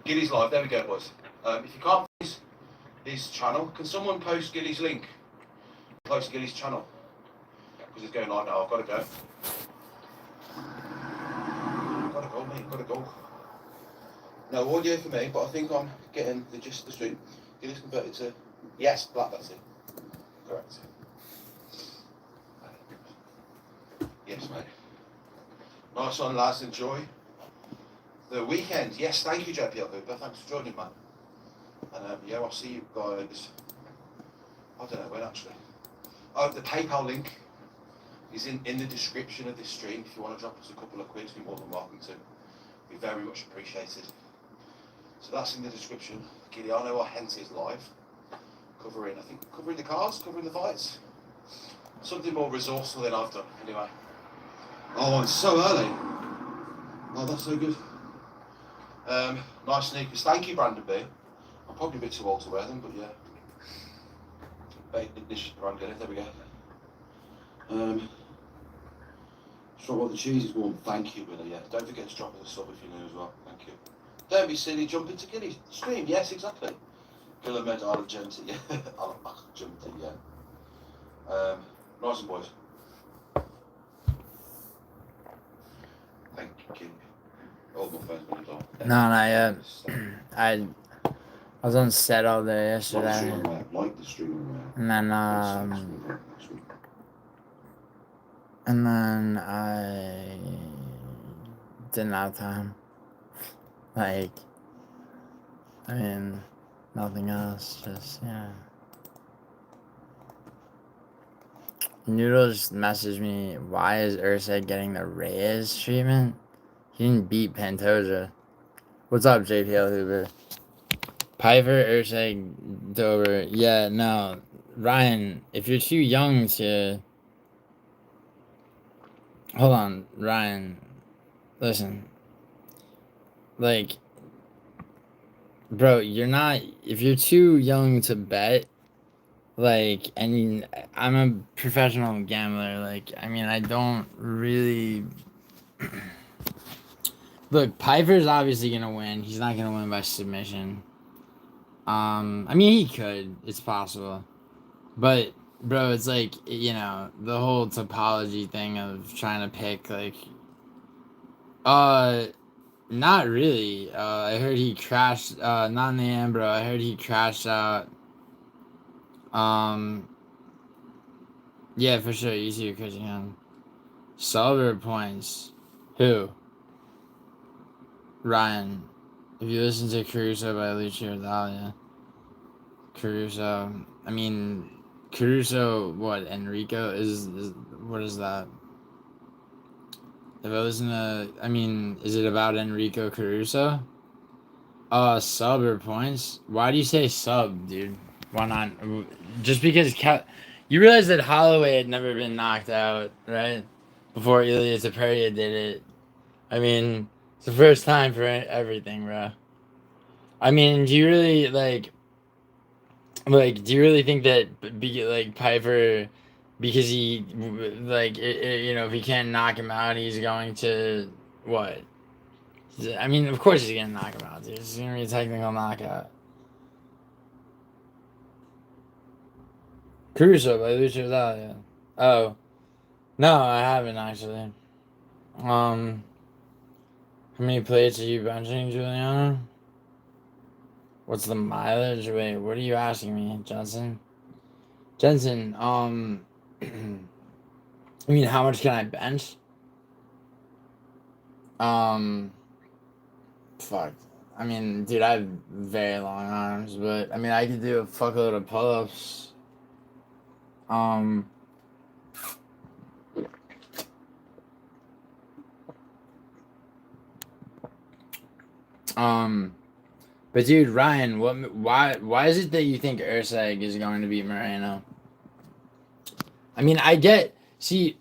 Gilly's live. There we go, boys. If you can't find his channel, can someone post Gilly's link? Post Gilly's channel. Because it's going live now. I've got to go. Gotta go, mate. Gotta go. No audio for me, but I think I'm getting the gist of the stream. Gilly's converted to... Yes, black, that's it. Correct. Yes, mate. Nice one, lads. Enjoy the weekend. Yes, thank you, JPL Cooper. Thanks for joining, man. And yeah, I'll see you guys. I don't know when actually. Oh, the PayPal link is in the description of this stream. If you want to drop us a couple of quid, you're more than welcome to. Be very much appreciated. So that's in the description. Giuliano Argenti is live, covering the cards, covering the fights. Something more resourceful than I've done, anyway. Oh, it's so early. Oh, that's so good. Nice sneakers. Thank you, Brandon B. I'm probably a bit too old to wear them, but yeah. Bacon dish, Brandon. There we go. Just what the cheese is warm. Thank you, Willie. Yeah. Don't forget to drop us a sub if you're new as well. Thank you. Don't be silly. Jump into Gilly's stream. Yes, exactly. Giuliano Argenti. Yeah. Argenti. Yeah. Nice and boys. Thank you. Oh, my phone's gonna die. No, not yet. I was on set all day yesterday. Like the stream. And then I didn't have time. Like, I mean, nothing else. Just, yeah. Noodles messaged me, why is Ursa getting the Reyes treatment? He didn't beat Pantoja. What's up, JPL Hoover? Piper, Ursa, Dober. Yeah, no. Ryan, if you're too young to... Hold on, Ryan. Listen. Like, bro, you're not... If you're too young to bet, like, and I'm a professional gambler, like, I mean, I don't really... Look, Piper's obviously gonna win. He's not gonna win by submission. I mean, he could. It's possible. But, bro, it's like, you know, the whole topology thing of trying to pick, like... Not really. I heard he crashed... not in the end, bro. I heard he crashed out. Yeah, for sure. You see your coaching him. Solver points. Who? Ryan. If you listen to Caruso by Lucio Dahlia. Caruso. I mean, Caruso, what? Enrico is what is that? If I listen to, I mean, is it about Enrico Caruso? Sub or points? Why do you say sub, dude? Why not? Just because you realize that Holloway had never been knocked out, right? Before Ilia Topuria did it. I mean, it's the first time for everything, bro. I mean, do you really, do you really think that, Piper, because he, you know, if he can't knock him out, he's going to, what? I mean, of course he's going to knock him out, dude. It's going to be a technical knockout. Caruso by Lucio Dahlia. Oh. No, I haven't, actually. How many plates are you benching, Giuliano? What's the mileage? Wait, what are you asking me, Jensen? Jensen, I mean, how much can I bench? Fuck. I mean, dude, I have very long arms, but, I mean, I could do a fuckload of pull-ups. But dude, Ryan, why is it that you think Ursag is going to beat Moreno? I mean,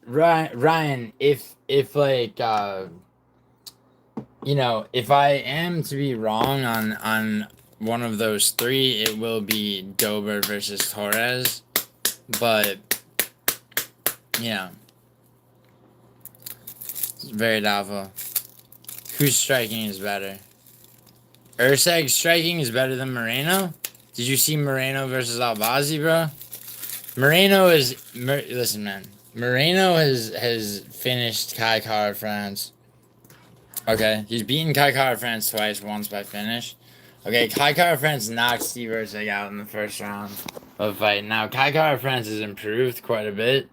Ryan, if like, you know, if I am to be wrong on one of those three, it will be Dober versus Torres. But, you know, it's very doubtful. Whose striking is better? Urseg's striking is better than Moreno? Did you see Moreno versus Albazi, bro? Moreno is listen, man. Moreno has finished Kai Kara France. Okay, he's beaten Kai Kara France twice, once by finish. Okay, Kai Kara France knocked Steve Urseg out in the first round of the fight. Now Kai Kara France has improved quite a bit,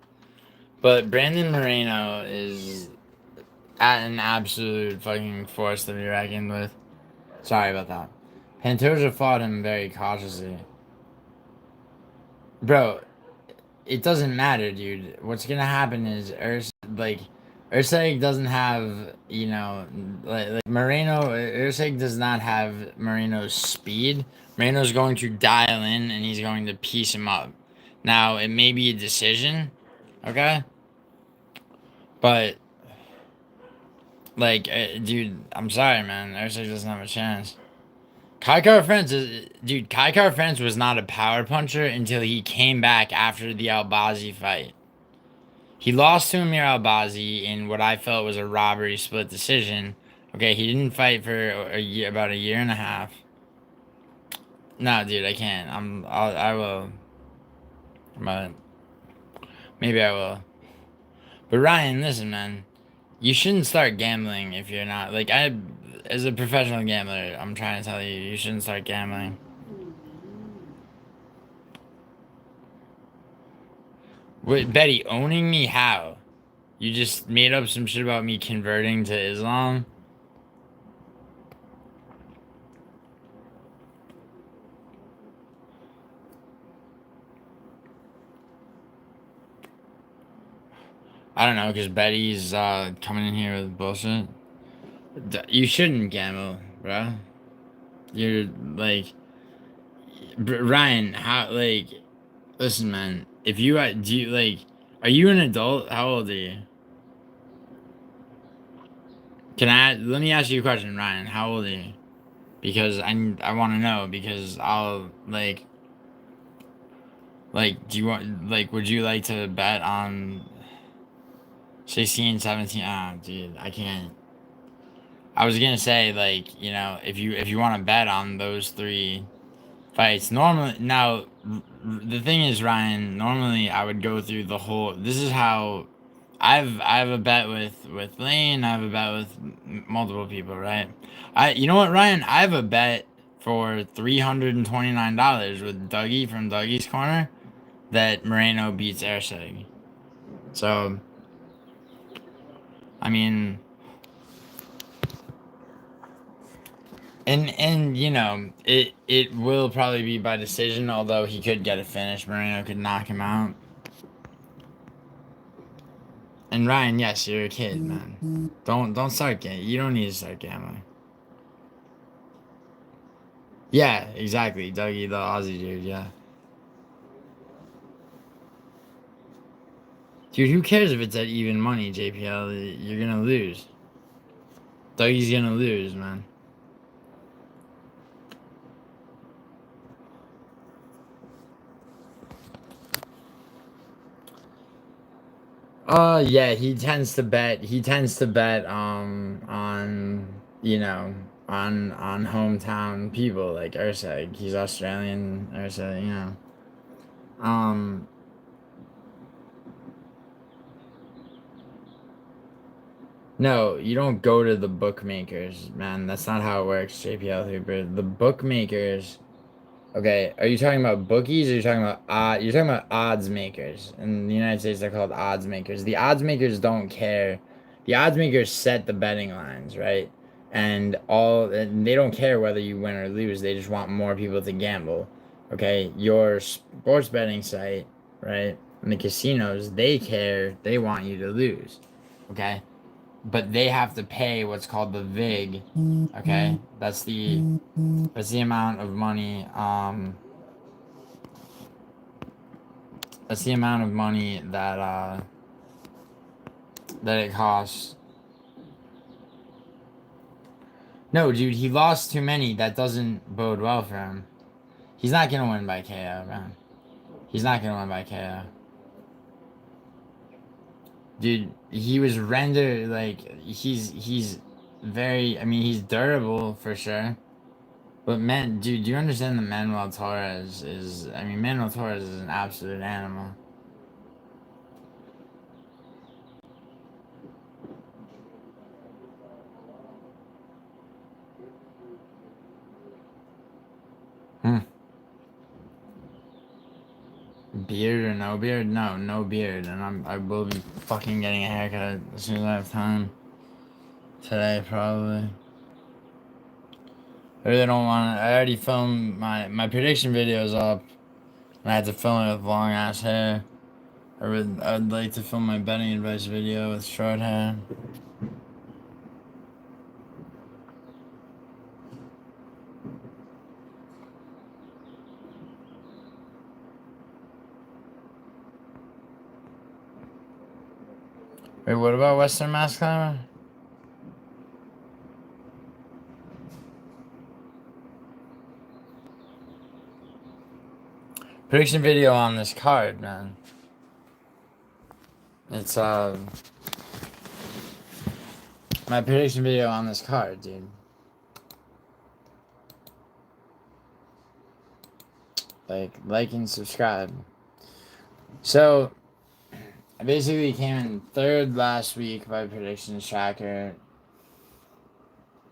but Brandon Moreno is at an absolute fucking force to be reckoned with. Sorry about that. Pantoja fought him very cautiously. Bro, it doesn't matter, dude. What's gonna happen is Urseg doesn't have, you know, like Moreno. Urseg does not have Moreno's speed. Moreno's going to dial in and he's going to piece him up. Now it may be a decision, okay, but like, dude, I'm sorry, man. Urseg doesn't have a chance. Kai Kara France was not a power puncher until he came back after the Albazi fight. He lost to Amir Albazi in what I felt was a robbery split decision. Okay, he didn't fight for about a year and a half. No, dude, I can't. I will, but maybe I will. But Ryan, listen, man, you shouldn't start gambling if you're not like as a professional gambler. I'm trying to tell you, you shouldn't start gambling. Wait, Betty, owning me how? You just made up some shit about me converting to Islam? I don't know, because Betty's coming in here with bullshit. You shouldn't gamble, bro. You're like... Ryan, how, like... Listen, man. If you, do you, like... Are you an adult? How old are you? Let me ask you a question, Ryan. How old are you? Because I want to know, because I'll, like, do you want, like, would you like to bet on 16, 17? Ah, dude, I can't. I was gonna say, like, you know, if you want to bet on those three fights, normally, now, the thing is, Ryan, normally I would go through the whole, this is how, I have a bet with Lane, I have a bet with multiple people, right? You know what, Ryan, I have a bet for $329 with Dougie from Dougie's Corner that Moreno beats Urseg. So, I mean, and you know, it will probably be by decision, although he could get a finish. Moreno could knock him out. And Ryan, yes, you're a kid, man. Don't start gambling. You don't need to start gambling. Yeah, exactly. Dougie, the Aussie dude, yeah. Dude, who cares if it's at even money, JPL? You're gonna lose. Dougie's gonna lose, man. Yeah, he tends to bet on, you know, on hometown people like Urseg. He's Australian, Urseg, you know. Um no, you don't go to the bookmakers, man. That's not how it works, JPL Hooper. The bookmakers. Okay, are you talking about bookies or are you talking about you're talking about odds makers. In the United States they're called odds makers. The odds makers don't care. The odds makers set the betting lines, right? And they don't care whether you win or lose. They just want more people to gamble. Okay, your sports betting site, right? And the casinos, they care. They want you to lose. Okay? But they have to pay what's called the VIG. Okay? That's the amount of money that's the amount of money that it costs. No, dude, he lost too many. That doesn't bode well for him. He's not gonna win by KO, man. He's not gonna win by KO. Dude, he was rendered like he's very, I mean, he's durable for sure. But man, dude, do you understand that Manuel Torres is? I mean, Manuel Torres is an absolute animal. Beard or no beard? No, no beard, and I will be fucking getting a haircut as soon as I have time. Today, probably. I really don't want to. I already filmed my prediction videos up, and I had to film it with long ass hair. I'd like to film my betting advice video with short hair. Wait, what about Western Mass Climber? Prediction video on this card, man. It's my prediction video on this card, dude. Like and subscribe. So I basically came in third last week by predictions tracker.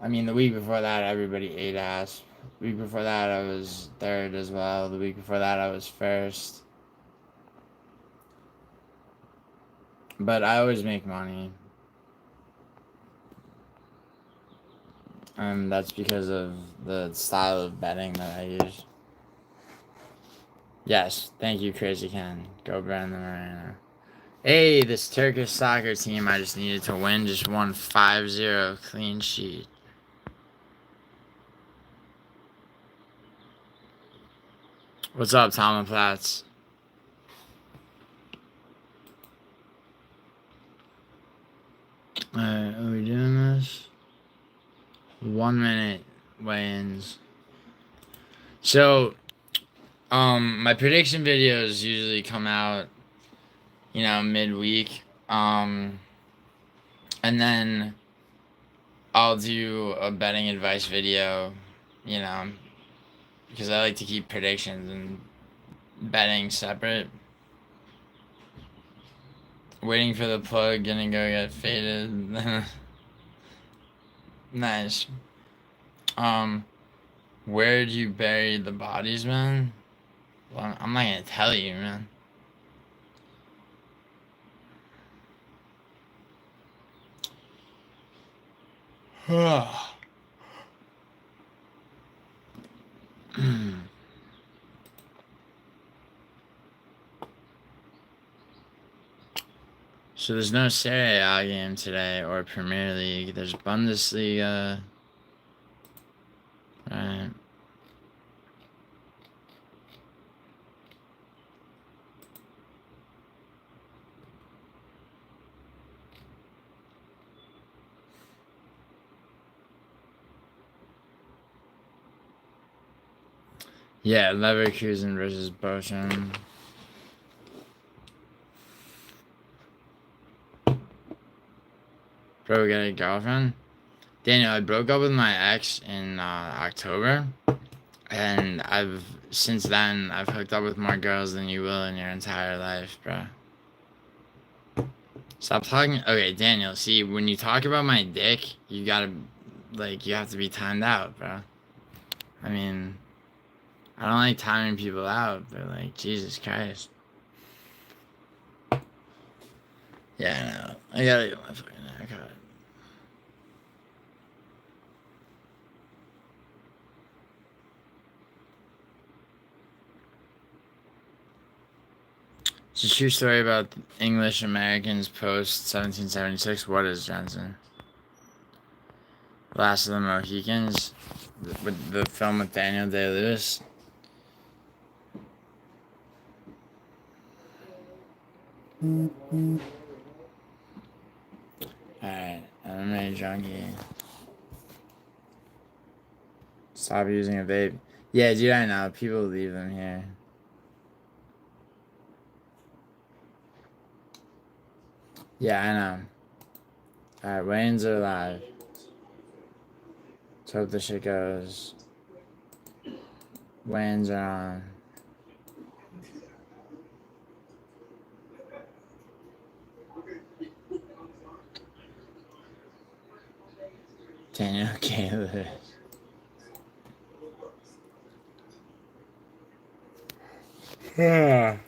I mean, the week before that, everybody ate ass. The week before that, I was third as well. The week before that, I was first. But I always make money. And that's because of the style of betting that I use. Yes, thank you, Crazy Ken. Go Brandon Moreno. Hey, this Turkish soccer team I just needed to win just won 5-0 clean sheet. What's up, Tom Platz? Alright, are we doing this? 1 minute weigh-ins. So, my prediction videos usually come out, midweek. And then I'll do a betting advice video, because I like to keep predictions and betting separate. Waiting for the plug, gonna go get faded. Nice. Where'd you bury the bodies, man? Well, I'm not gonna tell you, man. So there's no Serie A game today or Premier League. There's Bundesliga. Right. Yeah, Leverkusen versus Bochum. Bro, got a girlfriend? Daniel, I broke up with my ex in October. And since then, I've hooked up with more girls than you will in your entire life, bro. Stop talking. Okay, Daniel, see, when you talk about my dick, you gotta, you have to be timed out, bro. I mean, I don't like timing people out, but, Jesus Christ. Yeah, I know. I gotta get my fucking haircut. It's a true story about English Americans post 1776. What is, Jensen? Last of the Mohicans? With the film with Daniel Day-Lewis? Alright, MMA junkie. Stop using a vape. Yeah, dude, I know. People leave them here. Yeah, I know. Alright, weigh-ins are live. Let's hope the shit goes. Weigh-ins are on. Daniel Caleb. Yeah.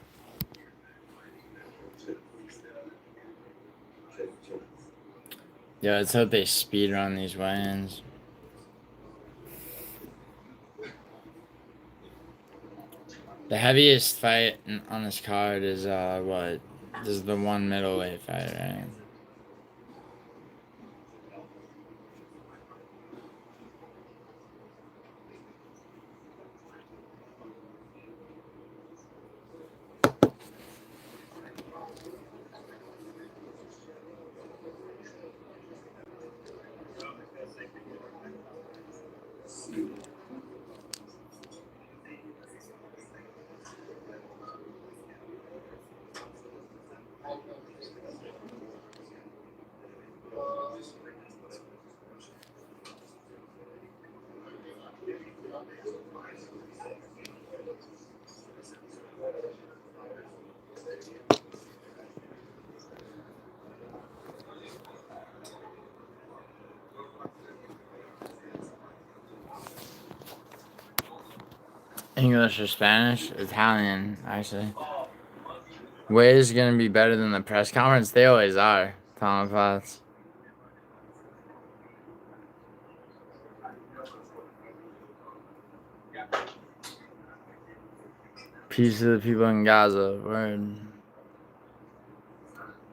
Yo, let's hope they speed run these weigh-ins. The heaviest fight on this card is what? This is the one middleweight fight, right? English or Spanish? Italian, actually. Way is gonna be better than the press conference. They always are. Tom Platz. Peace to the people in Gaza. Word.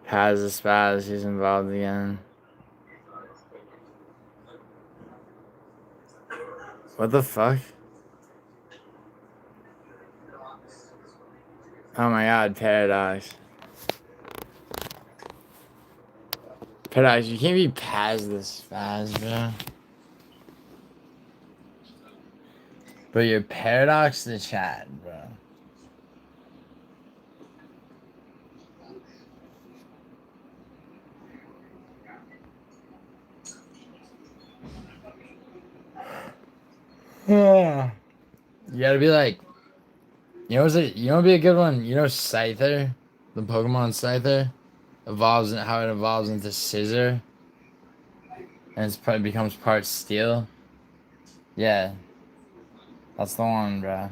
Paz the Spaz. He's involved again. What the fuck? Oh my god, Paradox. Paradox, you can't be Paz this fast, bro. But you're Paradox the chat, bro. Yeah. You gotta be like, you know what'd be a good one? You know Scyther? The Pokemon Scyther? Evolves and how it evolves into Scissor. And it becomes part steel. Yeah. That's the one, bro.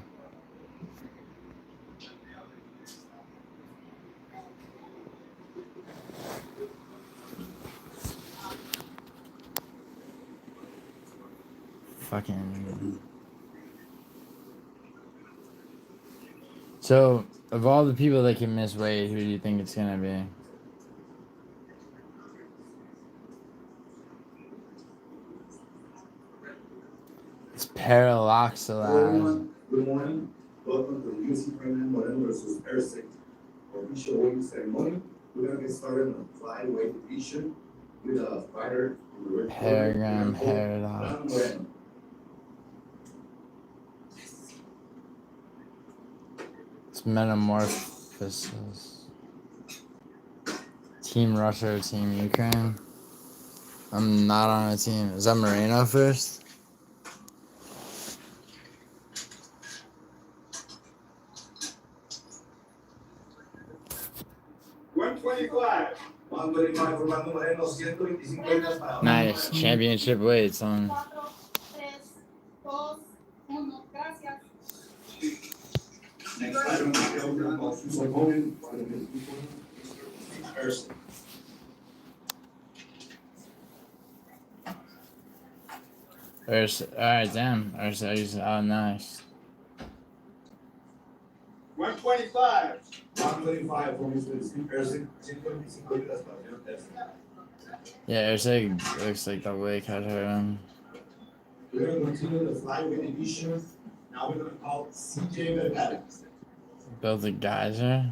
Fucking. So, of all the people that can miss weight, who do you think it's gonna be? It's Parallaxolad. Good morning. Welcome to the UFC President Moreno versus Ersic official weighing ceremony. We're gonna get started on the flyweight division with a fighter in the red corner, Paragram Paradox. Moreno. It's Metamorphosis. Team Russia or Team Ukraine? I'm not on a team. Is that Moreno first? Nice. Championship weights on. Alright, damn. Oh, nice. 125. 125 for Mr. Ersic. Yeah, Ersic looks like the weight cut hurt him. We're going to continue the flyweight division. Now we're going to call CJ Vergara. Build a geyser?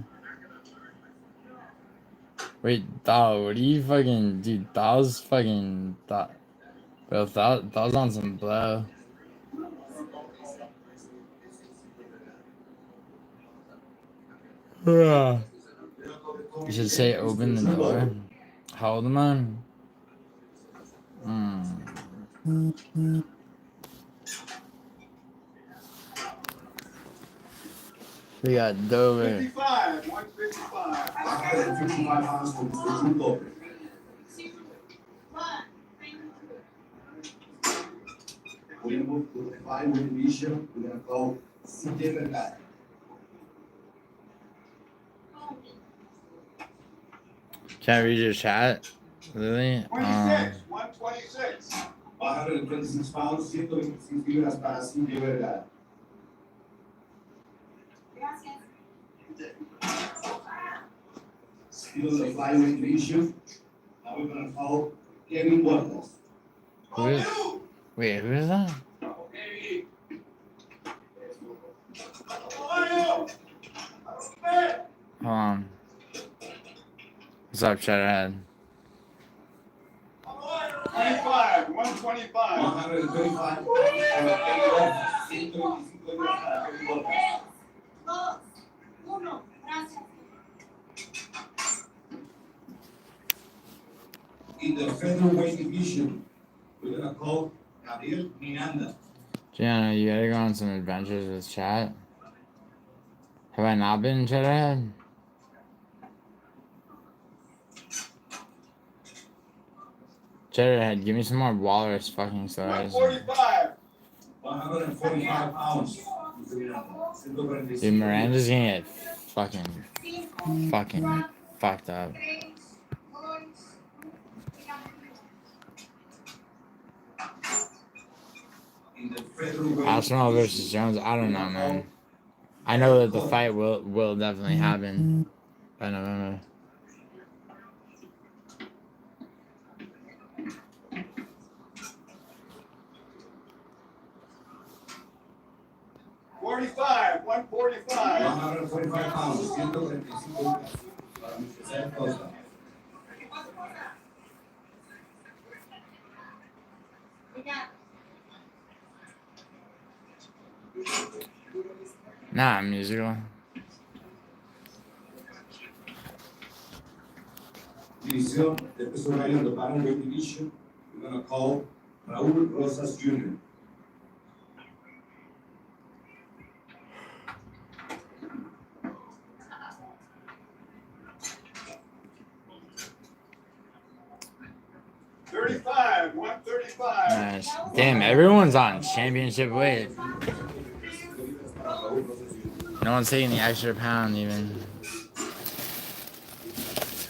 Wait, dog, what are you fucking... Dude, Daw's fucking... Bro, Daw's on some blow. You should say open the door. How old am I? We got Dover. 55, 155. 155 pounds from Mr. Giuliano. We're gonna move to the flyweight division. We're gonna call CJ Vergara. Can't read your chat, Lily. 26, 126. 126 pounds, 126 libras para CJ Vergara. Still in the flyweight division. Now we're gonna call Kevin Wallace. Wait, who is that? Hold on. What's up, Shedderhead? 25, 125. 125. In the featherweight division, we're gonna call Gabriel Miranda. Giuliano, you gotta go on some adventures with chat. Have I not been in Shedderhead? Shedderhead, give me some more walrus fucking stories. 145. 145 pounds. Dude, Miranda's gonna get fucking fucked up. Arsenal versus Jones, I don't know, man. I know that the fight will definitely happen by November. $45, 145. 145 pounds. 125 para Mr. Seth Costa. Nah, musical. División de peso gallo en the bantamweight division. We're gonna call Raúl Rosas Jr. $35, 135. Nice. Damn, everyone's on championship weight. No one's taking the extra pound even.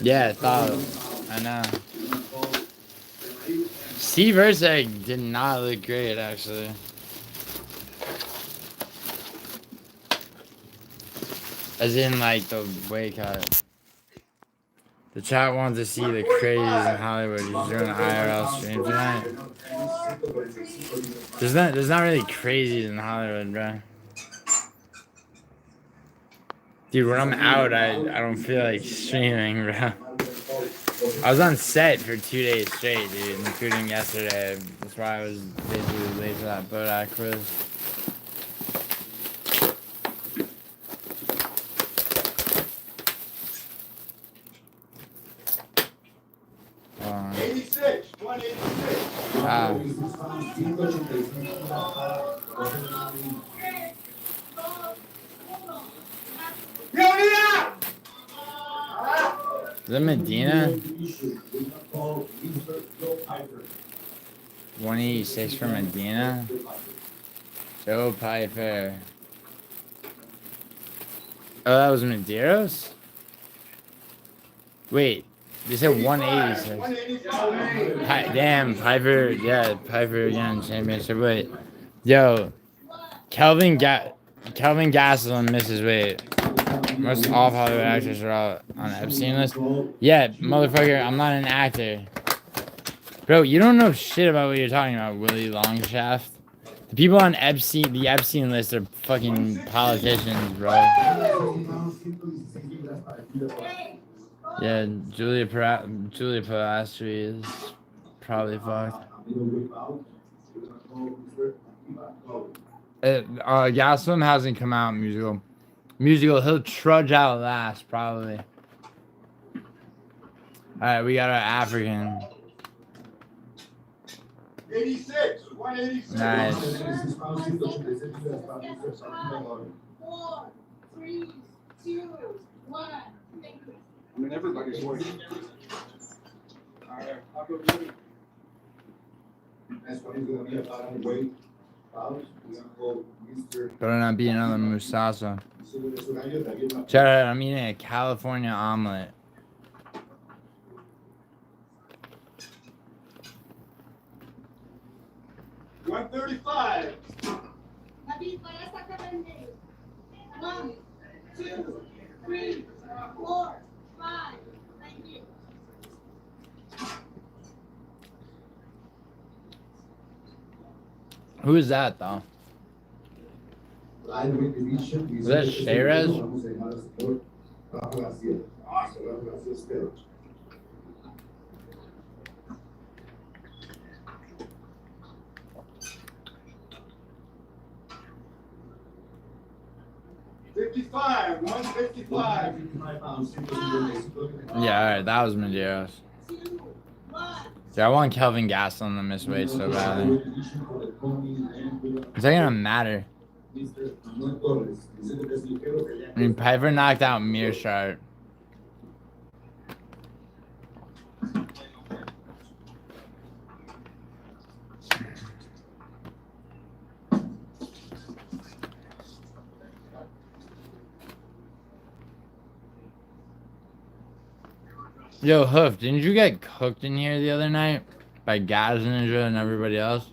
Yeah, I thought. I know. Steve Erceg did not look great, actually. As in, like, the weight cut. The chat wants to see the crazies in Hollywood. He's doing an IRL stream tonight. There's not really crazies in Hollywood, bro. Dude, when I'm out, I don't feel like streaming, bro. I was on set for 2 days straight, dude, including yesterday. That's why I was basically late for that boat quiz. Hold on. 86, 186. Ah. Is that Medina? 186 for Medina? Joe Piper. Oh, that was Medeiros? Wait, they said 186. 186. Damn, Piper, yeah, Piper again, championship weight. Yo, Kelvin Gastelum misses weight. Most all Hollywood actors are all on the Epstein list. Yeah, motherfucker, I'm not an actor. Bro, you don't know shit about what you're talking about, Willie Longshaft. The people on the Epstein list are fucking politicians, bro. Yeah, Julia Pilastri is probably fucked. Gaslam hasn't come out in musical. He'll trudge out last, probably. Alright, we got our African. 86, 186. Nice. 3, 2, 1. Thank you. I mean, everybody's waiting. All right, I'll go get it. Next one is gonna be a bottom weight bout. We're gonna go Mr. Better not be another Musasa. Giuliano. Shout out, I'm eating a California omelet. $135. David, para esta calendario. 1, 2, 3, 4, 5. Thank you. Who is that though? Is that Shearez? $55. $155. Yeah, alright, that was Medeiros. 2, 1. Yeah, I want Kelvin Gastelum to miss weight so badly. Is that gonna matter? I mean, Piper knocked out Mearshart. Yo, Hoof, didn't you get cooked in here the other night by Gaz Ninja and everybody else?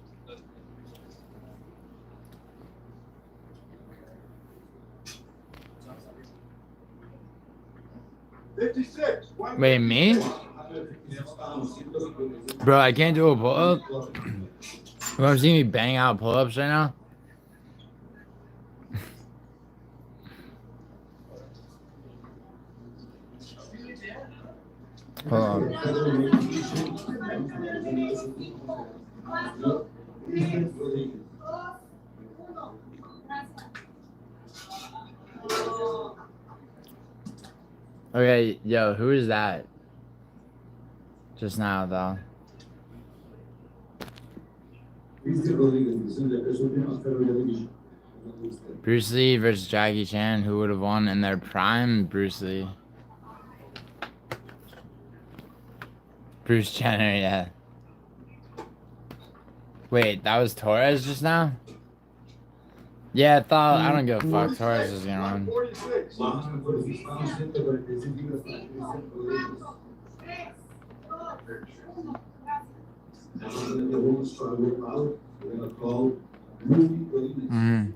$56. Wait, me? Bro, I can't do a pull-up? You want to see me bang out pull-ups right now? Hold on. Okay, yo, who is that? Just now, though. Bruce Lee versus Jackie Chan. Who would have won in their prime? Bruce Lee. Bruce Jenner, yeah. Wait, that was Torres just now? Yeah, I don't give a fuck. Torres is gonna win. 46. Mm.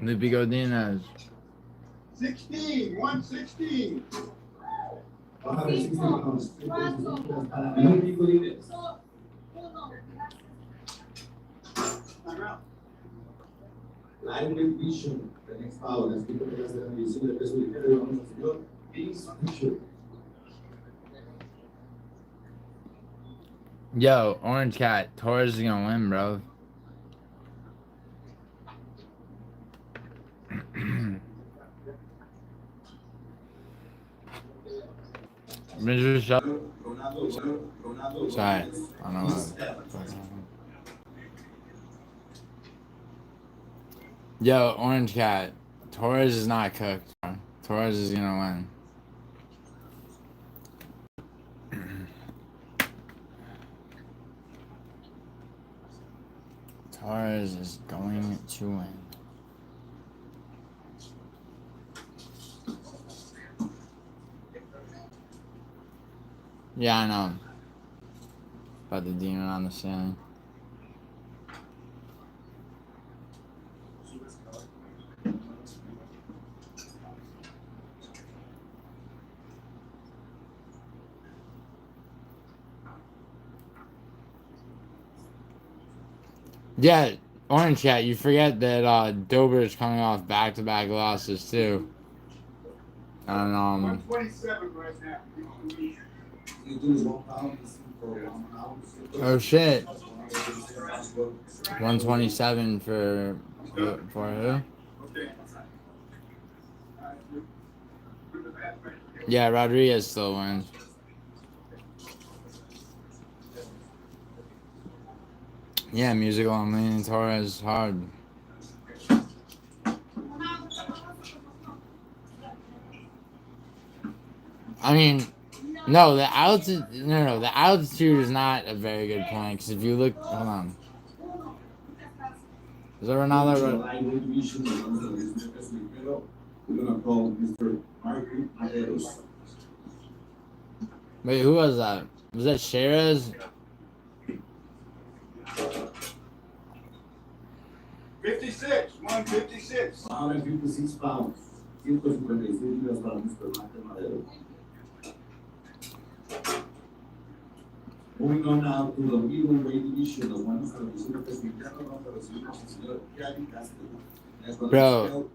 Lupi Godinez. 16. 116. I'm out. Lightweight Vision, the next foul, las cinco peleas de la división de peso ligero, y vamos al señor Vince Vision. Yo, Orange Cat. Torres is gonna win, bro. Mr. Shut. Sorry, I don't know what. Yo, Orange Cat. Torres is not cooked, bro. Torres is gonna win. Torres is going to win. Yeah, I know. About the demon on the ceiling. Yeah, Orange Cat, you forget that Dober is coming off back-to-back losses too. And 127 right now. oh shit. 127 for who? Yeah, Rodriguez still wins. Yeah, musical. I'm leaning Torres hard. I mean, no, the altitude. No, the altitude is not a very good point because if you look, hold on, is there another? Lightweight division, we're gonna call Mr. Marco Maderos. Wait, who was that? Was that Sherez? 56, 156. 156 pounds. 156 libras para Mr. Marco Maderos. Moving on now to the middleweight division of one of the Bro,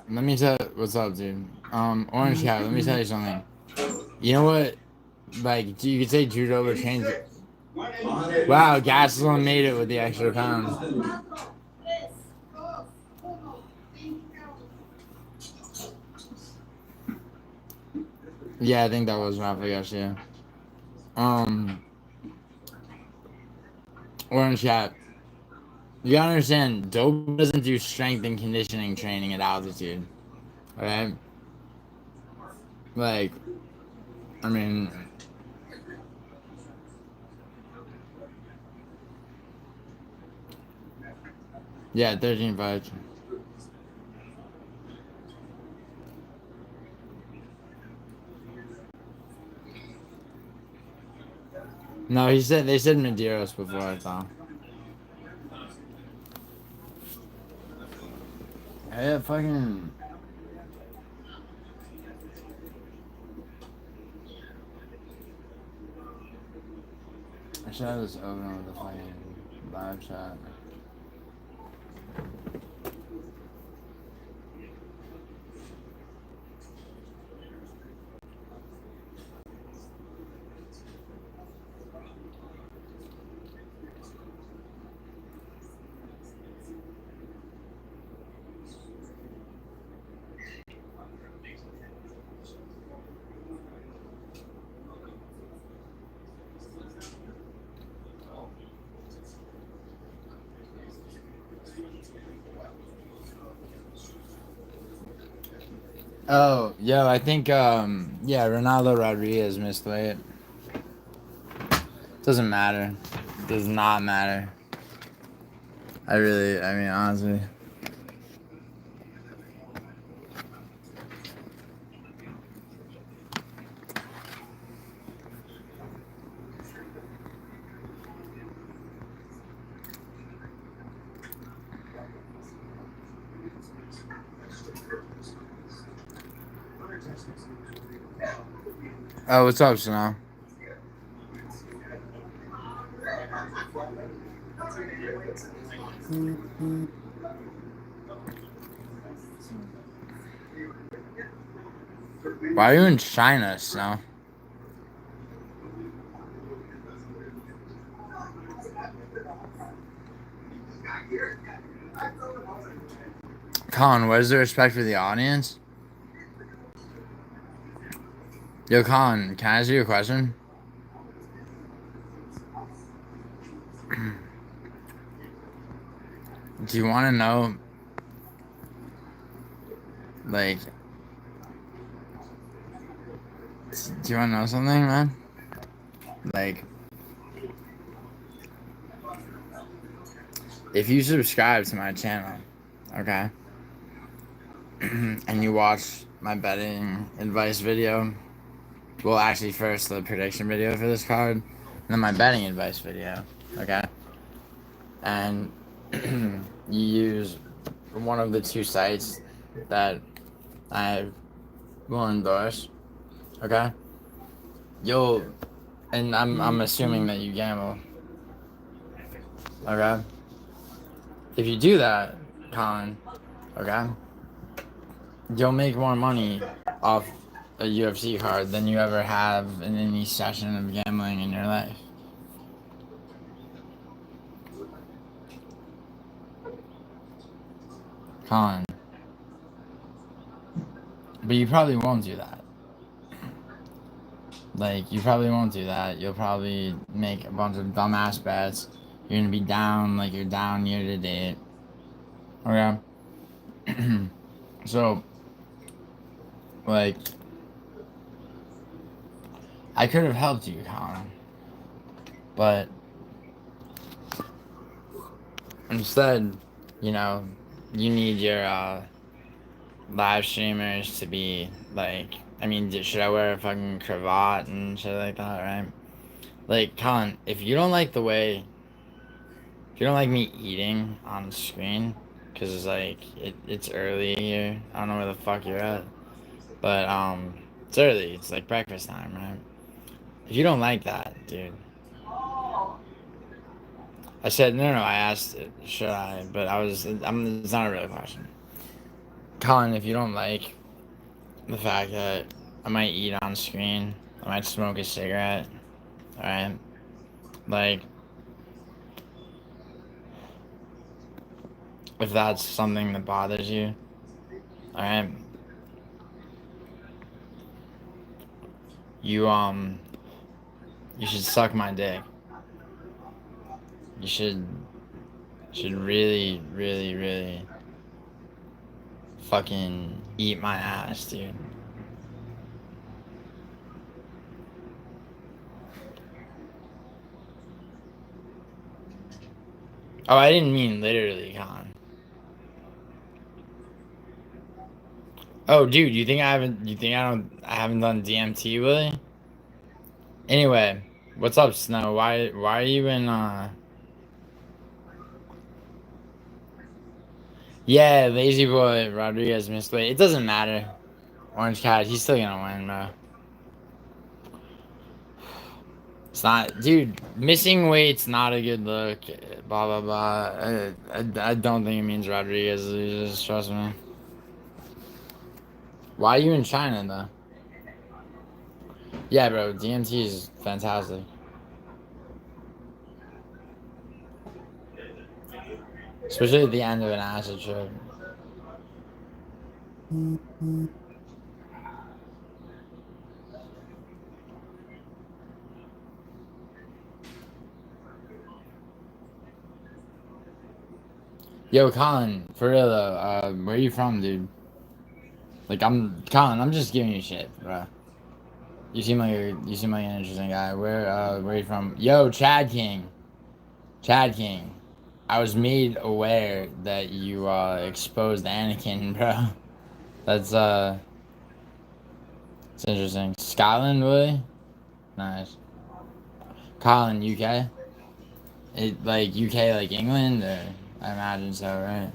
let me tell what's up, dude. Orange Cat, let me tell you something. You know what? Like, you could say judo or change it. Wow, Gasolin made it with the extra pounds. Yeah, I think that was Rafa Garcia. Orange Cat. You gotta understand, dope doesn't do strength and conditioning training at altitude. Alright? Like, I mean, yeah, 13-5. No, they said Medeiros before, I thought. Yeah, fucking. I should have this open with the fucking live chat. Oh, yo, I think, yeah, Ronaldo Rodriguez missed weight. Doesn't matter. Does not matter. I mean, honestly. Oh, what's up, Snow? Why are you in China, Snow? Colin, what is the respect for the audience? Yo, Colin, can I ask you a question? Do you want to know, like, do you want to know something, man? Like, if you subscribe to my channel, okay, and you watch my betting advice video, well, actually, first the prediction video for this card, and then my betting advice video, okay, and you use one of the two sites that I will endorse, okay, and I'm assuming that you gamble, okay, if you do that, Colin, okay, you'll make more money off a UFC card than you ever have in any session of gambling in your life. Colin. But you probably won't do that. Like, you probably won't do that. You'll probably make a bunch of dumbass bets. You're gonna be down like you're down year to date. Okay. So, like, I could have helped you, Colin, but instead, you know, you need your live streamers to be like. I mean, should I wear a fucking cravat and shit like that, right? Like, Colin, if you don't like the way, if you don't like me eating on screen, because it's like it's early here. I don't know where the fuck you're at, but it's early. It's like breakfast time, right? If you don't like that, dude. I said no. I asked it, should I? But it's not a real question. Colin, if you don't like the fact that I might eat on screen, I might smoke a cigarette, alright? Like, if that's something that bothers you, alright? You should suck my dick. You should really, really, really fucking eat my ass, dude. Oh, I didn't mean literally, Con. Oh, dude, you think I haven't done DMT, Willie? Anyway, what's up, Snow? Why are you in, Yeah, Lazy Boy, Rodriguez, Miscellaneous. It doesn't matter. Orange Cat, he's still gonna win, bro. It's not, dude. Missing weight's not a good look. Blah blah blah. I don't think it means Rodriguez loses. Trust me. Why are you in China though? Yeah, bro. DMT is fantastic. Especially at the end of an acid trip. Yo, Colin, for real though, where are you from, dude? Like, Colin, I'm just giving you shit, bro. You seem like an interesting guy. Where are you from? Yo, Chad King. Chad King. I was made aware that you exposed Anakin, bro. That's it's interesting. Scotland, really? Nice. Colin, UK? It like UK like England, or I imagine so, right?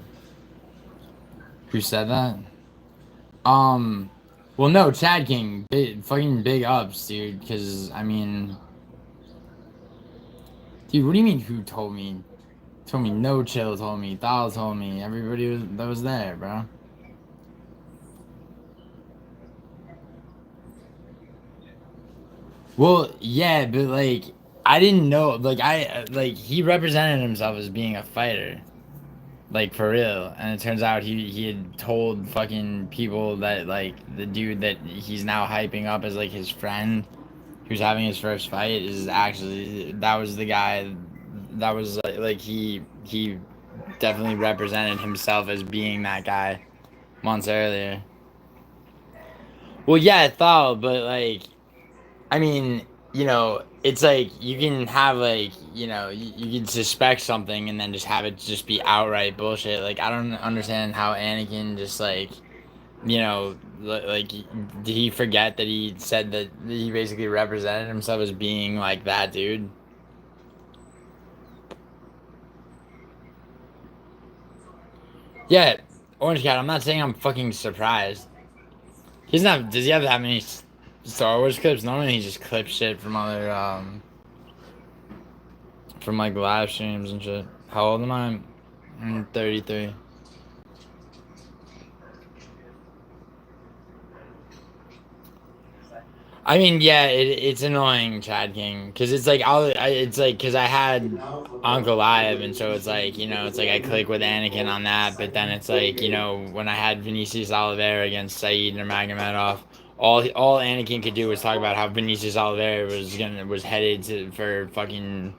Who said that? Well, no, Chad King, fucking big ups, dude. Because I mean, dude, what do you mean? Who told me? Told me No Chill. Told me Thal. Told me everybody that was there, bro. Well, yeah, but like I didn't know. Like he represented himself as being a fighter. Like for real, and it turns out he had told fucking people that like the dude that he's now hyping up as like his friend who's having his first fight is actually that was the guy that was like he definitely represented himself as being that guy months earlier. Well, yeah, I thought, but like I mean, it's like you can have like, you can suspect something and then just have it just be outright bullshit. Like I don't understand how Anakin just like, like did he forget that he said that he basically represented himself as being like that dude? Yeah, Orange Cat. I'm not saying I'm fucking surprised. He's not. Does he have that many Star Wars clips? Normally he just clips shit from other from like live streams and shit. How old am I? I'm 33. I mean, yeah, it's annoying, Chad King, because it's like it's like because I had Uncle Live, and so it's like it's like I click with Anakin on that, but then it's like when I had Vinicius Oliveira against Saeed Nurmagomedov, all Anakin could do was talk about how Vinicius Oliveira was headed for fucking,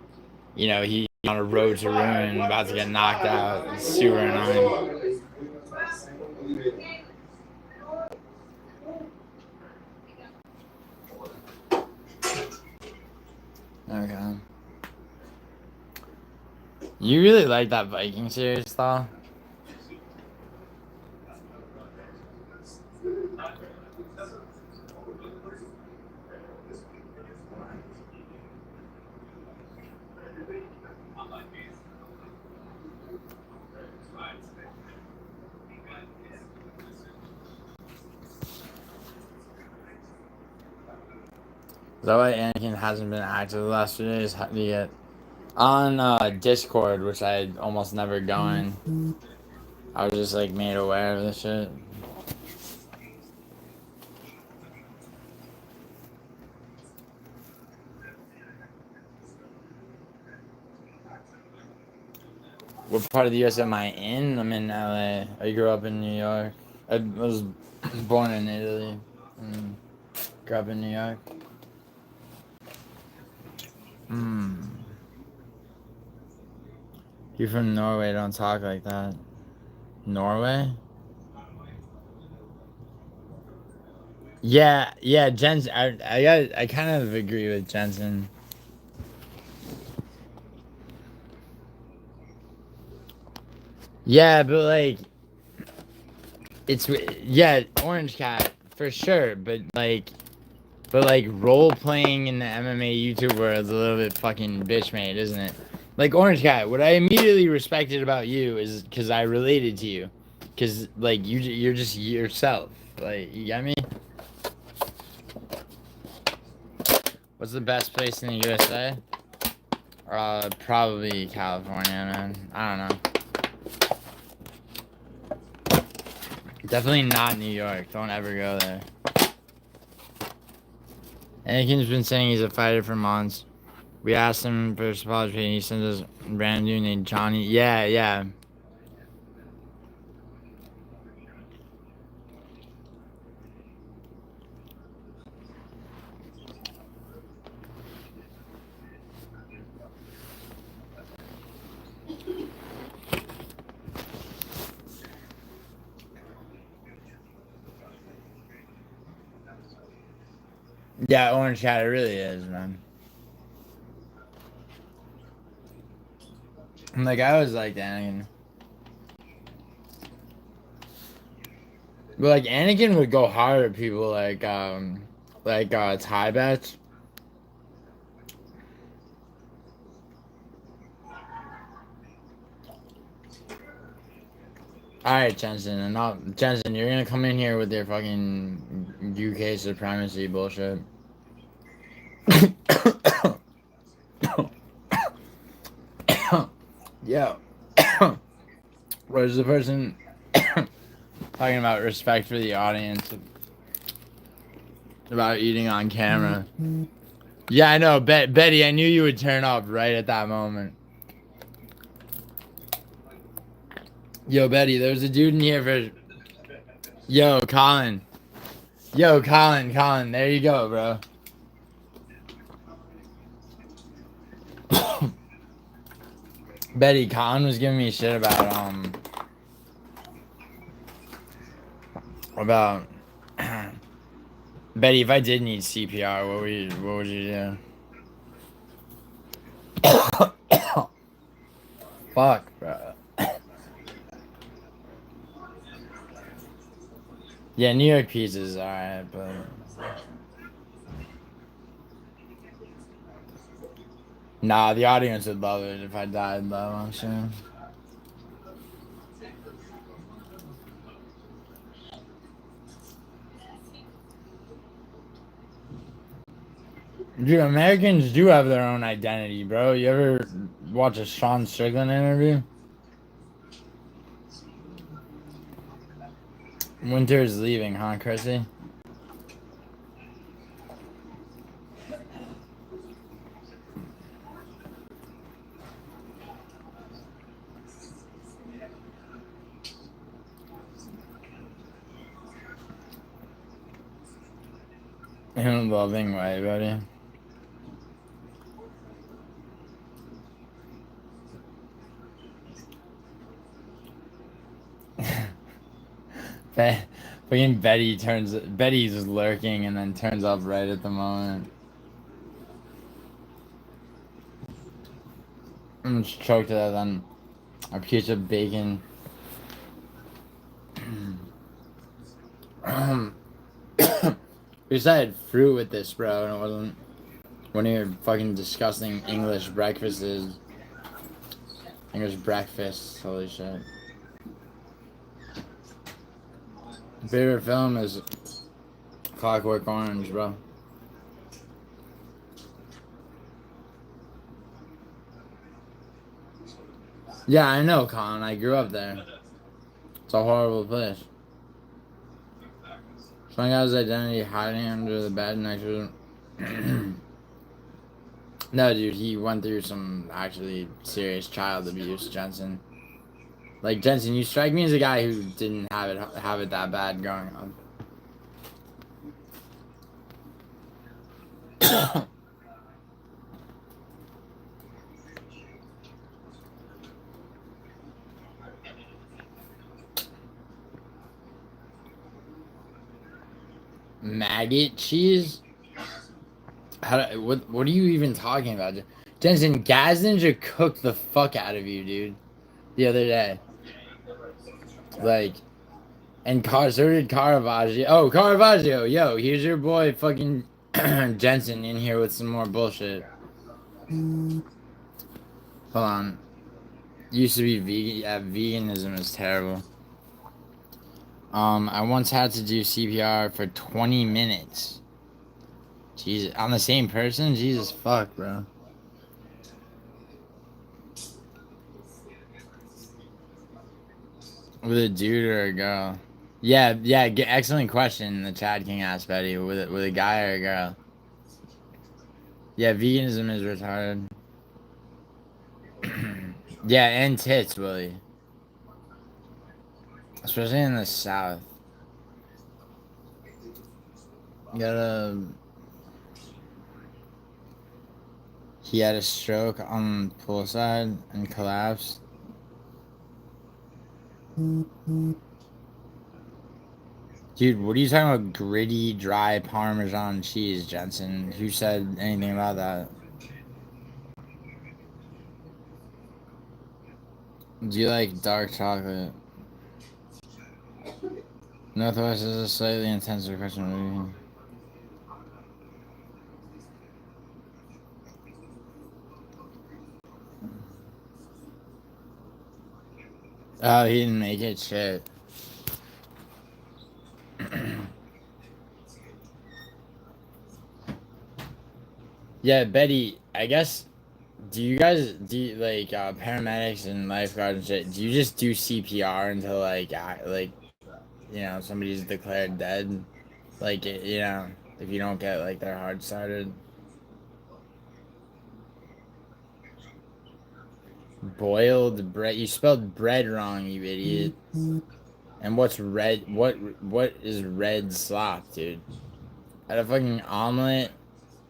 he on a road to ruin, about to get knocked out. It's super annoying. Okay. You really like that Viking series, though? Is that why Anakin hasn't been active the last few days? How do you get on Discord, which I almost never go in? I was just like made aware of this shit. What part of the US am I in? I'm in LA. I grew up in New York. I was born in Italy and grew up in New York. You from Norway, don't talk like that. Norway? Yeah, Jensen. I kind of agree with Jensen. Yeah, but like, it's Orange Cat for sure. But like role playing in the MMA YouTube world is a little bit fucking bitch made, isn't it? Like Orange Cat, what I immediately respected about you is because I related to you, because like you're just yourself. Like you get me? What's the best place in the USA? Probably California, man. I don't know. Definitely not New York. Don't ever go there. Anakin's been saying he's a fighter for months. We asked him for his apology, and he sent us a brand new named Johnny. Yeah. Yeah, Orange Cat, it really is, man. Like, I always liked Anakin. But, like, Anakin would go hard at people like Thai bets. Alright, Jensen, you're gonna come in here with your fucking UK supremacy bullshit. Yo. Where's the person talking about respect for the audience? About eating on camera. Yeah, I know. Betty, I knew you would turn up right at that moment. Yo, Betty, there's a dude in here for... Yo, Colin. Colin. There you go, bro. Betty, Colin was giving me shit about Betty, if I did need CPR, what would you do? Fuck, bro. Yeah, New York pizza's alright, but... Nah, the audience would love it if I died, though, I'm sure. Dude, Americans do have their own identity, bro. You ever watch a Sean Strickland interview? Winter is leaving, huh, Chrissy? In a loving way, buddy. Fucking Betty's just lurking and then turns up right at the moment. I'm just choked to that on a piece of bacon. We just had fruit with this, bro, and it wasn't one of your fucking disgusting English breakfasts. English breakfast, holy shit. Favorite film is Clockwork Orange, bro. Yeah, I know, Colin. I grew up there. It's a horrible place. Some guy's identity hiding under the bed next to him. No, dude, he went through some actually serious child abuse, Jensen. Like, Jensen, you strike me as a guy who didn't have it that bad growing up. Maggot cheese? What are you even talking about? Jensen, Gaz Ninja cooked the fuck out of you, dude. The other day. Like, and so did Caravaggio. Oh, Caravaggio, yo, here's your boy fucking Jensen in here with some more bullshit. Hold on. Used to be vegan. Yeah, veganism is terrible. I once had to do CPR for 20 minutes. Jesus, on the same person? Jesus fuck, bro. With a dude or a girl? Yeah, excellent question. The Chad King asked Betty. With a guy or a girl? Yeah, veganism is retarded. Yeah, and tits, Willie. Especially in the South. He had a stroke on poolside and collapsed. Dude, what are you talking about? Gritty, dry Parmesan cheese, Jensen? Who said anything about that? Do you like dark chocolate? Northwest is a slightly intensive question. Oh, he didn't make it. Shit. Yeah, Betty, I guess, do you like paramedics and lifeguards and shit, do you just do CPR until somebody's declared dead? Like, if you don't get like their heart started? Boiled bread. You spelled bread wrong, you idiot. And what's red? What is red slop, dude? I had a fucking omelet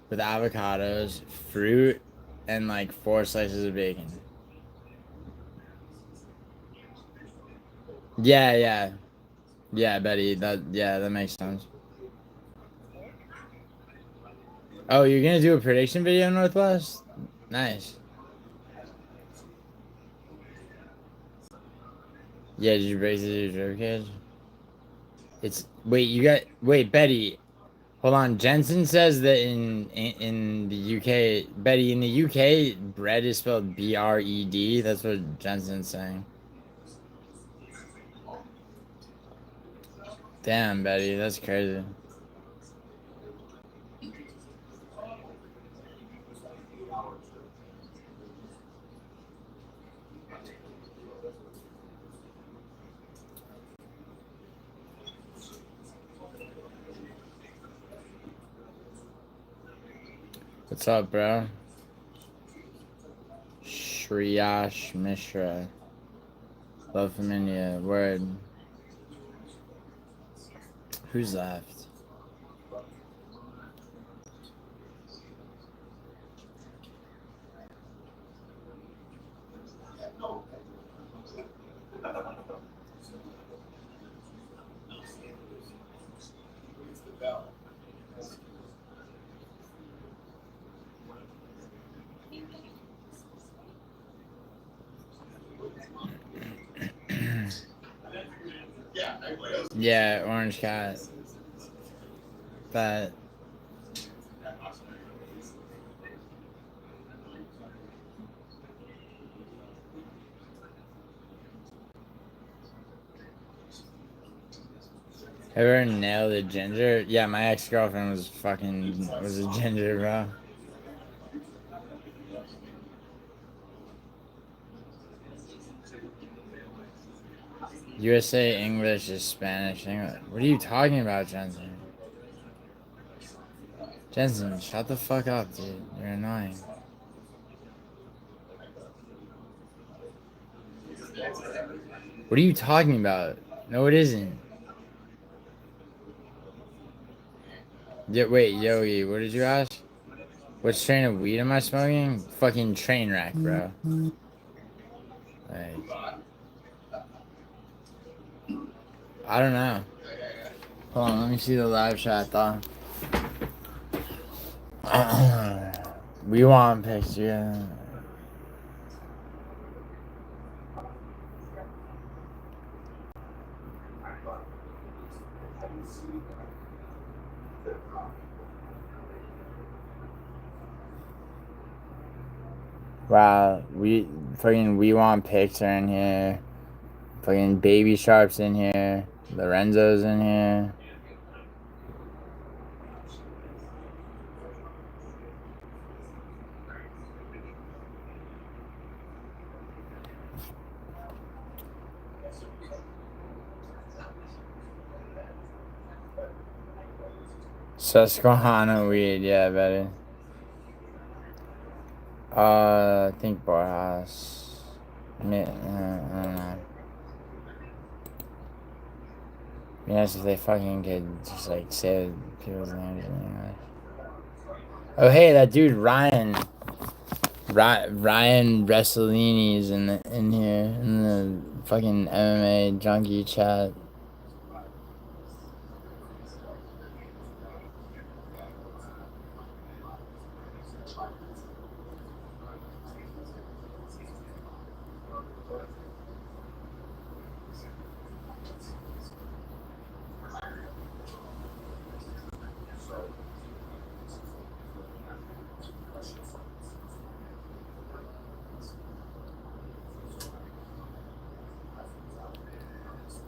with avocados, fruit, and like 4 slices of bacon. Yeah, Betty. That makes sense. Oh, you're gonna do a prediction video, Northwest? Nice. Yeah, did you break the rib cage? Wait, Betty. Hold on. Jensen says that in the UK, Betty, in the UK, bread is spelled BRED. That's what Jensen's saying. Damn, Betty, that's crazy. What's up, bro? Shriyash Mishra. Love from India. Word. Who's left? Yeah, orange cat. That. Ever nailed a ginger? Yeah, my ex-girlfriend was a ginger, bro. USA English is Spanish English. What are you talking about, Jensen? Jensen, shut the fuck up, dude. You're annoying. What are you talking about? No, it isn't. Yeah, wait, Yogi, what did you ask? What strain of weed am I smoking? Fucking train wreck, bro. Like, I don't know. Hold on, let me see the live chat, though. We want pics, yeah. Wow, we want pics are in here. Fucking Baby Sharp's in here. Lorenzo's in here. Susquehanna weed, yeah, buddy. I think Barhouse. I don't know. Yes, if they fucking could just like say people's names in English. Oh hey, that dude Ryan Wrestlini's in here in the fucking MMA junkie chat.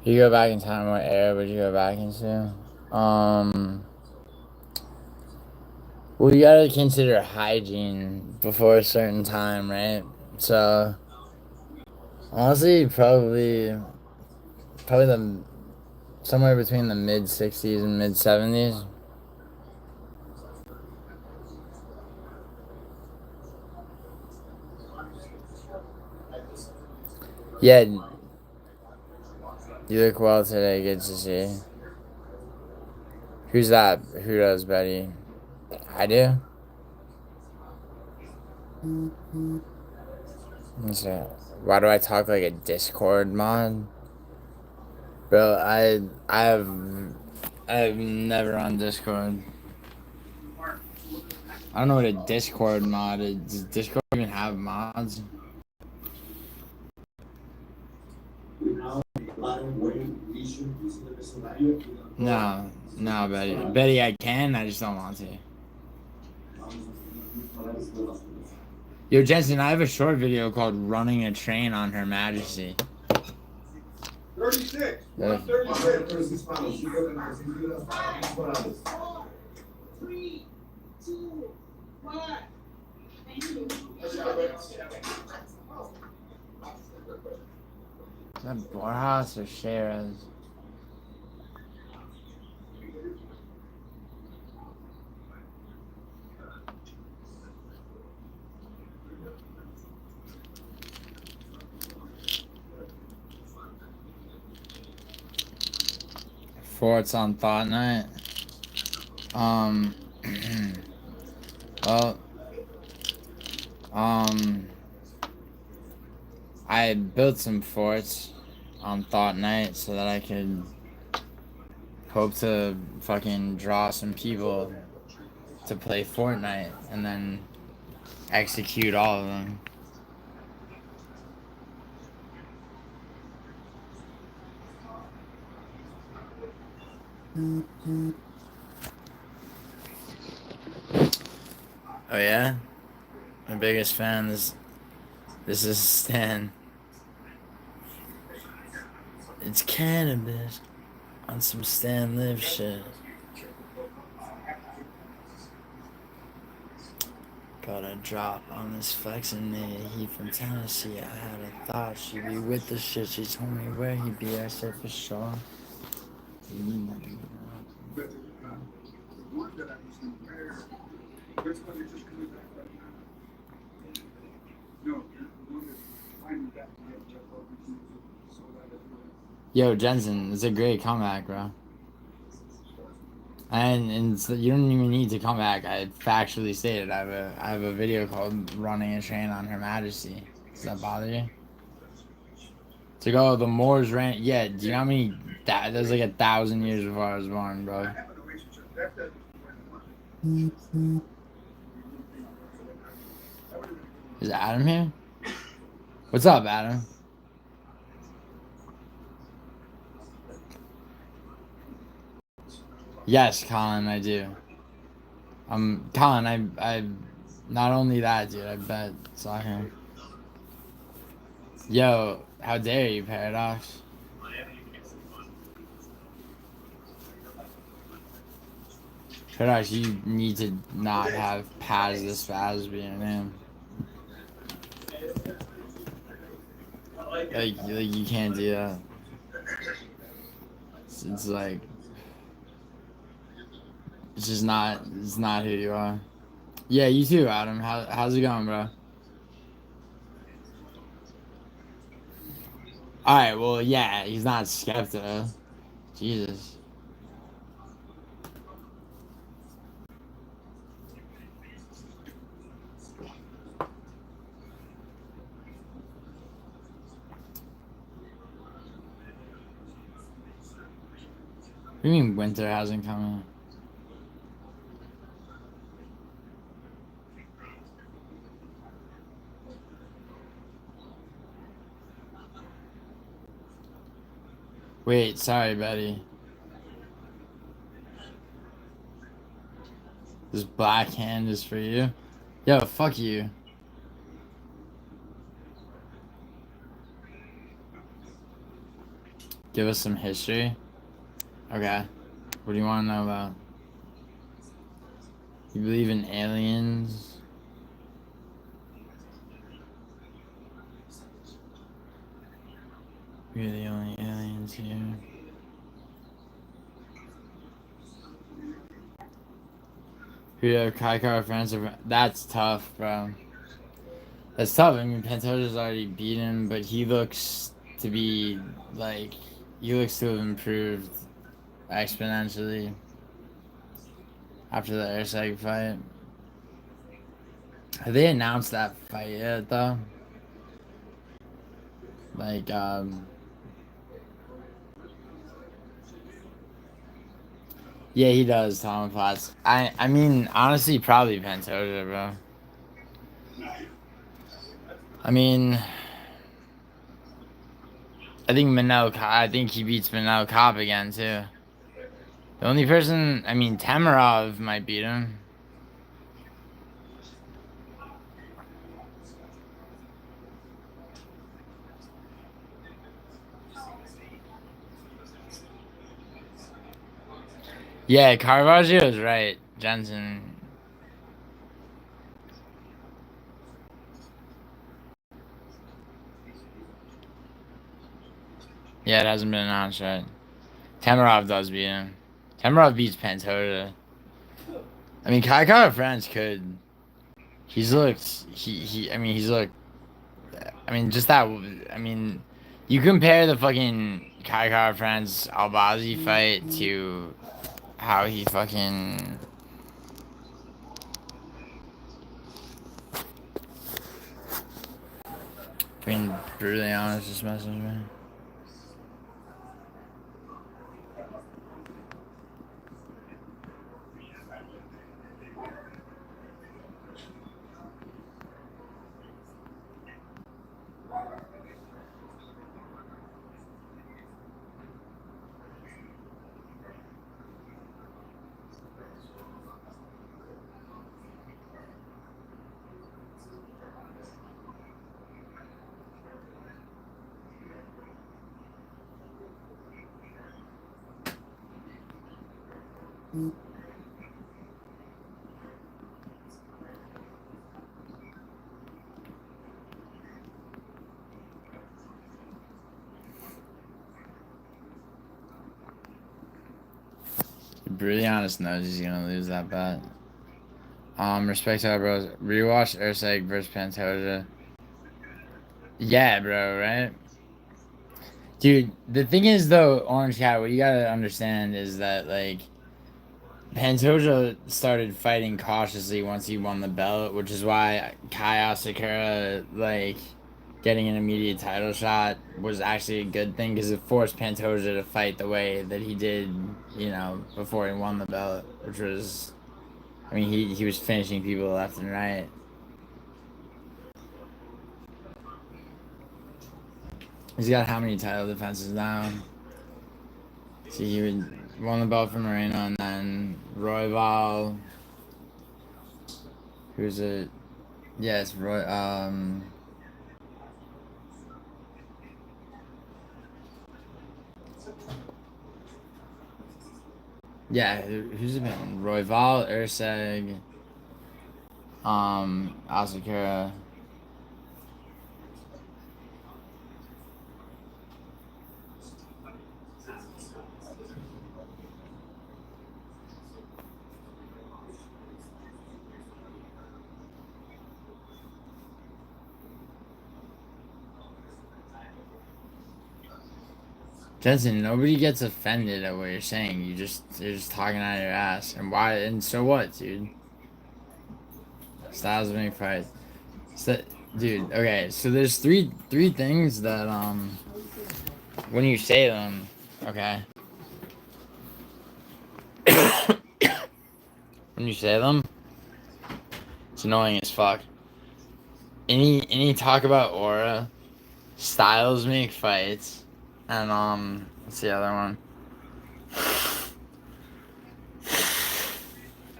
You go back in time, what era would you go back into? Well, you gotta consider hygiene before a certain time, right? So, honestly, probably the somewhere between the mid '60s and mid '70s. Yeah, you look well today. Good to see. Who's that? Who does, Betty? I do. So, why do I talk like a Discord mod? Bro, I'm never on Discord. I don't know what a Discord mod is. Does Discord even have mods? No, no, Betty. Betty, I can. I just don't want to. Yo, Jensen, I have a short video called "Running a Train on Her Majesty." 36. Yeah. 36. 3, 2, 1. Thank you. Is that Borjas or Shares? Forts on Thought Night. Well, I built some forts on Thought Night so that I could hope to fucking draw some people to play Fortnite and then execute all of them. Oh yeah? My biggest fan is this is Stan. It's cannabis on some Stan Live shit. Got a drop on this flexing nigga. He from Tennessee. I had a thought she'd be with the shit. She told me where he be. I said for sure. Yo, Jensen, it's a great comeback, bro. And so you don't even need to come back. I factually stated I have a video called "Running a Train on Her Majesty." Does that bother you? To go, the Moors ran. Yeah, do you know how many? There's like 1,000 years before I was born, bro. Is Adam here? What's up, Adam? Yes, Colin, I do. Colin, I not only that, dude, I bet saw him. Yo, how dare you, Paradox? Paradox, you need to not have Paz the Spaz be your name. Like you can't do that. It's like it's not who you are. Yeah, you too, Adam. How's it going, bro? Alright, well yeah, he's not Skepta. Jesus. What do you mean winter hasn't come in? Wait, sorry, Betty. This black hand is for you? Yo, fuck you. Give us some history? Okay. What do you want to know about? You believe in aliens? We're the only aliens here. Who have Kaikar friends? That's tough, bro. That's tough. I mean, Pantoja's already beat him, but he looks to be like he looks to have improved exponentially after the airseg fight. Have they announced that fight yet, though? Like, yeah, he does, Tom Platz. I mean, honestly, probably Pantoja, bro. I mean, I think he beats Manel Cop again, too. The only person, I mean, Tamarov might beat him. Yeah, Caravaggio's right, Jensen. Yeah, it hasn't been announced yet. Tamarov does beat him. Tamarov beats Pantoja. I mean, Kai France could. He's looked. He's looked. I mean, just that. I mean, you compare the fucking Kai France Albazi fight to how he fucking. Being brutally honest, just message me. Giuliano knows he's gonna lose that bet. Respect to our bros. Rewatch Urseg versus Pantoja. Yeah, bro, right? Dude, the thing is though, Orange Cat, what you gotta understand is that like Pantoja started fighting cautiously once he won the belt, which is why Kai Sakura like getting an immediate title shot was actually a good thing because it forced Pantoja to fight the way that he did, you know, before he won the belt, which was, I mean, he was finishing people left and right. He's got how many title defenses now? See, he won the belt from Moreno, and then Royval, who's a, yes, Roy, yeah, who's it been? Royval, Urseg, Asakura. Jensen, nobody gets offended at what you're saying. You're just talking out of your ass. And why? And so what, dude? Styles make fights. So, dude, okay. So there's three things that when you say them, okay. When you say them, it's annoying as fuck. Any talk about aura, Styles make fights, and what's the other one?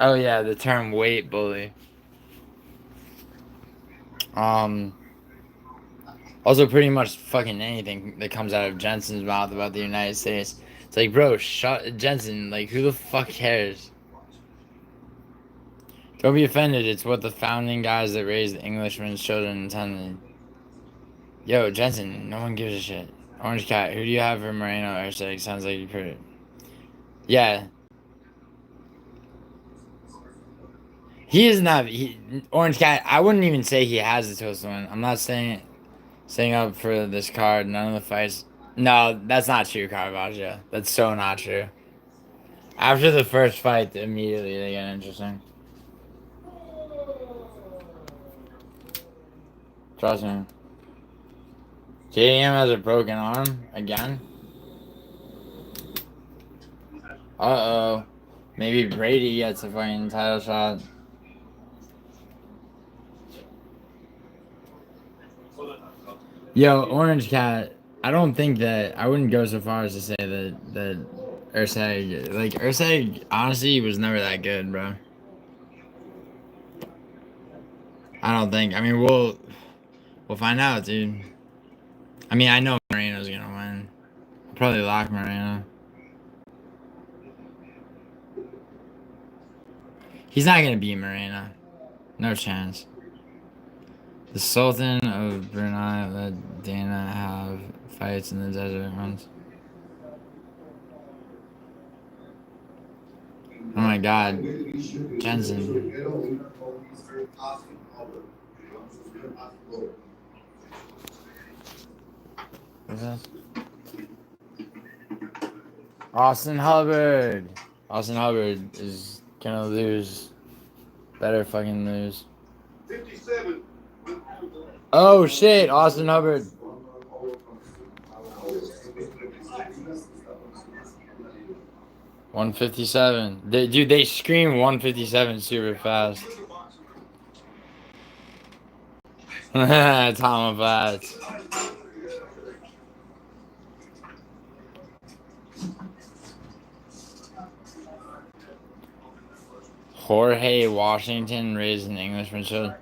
Oh yeah, the term weight bully. Also pretty much fucking anything that comes out of Jensen's mouth about the United States. It's like, bro, shut Jensen, like who the fuck cares? Don't be offended, it's what the founding guys that raised Englishmen's children intended. Yo, Jensen, no one gives a shit. Orange Cat, who do you have for Moreno Ursig? Sounds like you heard it. Yeah. He is not. Orange Cat, I wouldn't even say he has the toast to win. I'm not saying up for this card. None of the fights. No, that's not true, Caravaggio. That's so not true. After the first fight, immediately they get interesting. Trust me. JDM has a broken arm again. Uh-oh. Maybe Brady gets a fucking title shot. Yo, Orange Cat, I don't think that, I wouldn't go so far as to say that Urseg, honestly, was never that good, bro. I don't think. I mean, we'll find out, dude. I mean, I know Moreno's gonna win. I'll probably lock Moreno. He's not gonna beat Moreno. No chance. The Sultan of Brunei let Dana have fights in the desert once. Oh my god. Jensen. What's that? Austin Hubbard. Austin Hubbard is gonna lose. Better fucking lose. 57. Oh shit, Austin Hubbard. $157. Dude, they scream 157 super fast. Tom of Bats. Jorge Washington raised an Englishman show.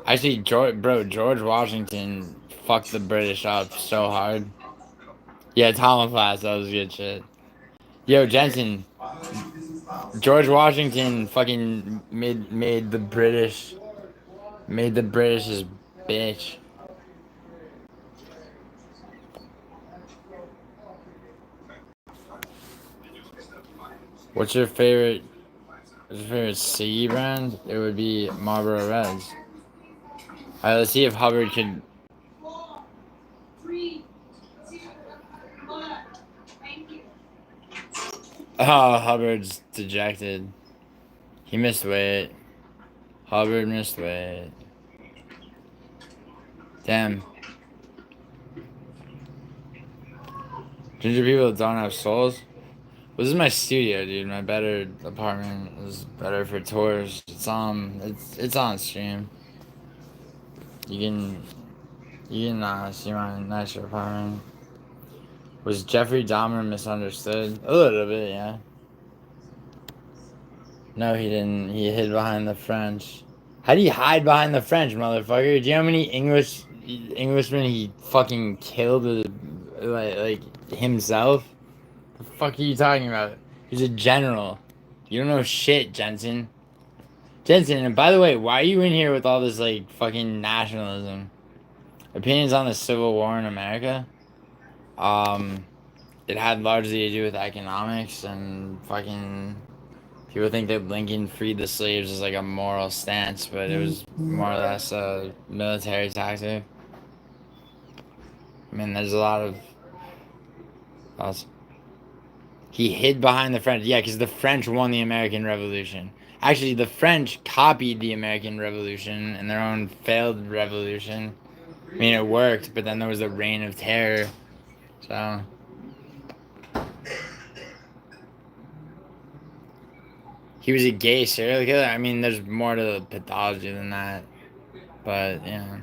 Actually, George Washington fucked the British up so hard. Yeah, Tom of Bats, that was good shit. Yo, Jensen. George Washington fucking made the British his bitch. What's your favorite ciggy brand? It would be Marlboro Reds. Alright, let's see if Hubbard could. 4, 3, 2, 1. Thank you. Oh, Hubbard's dejected. He missed weight. Hubbard missed weight. Damn. Ginger people don't have souls? Well, this is my studio, dude. My better apartment is better for tours. It's on stream. You can see my nicer apartment. Was Jeffrey Dahmer misunderstood? A little bit, yeah. No, he didn't. He hid behind the French. How do you hide behind the French, motherfucker? Do you know how many Englishmen he fucking killed with, like himself? The fuck are you talking about? He's a general. You don't know shit, Jensen. And by the way, why are you in here with all this like fucking nationalism? Opinions on the Civil War in America? It had largely to do with economics and fucking people think that Lincoln freed the slaves as like a moral stance, but it was more or less a military tactic. I mean, there's a lot of thoughts. He hid behind the French. Yeah, because the French won the American Revolution. Actually, the French copied the American Revolution in their own failed revolution. I mean, it worked, but then there was the Reign of Terror. So. He was a gay serial killer? I mean, there's more to the pathology than that. But, yeah.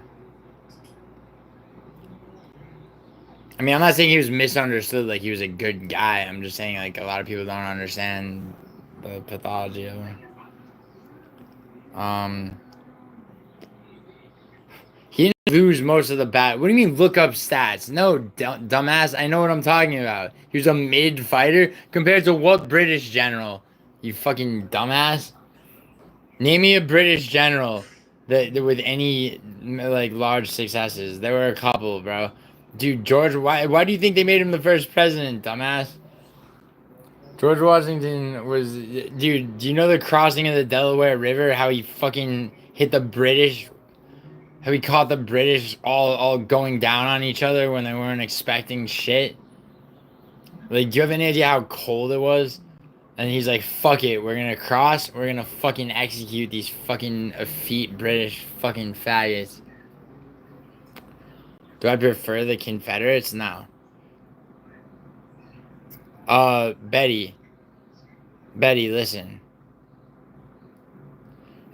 I mean, I'm not saying he was misunderstood, like he was a good guy. I'm just saying, like, a lot of people don't understand the pathology of him. He didn't lose most of the battle. What do you mean look up stats? No, dumbass. I know what I'm talking about. He was a mid fighter compared to what British general? You fucking dumbass. Name me a British general that with any like large successes. There were a couple, bro. Dude, George, why do you think they made him the first president, dumbass? George Washington was, dude, do you know the crossing of the Delaware River? How he fucking hit the British? How he caught the British all going down on each other when they weren't expecting shit? Like, do you have any idea how cold it was? And he's like, fuck it, we're gonna cross, we're gonna fucking execute these fucking effete British fucking faggots. Do I prefer the Confederates? No. Betty, listen.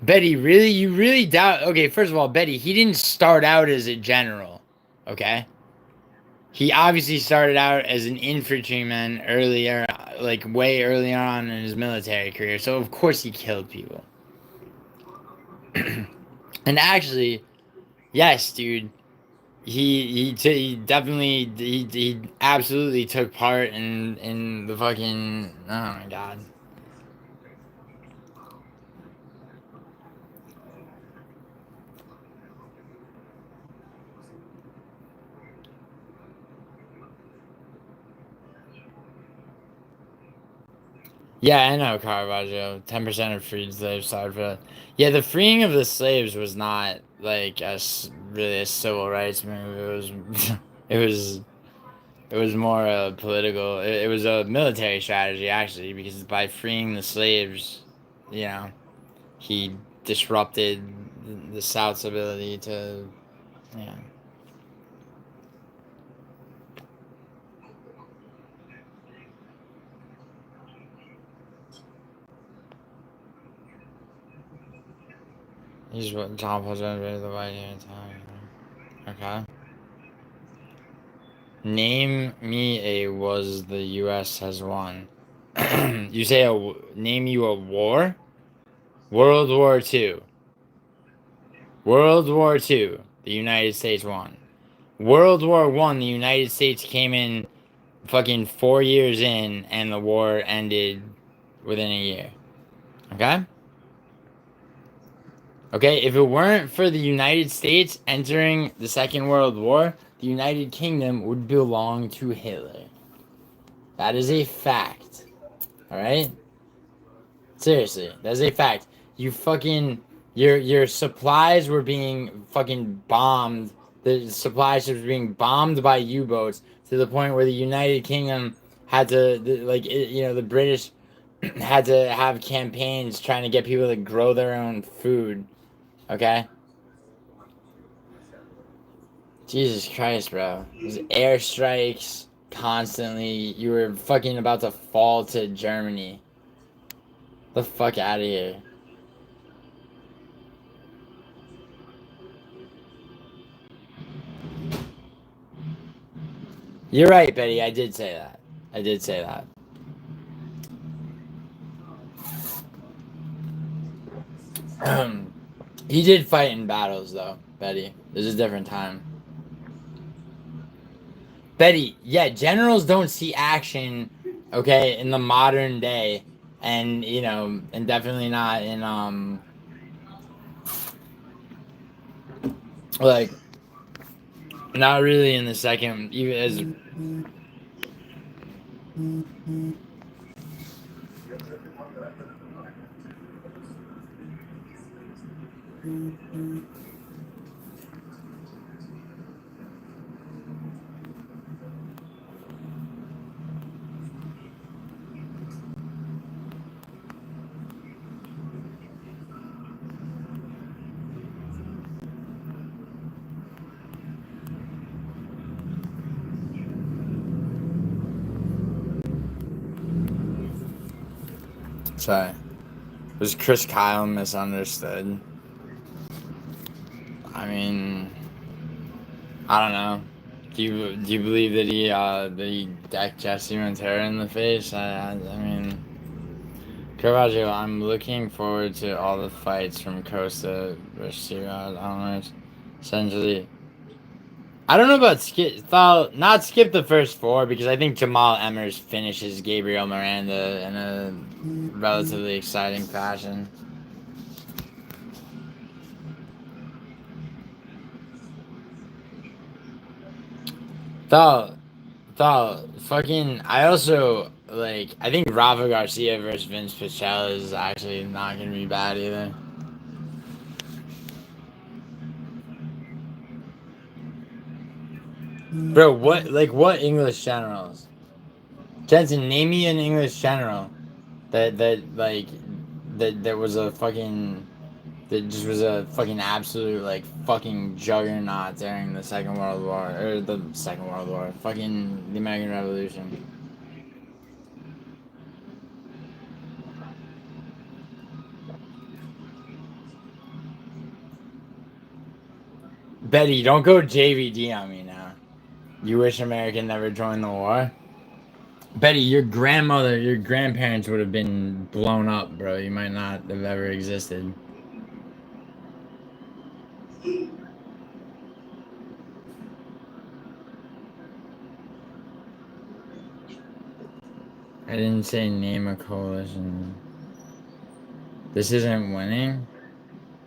Betty, really? You really doubt? Okay, first of all, Betty, he didn't start out as a general, okay? He obviously started out as an infantryman earlier, like way early on in his military career, so of course he killed people. And actually, yes, dude, he definitely he absolutely took part in the fucking, oh my god. Yeah, I know Caravaggio. 10% of freed slaves side for that. Yeah, the freeing of the slaves was not like really a civil rights move. It was it was it was more a political. It was a military strategy actually, because by freeing the slaves, you know, he disrupted the South's ability to, yeah. He's what John Paul Jones raised the white time. Okay. Name me a was the U.S. has won. You say name you a war? World War II. World War II. The United States won. World War One. The United States came in fucking 4 years in, and the war ended within a year. Okay? Okay, if it weren't for the United States entering the Second World War, the United Kingdom would belong to Hitler. That is a fact. Alright? Seriously, that's a fact. You fucking your supplies were being fucking bombed. The supply ships were being bombed by U-boats to the point where the United Kingdom had to the British had to have campaigns trying to get people to grow their own food. Okay? Jesus Christ, bro. There's airstrikes constantly. You were fucking about to fall to Germany. The fuck out of here. You're right, Betty. I did say that. I did say that. He did fight in battles, though, Betty. There's a different time. Betty, yeah, generals don't see action, okay, in the modern day, and and definitely not in like, not really in the second, even as. Sorry. Was Chris Kyle misunderstood? I mean, I don't know. Do you believe that he decked Jesse Ventura in the face? I mean, Caravaggio, I'm looking forward to all the fights from Costa versus Rod onwards. Essentially, I don't know about not skip the first four because I think Jamal Emmers finishes Gabriel Miranda in a relatively exciting fashion. Fucking. I also I think Rafa Garcia versus Vince Pichel is actually not gonna be bad either. Bro, what English generals? Jensen, name me an English general that was a fucking that just was a fucking absolute fucking juggernaut during the Second World War or the Second World War, fucking the American Revolution. Betty, don't go JVD on me now. You wish America never joined the war? Betty, your grandparents would have been blown up, bro. You might not have ever existed. I didn't say name a coalition. This isn't winning?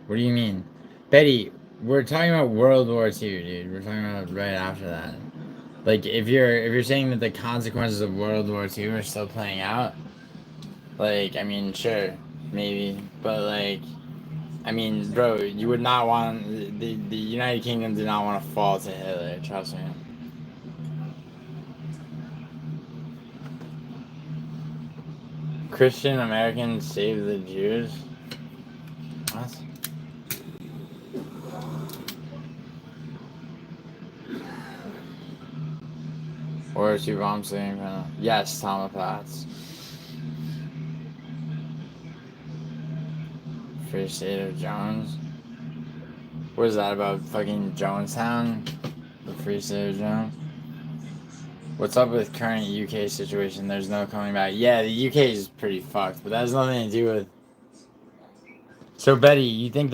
What do you mean? Betty, we're talking about World War II, dude. We're talking about right after that. If you're saying that the consequences of World War II are still playing out, I mean, sure, maybe, but I mean, bro, you would not want the United Kingdom did not want to fall to Hitler. Trust me. Christian Americans save the Jews. What? Or is your mom saying? Yes, Tomopats. Free State of Jones. What is that about? Fucking Jonestown? The Free State of Jones? What's up with current UK situation? There's no coming back. Yeah, the UK is pretty fucked, but that has nothing to do with. So Betty, you'd be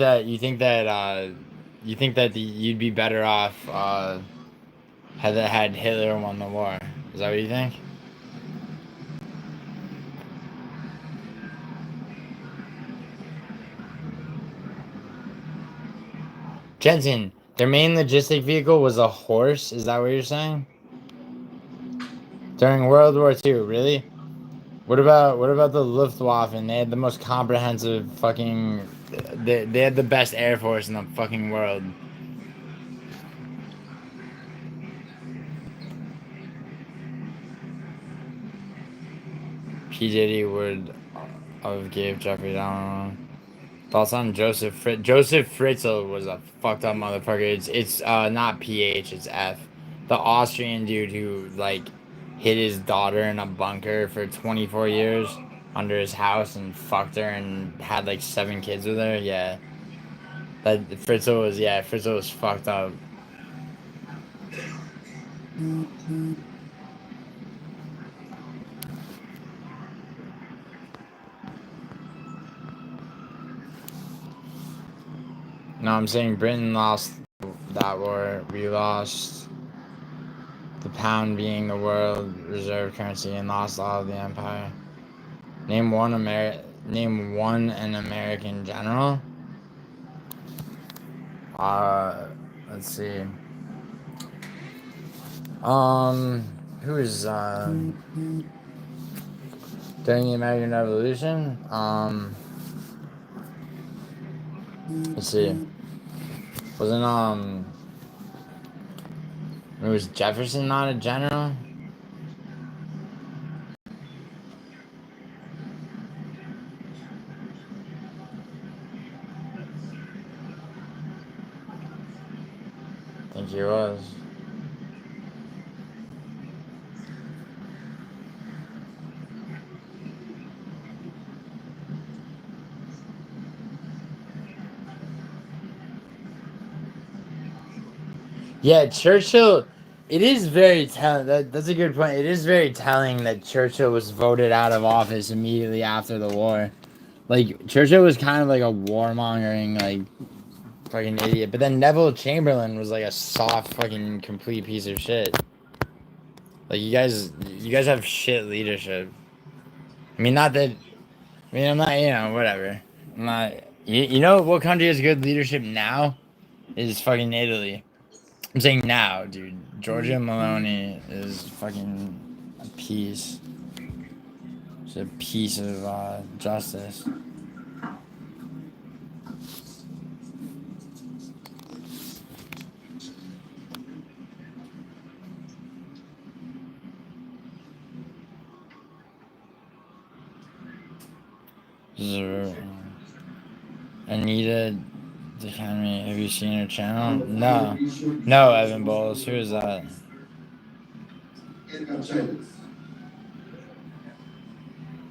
better off had Hitler won the war. Is that what you think? Jensen, their main logistic vehicle was a horse. Is that what you're saying? During World War II, really? What about the Luftwaffe? And they had the most comprehensive fucking. They had the best air force in the fucking world. P Diddy would have gave Jeffrey Dahmer. Thoughts on Joseph Fritz? Joseph Fritzl was a fucked up motherfucker. It's not PH, it's F. The Austrian dude who like hid his daughter in a bunker for 24 years under his house and fucked her and had like 7 kids with her. Yeah. Fritzl was fucked up. No, I'm saying Britain lost that war. We lost the pound being the world reserve currency and lost all of the empire. Name one an American general. Let's see. Who is during the American Revolution? Let's see. Wasn't was Jefferson not a general? I think he was. Yeah, Churchill. It is very telling. That's a good point. It is very telling that Churchill was voted out of office immediately after the war. Like Churchill was kind of like a warmongering, like fucking idiot. But then Neville Chamberlain was like a soft, fucking complete piece of shit. Like you guys have shit leadership. I mean, not that. I mean, I'm not. Whatever. I'm not. You know what country has good leadership now? Is fucking Italy. I'm saying now, dude. Giorgia Meloni is fucking a piece. She's a piece of justice. Anita DeCamry, have you seen her channel? No. No, Evan Bowles. Who is that?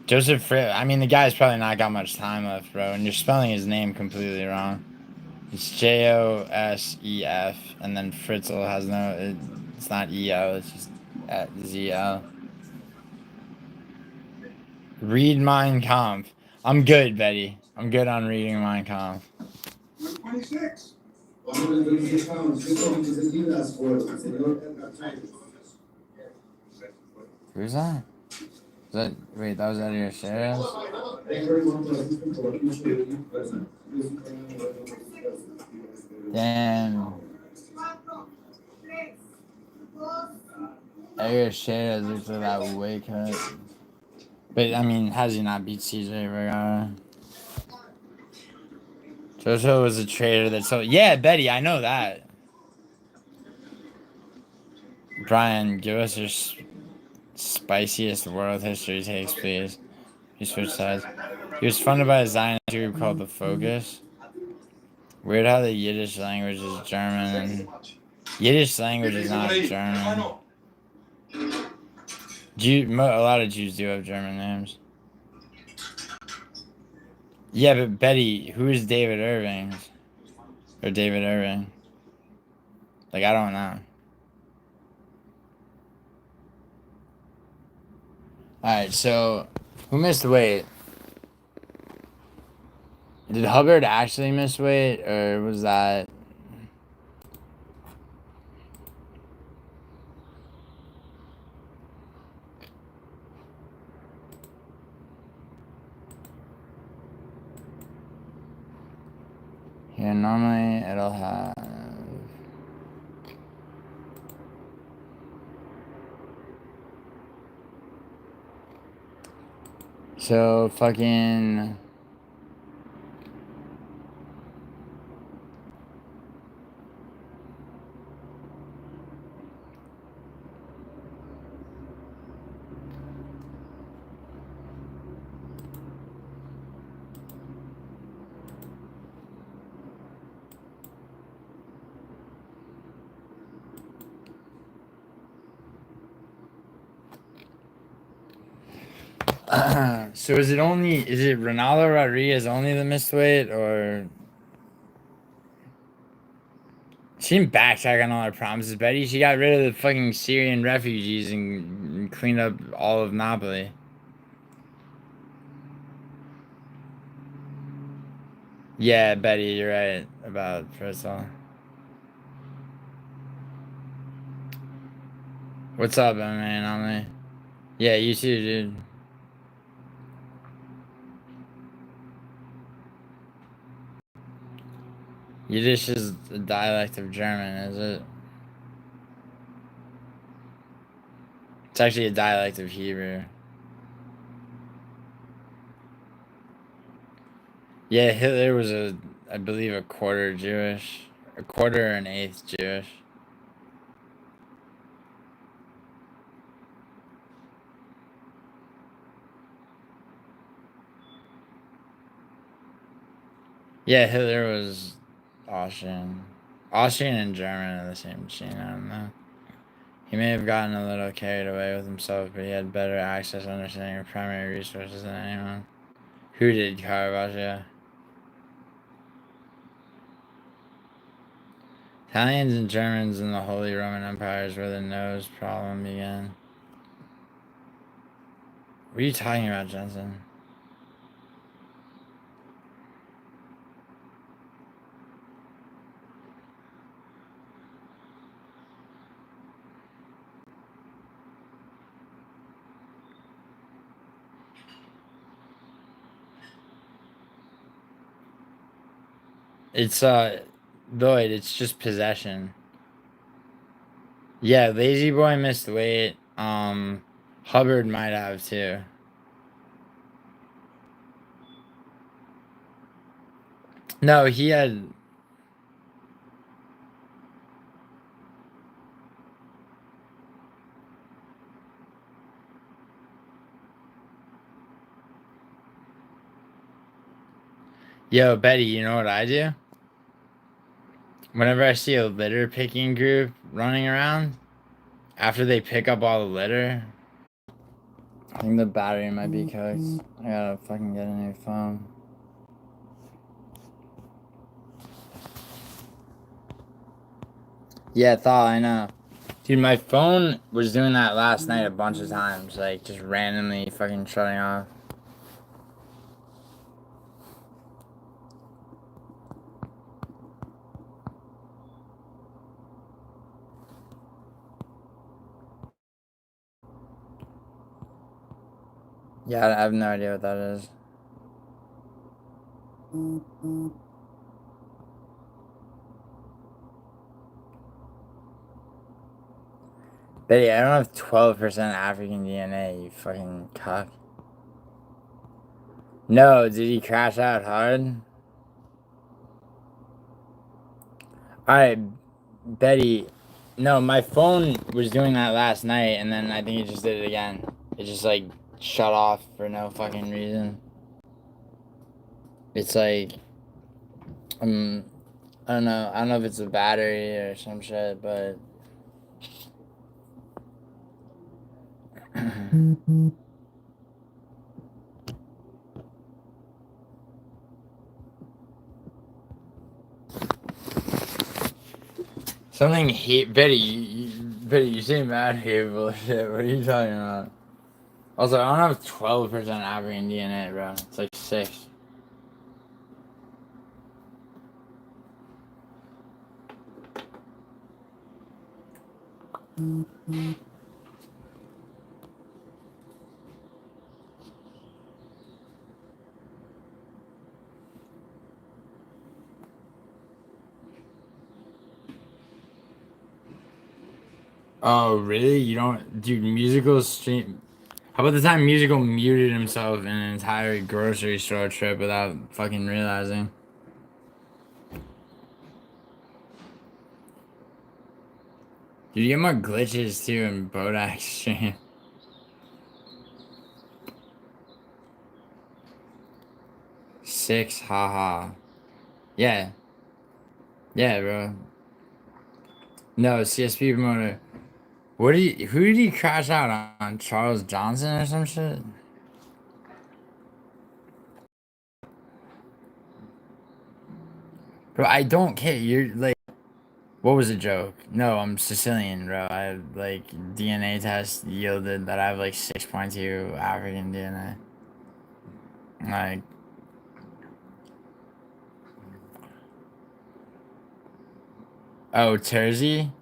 Joseph Fritz. I mean, the guy's probably not got much time left, bro. And you're spelling his name completely wrong. It's Josef, and then Fritzl has no. It's not EO. It's just at ZL. Read Mein Kampf. I'm good, Betty. I'm good on reading Mein Kampf. 26. 126 pounds, 6 libras for el señor Edgar Chávez. Who's that? Wait, that was out of your shares? Damn. Edgar Shares looks like that weight cut. But, I mean, has he not beat CJ Vergara? Jojo was a trader that sold. Yeah, Betty, I know that. Brian, give us your spiciest world history takes, please. You switch sides. He was funded by a Zionist group called The Focus. Weird how the Yiddish language is German and Yiddish language is not German. A lot of Jews do have German names. Yeah, but Betty, who is David Irving? Or David Irving? Like, I don't know. Alright, so who missed weight? Did Hubbard actually miss weight, or was that? Here, normally it'll have. So fucking. So is it Ronaldo Rodriguez only the missed weight, or she didn't backtrack on all her promises, Betty? She got rid of the fucking Syrian refugees and cleaned up all of Napoli. Yeah, Betty, you're right about Fritzl. What's up, man? Omni? Yeah, you too, dude. Yiddish is a dialect of German, is it? It's actually a dialect of Hebrew. Yeah, Hitler was I believe, a quarter Jewish. A quarter or an eighth Jewish. Yeah, Hitler was Austrian. Austrian and German are the same machine, I don't know. He may have gotten a little carried away with himself, but he had better access, understanding of primary resources than anyone. Who did Caravaggio? Italians and Germans in the Holy Roman Empire is where the nose problem began. What are you talking about, Jensen? It's Lloyd, it's just possession. Yeah, Lazy Boy missed weight. Hubbard might have too. No, he had. Yo, Betty, you know what I do? Whenever I see a litter picking group running around, after they pick up all the litter, I think the battery might be cooked. I gotta fucking get a new phone. Yeah, Thal, I know. Dude, my phone was doing that last night a bunch of times, like just randomly fucking shutting off. Yeah, I have no idea what that is. Betty, I don't have 12% African DNA, you fucking cock. No, did he crash out hard? Alright, Betty. No, my phone was doing that last night, and then I think it just did it again. It just, like, shut off for no fucking reason. It's like, I don't know. I don't know if it's a battery or some shit, but... Something Betty, you seem mad here, bullshit. What are you talking about? Also, I don't have 12% African DNA, bro. It's like 6. Oh, really? You don't, dude? Musical stream. How about the time Musical muted himself in an entire grocery store trip without fucking realizing? Dude, you get more glitches too in Bodak's stream. Six, haha. Yeah, yeah, bro. No, CSP promoter. What did who did he crash out on? Charles Johnson or some shit? Bro, I don't care. You're like, what was a joke? No, I'm Sicilian, bro. I like DNA test yielded that I have like 6.2 African DNA. Like, oh, Terzi?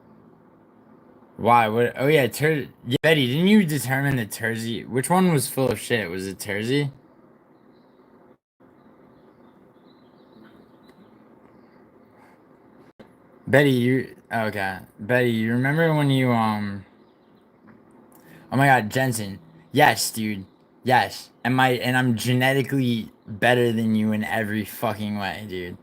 Why? What? Oh yeah, Yeah, Betty, didn't you determine that Terzi? Which one was full of shit? Was it Terzi? Betty, you okay? Betty, you remember when you Oh my God, Jensen. Yes, dude. Yes. And I'm genetically better than you in every fucking way, dude.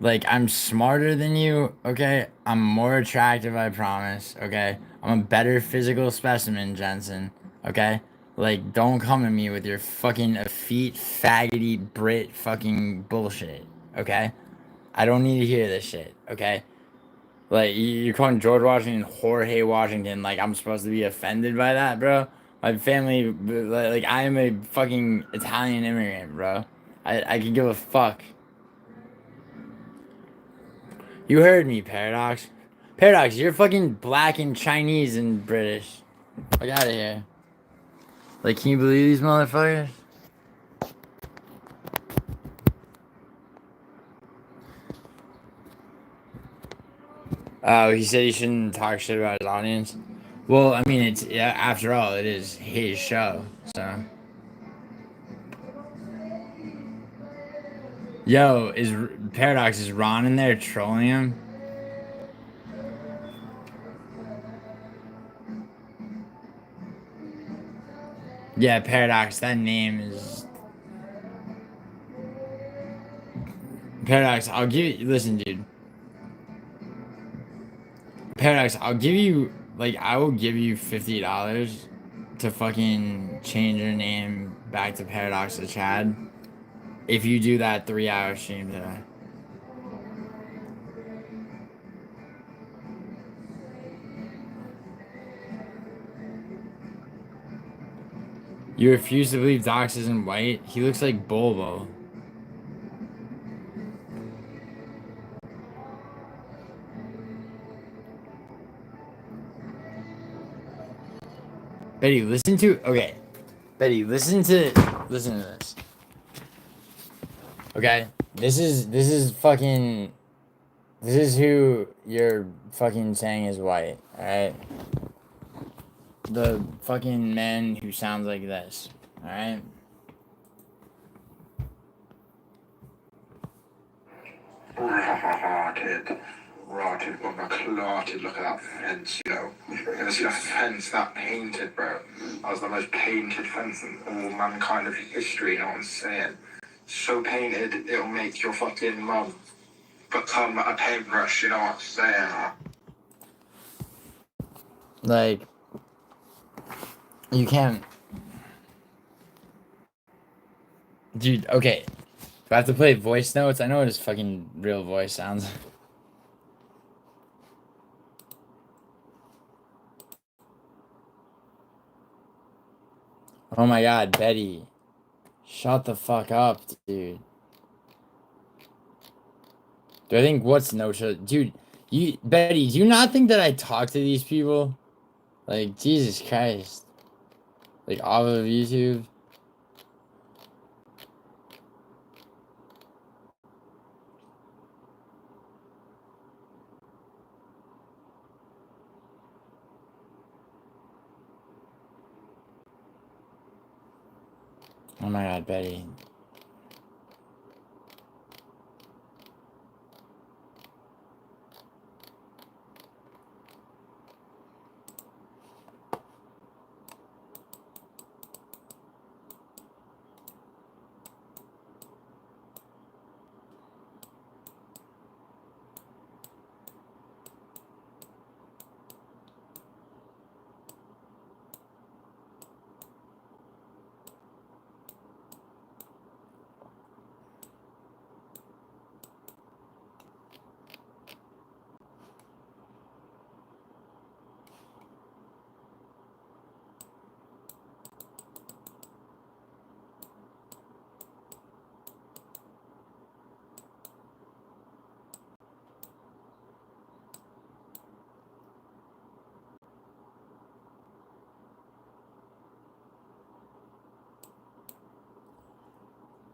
Like I'm smarter than you, okay? I'm more attractive, I promise, okay? I'm a better physical specimen, Jensen, okay? Like don't come at me with your fucking effete faggoty Brit fucking bullshit, okay? I don't need to hear this shit, okay? Like you're calling George Washington Jorge Washington, like I'm supposed to be offended by that, bro. My family, like I am a fucking Italian immigrant, bro. I can give a fuck. You heard me, Paradox. Paradox, you're fucking black and Chinese and British. Fuck out of here. Like, can you believe these motherfuckers? Oh, he said he shouldn't talk shit about his audience. Well, I mean, it's yeah. After all, it is his show, so. Yo, is Paradox, is Ron in there trolling him? Yeah, Paradox, that name is Paradox. I'll give you. Listen, dude. Paradox, I'll give you like I will give you $50 to fucking change your name back to Paradox to Chad if you do that 3 hour stream today. You refuse to believe Dox isn't white? He looks like Bulbo. Betty, listen to okay. Betty, listen to this. Okay? This is who you're fucking saying is white, alright? The fucking man who sounds like this, alright? Rotted, rotted, but clotted. Look at that fence, you know. You're gonna see that fence that painted, bro. That was the most painted fence in all mankind of history, you know what I'm saying? So painted, it'll make your fucking mum become a paintbrush, you know what I'm saying? Like, you can't. Dude, okay. Do I have to play voice notes? I know what his fucking real voice sounds. Oh my God, Betty. Shut the fuck up, dude. Do I think what's no show? Dude, Betty, do you not think that I talk to these people? Like, Jesus Christ. Like, off of YouTube? Oh my God, Betty.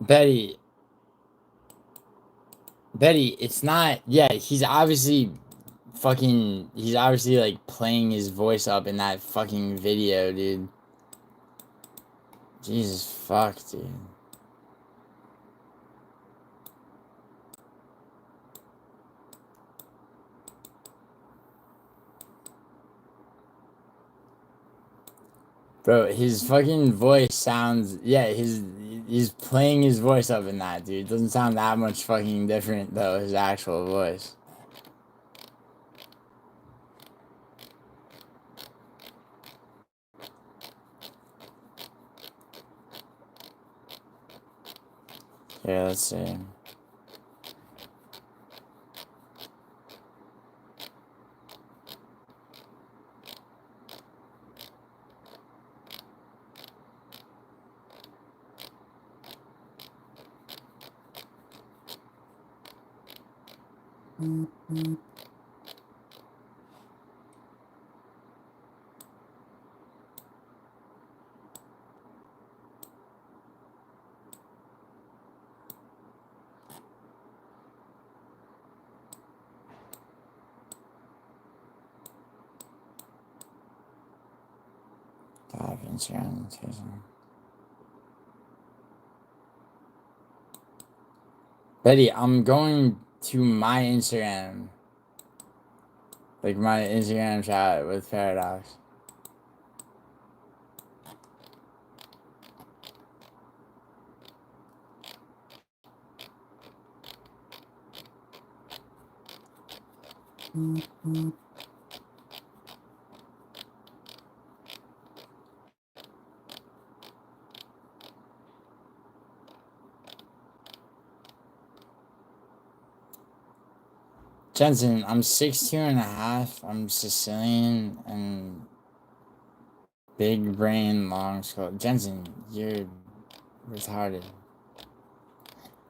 Betty, it's not. Yeah, he's obviously like playing his voice up in that fucking video, dude. Jesus fuck, dude. Bro, his fucking voice sounds, yeah, he's playing his voice up in that, dude. Doesn't sound that much fucking different though, his actual voice. Yeah, let's see. Top Instagram. Betty, I'm going to my Instagram. Like my Instagram chat with Paradox. Jensen, I'm 6'2" and a half. I'm Sicilian and big brain, long skull. Jensen, you're retarded.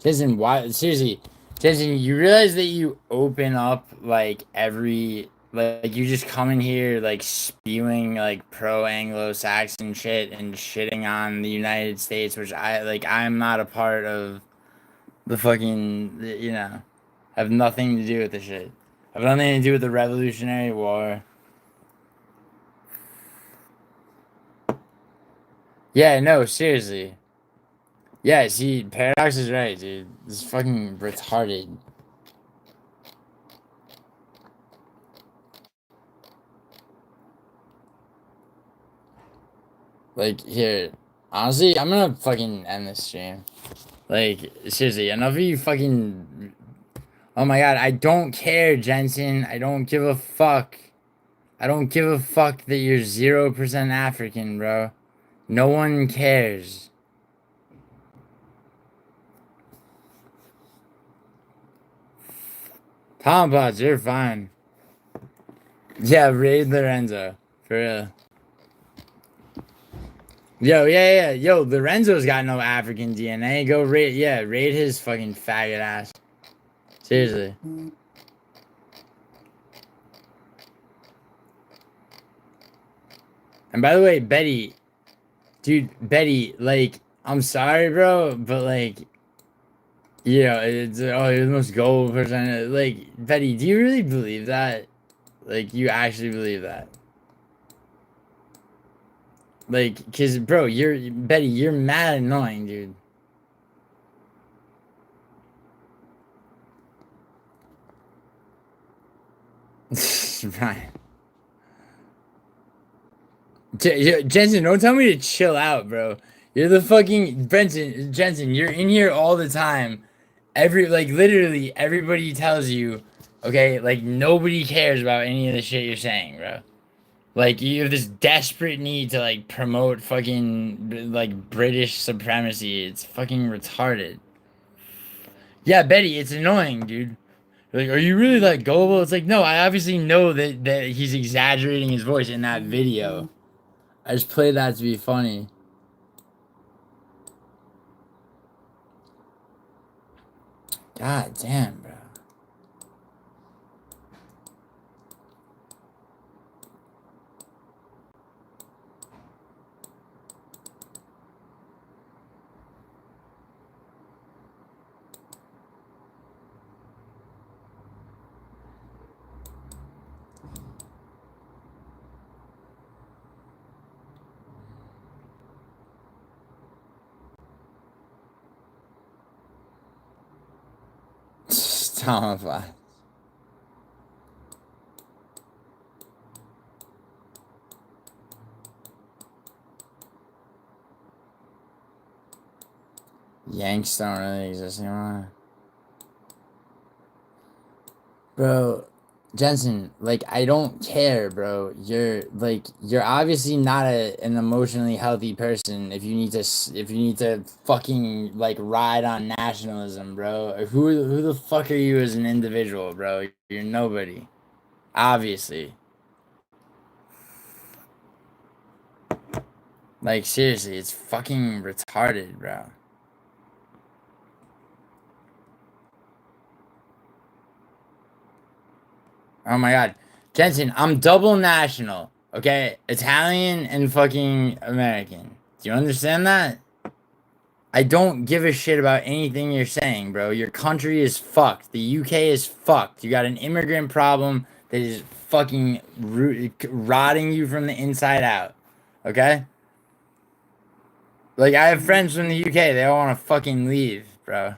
Jensen, why? Seriously, Jensen, you realize that you open up like you just come in here like spewing like pro Anglo-Saxon shit and shitting on the United States, which I'm not a part of the fucking, have nothing to do with the shit. Have nothing to do with the Revolutionary War. Yeah, no, seriously. Yeah, see, Paradox is right, dude. This is fucking retarded. Like, here, honestly, I'm gonna fucking end this stream. Like, seriously, enough of you fucking. Oh my god, I don't care, Jensen. I don't give a fuck. I don't give a fuck that you're 0% African, bro. No one cares. Tom Potts, you're fine. Yeah, raid Lorenzo. For real. Yo, yeah. Yo, Lorenzo's got no African DNA. Go raid his fucking faggot ass. Seriously. And by the way, Betty, like, I'm sorry, bro, but like, it's you're the most gold person. Like, Betty, do you really believe that? Like, you actually believe that? Like, cause, bro, Betty, you're mad annoying, dude. Right. Jensen, don't tell me to chill out, bro. You're the fucking Jensen. You're in here all the time. Literally everybody tells you, okay, like nobody cares about any of the shit you're saying, bro. Like you have this desperate need to like promote fucking like British supremacy. It's fucking retarded. Yeah, Betty, it's annoying, dude. Like, are you really that gullible? It's like, no, I obviously know that he's exaggerating his voice in that video. I just played that to be funny. God damn, bro. camouflage. Yanks don't really exist anymore. Bro, Jensen, like, I don't care, bro. You're obviously not an emotionally healthy person if you need to fucking like ride on nationalism, bro. Who the fuck are you as an individual, bro? You're nobody. Obviously. Like, seriously, it's fucking retarded, bro. Oh my god. Jensen, I'm double national, okay? Italian and fucking American. Do you understand that? I don't give a shit about anything you're saying, bro. Your country is fucked. The UK is fucked. You got an immigrant problem that is fucking rotting you from the inside out, okay? Like, I have friends from the UK. They all want to fucking leave, bro.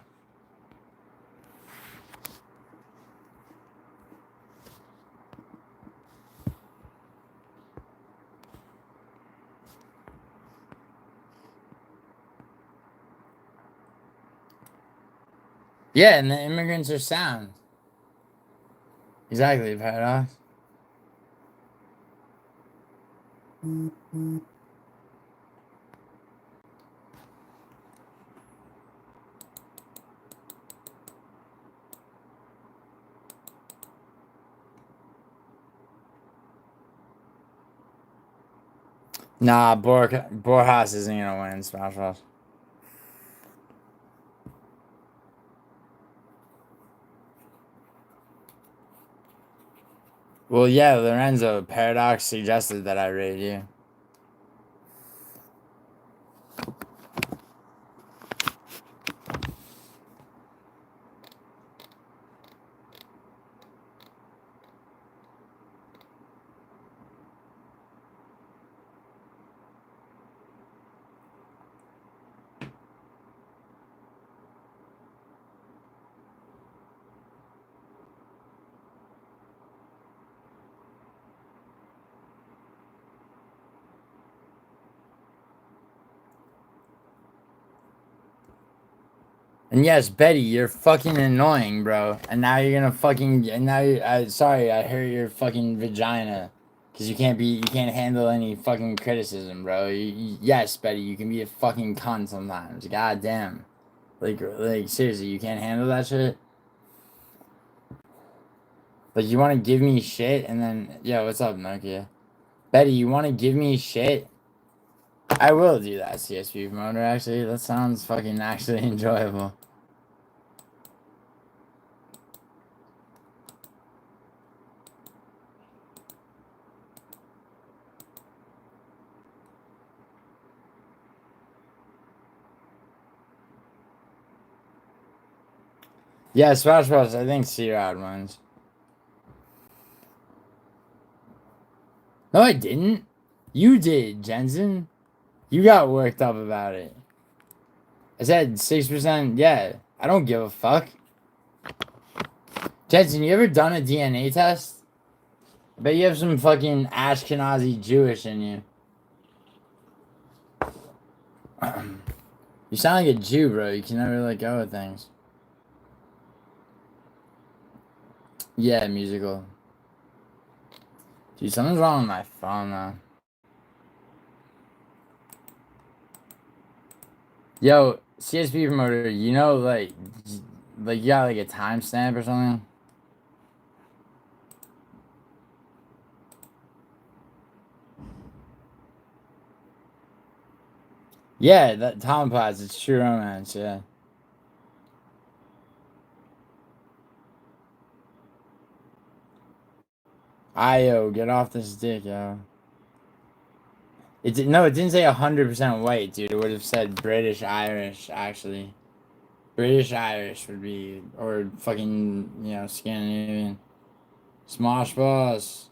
Yeah, and the immigrants are sound. Exactly, Paradox. Nah, Borjas isn't gonna win Smash Bros. Well, yeah, Lorenzo, Paradox suggested that I raid you. And yes, Betty, you're fucking annoying, bro. And now you're gonna fucking. And now sorry, I hurt your fucking vagina. Cause you can't handle any fucking criticism, bro. Yes, Betty, you can be a fucking cunt sometimes. God damn. Like, seriously, you can't handle that shit? Like, you wanna give me shit and then. Yo, what's up, Nokia? Betty, you wanna give me shit? I will do that, CSP promoter, actually. That sounds fucking actually enjoyable. Yeah, Smash Bros. I think C-Rod wins. No, I didn't. You did, Jensen. You got worked up about it. I said 6%. Yeah, I don't give a fuck. Jensen, you ever done a DNA test? I bet you have some fucking Ashkenazi Jewish in you. You sound like a Jew, bro. You can never let go of things. Yeah, musical. Dude, something's wrong with my phone, though. Yo, CSP promoter, you know, like you got like a timestamp or something? Yeah, that Tom Platz, it's True Romance, yeah. Io, get off this dick, yo. It didn't say 100% white, dude. It would have said British Irish, actually. British Irish would be, or fucking, you know, Scandinavian. Smosh Boss.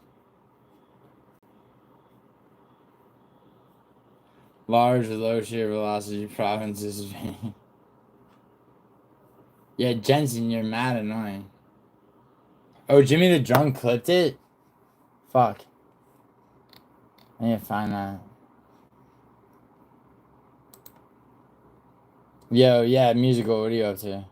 Large low shear velocity provinces. Yeah, Jensen, you're mad annoying. Oh, Jimmy the Drunk clipped it? Fuck. I need to find that. Yo, yeah, musical, what are you up to?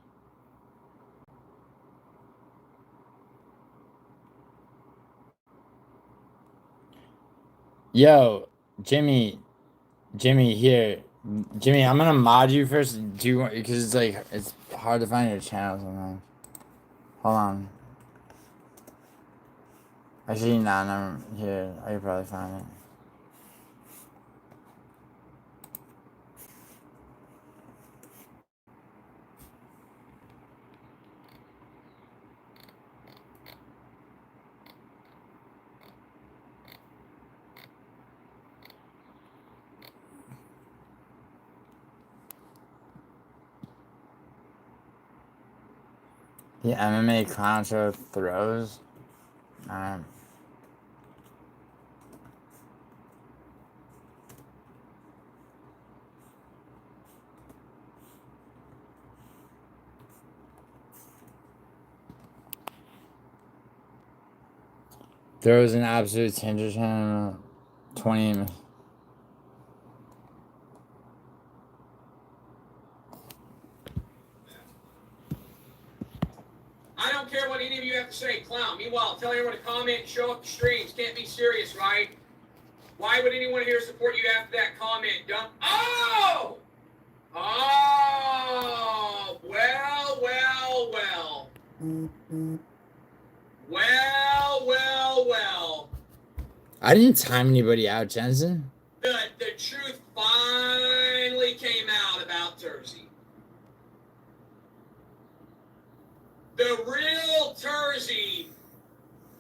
Yo, Jimmy, here. Jimmy, I'm gonna mod you first. Do you want, because it's like, it's hard to find your channel sometimes. Hold on. Actually, nah, never, here, I could probably find it. The MMA clown show throws. Throws an absolute tinder channel. 20. I don't care what any of you have to say, clown. Meanwhile, tell everyone to comment, show up the streams. Can't be serious, right? Why would anyone here support you after that comment? Dumb. Oh! Oh! Well, well, well. Well, well, well. I didn't time anybody out, Jensen. The truth finally came out about Terzi. The real Terzi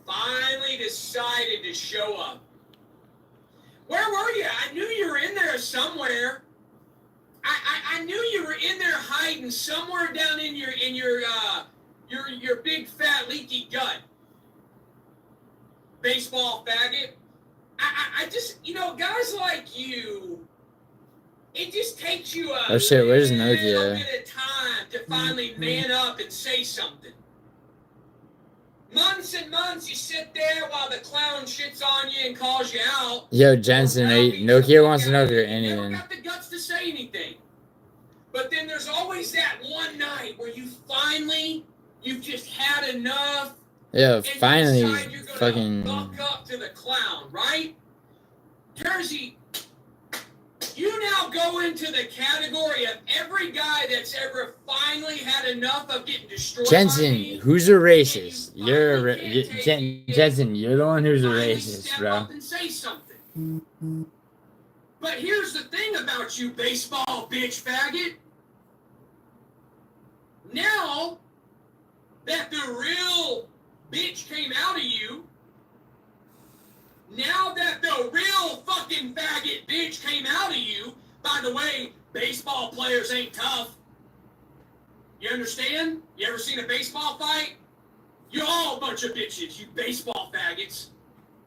finally decided to show up. Where were you? I knew you were in there somewhere. I knew you were in there hiding somewhere down in your big fat leaky gut. Baseball faggot. I just, guys like you, it just takes you a Oh shit, where's little Nokia? bit of time to finally man up and say something. Months and months you sit there while the clown shits on you and calls you out. Yo, Jensen, Nokia wants to know if you're You never Indian. got the guts to say anything. But then there's always that one night where you've just had enough. Yo, And finally, you decide you're gonna fucking. buck up to the clown, right? Terzi, you now go into the category of every guy that's ever finally had enough of getting destroyed. Jensen, by me, who's a racist? and You're a finally can't take it. Jensen, you're the one who's a Finally racist, step bro. up and say something. But here's the thing about you, baseball bitch faggot. Now that the real bitch came out of you, now that the real fucking faggot bitch came out of you, by the way, baseball players ain't tough. You understand? You ever seen a baseball fight? You're all a bunch of bitches, you baseball faggots.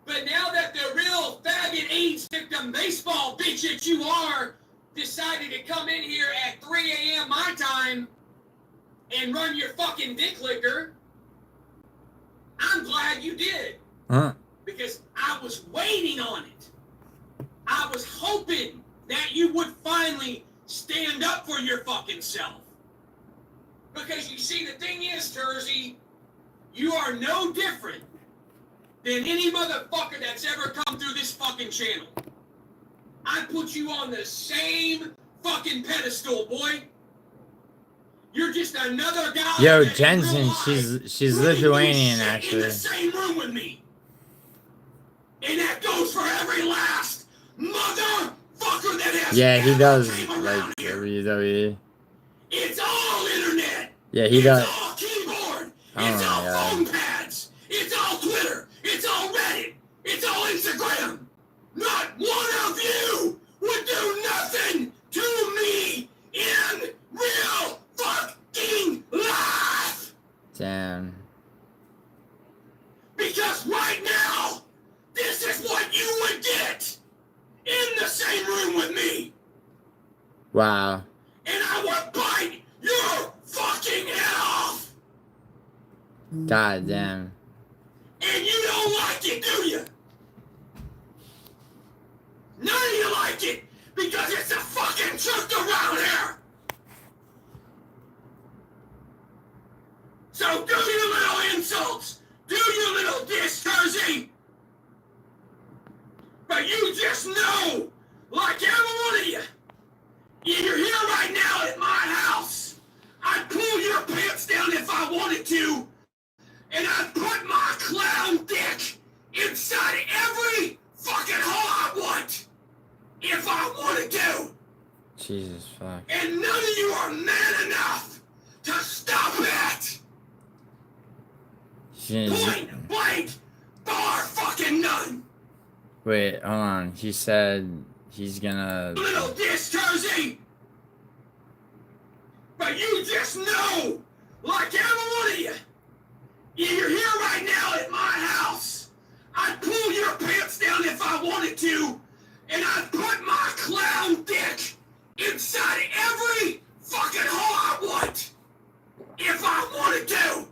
But now that the real faggot AIDS victim baseball bitch that you are decided to come in here at 3 a.m. my time and run your fucking dick licker, I'm glad you did. Huh? Because I was waiting on it. I was hoping that you would finally stand up for your fucking self. Because you see, the thing is, Terzi, you are no different than any motherfucker that's ever come through this fucking channel. I put you on the same fucking pedestal, boy. You're just another guy. Yo, that Jensen, in real life she's really Lithuanian, shit actually. In the same room with me. And that goes for every last motherfucker that has. Yeah, he does came around like here. WWE. It's all internet. Yeah, he It's does. all keyboard. Oh It's my all God. phone pads. It's all Twitter. It's all Reddit. It's all Instagram. Not one of you would do nothing to me in real fucking life. Damn. Because right now, this is what you would get in the same room with me. Wow. And I would bite your fucking head off. God damn. Because it's the fucking truth around here! So do your little insults! Do your little dish-cursing! But you just know, like every one of you, you're here right now at my house. I'd pull your pants down if I wanted to, and I'd put my clown dick inside every fucking hole I want, if I wanted to. Jesus fuck. And none of you are man enough to stop it. Point blank, bar fucking none. Wait, hold on. He said he's gonna. Little dish-cursing! But you just know, like every one of you, you're here right now at my house. I'd pull your pants down if I wanted to, and I'd put my clown dick inside every fucking hole I want, if I wanted to.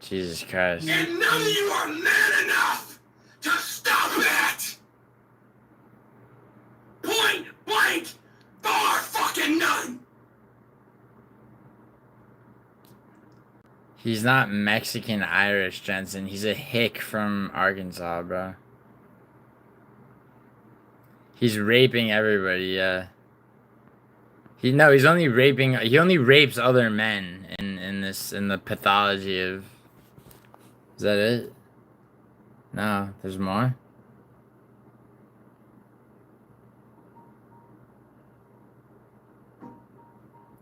Jesus Christ. And none of you are man enough to stop it! Point blank, bar fucking none! He's not Mexican Irish, Jensen. He's a hick from Arkansas, bro. He's raping everybody, yeah. He's only raping. He only rapes other men in the pathology of. Is that it? No, there's more.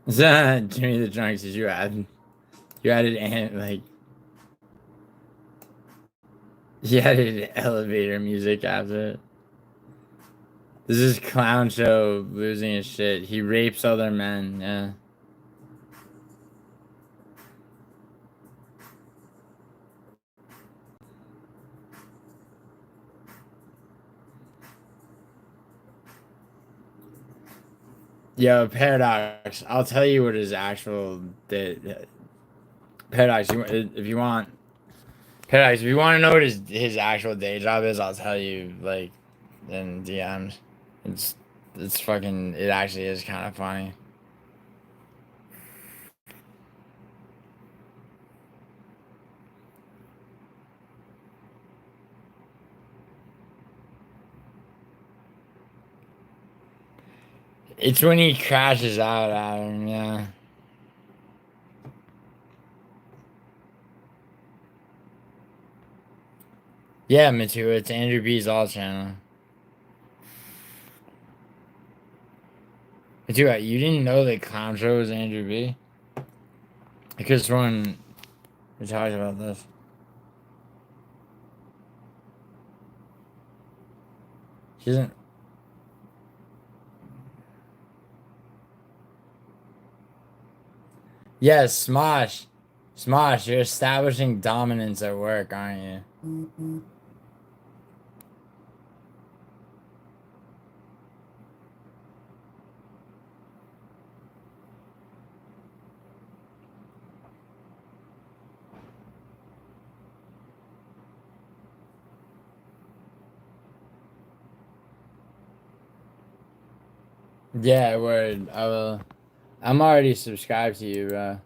Jimmy the Drunks, did you added and like you added elevator music after it. This is clown show losing his shit. He rapes other men, yeah. Yo, Paradox, I'll tell you what his actual Paradox, if you want to know what his actual day job is, I'll tell you, like, in DMs. It's fucking, it actually is kind of funny. It's when he crashes out at him, yeah. Yeah, Matu, it's Andrew B's All channel. Matu, you didn't know that Clown Show was Andrew B? Because when we talked about this. He doesn't. Yes, Smosh. Smosh, you're establishing dominance at work, aren't you? Yeah, word. I will. I'm already subscribed to you, bro.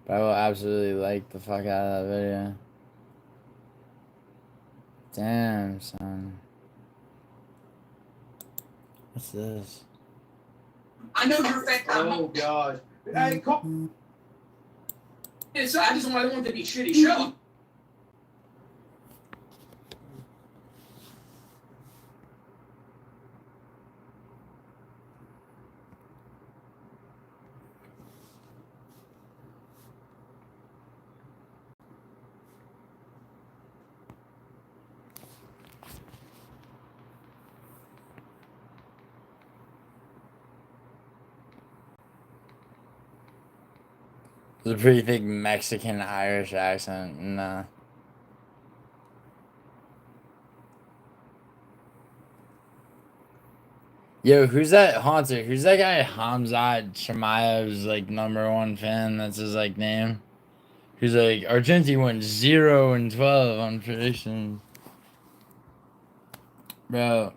But I will absolutely like the fuck out of that video. Damn, son. What's this? I know you're fat. Oh gosh. Hey, come. I just want it to be a shitty show. It's a pretty thick Mexican Irish accent. Nah. Yo, who's that Haunter? Who's that guy Hamzat Shemaev's like #1 fan? That's his like name. Who's like Argenti went 0-12 on predictions. Bro,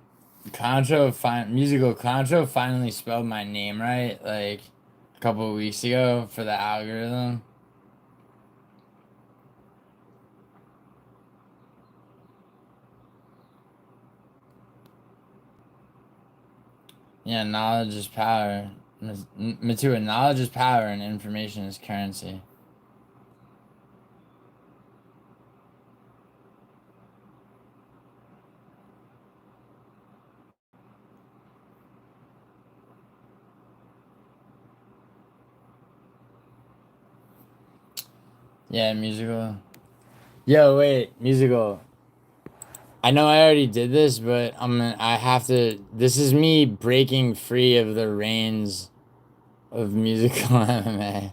Musical Contro finally spelled my name right, like, a couple of weeks ago for the algorithm. Yeah, knowledge is power. Matua, knowledge is power and information is currency. Yeah, musical. Yo, wait, musical. I know I already did this, but I have to. This is me breaking free of the reins of musical MMA.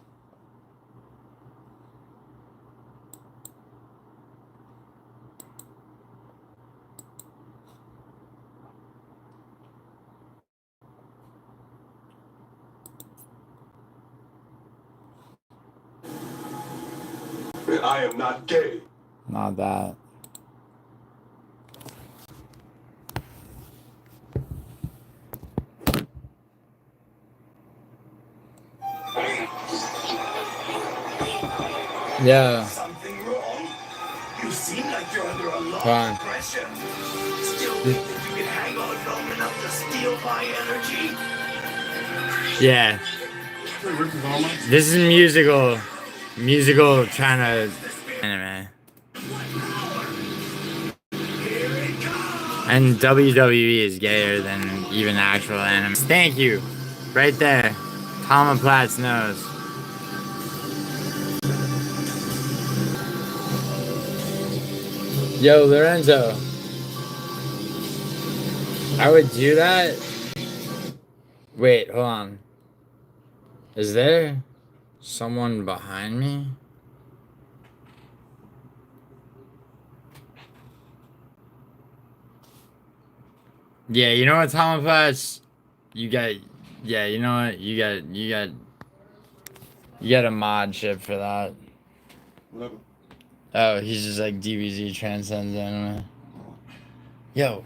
I am not gay. Not that. Yeah. Something wrong? You seem like you're under a lot Fine. of pressure. Still think that you can hang on long enough to steal my energy? Yeah. This is musical. Musical trying to anime. And WWE is gayer than even actual anime. Thank you. Right there. Tom Platt's nose. Yo, Lorenzo. I would do that. Wait, hold on. Is there someone behind me? Yeah, you know what, Tom Platts? You got, yeah, you know what? You got a mod chip for that. Whatever. Oh, he's just like DBZ transcends anime. Yo.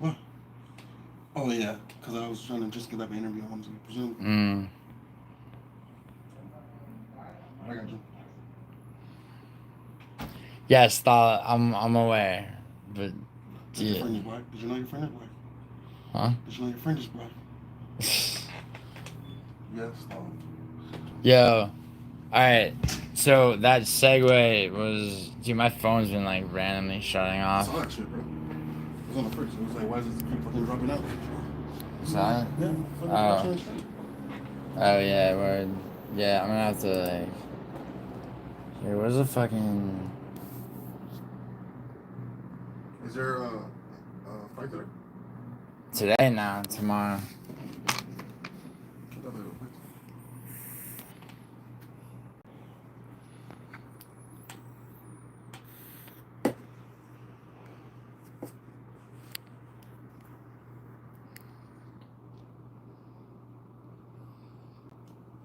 What? Oh yeah, because I was trying to just get like an interview on him, presume. I got you. Yes, thought I'm aware, but Your yeah. friend is black. Did you know your friend is black? Huh? Did you know your friend is black? Yes, no. Yo. Alright. So that segue was, dude, my phone's been like randomly shutting I off. saw that shit, bro. It was on the fridge. It was like, why does this keep fucking dropping out? Is that? Yeah. Oh. Oh yeah, word. Yeah, I'm gonna have to like. Hey, where's the fucking? Is there a fight there? Today now, tomorrow.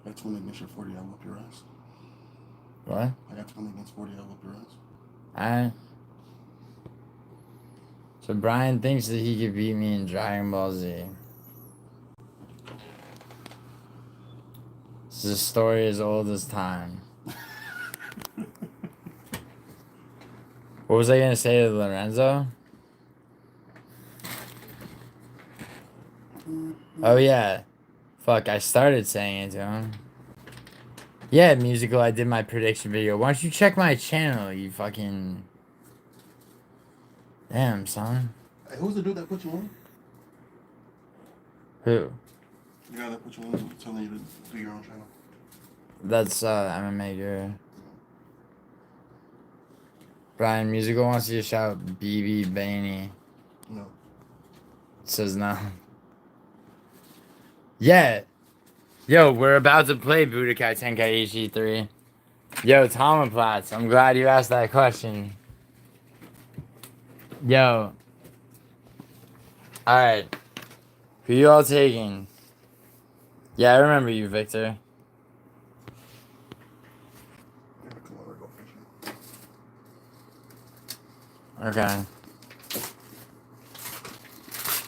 I got to win against your 40, I'll whoop your ass. What? I got to win against 40, I'll whoop your ass. Alright. So Brian thinks that he could beat me in Dragon Ball Z. This is a story as old as time. What was I gonna say to Lorenzo? Oh yeah. Fuck, I started saying it to him. Yeah, musical, I did my prediction video. Why don't you check my channel, you fucking... Damn, son. Hey, who's the dude that put you on? Who? The guy that put you on telling you to do your own channel. That's MMA Guru. Brian, musical wants you to shout BB Bainey. No. Says no. Yeah. Yo, we're about to play Budokai Tenkaichi 3. Yo, Tomaplatz, I'm glad you asked that question. Yo. Alright. Who you all taking? Yeah, I remember you, Victor. Yeah, come on, go finish it. Okay.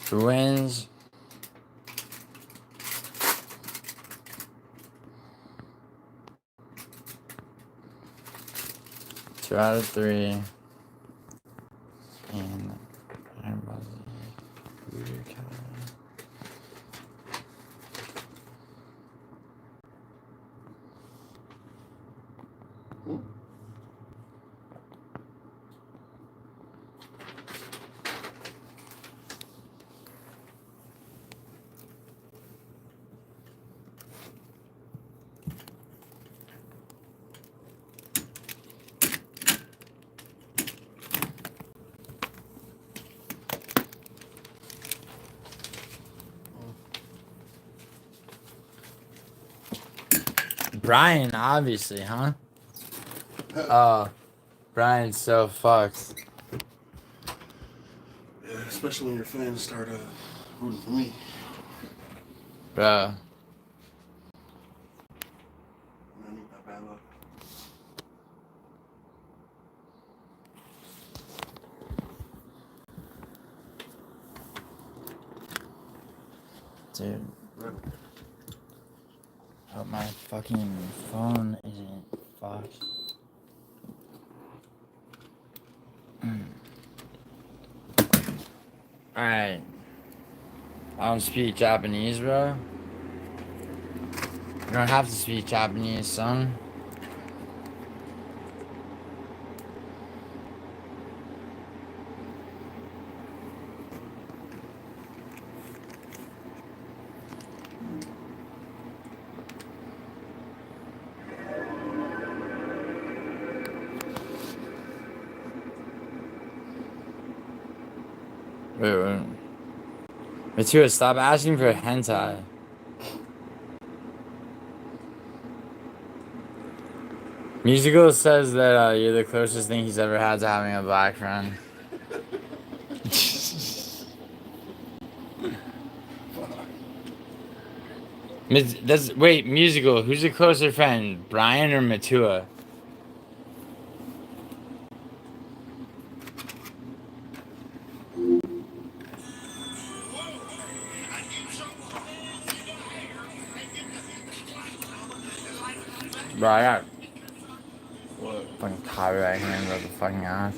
Who wins? Two out of three. And Iron Buzzy. Weird color. Brian, obviously, huh? Oh, Brian's so fucked. Yeah, especially when your fans start rooting for me. Bro. I need that bad luck. Dude. Hope my fucking phone isn't fucked. Alright. I don't speak Japanese, bro. You don't have to speak Japanese, son. Wait. Matura, stop asking for hentai. Musical says that you're the closest thing he's ever had to having a black friend. Wait, Musical, who's a closer friend, Brian or Matua? Bro, I got fucking copyright hands up the fucking ass.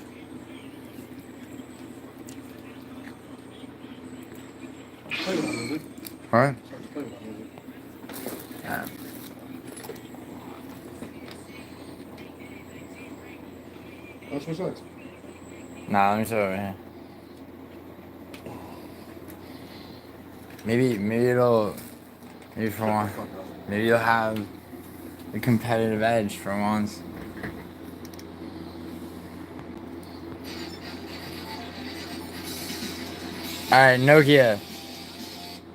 Play with my music. What? Play with my music. Yeah. Let's switch sides. Nah, let me sit over here. Maybe for one, maybe you'll have a competitive edge for once. Alright, Nokia,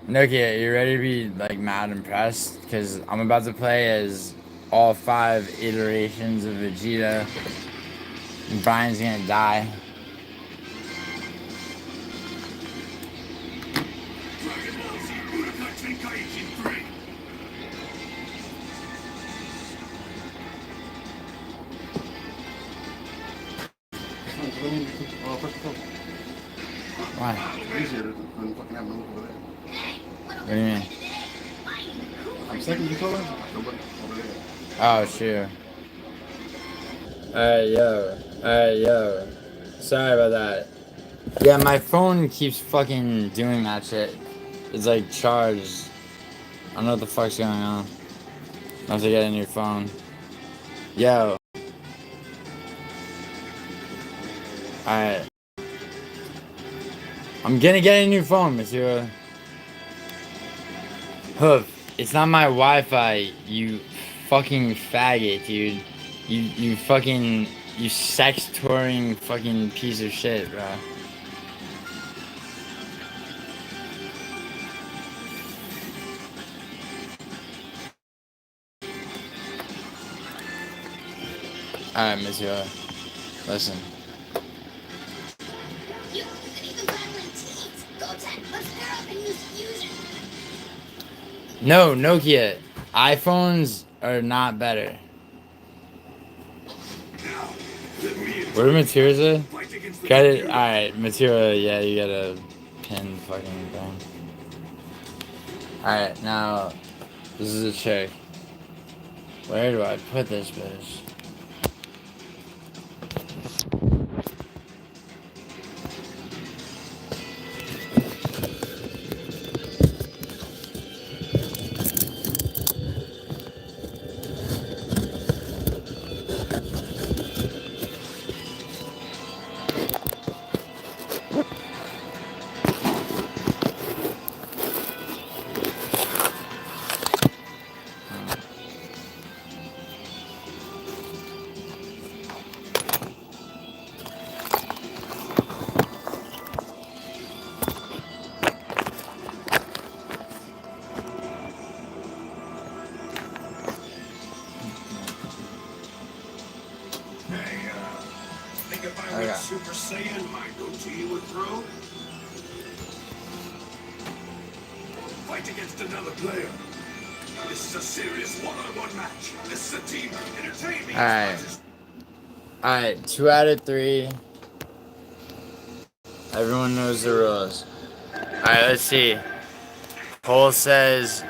you ready to be like mad impressed? Because I'm about to play as all 5 iterations of Vegeta. And Brian's gonna die. Why? Easier than fucking having to look over there. What do you mean? I'm second controller. I can look over there. Oh, sure. Alright, yo. Sorry about that. Yeah, my phone keeps fucking doing that shit. It's like charged. I don't know what the fuck's going on. I have to get a new phone. Yo. Alright. I'm gonna get a new phone, monsieur. Hoof. It's not my Wi-Fi, you fucking faggot, dude. You fucking... You sex-touring fucking piece of shit, bro. Alright, monsieur. Listen. No, Nokia. iPhones are not better. What did Matura say? Alright, Matura, yeah, you gotta pinned fucking thing. Alright, now this is a trick. Where do I put this bitch? Think if I went Super Saiyan, my goatee would grow? Fight against another player. This is a serious one-on-one match. This is a team. Entertain me. Alright, 2 out of 3. Everyone knows the rules. Alright, let's see. Poll says,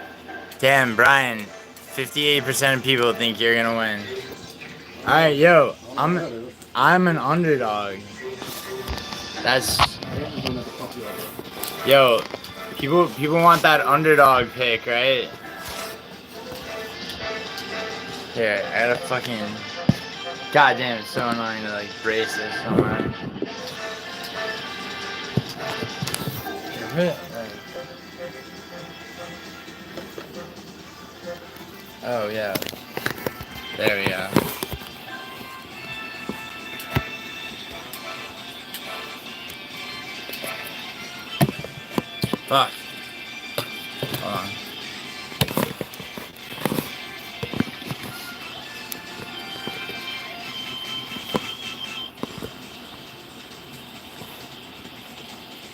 damn, Brian, 58% of people think you're gonna win. Alright, yo, I'm an underdog. That's... Yo, people want that underdog pick, right? Here, I gotta fucking... God damn, it's so annoying to like brace this somewhere. Oh yeah. There we go. Fuck. Hold on.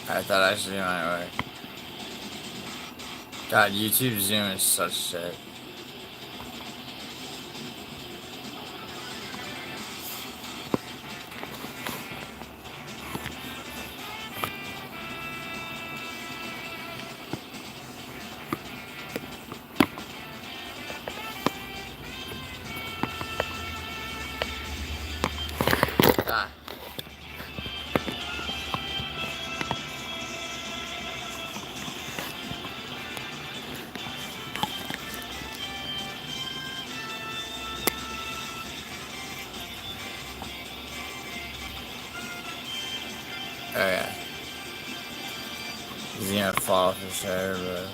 I thought actually might work. God, YouTube Zoom is such shit. Okay. He's gonna fall for sure, but...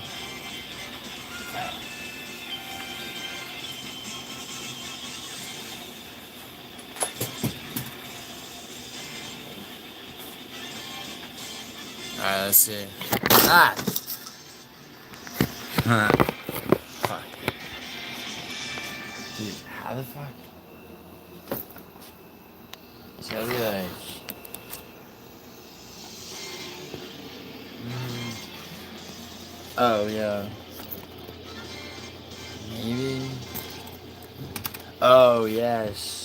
Alright, let's see. Ah! Fuck. Dude, how the fuck? It's gotta be like... Oh, yeah. Maybe? Oh, yes.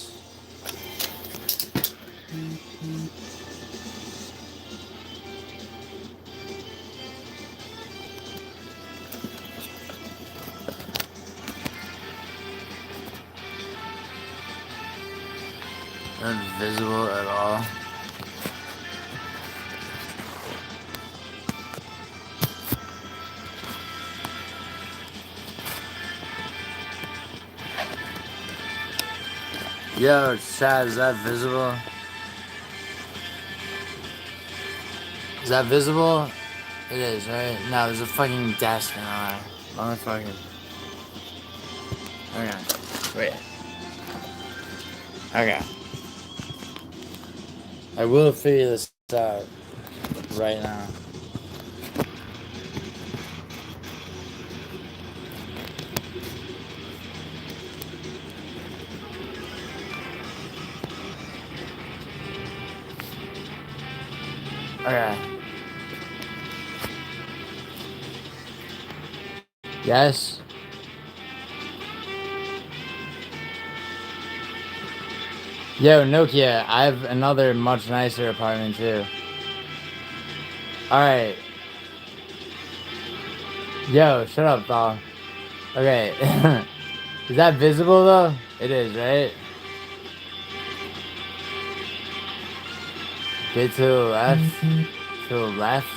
Not visible at all. Yo, chat, is that visible? Is that visible? It is, right? No, there's a fucking desk in our motherfucker. Okay. Wait. Okay. I will figure this out right now. Okay. Yes. Yo, Nokia, I have another much nicer apartment too. Alright, Yo, shut up, dog. Okay. Is that visible though? It is, right? Get to the left. To the left.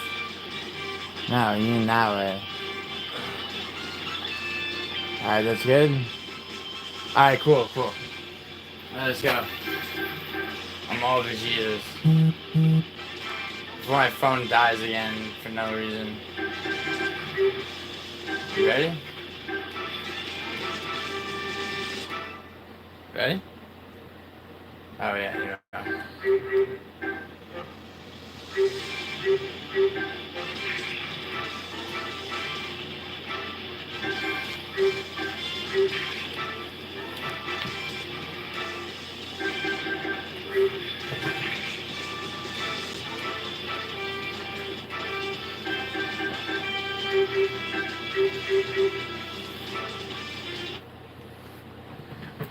No, you mean that way. Alright, that's good. Alright, cool. Alright, let's go. I'm all Vegetas. Before my phone dies again for no reason. You ready? Ready? Oh yeah, here we go.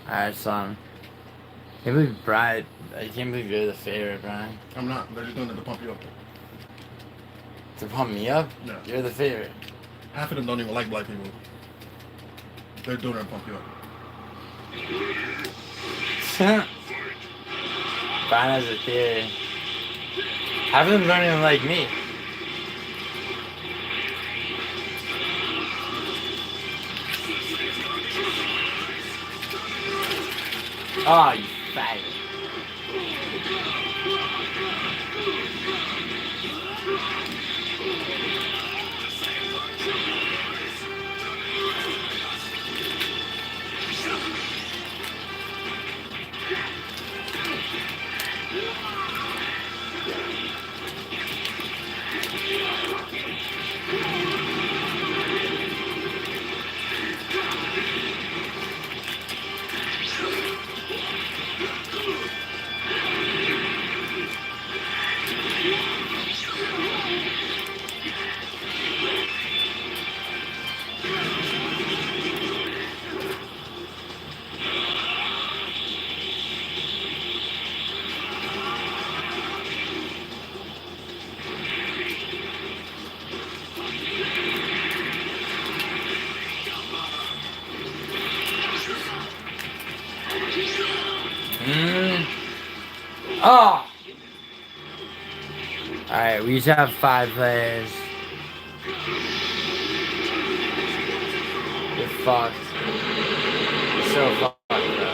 Alright, son. I can't believe Brian. I can't believe you're the favorite, Brian. I'm not. They're just doing it to pump you up. To pump me up? No. You're the favorite. Half of them don't even like black people. They're doing it to pump you up. Brian has a theory. Half of them don't even like me. Oh, you faggot. Oh! Alright, we each have 5 players. You're fucked. You're so fucked, bro.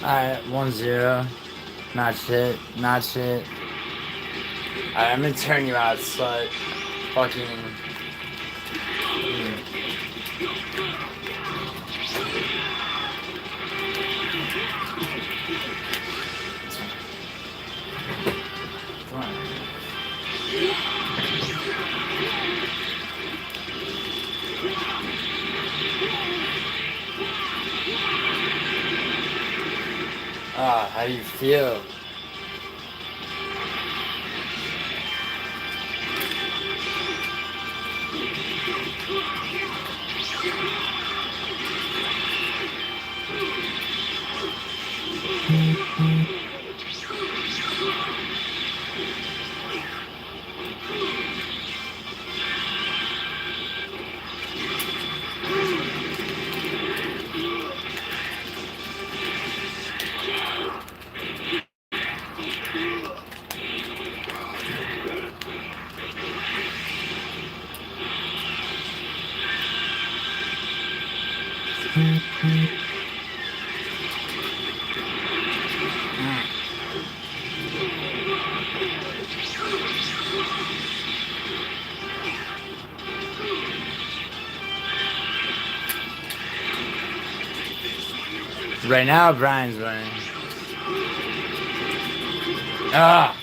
Alright, 1-0. Not shit. Alright, I'm gonna turn you out, slut. Fucking. Ah, how do you feel? Right now, Brian's winning. Ah!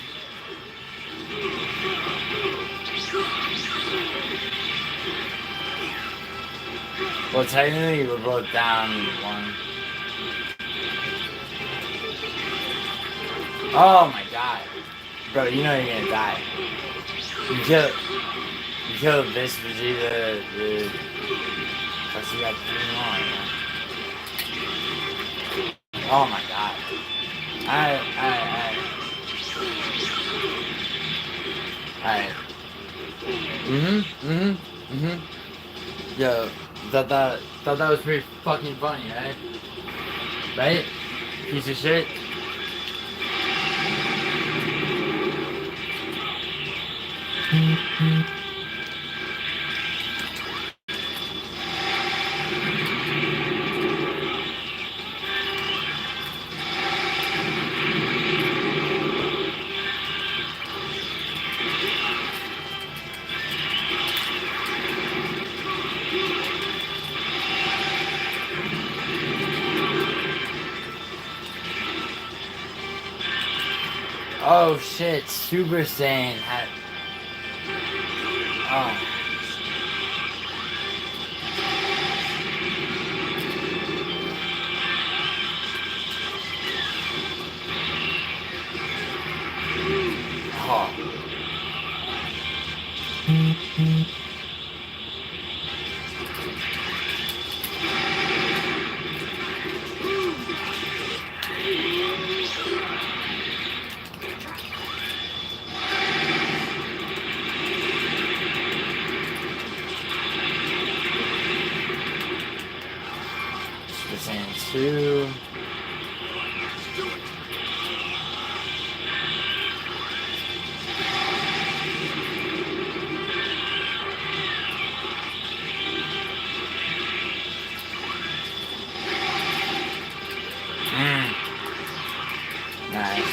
Well, technically, we're both down 1. Oh my god. Bro, you know you're gonna die. You killed this Vegeta, the... What's he got 3 more, man? Oh my god. Alright. Yo, thought that was pretty fucking funny, right? Right? Piece of shit. Oh shit, Super Saiyan had... Oh. Oh. Super Saiyan 2. Nice.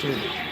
Dude.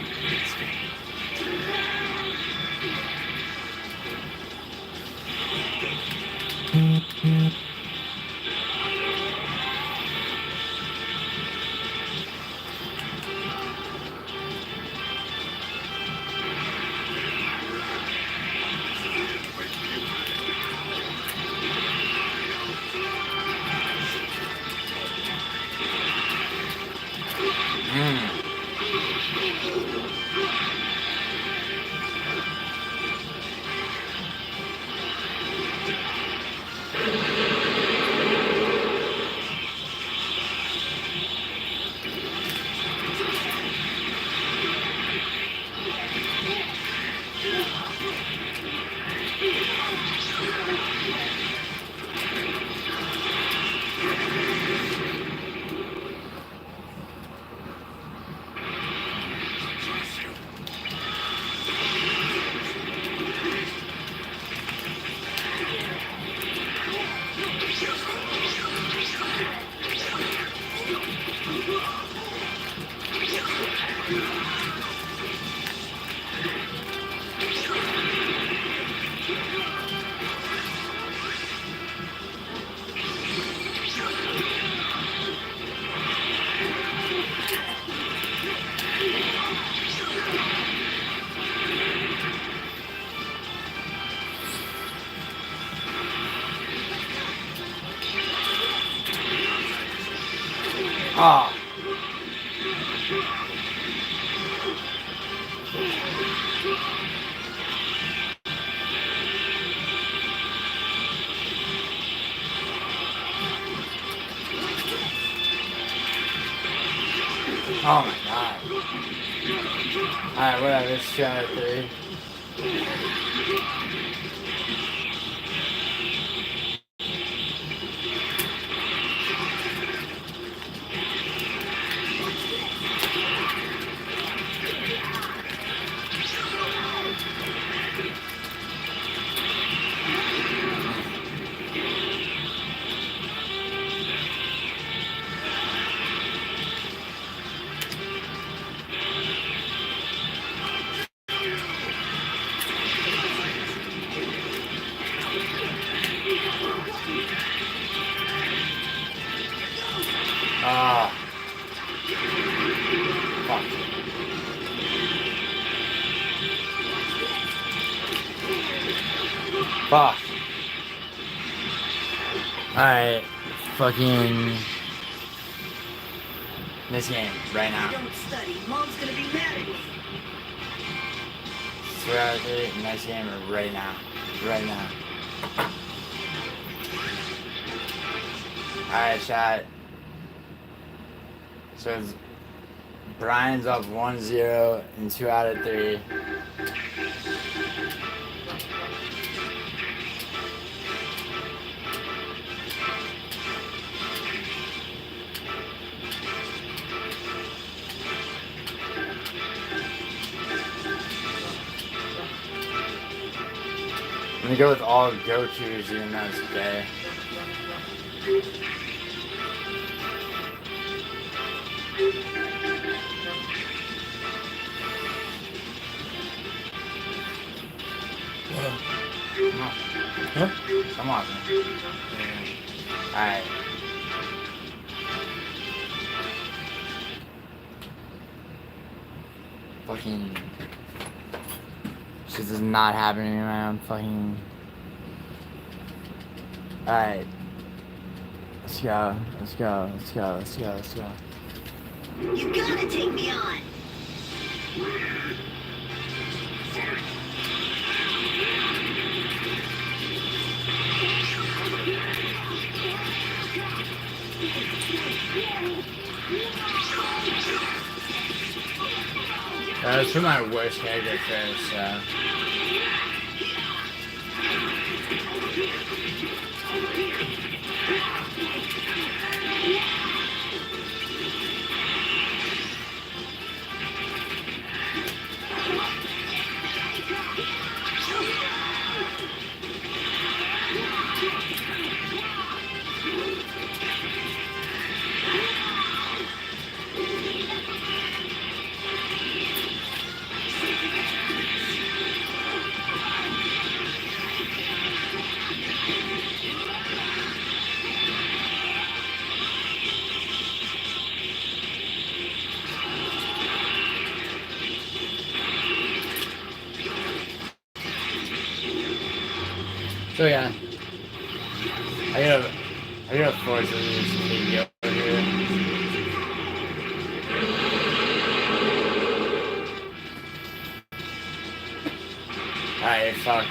Ah. Oh my god. Alright, whatever, it's 203. Ah. Fuck. Fuck. Alright. Fucking. This game, right now. Don't study. Mom's gonna be mad at me. Swear to it, next game, right now. Right now. Alright, chat. So it's Brian's up 1-0 in 2 out of 3. I'm gonna go with all go-tos even though it's gay. Huh? Come on, man. Alright. Fucking. This is not happening, man. Fucking. Alright. Let's go. Let's go. Let's go. Let's go. Let's go. You gotta take me on. Let's put my worst character first, so. So yeah, I gotta force this video here. Alright, fuck.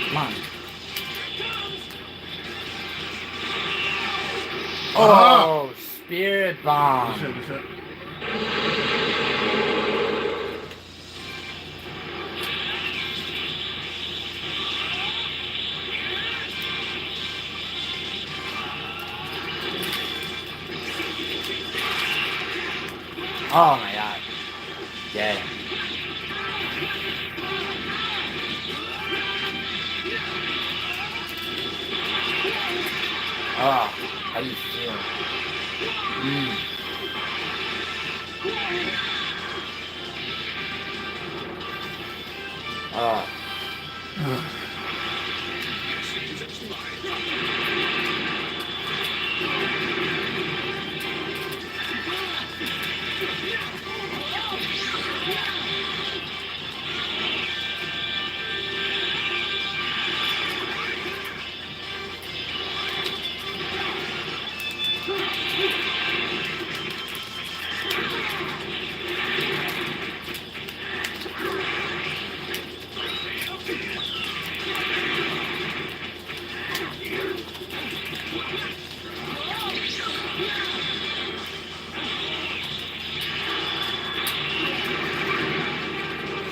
Come on. Oh, spirit bomb. Good shit. Oh my god. Yeah. Oh, how do you feel? Oh.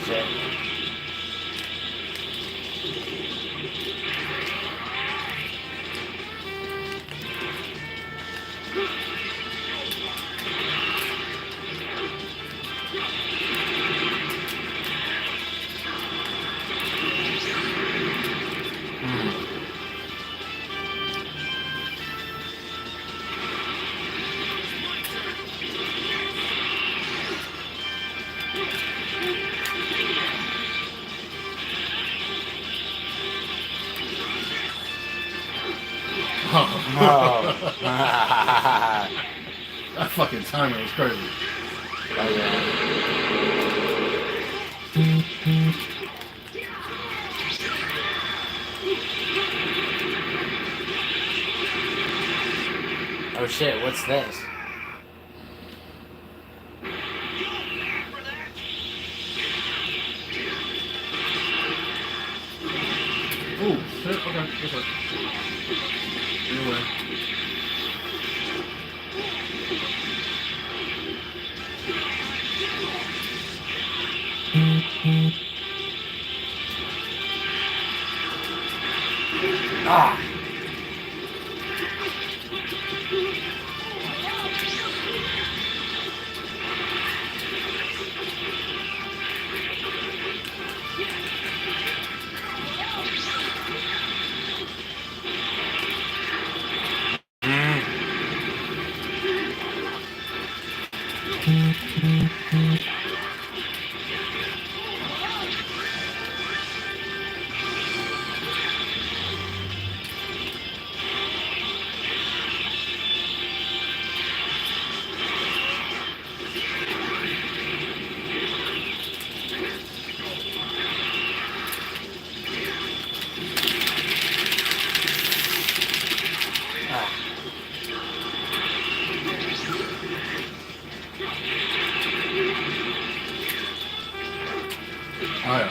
Shit. Oh. That fucking timer was crazy. Oh yeah. Oh shit, what's this? Oh shit, okay, this way. Anyway. Ah! Oh yeah.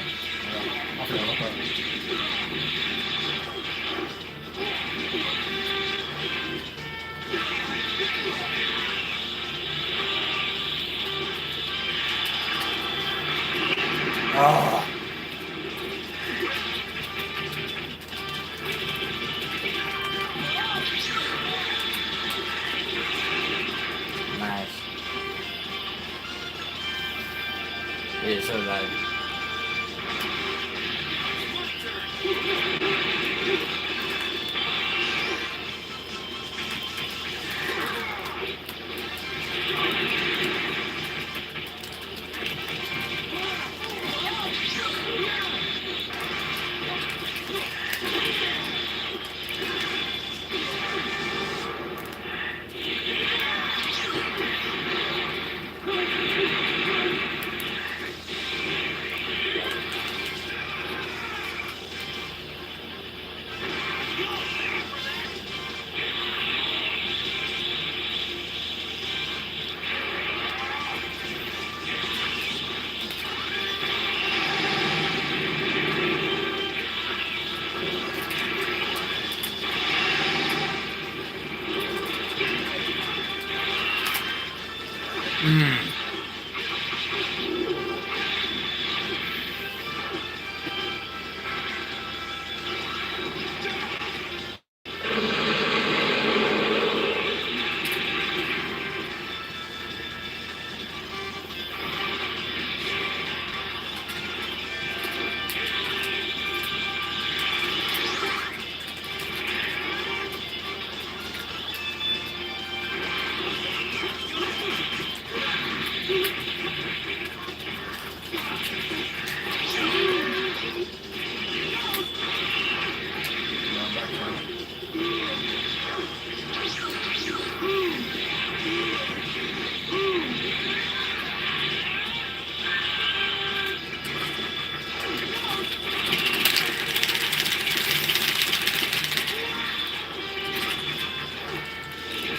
I forgot about that. Oh. Yeah, so that.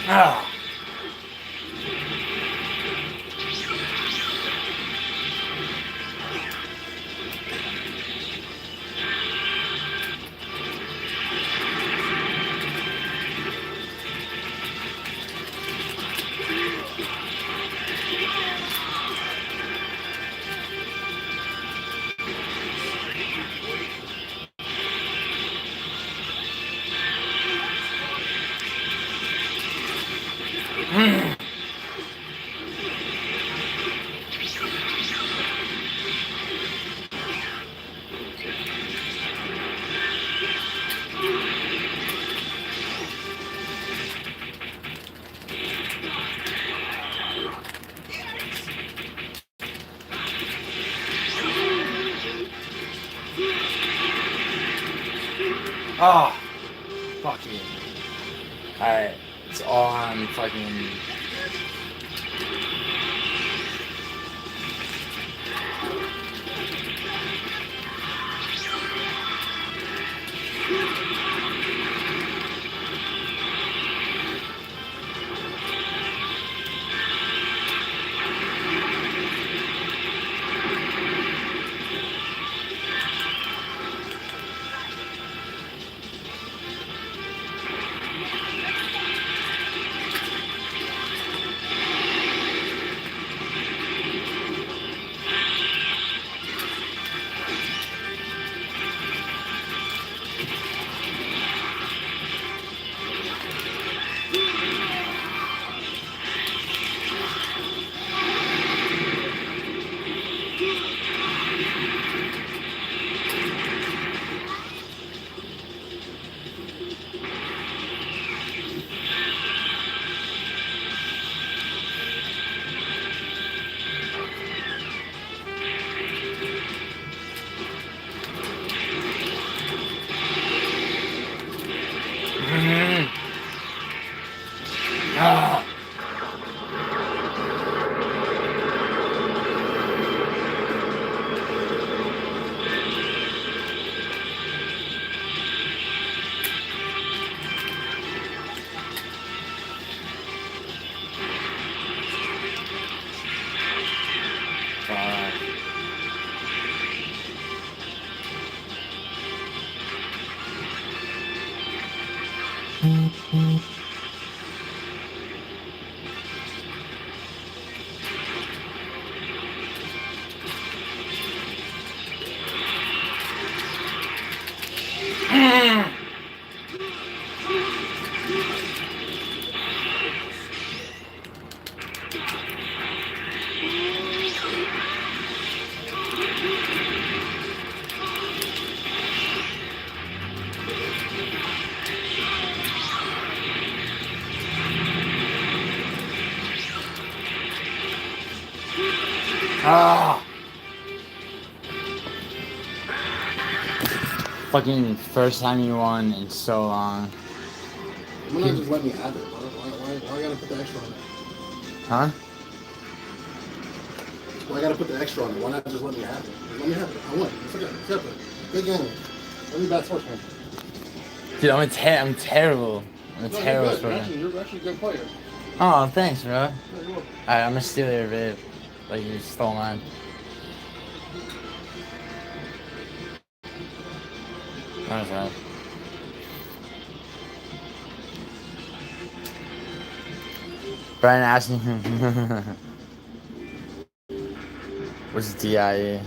Ah. Oh, fuck me. Alright, it's all on fucking. Ah. Ah! Fucking first time you won in so long. Why not just let me have it? Why I gotta put the extra on it? Huh? Why I gotta put the extra on it? Why not just let me have it? Let me have it. I won. It's okay. It's okay. Good game. Let me bat sportsman. Dude, I'm terrible. I'm a terrible You're sportsman. you're actually a good player. Oh, thanks, bro. Yeah, you're welcome. Alright, I'm gonna steal your vape. Like you stole mine. That's right. Brian asked me. What's DIE?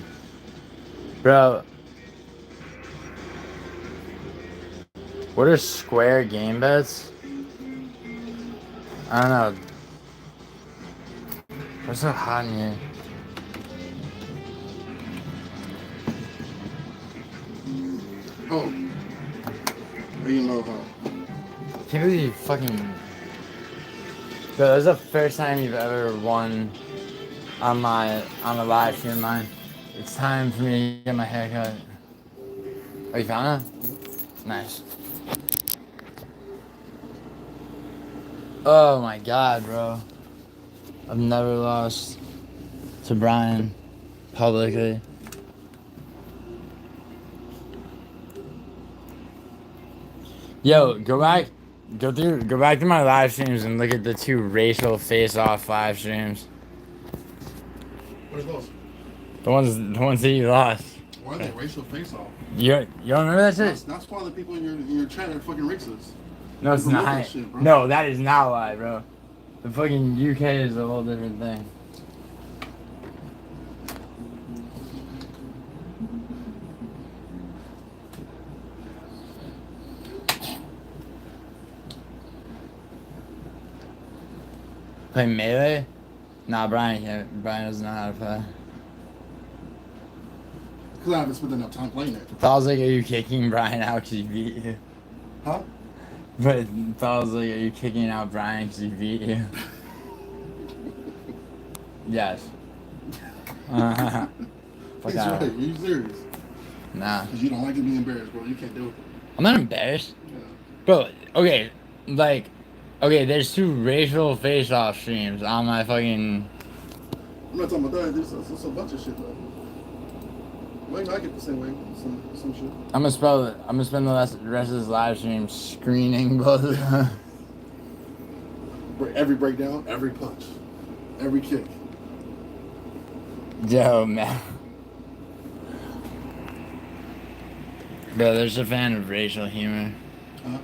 Bro. What are square game bets? I don't know. What's so hot in here? Oh. You know how. Can't believe you fucking. Bro, that's the first time you've ever won on a live stream of mine. It's time for me to get my hair cut. Oh, you found it? Nice. Oh my god, bro. I've never lost to Brian publicly. Yo, go back to my live streams and look at the 2 racial face-off live streams. Where's those? The ones that you lost. Why are they racial face-off? You don't remember that shit? That's why the people in your chat are fucking racist. No, it's Overlook not. that shit, bro. No, that is not why, bro. The fucking UK is a whole different thing. Play Melee? Nah, Brian can't. Brian doesn't know how to play. Because I haven't spent enough time playing it. I was like, are you kicking Brian out because he beat you? Huh? But I was like, are you kicking out Brian because he beat you? Yes. Fuck He's that. right. Are you serious? Nah. Because you don't like to be embarrassed, bro. You can't do it. I'm not embarrassed. Yeah. Bro, okay, there's 2 racial face-off streams on my fucking... I'm not talking about that. There's a bunch of shit, though. Might not get the same way. Some shit. I'm gonna spend the rest of this live stream screening both of them. Every breakdown, every punch, every kick. Yo, man. Bro, there's a fan of racial humor. Huh?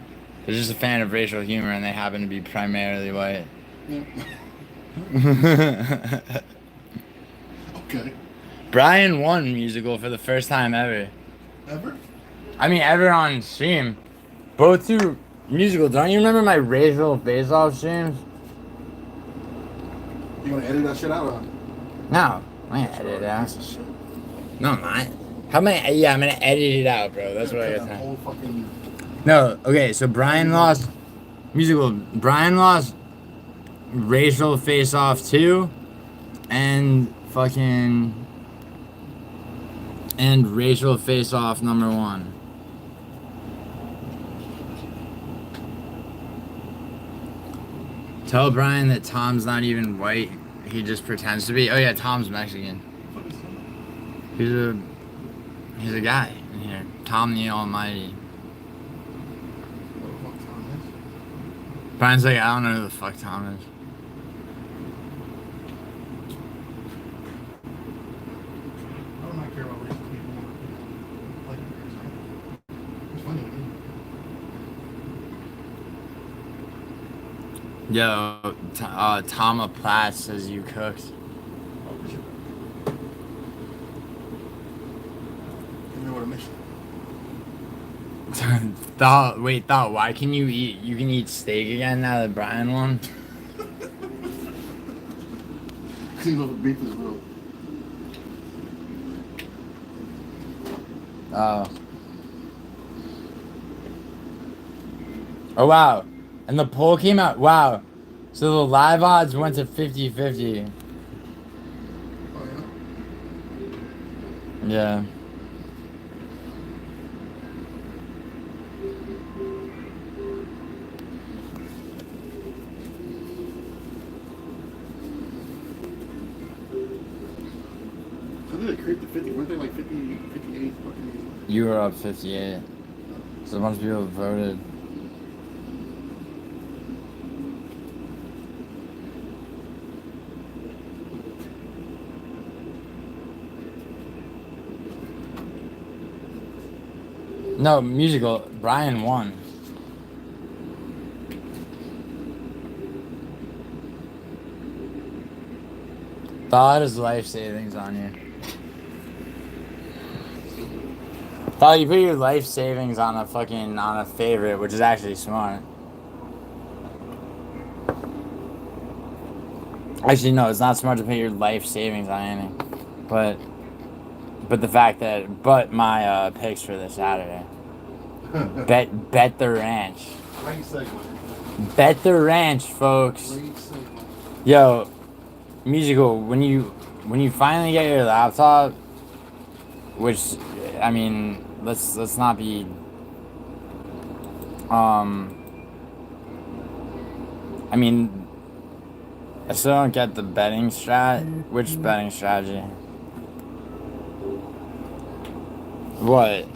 There's just a fan of racial humor and they happen to be primarily white. Yeah. Okay. Brian won musical for the first time ever. Ever? I mean, ever on stream. Both 2 musical. Don't you remember my racial face-off streams? You gonna edit that shit out or? No, I ain't edit it out. No, I'm not. How many? Yeah, I'm gonna edit it out, bro. That's what I got time. Whole fucking... No, okay. So Brian lost musical. Brian lost racial face-off 2, and fucking racial face-off number 1. Tell Brian that Tom's not even white. He just pretends to be. Oh yeah, Tom's Mexican. He's a guy in here. Tom the Almighty. Brian's like, I don't know who the fuck Tom is. I don't care about racist people. Like, it's funny to me. Yo, Tama Platt says you cooked. Give me what a mission. Thought, why can you can eat steak again now that Brian won? You know the beef is real. Oh. Oh wow. And the poll came out. Wow. So the live odds went to 50-50. Oh yeah? Yeah. How did it creep to 50? Weren't they like 50, 58? Fucking... You were up 58. So a bunch of people voted. No, musical. Brian won. Thought his life savings on you. Thought you put your life savings on a favorite, which is actually smart. Actually, no, it's not smart to put your life savings on anything. But the fact that my picks for this Saturday. Bet the ranch. Great segment. Bet the ranch, folks. Great segment. Yo, musical, when you finally get your laptop, which I mean, let's not be I mean, I still don't get the betting strat. Which betting strategy? What?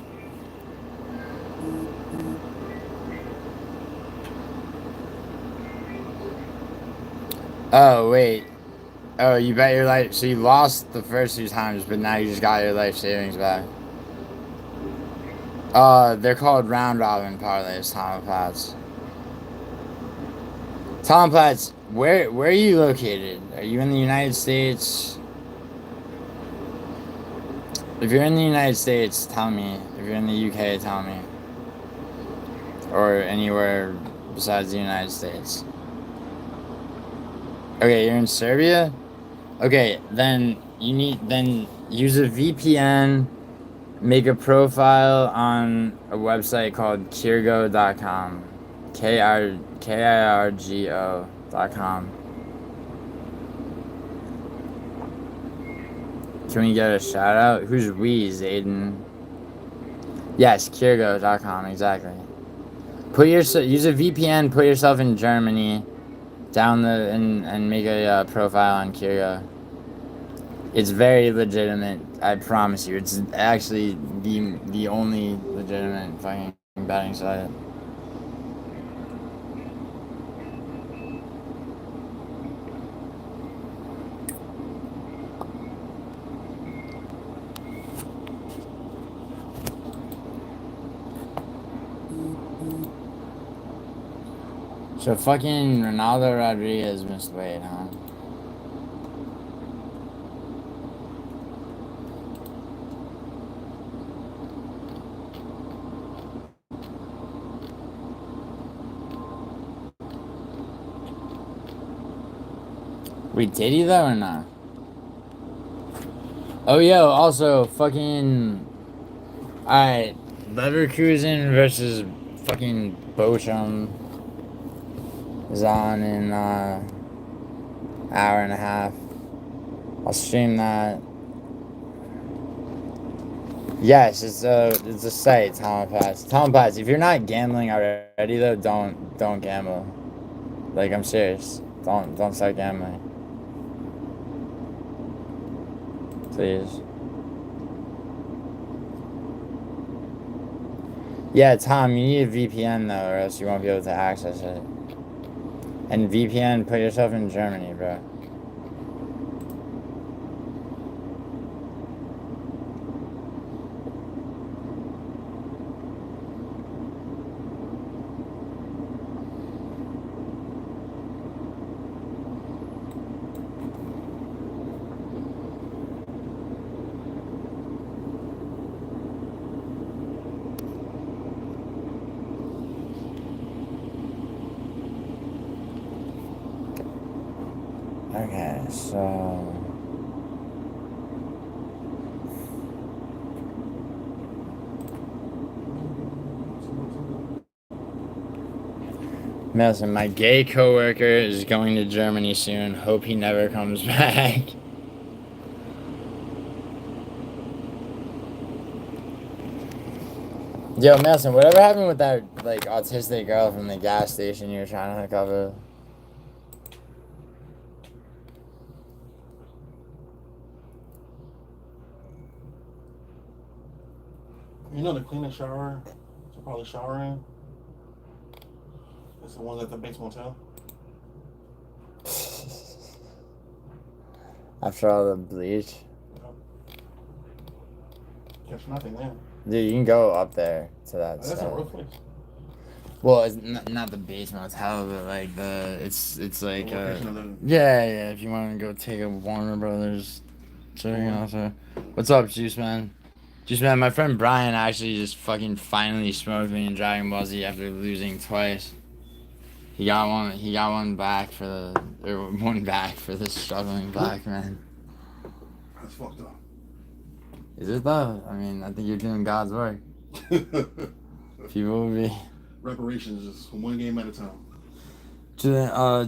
Oh, wait. Oh, you bet your life. So you lost the first 2 times, but now you just got your life savings back. They're called round robin parlays, Tom Platts. Tom Platts, where are you located? Are you in the United States? If you're in the United States, tell me. If you're in the UK, tell me. Or anywhere besides the United States. Okay, you're in Serbia? Okay, then use a VPN, make a profile on a website called kirgo.com. KIRGO.com. Can we get a shout out? Who's we, Zayden? Yes, kirgo.com, exactly. Use a VPN, put yourself in Germany, and make a profile on Kirgo. It's very legitimate, I promise you. It's actually the only legitimate fucking betting site. So fucking Ronaldo Rodriguez missed weight, huh? Wait, did he though or not? Oh, yo, also fucking. Alright, Leverkusen versus fucking Bochum is on in hour and a half. I'll stream that. Yes, it's a site, Tom Platts. Tom Platts, if you're not gambling already though, don't gamble. Like, I'm serious. Don't start gambling. Please. Yeah, Tom, you need a VPN though, or else you won't be able to access it. And VPN, put yourself in Germany, bro. Okay, so... Listen, my gay coworker is going to Germany soon. Hope he never comes back. Yo, Nelson, whatever happened with that like autistic girl from the gas station you were trying to hook up with? You know the cleanest shower to probably shower in? It's the one at the Bates Motel. After all the bleach. Catch nothing there. Dude, you can go up there to that That's a stuff. real place. Well, it's not the base motel, but like it's like location yeah. If you want to go take a Warner Brothers, also. What's up, Juice Man? Juice Man, my friend Brian actually just fucking finally smoked me in Dragon Ball Z after losing twice. He got one back for the struggling black man. That's fucked up. Is it though? I mean, I think you're doing God's work. People will be. Reparations is one game at a time. Do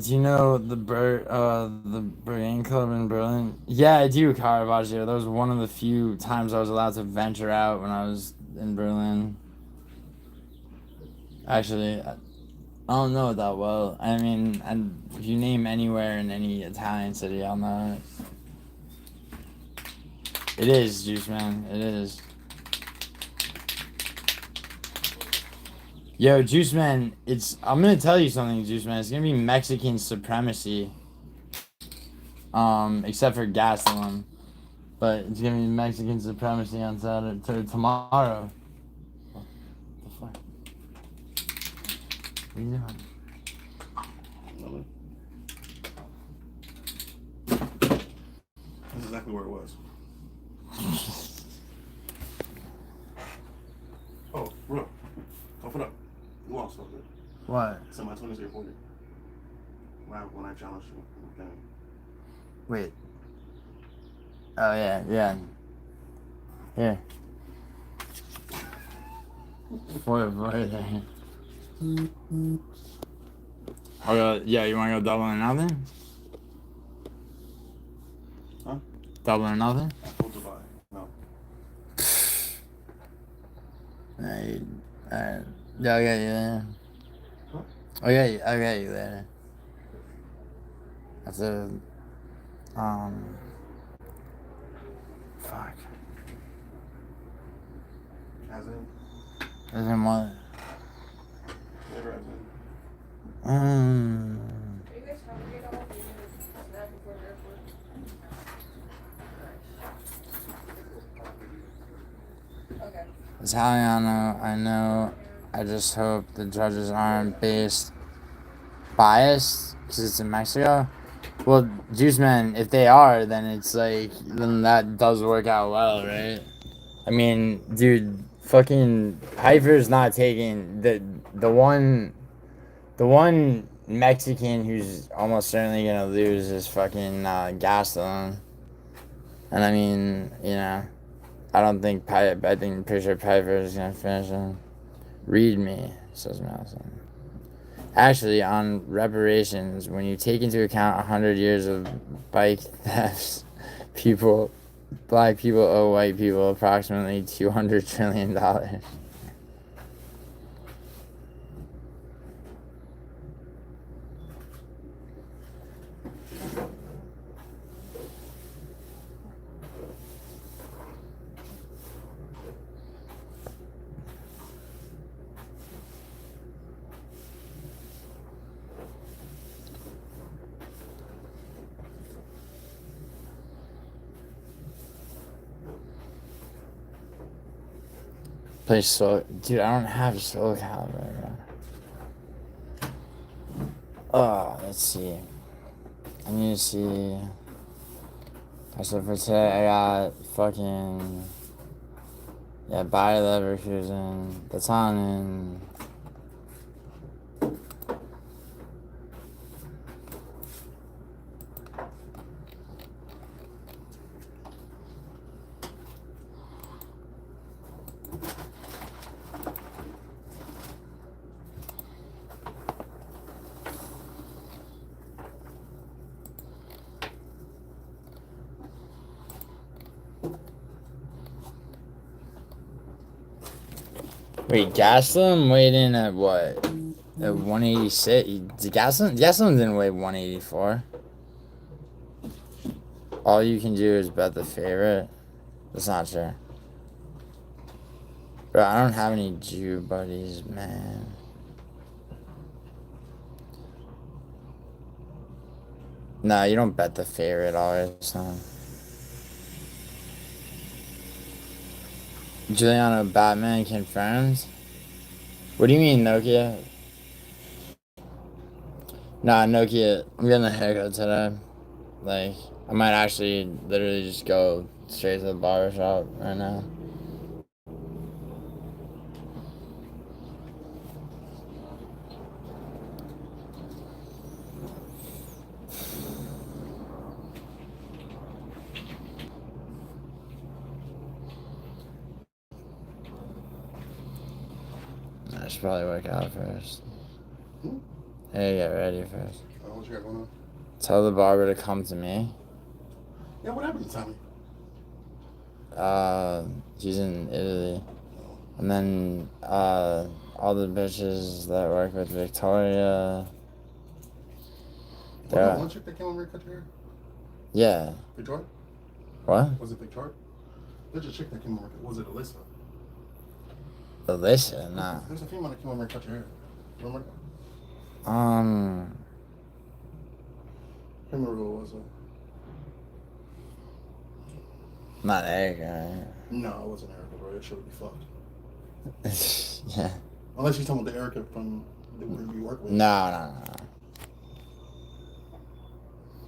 you know the Berlin Club in Berlin? Yeah, I do, Caravaggio. That was one of the few times I was allowed to venture out when I was in Berlin. Actually, I don't know it that well. I mean, and if you name anywhere in any Italian city, I'll know it. It is, Juice Man. It is. Yo, Juice Man, I'm gonna tell you something, Juice Man. It's gonna be Mexican supremacy. Except for gasoline. But it's gonna be Mexican supremacy on Saturday, tomorrow. What the fuck? What are you doing? That's exactly where it was. Oh, bro. Tough it up. You lost something. What? So my 20s reported. When I challenged you. Okay. Wait. Oh, yeah. Here. For there. Okay, yeah, you wanna go double or nothing? Huh? Double or nothing? Full divide. No. Alright. Yeah, I'll get you there. Huh? I'll get you there. That's a, fuck. As in? As in what? Never as in. Are you guys hungry at all? Do you need a snack before the airport? Nice. Okay. Italiano, I know. I just hope the judges aren't biased because it's in Mexico. Well, Juice Man, if they are, then it's like, then that does work out well, right? I mean, dude, fucking Piper's not taking the one Mexican who's almost certainly gonna lose is fucking Gastelum. And I mean, you know, I think pretty sure Piper is gonna finish him. Read me, says Madison. Actually, on reparations, when you take into account 100 years of bike thefts, black people owe white people approximately $200 trillion. Play Soul. Dude, I don't have Soul Calibur. Oh, let's see. I need to see. So for today, I got fucking. Yeah, Bayer Leverkusen. That's on in. Wait, Gaslam weighed in at what? At 186? Gaslam didn't weigh 184. All you can do is bet the favorite. That's not true. Bro, I don't have any Jew buddies, man. No, you don't bet the favorite always, so. Giuliano Batman confirmed? What do you mean, Nokia? Nah, Nokia, I'm getting a haircut today. Like, I might actually literally just go straight to the barbershop right now. I should probably work out first. Hey, get ready first. What you got going on? Tell the barber to come to me. Yeah, what happened to Tommy? He's in Italy. And then, all the bitches that work with Victoria. Was that one chick that came over and cut your hair? Yeah. Victoria? What? Was it Victoria? There's a chick that came over. Was it Alyssa? Alyssa? Nah. There's a female that came over and cut your hair. Remember that? I I can't remember who it was. Not Erica, No, it wasn't Erica, bro. That shit would be fucked. right? Yeah. Unless you're talking about the Erica from the one you work with. No.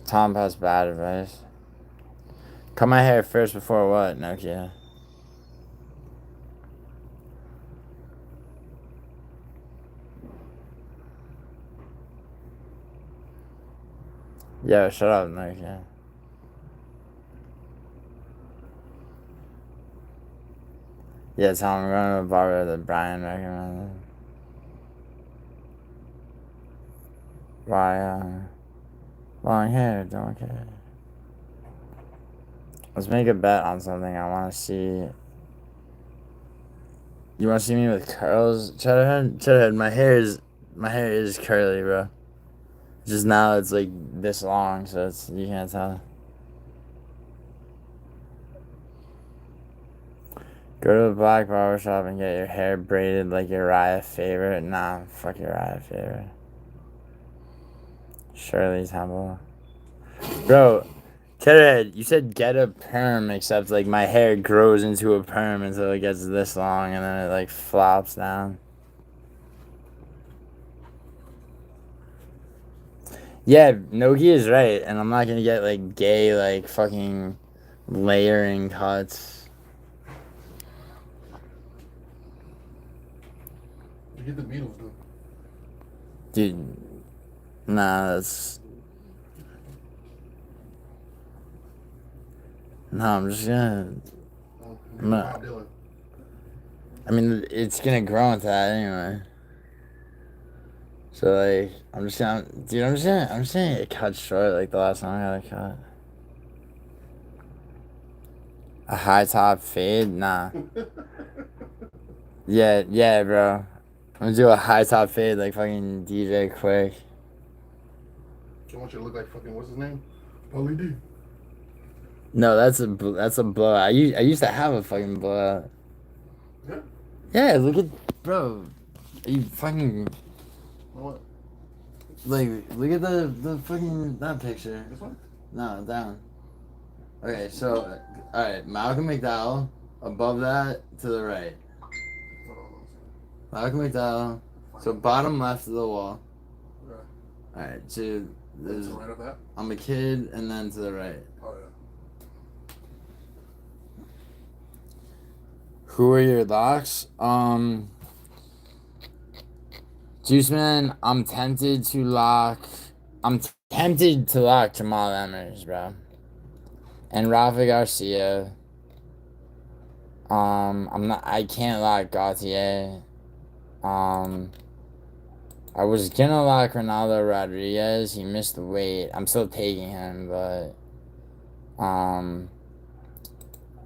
Tom has bad advice. Cut my hair first before what, Nokia? Yo, shut up, Nokia. Yeah, Tom, I'm going to the barber that Brian recommended. Why, long hair, don't care. Let's make a bet on something. I want to see. You want to see me with curls, Cheddarhead? Cheddarhead, my hair is curly, bro. Just now it's like this long, so you can't tell. Go to the black barbershop and get your hair braided like Uriah Favorite. Nah, fuck Uriah Favorite. Shirley Temple. Bro, Cheddarhead, you said get a perm, except like my hair grows into a perm until it gets this long and then it like flops down. Yeah, Nokia is right, and I'm not gonna get like gay like fucking layering cuts. You get the Beatles, though. Dude, nah, that's... No, I'm just gonna... I mean, it's gonna grow into that anyway. So, like, I'm just gonna... Dude, I'm just gonna get cut short like the last time I got a cut. A high top fade? Nah. Yeah, bro. I'm gonna do a high top fade like fucking DJ Quick. I want you to look like fucking, what's his name? Pauly D. No, that's a blowout. I used to have a fucking blowout. Yeah? Yeah, look at... Bro. You fucking... What? Like, look at the fucking... That picture. This one? No, down. Okay, so... Alright, Malcolm McDowell. Above that, to the right. Malcolm McDowell. So bottom left of the wall. Okay. Alright, so... There's right of that? I'm a kid, and then to the right. Oh, yeah. Who are your locks? Juiceman, I'm tempted to lock Jamal Emmers, bro. And Rafa Garcia. I can't lock Gautier. I was gonna lock Ronaldo Rodriguez. He missed the weight. I'm still taking him, but I'm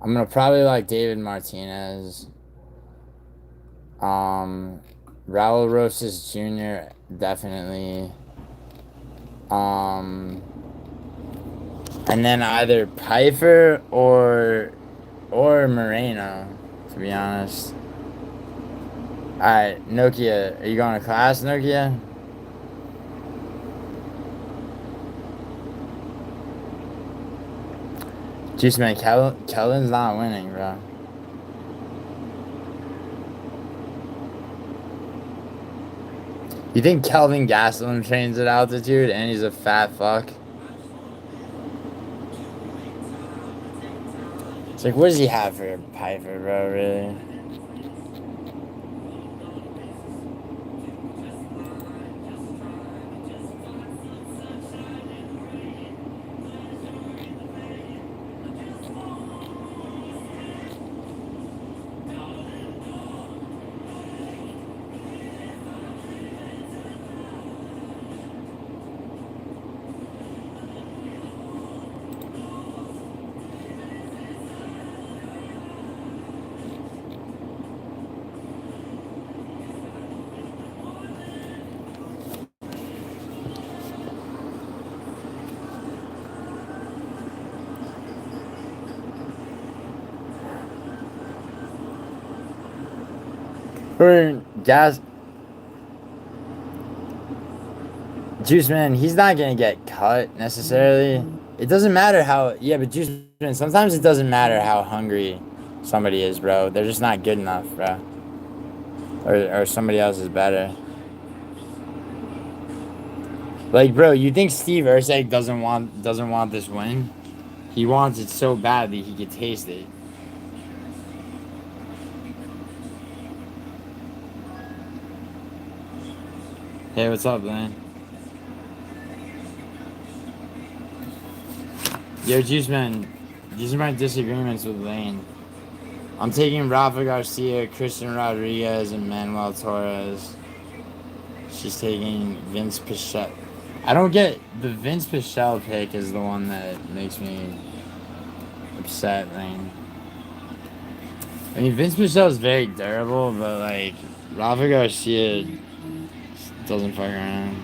gonna probably like David Martinez. Raul Rosas Jr. definitely. And then either Pfeiffer or Moreno, to be honest. Alright, Nokia, are you going to class, Nokia? Juice man, Kelvin's not winning, bro. You think Kelvin Gastelum trains at altitude and he's a fat fuck? It's like, what does he have for Piper, bro, really? Juice man, he's not gonna get cut necessarily. It doesn't matter how. Yeah, but Juice man, sometimes it doesn't matter how hungry somebody is, bro. They're just not good enough, bro. Or somebody else is better. Like, bro, you think Steve Erceg doesn't want this win? He wants it so badly he could taste it. Hey, what's up, man? Yo, Juice man, these are my disagreements with Lane. I'm taking Rafa Garcia, Christian Rodriguez, and Manuel Torres. She's taking Vince Pichel. I don't get the Vince Pichel pick is the one that makes me upset, Lane. I mean, Vince Pichel is very durable, but like Rafa Garcia doesn't fuck around.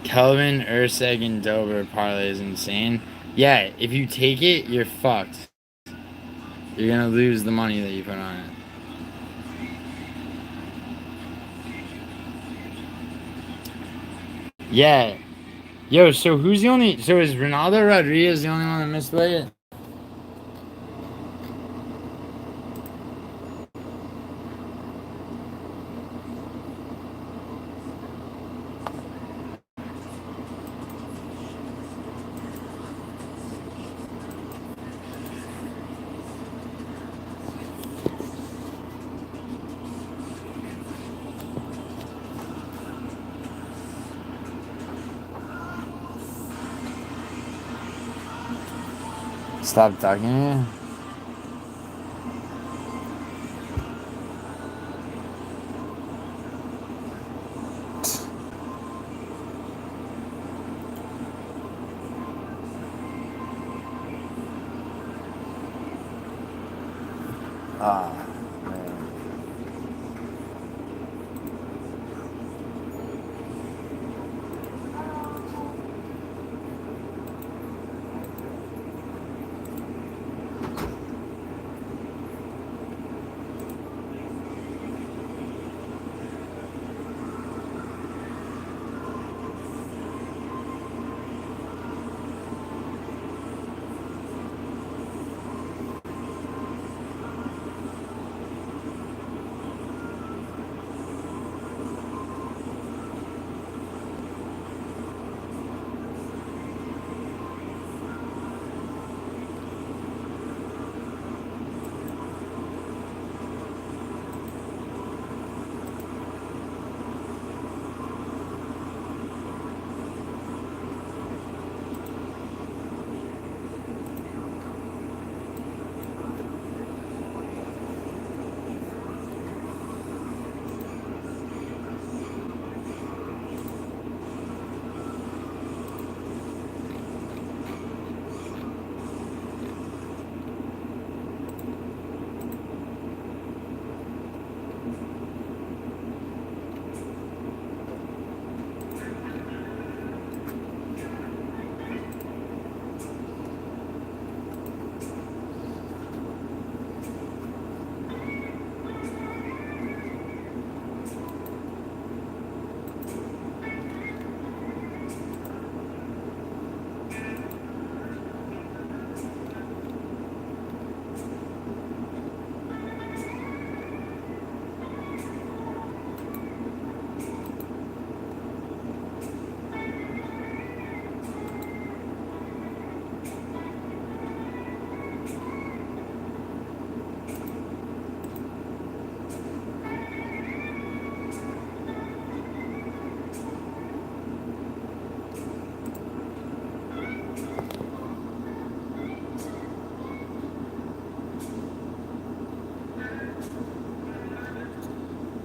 Kelvin, Erceg, and Dober parlay is insane. Yeah, if you take it, you're fucked. You're gonna lose the money that you put on it. Yeah. Yo, so who's the only... So is Ronaldo Rodriguez the only one that missed weight? Stop talking to me. Ah, man.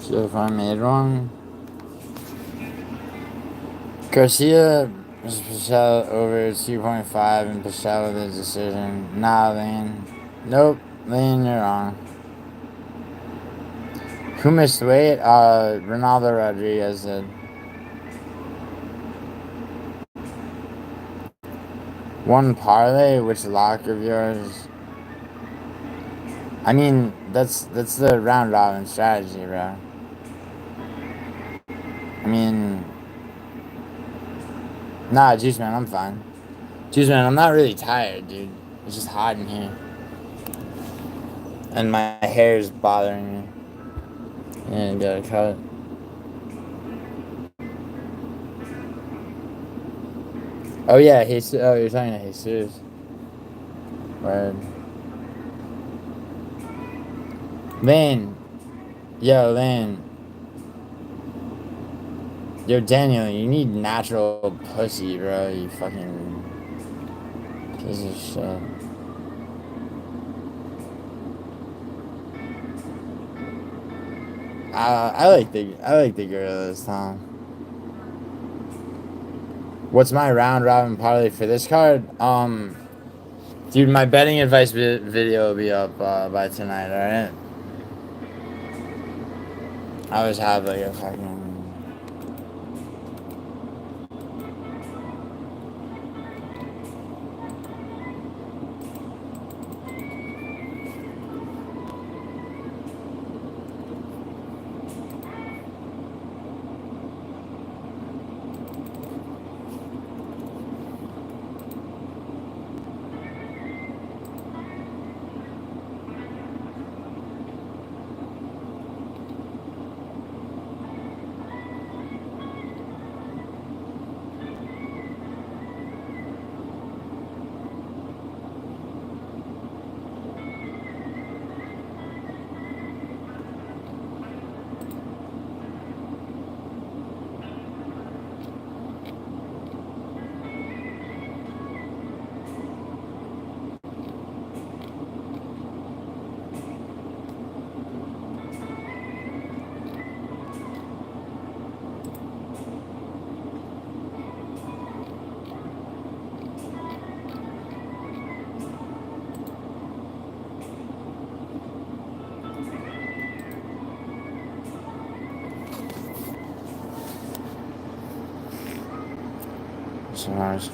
So if I made one, Garcia was Pichel over 2.5 and Pichel with a decision. Nah, Lane. Nope, Lane, you're wrong. Who missed weight? Ronaldo Rodriguez did. One parlay, which lock of yours? I mean, that's the round robin strategy, bro. I mean, nah, Juice Man, I'm fine. Juice Man, I'm not really tired, dude. It's just hot in here. And my hair's bothering me. Yeah, you gotta cut it. Oh yeah, Jesus. Oh, you're talking to Jesus. Word. Lane. Yo, Lane. Yo, Daniel, you need natural pussy, bro. You fucking piece of shit. I like the gorillas, Tom. What's my round robin parlay for this card? Dude, my betting advice video will be up by tonight. All right. I always have like a fucking.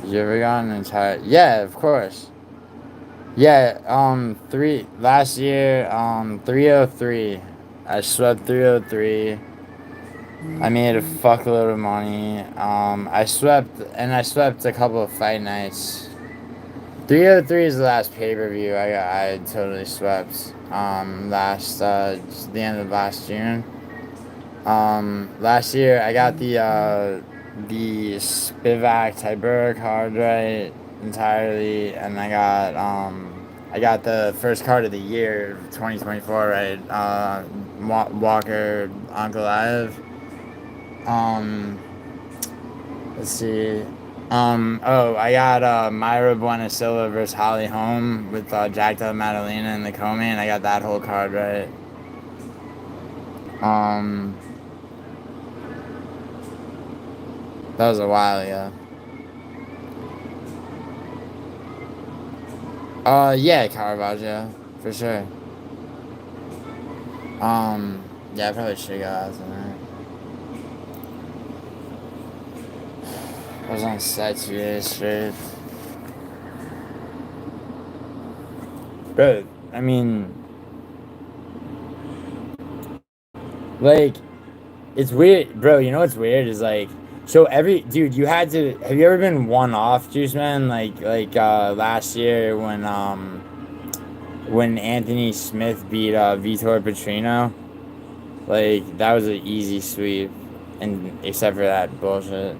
You ever gotten entire? Yeah, of course. Yeah, last year, 303. I swept 303. I made a fuckload of money. I swept a couple of fight nights. 303 is the last pay-per-view I totally swept. The end of last June. Last year I got the Spivak Tibur card right entirely, and I got the first card of the year 2024 right. Walker Ankalaev. Let's see. I got Myra Buenasilva versus Holly Holm with Jacked Up Madalena and the co-main. I got that whole card right. That was a while ago. Yeah, Caravaggio, for sure. Yeah, I probably should go out tonight. I was on set 2 days straight. Bro, I mean, like, it's weird, bro. You know what's weird is like, so dude, you had to. Have you ever been one off, Juice Man? Like last year when Anthony Smith beat Vitor Petrino, like that was an easy sweep, and except for that bullshit.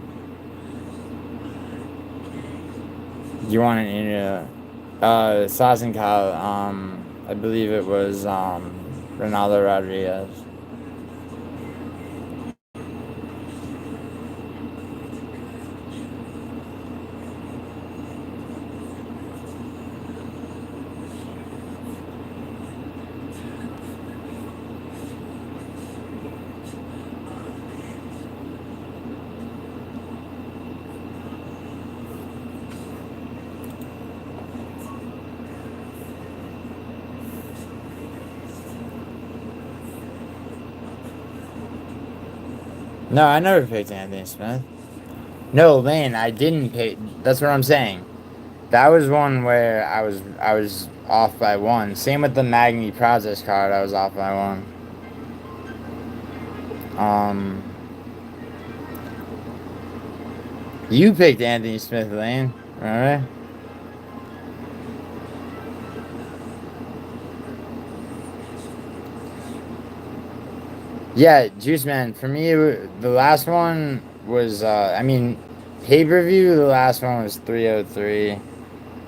You want an interview? Sasencal, I believe it was Ronaldo Rodriguez. No, I never picked Anthony Smith. No, Lane, I didn't pick. That's what I'm saying. That was one where I was off by one. Same with the Magni Process card, I was off by one. You picked Anthony Smith, Lane, alright? Yeah, Juice Man. For me, the last one was. I mean, pay-per-view. The last one was 303.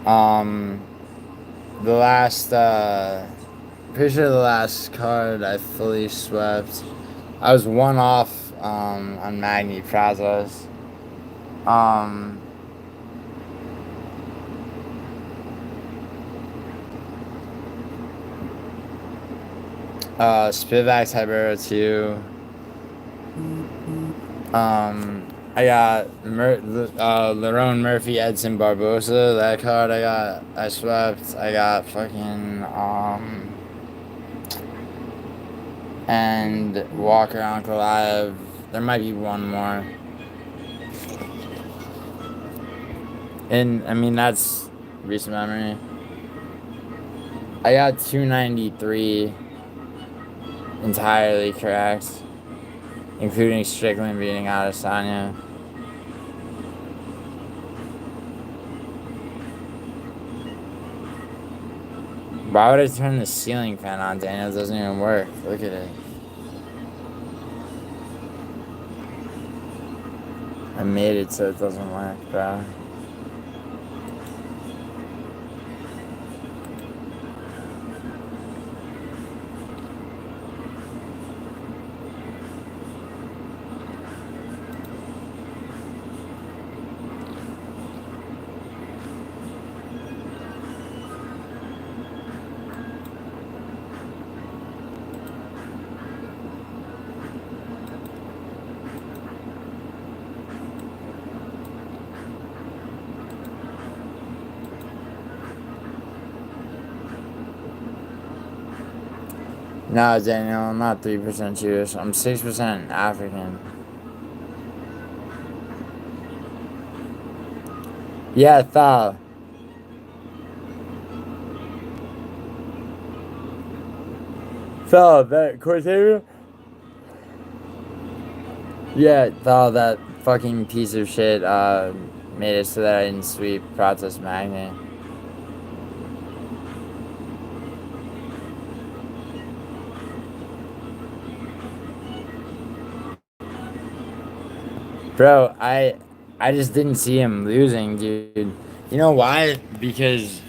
The last. Pretty sure the last card I fully swept. I was one off. On Magni Process. Spivak Tibera 2. I got Lerone Murphy, Edson Barbosa. That card I swept. I got fucking, and Walker Ankalaev. There might be one more. And, I mean, that's recent memory. I got 293 entirely correct, including Strickland beating Adesanya. Why would I turn the ceiling fan on, Daniel? It doesn't even work. Look at it. I made it so it doesn't work, bro. No, Daniel, I'm not 3% Jewish. I'm 6% African. Yeah, Thal. Thal, that Cortavia? Yeah, Thal, that fucking piece of shit made it so that I didn't sweep Process Magni. Bro, I just didn't see him losing, dude. You know why? Because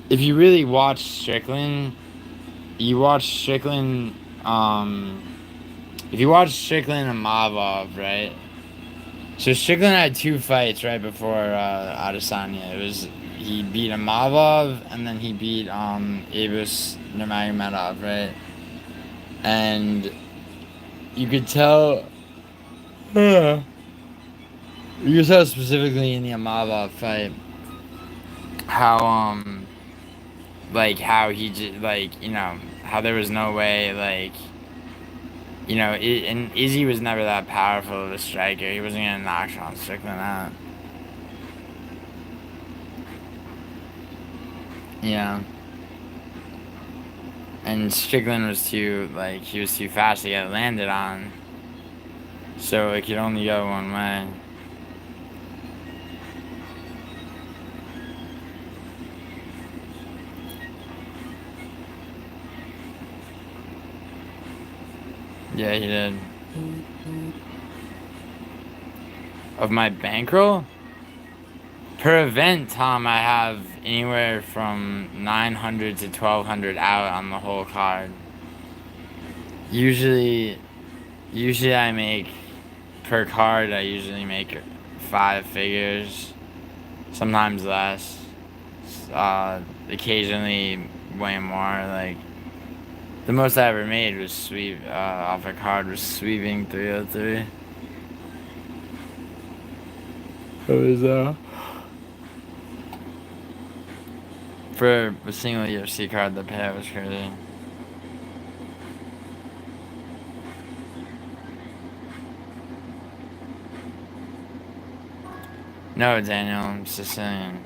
if you really watch Strickland, you watch Strickland, if you watch Strickland and Mavov, right? So Strickland had 2 fights right before Adesanya. He beat Mavov and then he beat Abus Nurmagomedov, right? And you could tell. You could tell specifically in the Amava fight how like how he just like, you know, how there was no way, like, you know, and Izzy was never that powerful of a striker. He wasn't gonna knock Sean Strickland out. Yeah. And Strickland was too, like, he was too fast to get landed on. So it could only go one way. Yeah, he did. Of my bankroll? Per event, Tom, I have anywhere from 900 to 1200 out on the whole card. Usually I make, per card, I usually make 5 figures. Sometimes less. Occasionally way more. Like, the most I ever made was off a card was sweeping 303. It was, for a single UFC card, the payout was crazy. No, Daniel, I'm Sicilian.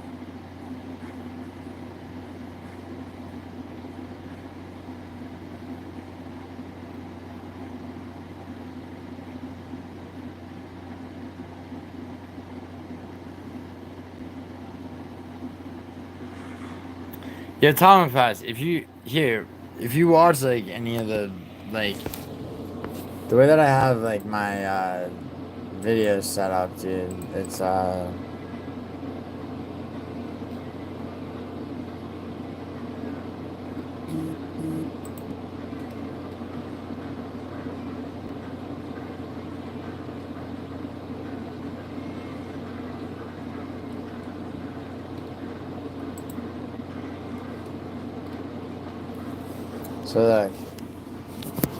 Yeah, Tom Pass, if you watch like any of the like the way that I have like my videos set up, dude, it's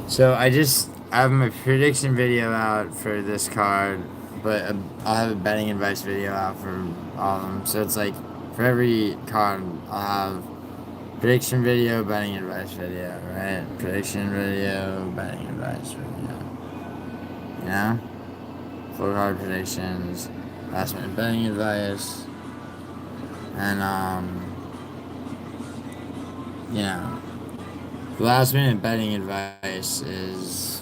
so I have my prediction video out for this card, but I'll have a betting advice video out for all of them. So it's like for every card I'll have prediction video, betting advice video, right? Prediction video, betting advice video. You know? Full card predictions, last minute betting advice, and you know, the last minute betting advice is,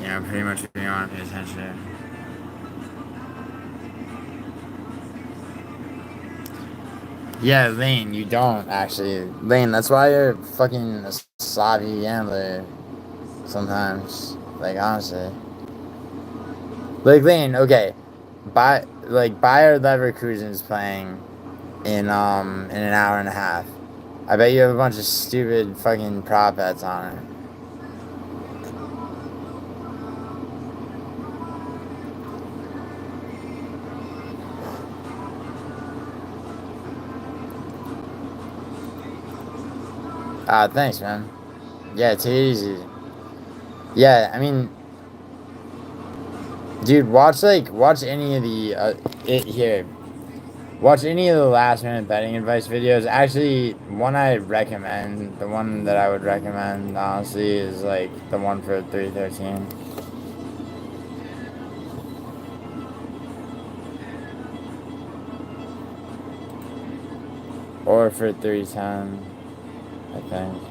you know, pretty much what you want to pay attention to. Yeah, Lane, you don't actually. Lane, that's why you're fucking a sloppy gambler sometimes. Like, honestly. Like, Lane, okay. Bayer Leverkusen's playing in an hour and a half. I bet you have a bunch of stupid fucking prop bets on it. Thanks, man. Yeah, take it easy. Yeah, I mean, dude, watch any of the watch any of the last minute betting advice videos. Actually, the one that I would recommend, honestly, is like the one for 313. Or for 310, I think.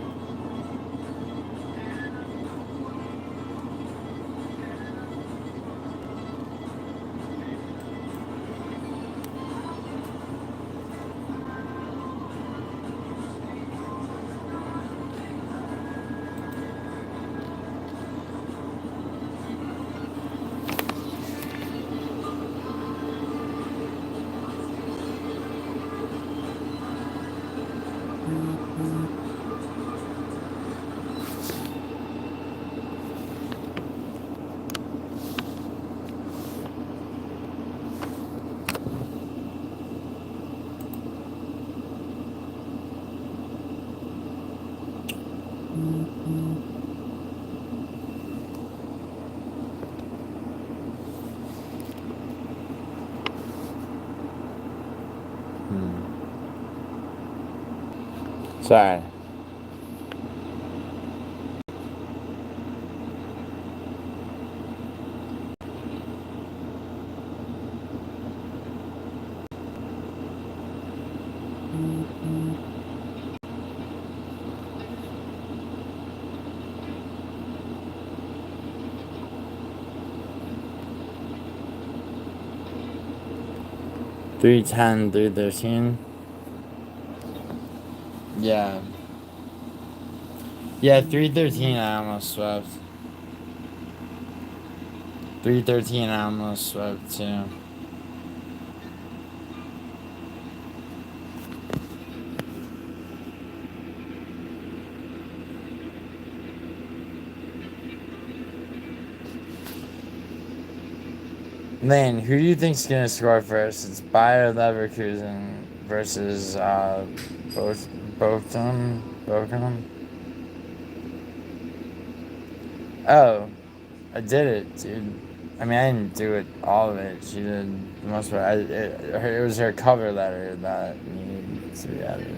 Sorry. $310, $313. Yeah. Yeah, 313 I almost swept. 313 I almost swept too. Lane, who do you think's gonna score first? It's Bayer Leverkusen versus Bochum. Oh, I did it, dude. I mean, I didn't do it all of it. She did the most part. It was her cover letter that needed to be edited.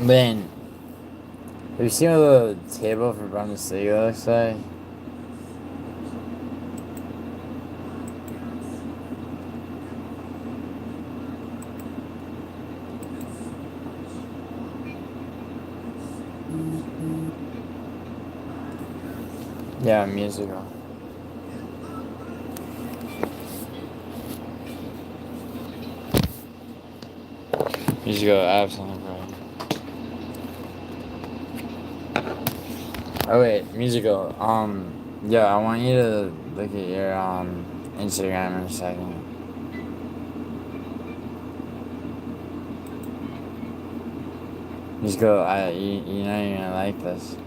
Man, have you seen what the table for Bundesliga looks like? Yeah, musical. Musical, absolutely right. Oh wait, musical. Yeah, I want you to look at your Instagram in a second. Musical, you know you're gonna like this.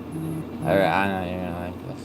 I know you're gonna like this.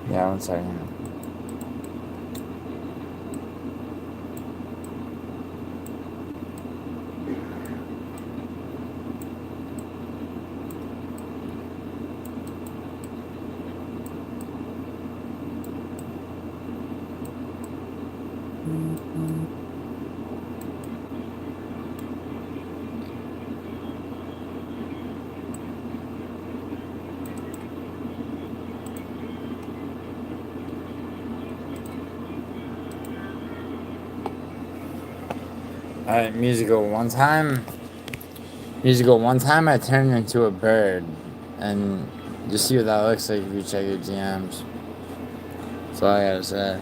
Yeah, 1 second. Alright, musical. One time I turned into a bird, and just see what that looks like if you check your DMs. That's all I gotta say.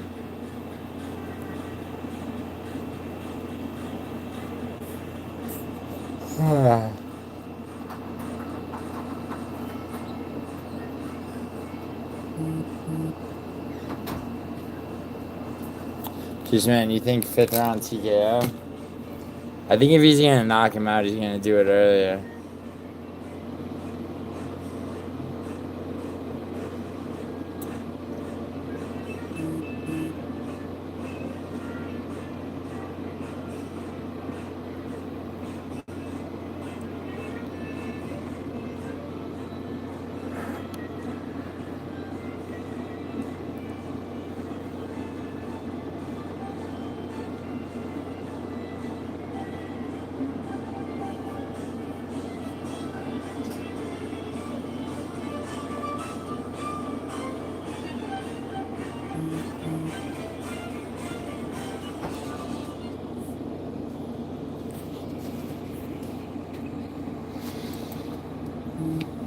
Jeez, man, you think 5th round TKO? I think if he's gonna knock him out, he's gonna do it earlier.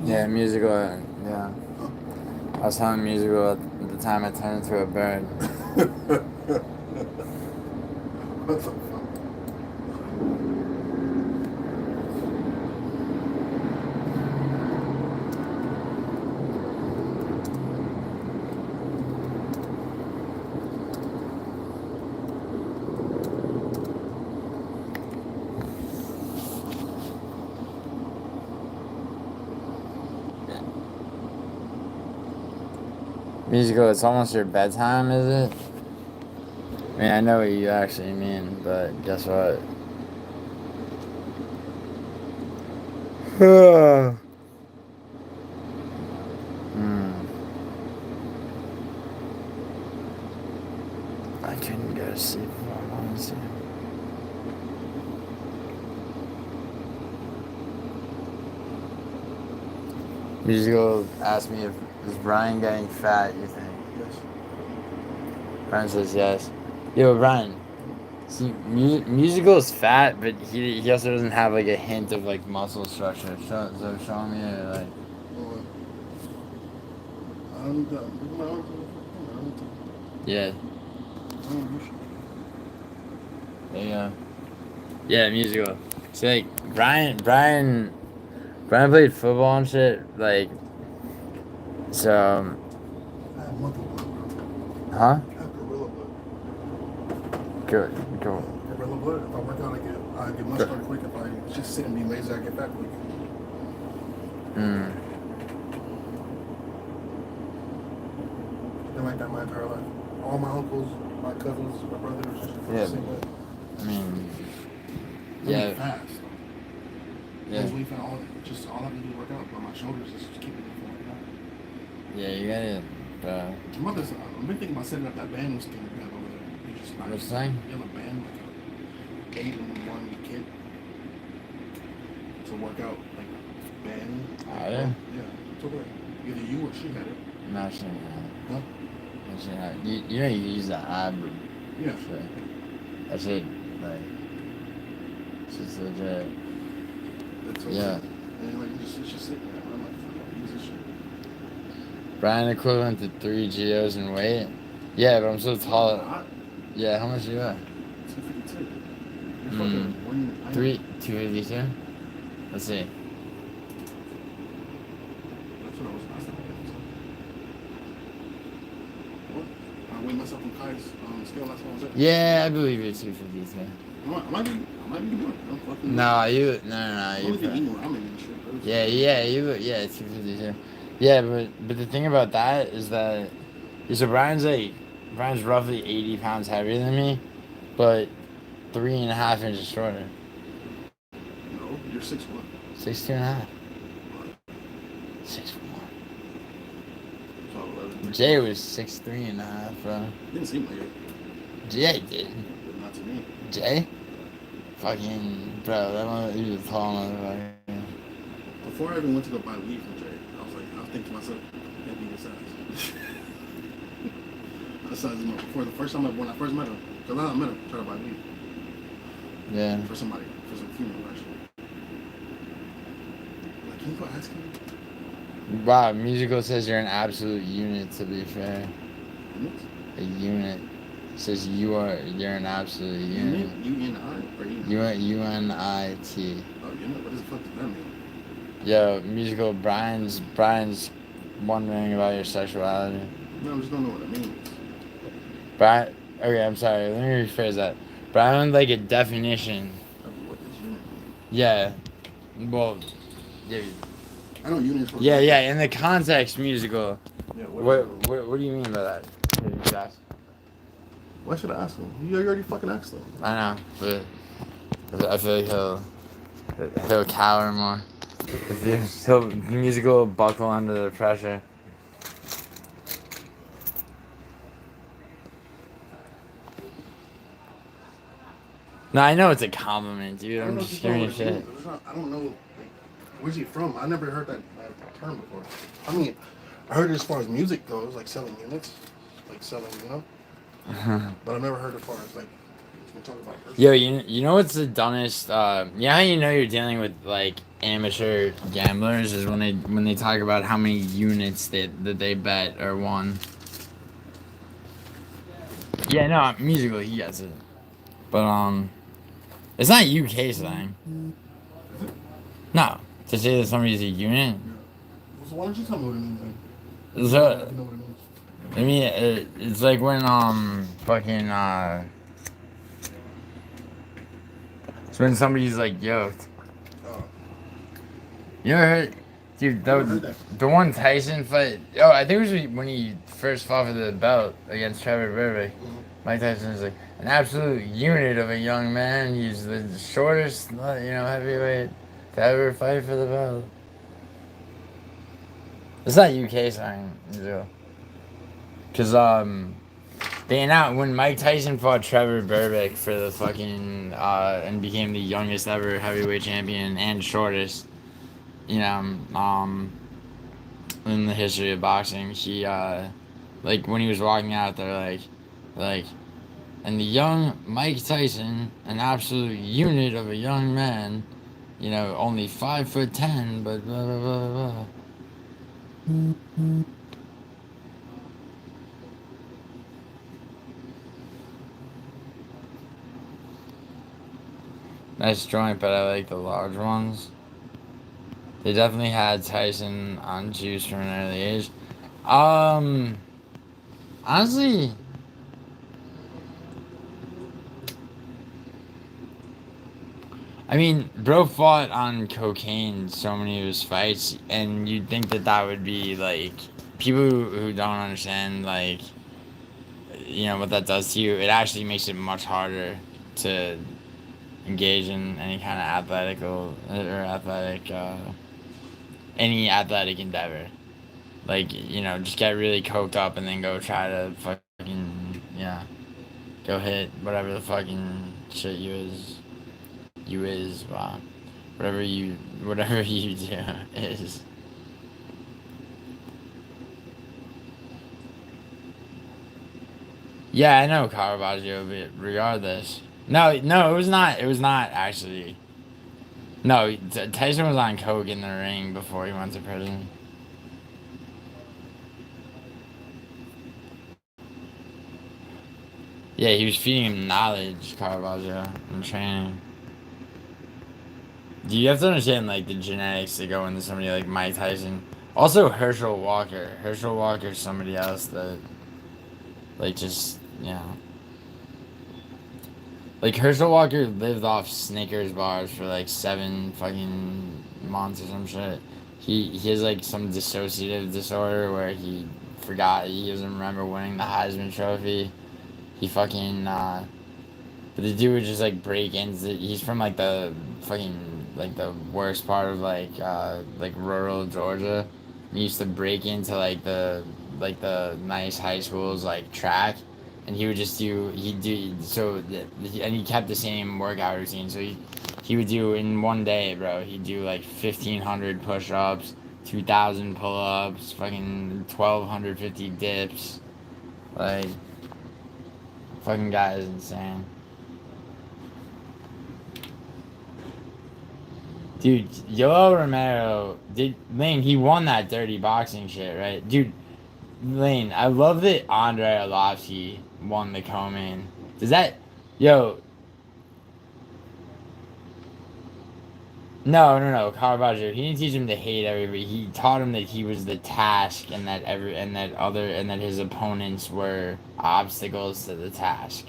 Yeah, musical, yeah. I was telling musical at the time I turned into a bird. What the fuck? Musical, it's almost your bedtime, is it? I mean, I know what you actually mean, but guess what? I couldn't go to sleep if I wanted to. Musical asked me if is Brian getting fat, you think? Yes. Brian says yes. Yo, Brian. See, musical is fat, but he also doesn't have like a hint of like muscle structure. So show me like. Yeah. There you go. Yeah, musical. See, like Brian played football and shit. Like, so. Huh? Go. Gorilla what? If I work out, I get muscular quick. If I just sit and be lazy, I get fat quick. Mm. Been like that my entire life. All my uncles, my cousins, my brothers, Yeah. the same way. I mean, Really yeah. fast. Yeah. Lose weight for all I have to do is work out, but my shoulders just keep it from like that. Yeah, you gotta. I'm been thinking about setting up that band thing we have over there. You just like, What's that? you have a band, like a 8-in-1 kit to work out, like band. Oh, yeah? Yeah, it's over there. Either you or she had it. No, she didn't have it. No? No, she didn't have it. You know you use the app. Yeah. Shit. That shit, like, it's just legit. It's over Yeah. there. And like, it's just sitting there. I'm like, fuck, use this shit. Brian equivalent to 3 GOs in weight? Yeah, but I'm so tall. Not Yeah, how much you at? 252. You're Mm. fucking 252? Let's see. That's what I was asking. What? I weighed myself on Kai's scale last time I was there. Yeah, I believe you're 252. I might be more. I'm fucking. No, I'm you. only You. eating ramen and shit. Yeah, yeah, 252. Yeah, but the thing about that is that, so Brian's roughly 80 pounds heavier than me, but 3.5 inches shorter. No, you're 6'1". 6'2.5". 6'1". So 11. Jay was 6'3.5, bro. Didn't seem like it. Yeah, he did. But not to me. Jay? Fucking, bro, that one, he was a tall motherfucker. Before I even went to go buy weed from Jay, I was thinking to myself, can't be this size. That size is more. Before the first time when I first met him, because I met him, trying to buy weed. Yeah. For some female actually. Like, can you go ask him? Wow, Musical says you're an absolute unit, to be fair. Units? A unit. Says you're an absolute unit. U-N-I or unit? U-N-I-T. Oh, unit? What the fuck does that mean? Yo, Musical, Brian's wondering about your sexuality. No, I just don't know what it means. Brian, okay, I'm sorry, let me rephrase that. Brian would like a definition. Of what does unit mean? Yeah. Well, yeah. I know units for. Yeah, in the context, Musical. Yeah, What do you mean by that? Why should I ask him? You already fucking asked him. I know, but I feel like he'll cower more. He'll Musical buckle under the pressure. No, I know it's a compliment, dude. I'm just giving you shit. I don't know. Like, where's he from? I never heard that term before. I mean, I heard it as far as music goes, like selling units, like selling, you know. But I've never heard it as far as like we're talking about. Yo, you know what's the dumbest? Yeah, how you know you're dealing with like amateur gamblers is when they talk about how many units that they bet or won. Yeah, no, Musical, he gets it, but it's not UK slang. No, to say that somebody's a unit. So why don't you tell me what it means? So, I know what it means. I mean, it's like when fucking it's when somebody's like yoked. Oh. You ever heard, dude? The one Tyson fight. Oh, I think it was when he first fought for the belt against Trevor Berbick. Mike Tyson is like an absolute unit of a young man. He's the shortest, heavyweight to ever fight for the belt. It's not UK slang, because they announced when Mike Tyson fought Trevor Berbick for the fucking and became the youngest ever heavyweight champion and shortest, in the history of boxing. He like when he was walking out there, like, and the young Mike Tyson, an absolute unit of a young man, only 5'10", but blah blah blah blah. Nice joint, but I like the large ones. They definitely had Tyson on juice from an early age. Honestly, I mean, bro fought on cocaine so many of his fights, and you'd think that that would be like people who don't understand like what that does to you. It actually makes it much harder to engage in any kind of any athletic endeavor. Like just get really coked up and then go try to fucking go hit whatever the fucking shit wow. Whatever you do is. Yeah, I know Caravaggio, but regardless. No, it was not. It was not actually. No, Tyson was on coke in the ring before he went to prison. Yeah, he was feeding him knowledge, Caravaggio, and training. Do you have to understand like the genetics that go into somebody like Mike Tyson? Also, Herschel Walker. Herschel Walker's somebody else that, like, just like Herschel Walker lived off Snickers bars for like 7 fucking months or some shit. He has like some dissociative disorder where he doesn't remember winning the Heisman Trophy. He fucking but the dude would just like break into. He's from like the fucking like the worst part of like rural Georgia. He used to break into like the nice high schools like track, and he would just do he'd do so and he kept the same workout routine. So he would do in one day, bro. He'd do like 1,500 push-ups, 2,000 pull-ups, fucking 1,250 dips, like fucking guy is insane. Dude, Yoel Romero Lane, he won that dirty boxing shit, right? Dude, Lane, I love that Andre Arlovsky won the co-main. Does that, yo, no, Caravaggio, he didn't teach him to hate everybody. He taught him that he was the task and that his opponents were obstacles to the task.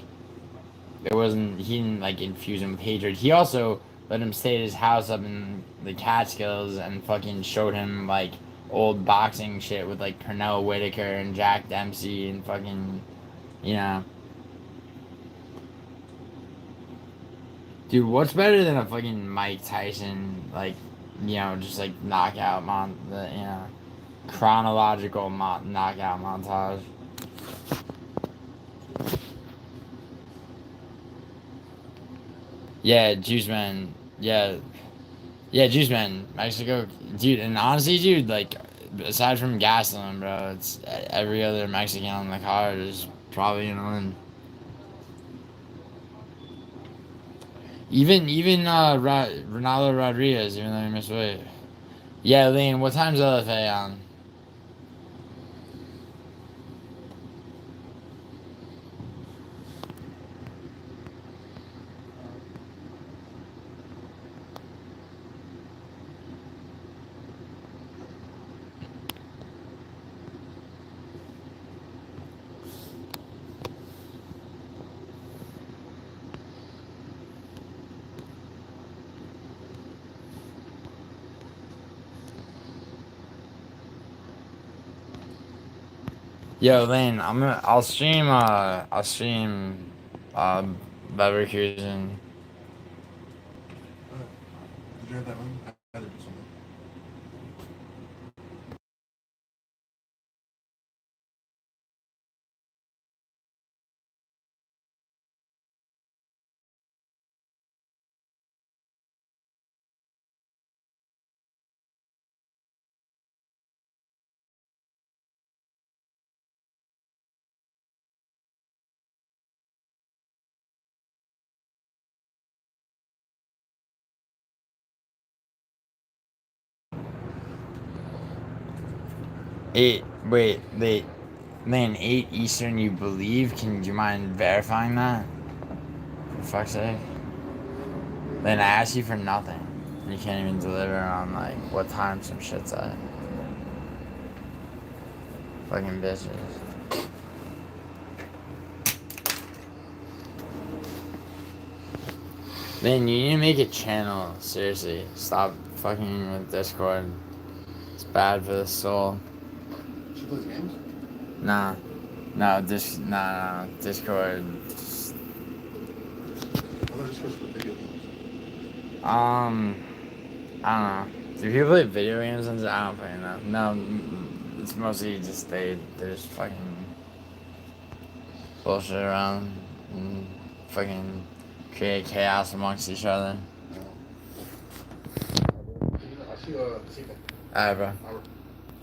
He didn't like infuse him with hatred. He also let him stay at his house up in the Catskills and fucking showed him like old boxing shit with like Pernell Whitaker and Jack Dempsey and fucking, you know. Dude, what's better than a fucking Mike Tyson, like, just like knockout chronological knockout montage? Yeah, Juice Man. Yeah, Juice Man, Mexico, dude. And honestly, dude, like, aside from Gasolin, bro, it's every other Mexican on the card is probably gonna win. Even Ronaldo Rodriguez, even though he missed weight. Yeah, Lean, what time's LFA on? Yo, Lane, I'll stream Leverkusen. Did you have that one? I had to do something. Wait, Lane, 8 Eastern, you believe? Do you mind verifying that? For fuck's sake. Lane, I asked you for nothing. You can't even deliver on, like, what time some shit's at. Fucking bitches. Man, you need to make a channel. Seriously, stop fucking with Discord. It's bad for the soul. She plays games? Nah, no, Discord. Other Discord's for video games. I don't know. Do people play video games? I don't fucking know. No, it's mostly just they just fucking bullshit around and fucking create chaos amongst each other. I see this evening. Alright, bro.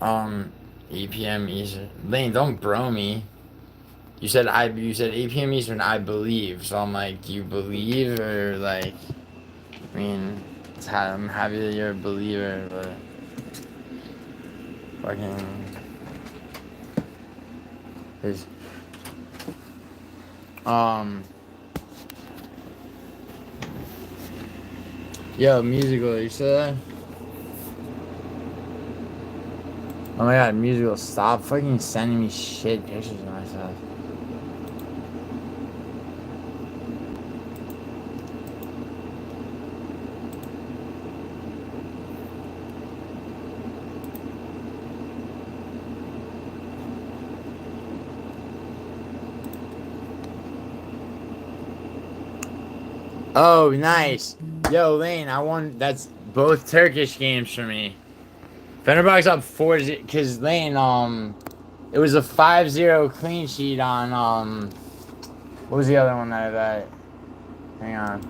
Hour. 8 p.m. Eastern. Lane, don't bro me. You said 8 p.m. Eastern, I believe. So I'm like, do you believe or like? I mean, I'm happy that you're a believer, but fucking. His. Yo, musical, you still there? Oh my god, musical, stop fucking sending me shit pictures of myself. Oh, nice. Yo, Lane, I won. That's both Turkish games for me. Fenerbahce up 4-0. Because Lane, it was a 5-0 clean sheet on, what was the other one that I bet? Hang on.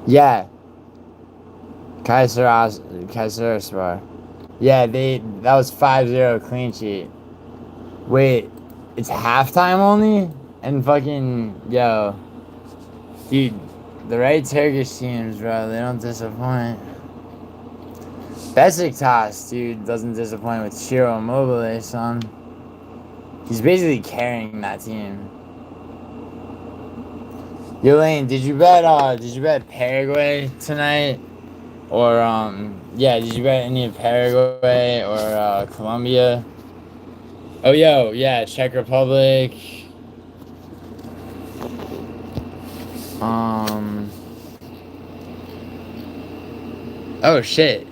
Yeah. Kayserispor. Yeah, that was 5-0 clean sheet. Wait, it's halftime only? And fucking, yo. Dude, the right Turkish teams, bro, they don't disappoint. Besiktas, dude, doesn't disappoint with Ciro Immobile, son. He's basically carrying that team. Yo, Lane, did you bet Paraguay tonight? Or, yeah, did you bet any of Paraguay or, Colombia? Oh, yo, yeah, Czech Republic. Oh, shit.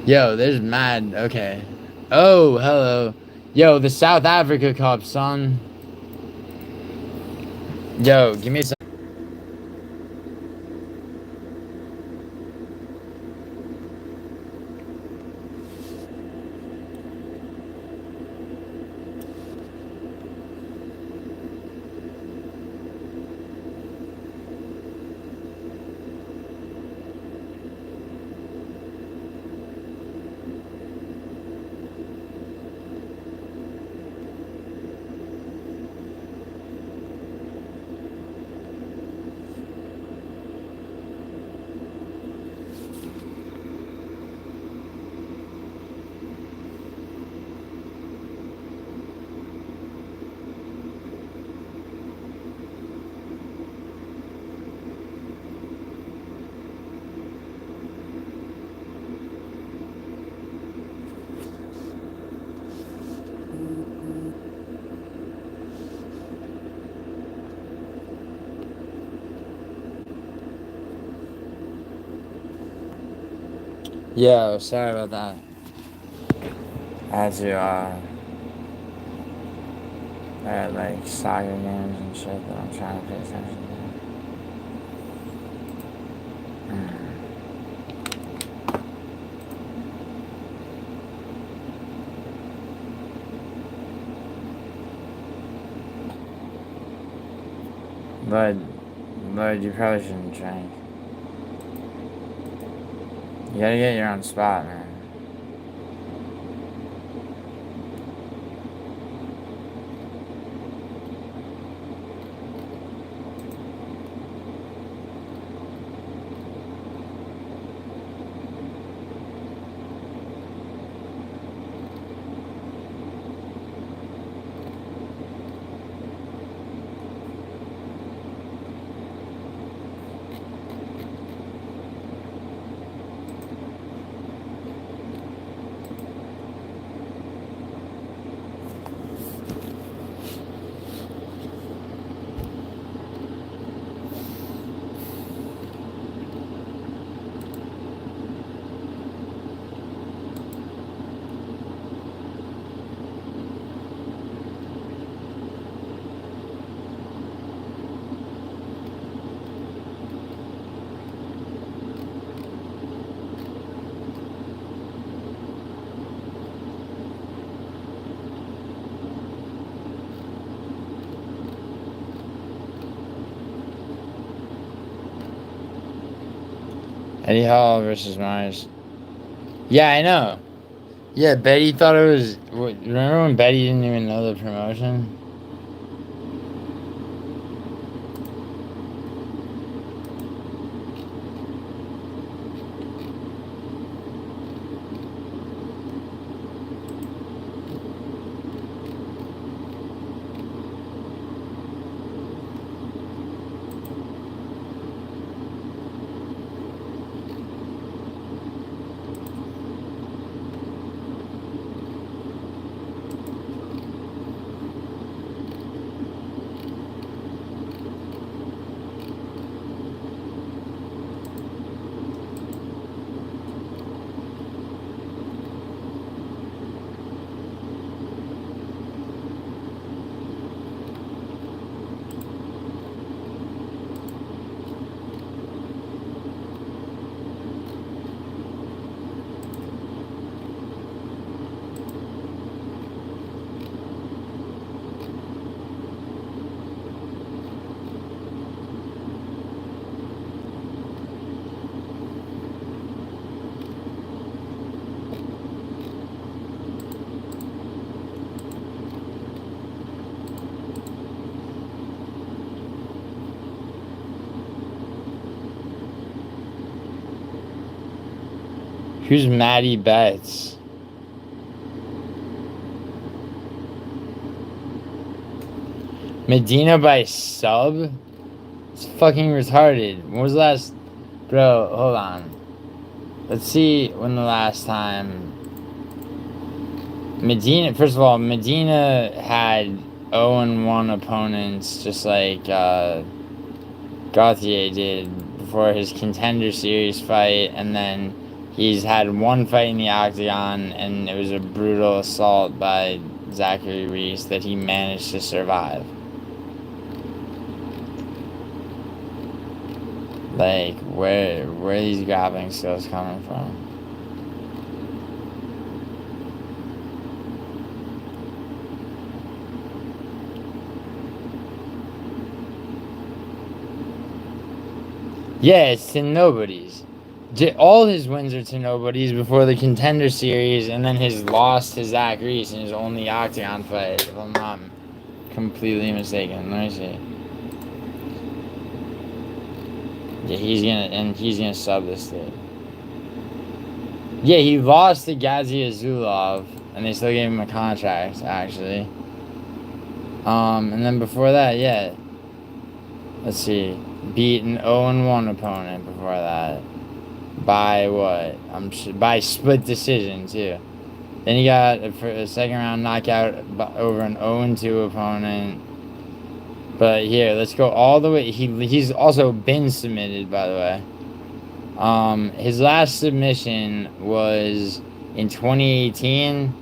Yo, there's mad, okay. Oh, hello. Yo, the South Africa Cup, son. Yo, give me some. Yo, sorry about that. I had to, I had like soccer games and shit that I'm trying to pay attention to. But you probably shouldn't drink. You gotta get your own spot, man. Eddie Hall versus Mars. Yeah, I know. Yeah, Betty thought it was. Remember when Betty didn't even know the promotion? Who's Maddie Betts? Medina by sub? It's fucking retarded. When was the last... Bro, hold on. Let's see when the last time... Medina... First of all, Medina had 0-1 opponents, just like Gauthier did before his Contender Series fight, and then he's had one fight in the octagon, and it was a brutal assault by Zachary Reese that he managed to survive. Like, where are these grappling skills coming from? Yeah, it's to nobodies. All his wins are to nobodies before the Contender Series, and then his loss to Zach Reese in his only octagon fight, if I'm not completely mistaken. Let me see. Yeah, he's gonna sub this dude. Yeah, he lost to Gadzhi Azulov, and they still gave him a contract, actually. And then before that, yeah. Let's see. Beat an 0-1 opponent before that. By what? By split decision, too. Then he got a second round knockout over an 0-2 opponent. But here, let's go all the way. He's also been submitted, by the way. His last submission was in 2018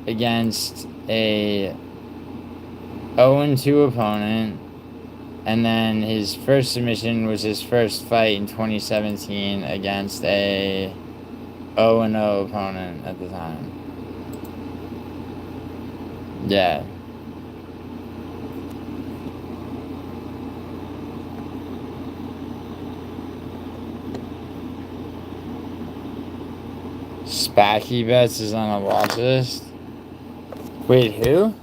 against a 0-2 opponent. And then his first submission was his first fight in 2017 against a 0-0 opponent at the time. Yeah. Spacky Bets is on a watch list. Wait, who?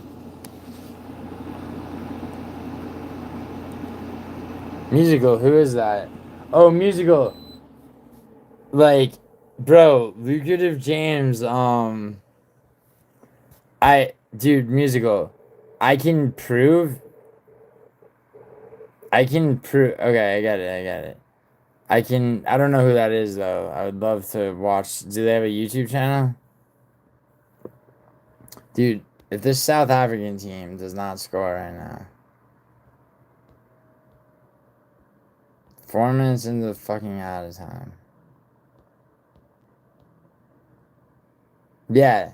Musical, who is that? Oh, Musical. Like, bro, Lucrative James, dude, Musical. I can prove, okay, I get it. I don't know who that is, though. I would love to watch. Do they have a YouTube channel? Dude, if this South African team does not score right now. 4 minutes into fucking out of time. Yeah.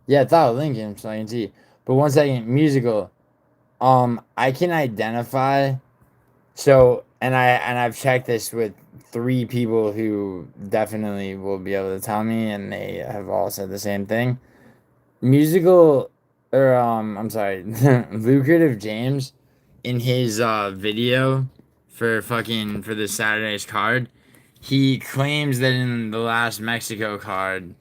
Yeah, thought Lincoln, so I can see. But 1 second, Musical. I can identify. So, and I've checked this with 3 people who definitely will be able to tell me, and they have all said the same thing. Musical, I'm sorry, Lucrative James, in his video for the Saturday's card. He claims that in the last Mexico card,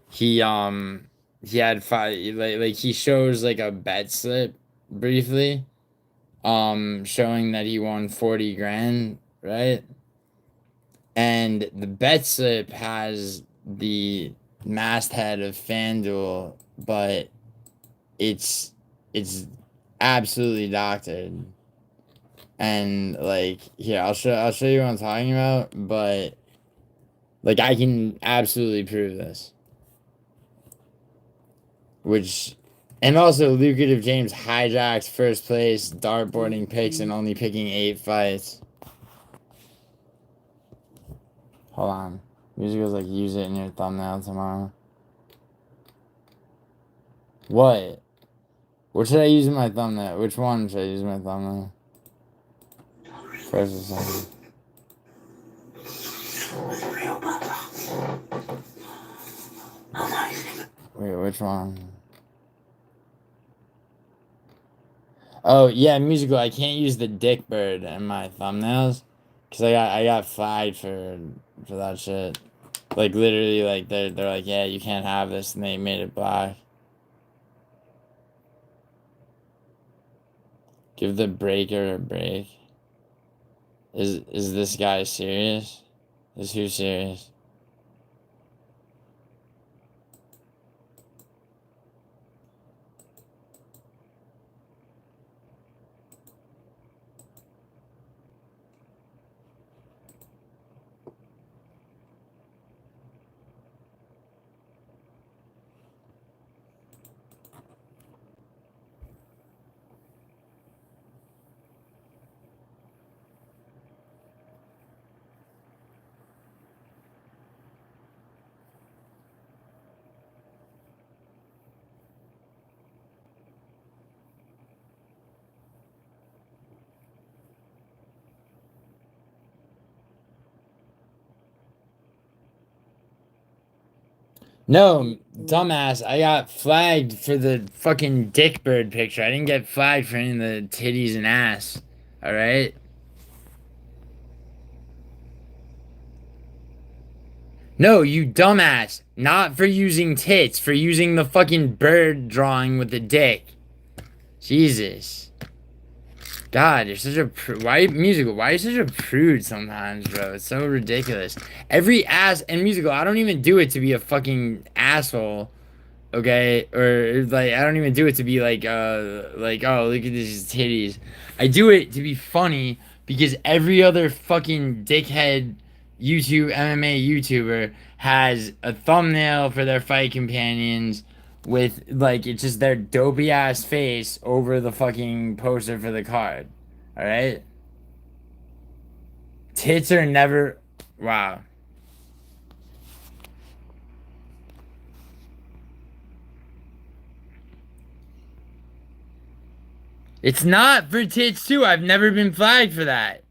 he had five, like he shows like a bet slip briefly, showing that he won 40 grand, right? And the bet slip has the masthead of FanDuel, but it's absolutely doctored. And like here, I'll show you what I'm talking about, but like I can absolutely prove this. Which, and also Lucrative James hijacked first place dartboarding picks and only picking 8 fights. Hold on. Music was like, use it in your thumbnail tomorrow. What? What should I use in my thumbnail? Which one should I use in my thumbnail? First or second? Wait, which one? Oh, yeah, musical. I can't use the dick bird in my thumbnails. Because I got flagged for that shit. Like, literally, like, they're like, yeah, you can't have this, and they made it black. Give the breaker a break. Is this guy serious? Is who serious? No, dumbass, I got flagged for the fucking dick bird picture. I didn't get flagged for any of the titties and ass. Alright? No, you dumbass. Not for using tits, for using the fucking bird drawing with the dick. Jesus. God, you're such a musical? Why are you such a prude sometimes, bro? It's so ridiculous. Every ass and musical, I don't even do it to be a fucking asshole, okay? Or like, I don't even do it to be like oh, look at these titties. I do it to be funny because every other fucking dickhead YouTube MMA YouTuber has a thumbnail for their fight companions with like it's just their dopey ass face over the fucking poster for the card. All right? Tits are never wow. It's not for tits too. I've never been flagged for that.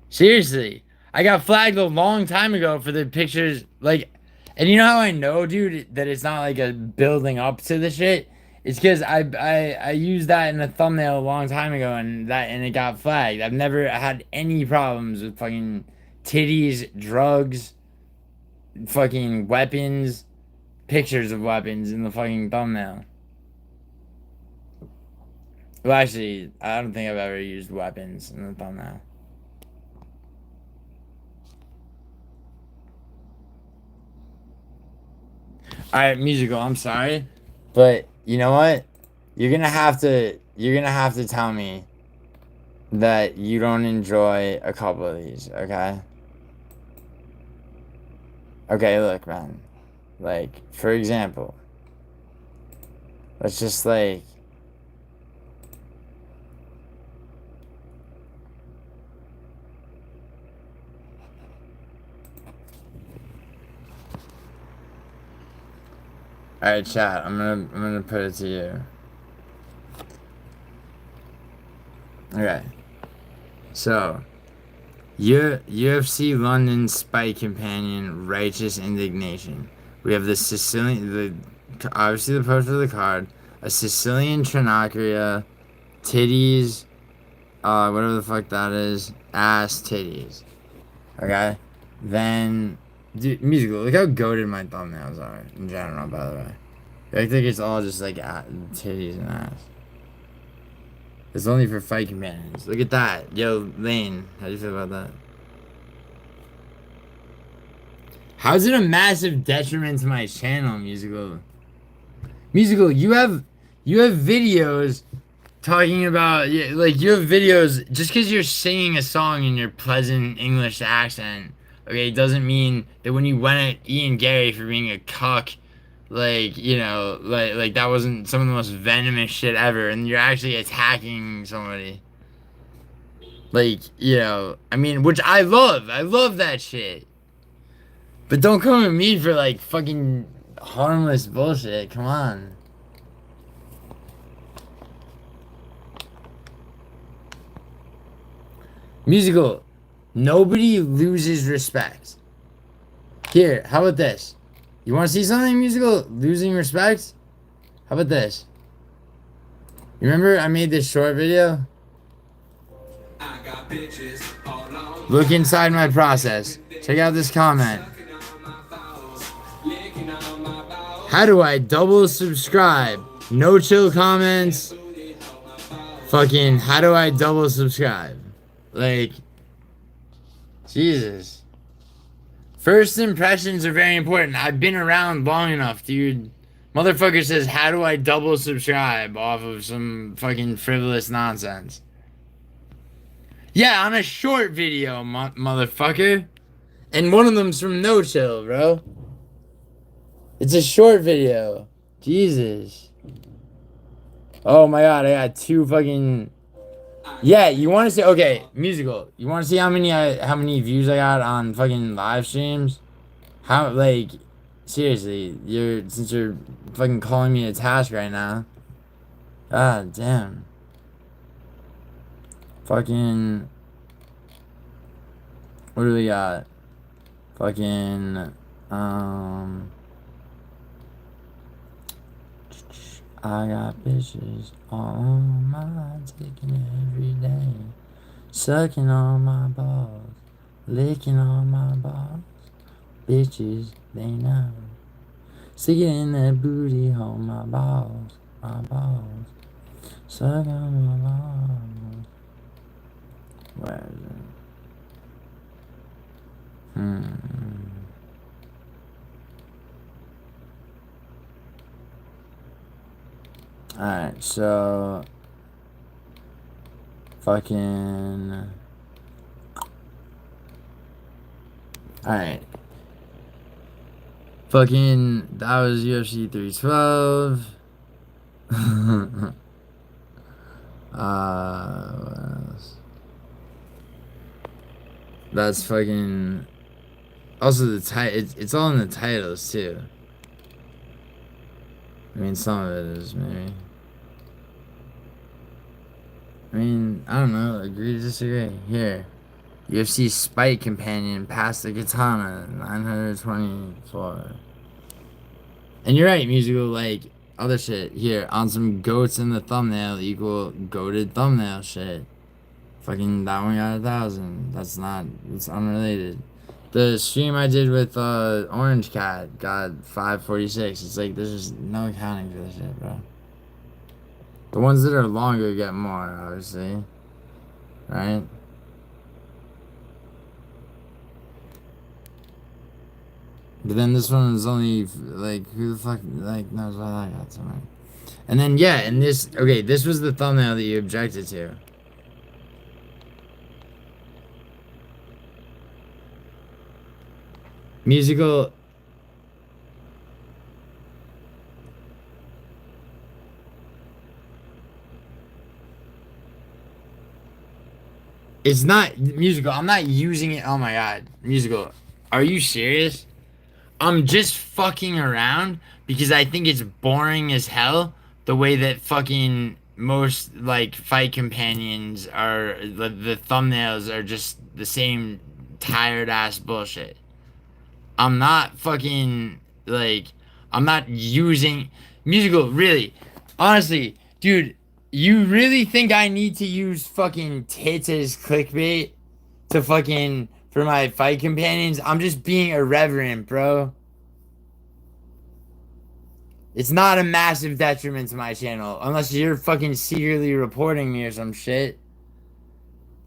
Seriously. I got flagged a long time ago for the pictures like and you know how I know, dude, that it's not like a building up to the shit? It's because I used that in a thumbnail a long time ago and it got flagged. I've never had any problems with fucking titties, drugs, fucking weapons, pictures of weapons in the fucking thumbnail. Well, actually, I don't think I've ever used weapons in the thumbnail. Alright, musical, I'm sorry. But you know what? You're gonna have to tell me that you don't enjoy a couple of these, okay? Okay, look, man. Like, for example, let's just like alright, chat, I'm gonna put it to you. Okay. So UFC London Spike Companion Righteous Indignation. We have the Sicilian obviously the poster of the card, a Sicilian Trinacria, titties, whatever the fuck that is, ass, titties. Okay? Then, dude, musical. Look how goated my thumbnails are in general, by the way. I think it's all just like titties and ass. It's only for fight companions. Look at that. Yo, Lane, how do you feel about that? How's it a massive detriment to my channel, musical? Musical, you have videos talking about, like, you have videos, just because you're singing a song in your pleasant English accent, okay, doesn't mean that when you went at Ian Gary for being a cuck, like, you know, like that wasn't some of the most venomous shit ever, and you're actually attacking somebody. Like, you know, I mean, which I love that shit. But don't come at me for, like, fucking harmless bullshit, come on. Musical, nobody loses respect. Here, how about this? You want to see something, musical? Losing respect? How about this? You remember I made this short video? Look inside my process. Check out this comment. How do I double subscribe? No chill comments. Fucking, how do I double subscribe? Like, Jesus. First impressions are very important. I've been around long enough, dude. Motherfucker says, how do I double subscribe off of some fucking frivolous nonsense? Yeah, on a short video, motherfucker. And one of them's from No Chill, bro. It's a short video. Jesus. Oh my god, I got 2 fucking... Yeah, you want to see? Okay, musical. You want to see how many views I got on fucking live streams? How, like, seriously, since you're fucking calling me a task right now. God damn. Fucking, what do we got? Fucking, I got bitches on my taking every day, sucking on my balls, licking on my balls. Bitches, they know. Stick it in that booty hole, my balls, suck on my balls. Where is it? Alright, so fucking alright. Fucking that was UFC 312. What else? That's fucking also the it's all in the titles too. I mean, some of it is, maybe. I mean, I don't know. Agree to disagree. Here. UFC Spike Companion, past the Katana, 924. And you're right, musical, like, other shit. Here, on some goats in the thumbnail equal goated thumbnail shit. Fucking, that one got 1,000. It's unrelated. The stream I did with Orange Cat got 546. It's like, there's just no accounting for this shit, bro. The ones that are longer get more, obviously. Right? But then this one is only, like, who the fuck, like, knows why that got so many. And then, yeah, and this, okay, this was the thumbnail that you objected to. Musical. It's not musical. I'm not using it. Oh my god. Musical. Are you serious? I'm just fucking around because I think it's boring as hell the way that fucking most, like, fight companions are. The thumbnails are just the same tired ass bullshit. I'm not fucking, like, I'm not using musical, really. Honestly, dude, You really think I need to use fucking tits as clickbait to fucking for my fight companions? I'm just being irreverent, bro. It's not a massive detriment to my channel unless you're fucking secretly reporting me or some shit.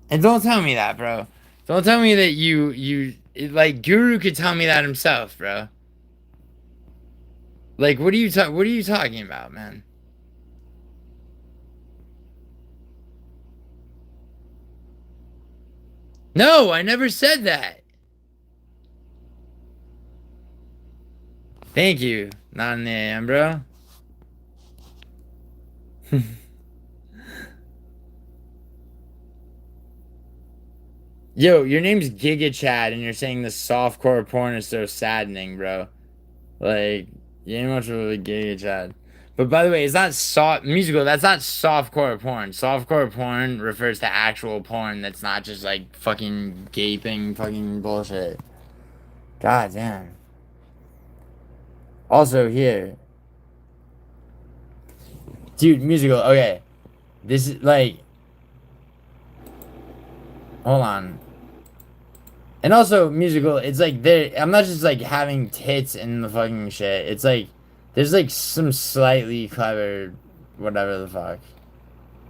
And don't tell me that, bro. Don't tell me that like Guru could tell me that himself, bro. Like what are you talking about, man? No, I never said that. Thank you. Not in the AM, bro. Yo, your name's Giga Chad, and you're saying the softcore porn is so saddening, bro. Like, you ain't much of a Giga Chad. But by the way, it's not musical. That's not softcore porn. Softcore porn refers to actual porn that's not just like fucking gaping fucking bullshit. God damn. Also here, dude, musical. Okay, this is like, hold on. And also musical. It's like I'm not just like having tits in the fucking shit. It's like there's like some slightly clever, whatever the fuck.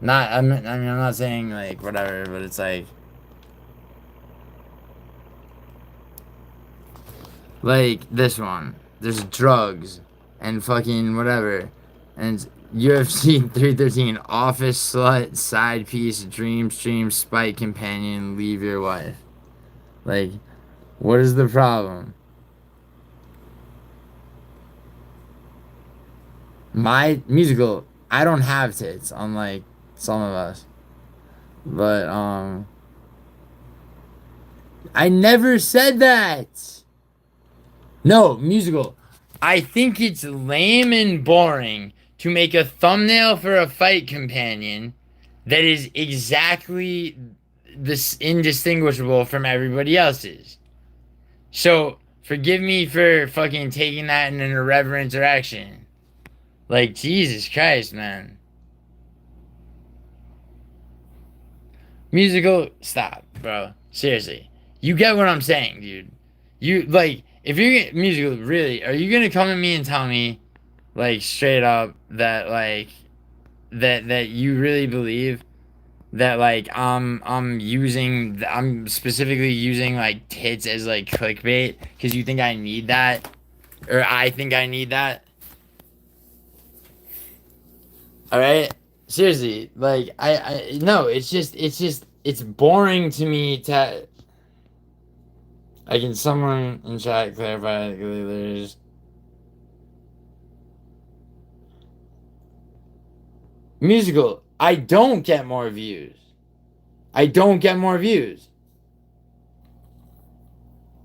I mean, I'm not saying like whatever, but it's like this one. There's drugs and fucking whatever, and UFC 313 office slut side piece dream stream spite companion leave your wife. Like, what is the problem? My musical, I don't have tits, unlike some of us. But, I never said that! No, musical. I think it's lame and boring to make a thumbnail for a fight companion that is exactly this indistinguishable from everybody else's. So, forgive me for fucking taking that in an irreverent direction. Like, Jesus Christ, man. Musical, stop, bro. Seriously. You get what I'm saying, dude. You, like, if you're musical, really, are you gonna come at me and tell me, like, straight up, that, like, that you really believe that, like, I'm specifically using, like, tits as, like, clickbait? Because you think I need that? Or I think I need that? Alright? Seriously, like, no, it's boring to me to... Can someone in chat clarify there's... Musical, I don't get more views. I don't get more views.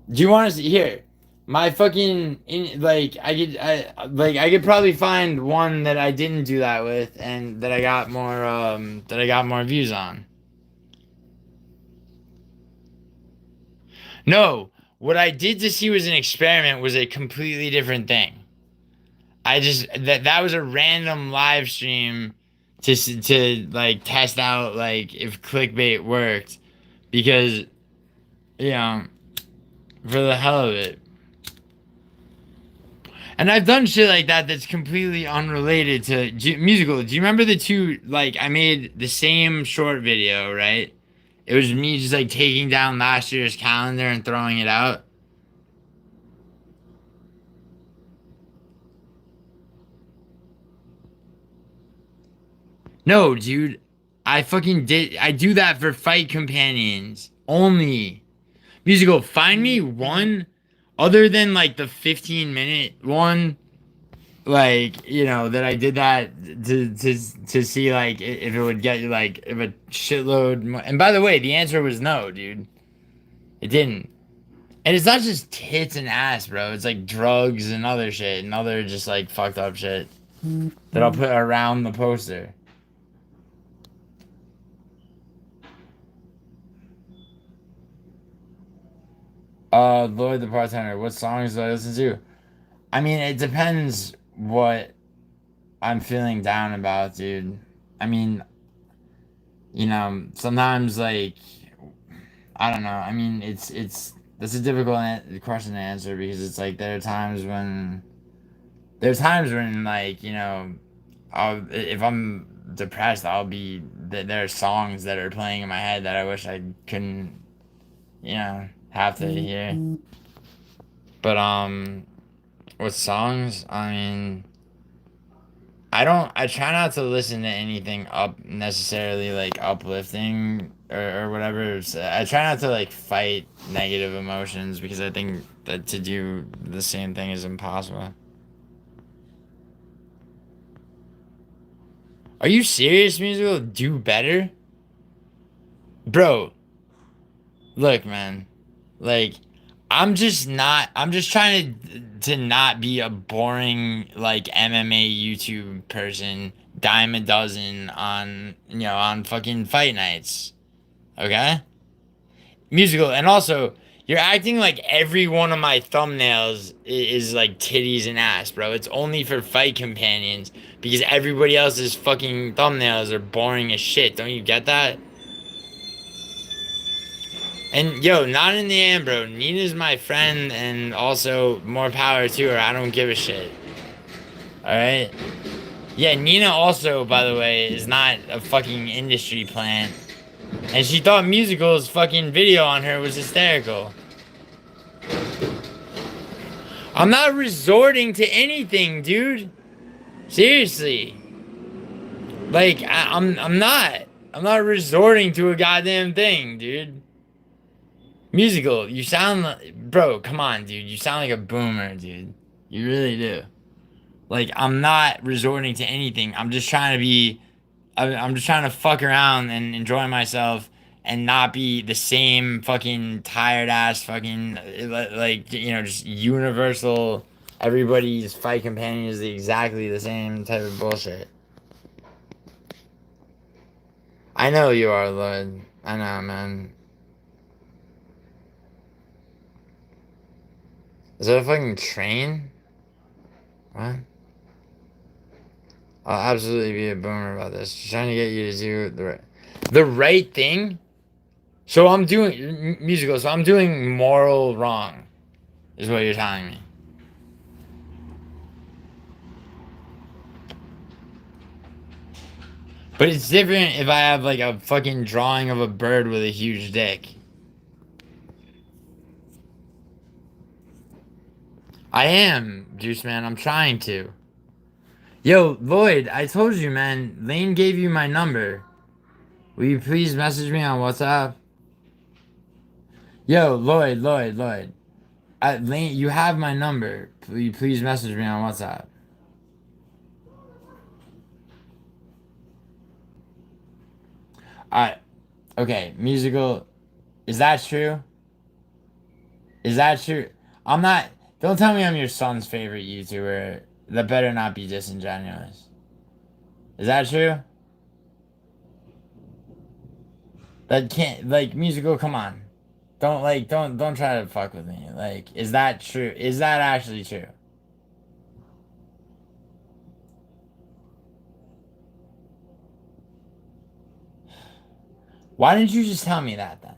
Do you want to see here? My fucking I could probably find one that I didn't do that with and that I got more views on. No, what I did to see was an experiment was a completely different thing. That was a random live stream to like test out like if clickbait worked because for the hell of it. And I've done shit like that that's completely unrelated to musical. Do you remember the two, like, I made the same short video, right? It was me just, like, taking down last year's calendar and throwing it out. No, dude. I do that for fight companions. Only. Musical, find me one other than like the 15-minute one, like, that I did that to see like if it would get like if a shitload more. And by the way, the answer was no, dude. It didn't. And it's not just tits and ass, bro. It's like drugs and other shit and other just like fucked up shit that I'll put around the poster. Lloyd the Bartender, what songs do I listen to? I mean, it depends what I'm feeling down about, dude. I mean, you know, sometimes like I don't know. I mean, it's that's a difficult question to answer because it's like there's times when like you know, if I'm depressed, there are songs that are playing in my head that I wish I couldn't, you know, have to hear. But with songs, I mean, I try not to listen to anything up necessarily like uplifting or whatever. So I try not to like fight negative emotions because I think that to do the same thing is impossible. Are you serious, Musical? Do better? Bro, look, man. Like, I'm just trying to not be a boring, like, MMA YouTube person, dime a dozen on, you know, on fucking fight nights. Okay? Musical. And also, you're acting like every one of my thumbnails is like titties and ass, bro. It's only for fight companions because everybody else's fucking thumbnails are boring as shit. Don't you get that? And yo, not in the end, bro. Nina's my friend, and also more power to her. I don't give a shit. All right. Yeah, Nina also, by the way, is not a fucking industry plant, and she thought Musical's fucking video on her was hysterical. I'm not resorting to anything, dude. Seriously. Like I'm not. I'm not resorting to a goddamn thing, dude. Musical, you sound like, bro, come on, dude. You sound like a boomer, dude. You really do. Like, I'm not resorting to anything. I'm just trying to be, I'm just trying to fuck around and enjoy myself and not be the same fucking tired ass fucking, like, you know, just universal, everybody's fight companion is exactly the same type of bullshit. I know you are, Lloyd. I know, man. Is that a fucking train? What? I'll absolutely be a boomer about this. Just trying to get you to do the right thing. So I'm doing musical. So I'm doing moral wrong, is what you're telling me. But it's different if I have like a fucking drawing of a bird with a huge dick. I am, Juice Man. I'm trying to. Yo, Lloyd, I told you, man. Lane gave you my number. Will you please message me on WhatsApp? Yo, Lloyd. Lane, you have my number. Will you please message me on WhatsApp? Alright. Okay, musical. Is that true? Is that true? I'm not. Don't tell me I'm your son's favorite YouTuber. That better not be disingenuous. Is that true? That can't. Like, musical, come on. Don't try to fuck with me. Like, is that true? Is that actually true? Why didn't you just tell me that then?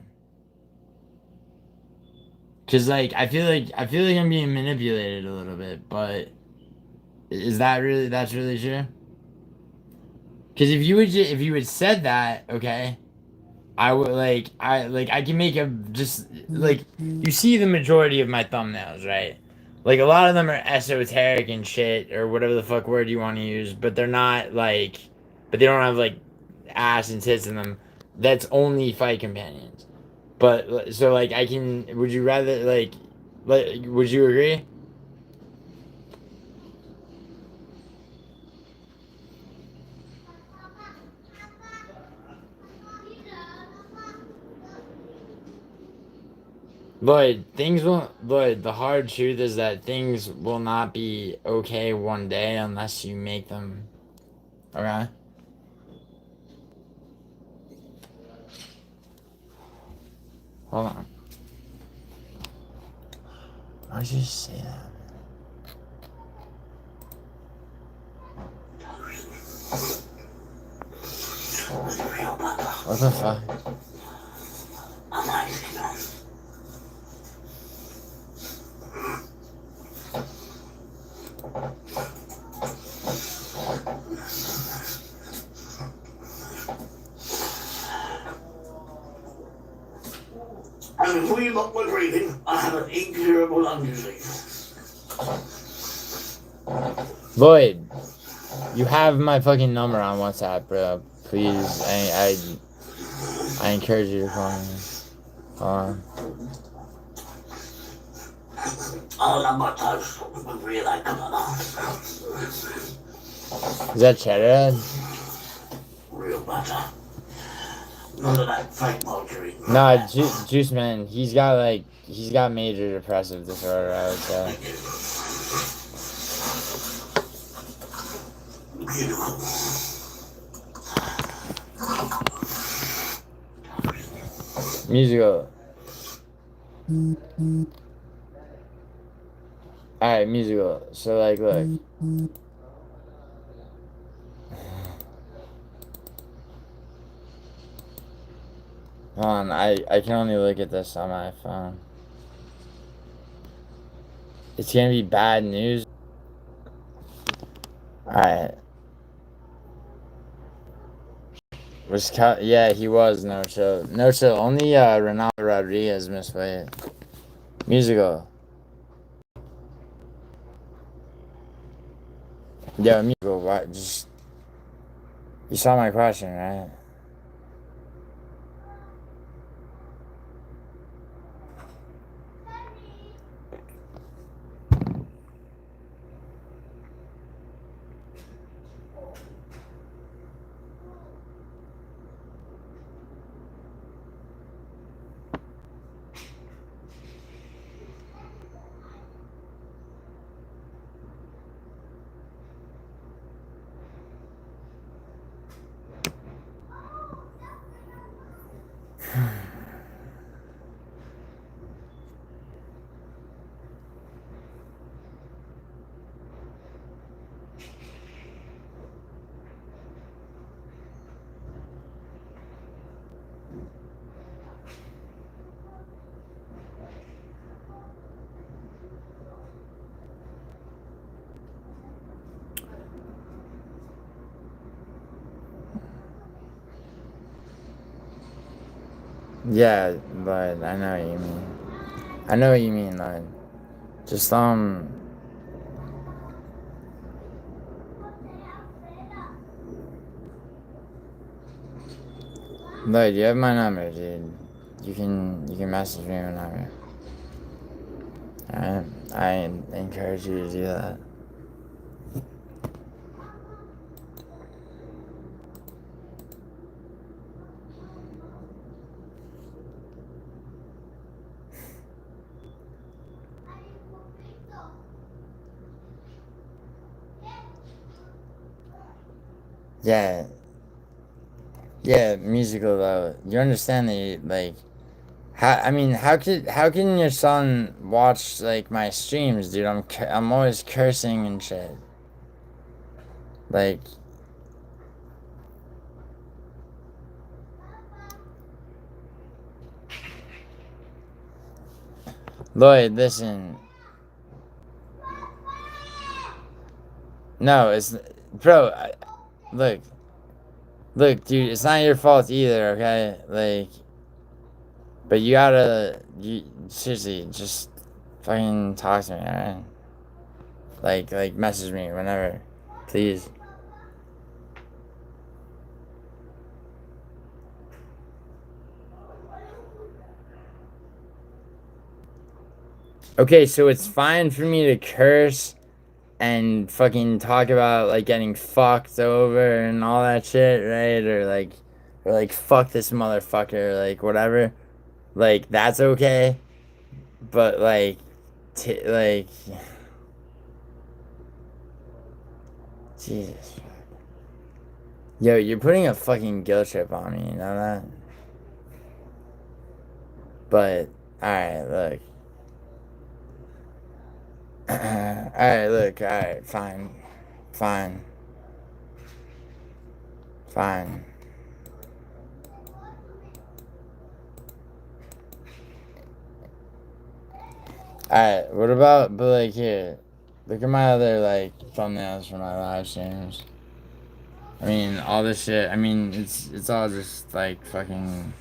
Cause like I feel like I'm being manipulated a little bit, but that's really true? Cause if you had said that, okay, I would I can make a just like you see the majority of my thumbnails, right? Like a lot of them are esoteric and shit or whatever the fuck word you want to use, but they're not like, but they don't have like ass and tits in them. That's only fight companions. But so like I can. Would you rather would you agree? Lloyd, the hard truth is that things will not be okay one day unless you make them. Okay? Hold on. Why'd you say that? What the fuck? And before you mock my breathing, I have an incurable lung disease. Lloyd, you have my fucking number on WhatsApp, bro. Please, I encourage you to call me. I'll have my toast with real banana. Is that cheddar? Real butter. None of that fake margarine. Nah, Juice Man, he's got major depressive disorder, I would say. Beautiful. Musical. Alright, musical. So, like, look. Hold on, I can only look at this on my phone. It's gonna be bad news. Alright. Yeah, he was no chill. No chill. Only Ronaldo Rodriguez missed weight. Musical. Yo, musical, what? Just. You saw my question, right? Yeah, but I know what you mean. I know what you mean, Lloyd. Just, Lloyd, you have my number, dude. You can message me whenever. Alright? I encourage you to do that. Yeah. Yeah, musical though. You understand that you, like, how can your son watch like my streams, dude? I'm always cursing and shit. Like, Lloyd, listen. No, it's, bro. Look, dude. It's not your fault either, okay? Like, but you seriously just fucking talk to me, alright? Like message me whenever, please. Okay, so it's fine for me to curse and fucking talk about like getting fucked over and all that shit, right? Or like fuck this motherfucker, like whatever. Like that's okay. But like like Jesus. Yo, you're putting a fucking guilt trip on me, you know that? But alright, look. Alright, look, alright, fine. Fine. Fine. Alright, what about, but like here, look at my other like thumbnails for my live streams. I mean, all this shit, I mean, it's all just like fucking,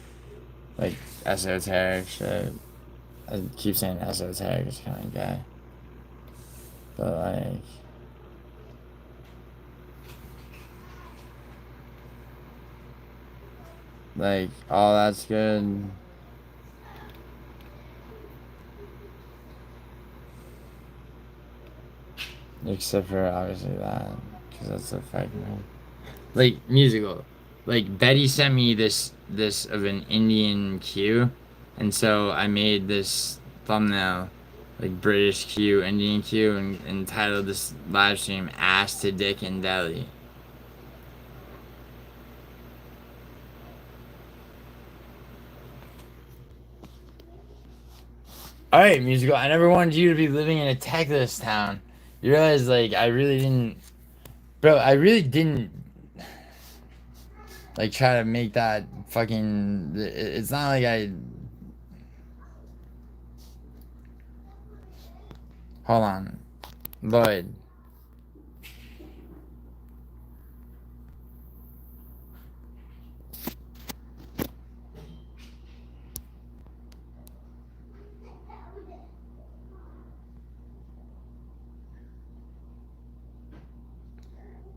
like, esoteric shit. I keep saying esoteric, it's kind of gay. But like, all that's good. Except for obviously that, because that's a fucking like musical. Like Betty sent me this of an Indian cue, and so I made this thumbnail, like British cue, Indian cue, and entitled this live stream "Ass to Dick in Delhi." All right, musical. I never wanted you to be living in a techless town. You realize, like, I really didn't, bro. I really didn't, like, try to make that fucking. It's not like I. Hold on, Lloyd.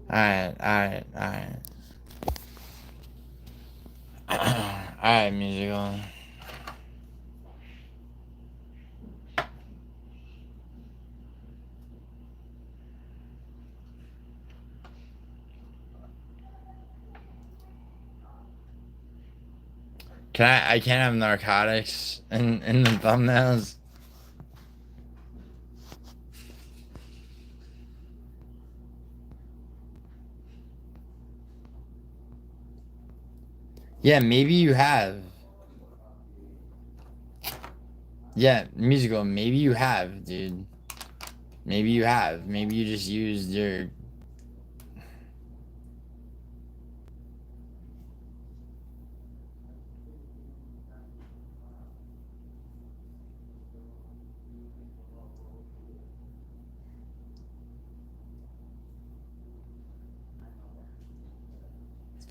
Alright. Alright, musical. I can't have narcotics in the thumbnails. Yeah, maybe you have. Yeah, musical, maybe you have, dude. Maybe you have. Maybe you just used your...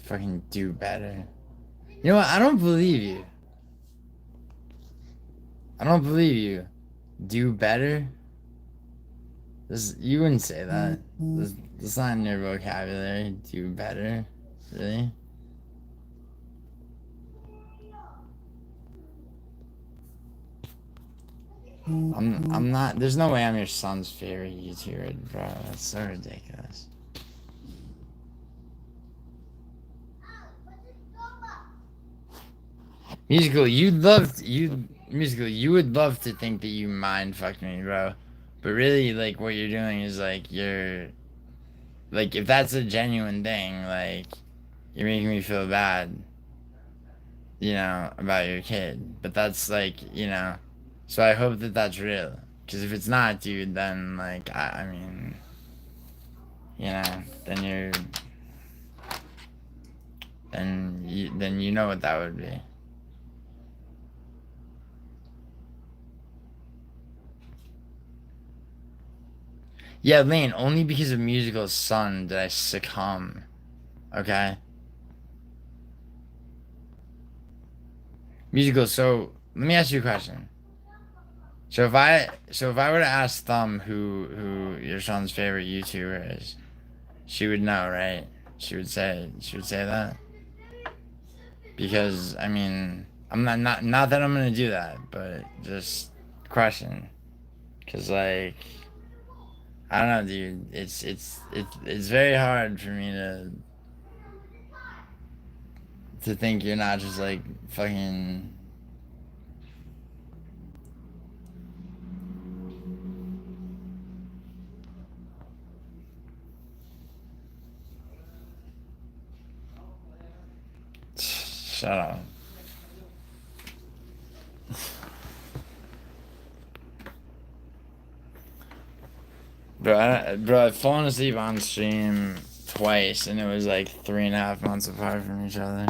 Fucking do better. You know what? I don't believe you. I don't believe you. Do better? You wouldn't say that. That's not in your vocabulary. Do better? Really? I'm not. There's no way I'm your son's favorite YouTuber, bro. That's so ridiculous. Musical, you would love to think that you mind fucked me, bro. But really, like, what you're doing is, like, like, if that's a genuine thing, like, you're making me feel bad, you know, about your kid. But that's, like, you know, so I hope that that's real. Because if it's not, dude, then, like, I mean, you know, then you know what that would be. Yeah, Lane, only because of Musical's son did I succumb. Okay? Musical, so let me ask you a question. So if I were to ask Thumb who your son's favorite YouTuber is, she would know, right? She would say that. Because I mean, I'm not that I'm gonna do that, but just question. Cause like I don't know, dude. It's very hard for me to think you're not just like fucking. Shut up. Bro, I've fallen asleep on stream twice, and it was like 3.5 months apart from each other.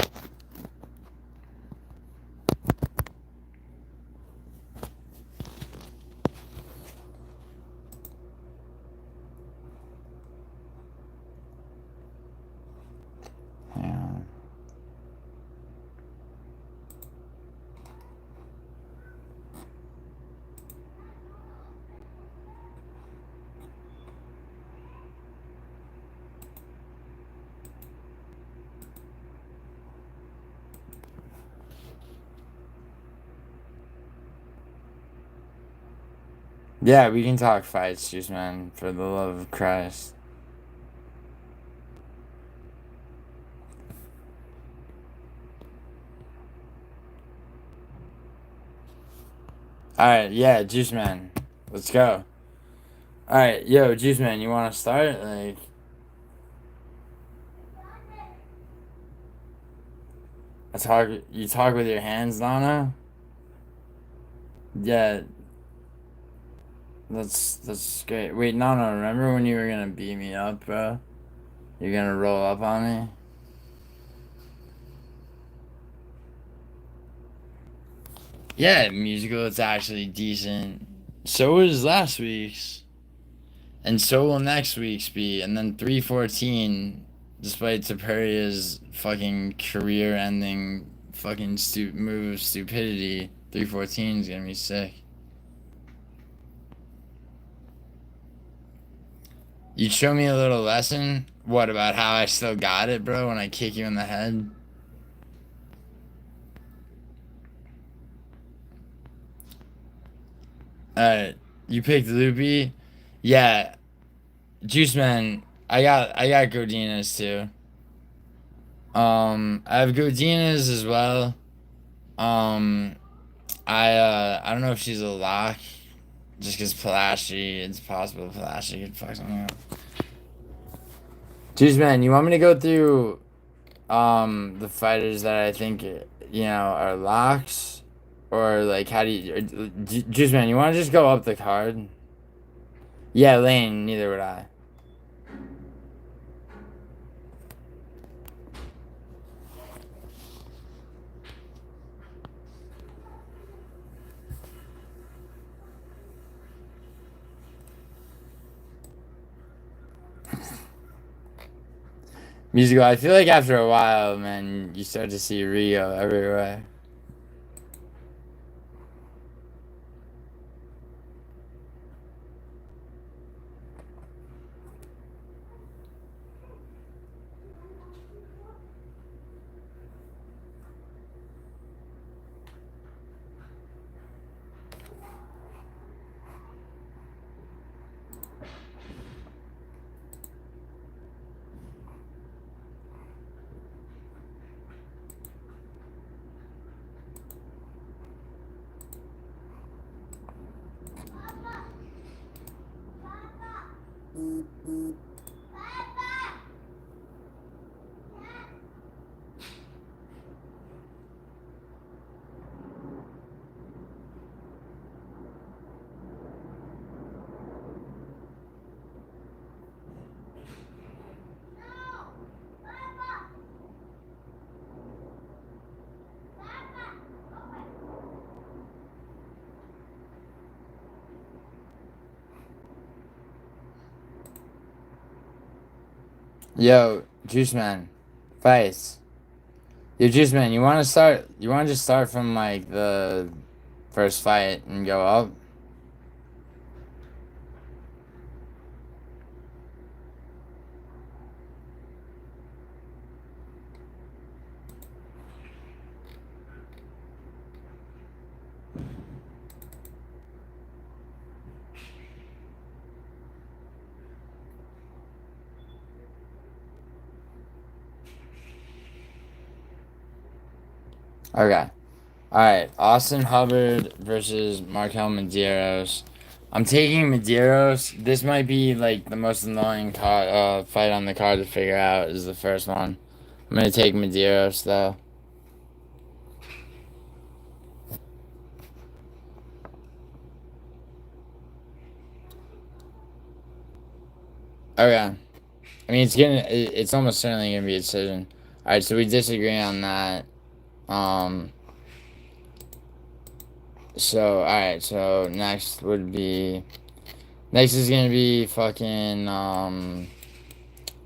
Yeah, we can talk fights, Juice Man, for the love of Christ. Alright, yeah, Juice Man. Let's go. Alright, yo, Juice Man, you wanna start? Like, you talk with your hands, Donna? Yeah, that's great. Wait, no, remember when you were gonna beat me up, bro? You're gonna roll up on me? Yeah, musical, it's actually decent. So was last week's. And so will next week's be. And then 314, despite Superior's fucking career ending fucking move of stupidity, 314 is gonna be sick. You'd show me a little lesson? What, about how I still got it, bro, when I kick you in the head? Alright, you picked Loopy? Yeah, Juice Man, I got Godinez too. I have Godinez as well. I don't know if she's a lock, just because Pulaski, it's possible Pulaski could fuck something up. Jeez, man, you want me to go through the fighters that I think are locks, or like how do you? Juice Man, you want to just go up the card? Yeah, Lane. Neither would I. Musical. I feel like after a while, man, you start to see Rio everywhere. Yo, Juice Man, fights. Yo, Juice Man, you want to start? You want to just start from like the first fight and go up? Okay. Alright, Austin Hubbard versus Markel Medeiros. I'm taking Medeiros. This might be like the most annoying fight on the card to figure out is the first one. I'm gonna take Medeiros though. Okay. I mean, it's almost certainly gonna be a decision. Alright, so we disagree on that. So, alright, so next is gonna be fucking,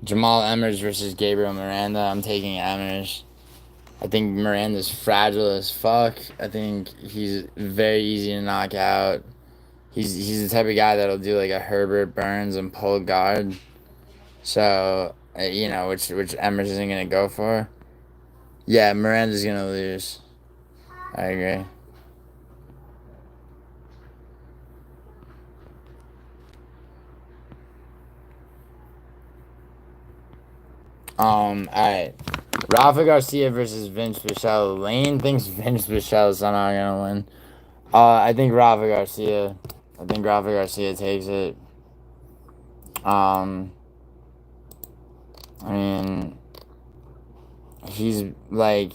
Jamal Emmers versus Gabriel Miranda. I'm taking Emmers. I think Miranda's fragile as fuck. I think he's very easy to knock out. He's the type of guy that'll do like a Herbert Burns and pull guard. So, which Emmers isn't gonna go for. Yeah, Miranda's gonna lose. I agree. Alright. Rafa Garcia versus Vince Pichel. Lane thinks Vince Pichel is somehow gonna win. I think Rafa Garcia. I think Rafa Garcia takes it. I mean, he's like,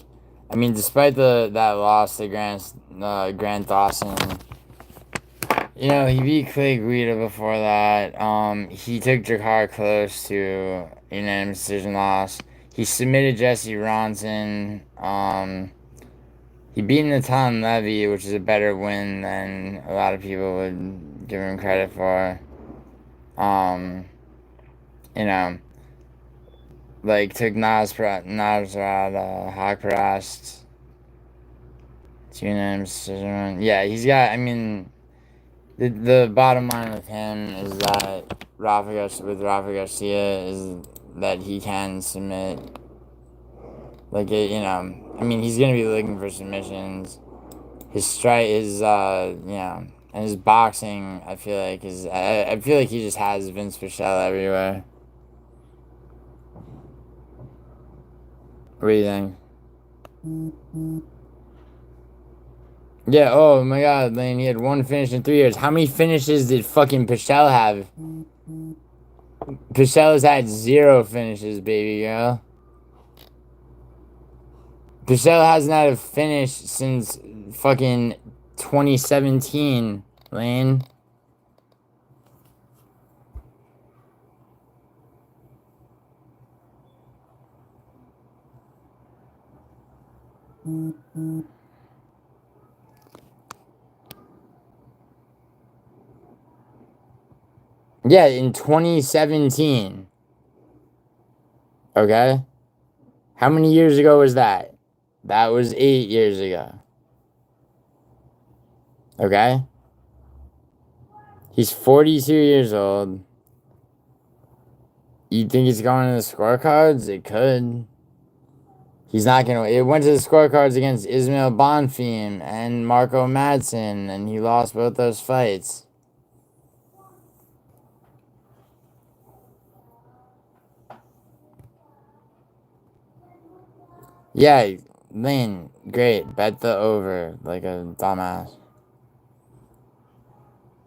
I mean, despite that loss to Grant Dawson, you know, he beat Clay Guida before that. He took Jakar close to unanimous decision loss. He submitted Jesse Ronson. He beat Natan Levy, which is a better win than a lot of people would give him credit for. You know, like took Nasrat Hakparast to unanimous decision run. Yeah, he's got. I mean, the bottom line with him is that Rafa Garcia is that he can submit. Like it, you know. I mean, he's gonna be looking for submissions. His strike is, and his boxing, I feel like, I feel like he just has Vince Pichel everywhere. What do you think? Yeah, oh my god, Lane, he had one finish in 3 years. How many finishes did fucking Pichel have? Pichel has had 0 finishes, baby girl. Pichel hasn't had a finish since fucking 2017, Lane. Yeah, in 2017. Okay? How many years ago was that? That was 8 years ago. Okay? He's 42 years old. You think he's going to the scorecards? It could. He's not going to. It went to the scorecards against Ismail Bonfim and Marco Madsen, and he lost both those fights. Yeah, Lane, great. Bet the over like a dumbass.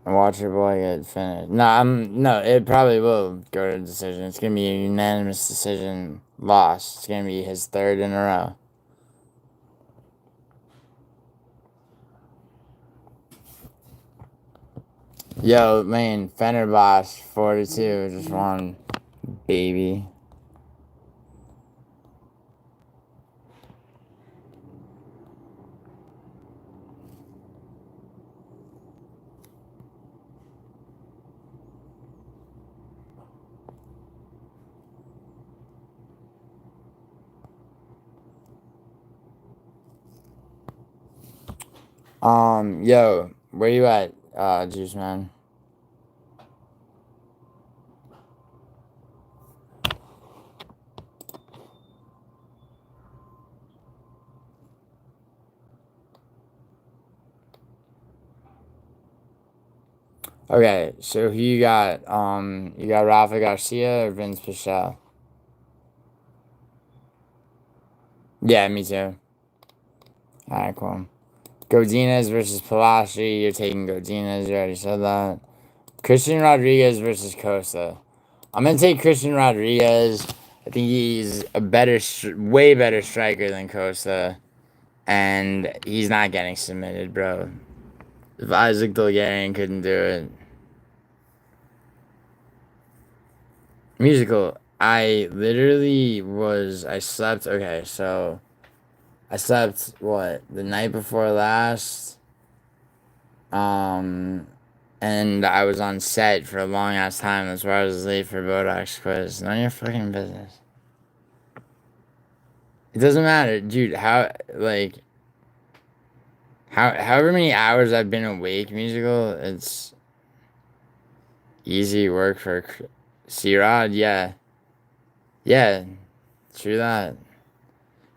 And watch your boy get finished. No, it probably will go to a decision. It's gonna be a unanimous decision loss. It's gonna be his 3rd in a row. Yo, Lane, Fenerbahce 42 just won, baby. Yo, where you at, Juice Man? Okay, so who you got? You got Rafa Garcia or Vince Pichel? Yeah, me too. Alright, cool. Godinez versus Palashi. You're taking Godinez. You already said that. Christian Rodriguez versus Costa. I'm going to take Christian Rodriguez. I think he's a way better striker than Costa. And he's not getting submitted, bro. If Isaac Dolgarian couldn't do it. Musical. I slept, okay, so I slept, the night before last? And I was on set for a long ass time. That's why I was late for Botox quiz. None of your fucking business. It doesn't matter, dude. However many hours I've been awake, musical, it's easy work for C-Rod, yeah. Yeah, true that.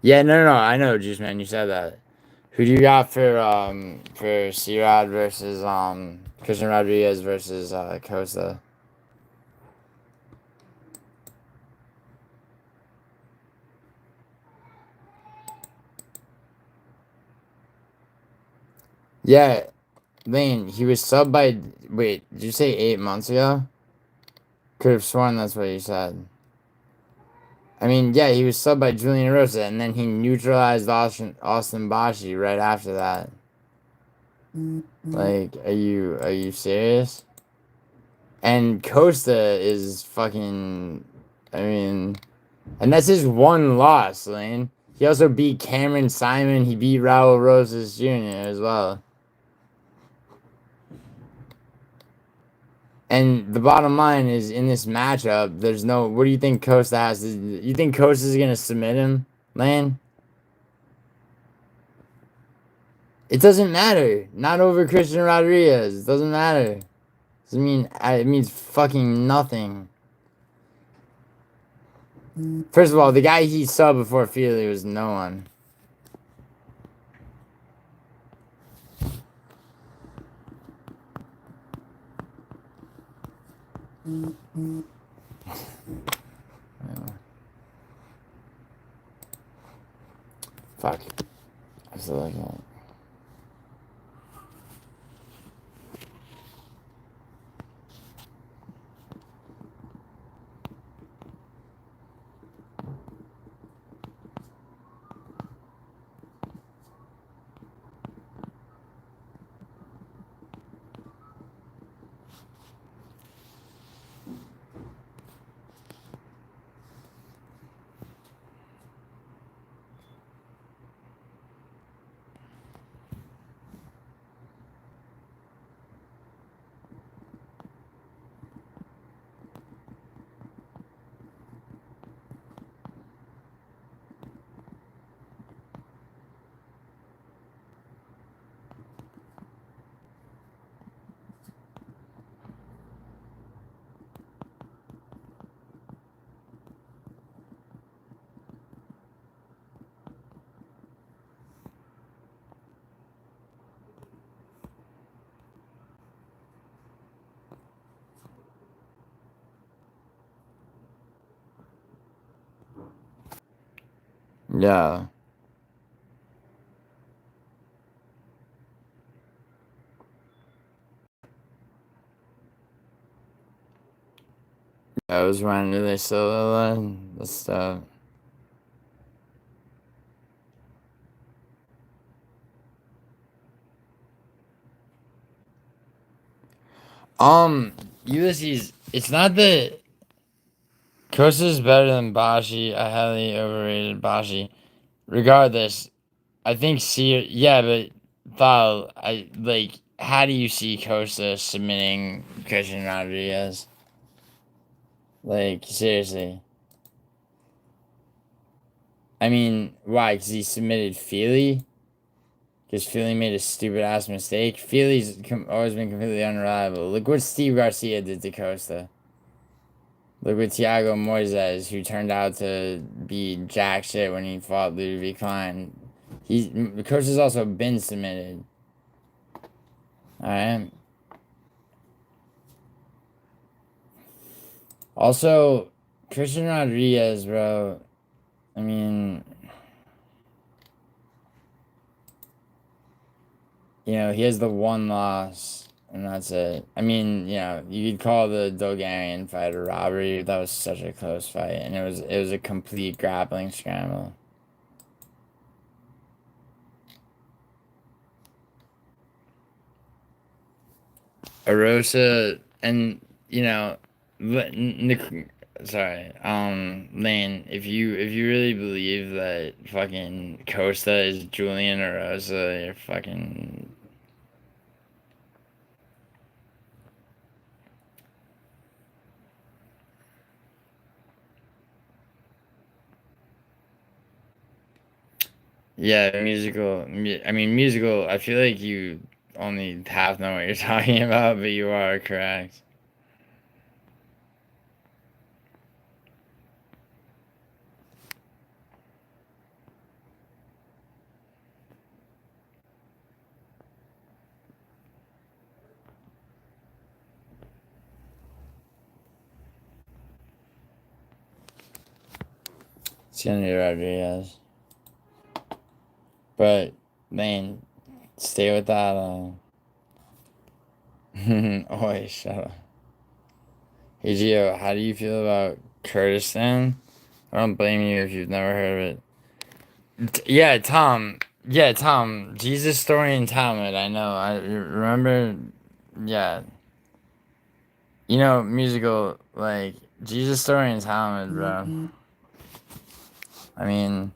Yeah, no, I know, Juice Man, you said that. Who do you got for C-Rod versus, Christian Rodriguez versus, Costa? Yeah, Lane, he was subbed by. Wait, did you say 8 months ago? Could have sworn that's what you said. I mean, yeah, he was subbed by Giuliano Rosa, and then he neutralized Austin Bashi right after that. Like, are you serious? And Costa is fucking. I mean, and that's his one loss, Lane. He also beat Cameron Simon. He beat Raul Rosas Jr. as well. And the bottom line is, in this matchup, there's no. What do you think Costa has to? You think Costa's gonna submit him, Lane? It doesn't matter. Not over Christian Rodriguez. It doesn't matter. It means fucking nothing. First of all, the guy he saw before Feely was no one. Fuck. I still like that. Yeah. I was wondering, do they still the stuff? Ulysses, it's not that Costa's better than Bashi. I highly overrated Bashi. Regardless, I think yeah, but Thal, how do you see Costa submitting Christian Rodriguez? Like, seriously. I mean, why? Because he submitted Feely? Because Feely made a stupid ass mistake? Feely's always been completely unreliable. Look what Steve Garcia did to Costa. Look with Thiago Moises, who turned out to be jack shit when he fought Ludwig Klein. Costa's also been submitted. Alright. Also, Christian Rodriguez, bro. I mean, he has the one loss, and that's it. I mean, you could call the Bulgarian fight a robbery. That was such a close fight, and it was a complete grappling scramble. Arosa, and sorry, Lane, if you really believe that fucking Costa is Julian Arosa, you're fucking. Yeah, musical. I feel like you only half know what you're talking about, but you are correct. It's gonna be Rodriguez. But, man, stay with that. Oi, shut up. Hey Gio, how do you feel about Kurdistan? I don't blame you if you've never heard of it. Yeah, Tom. Yeah, Tom. Jesus story in Talmud. I know. I remember. Yeah. You know, musical, like, Jesus story in Talmud, bro. I mean,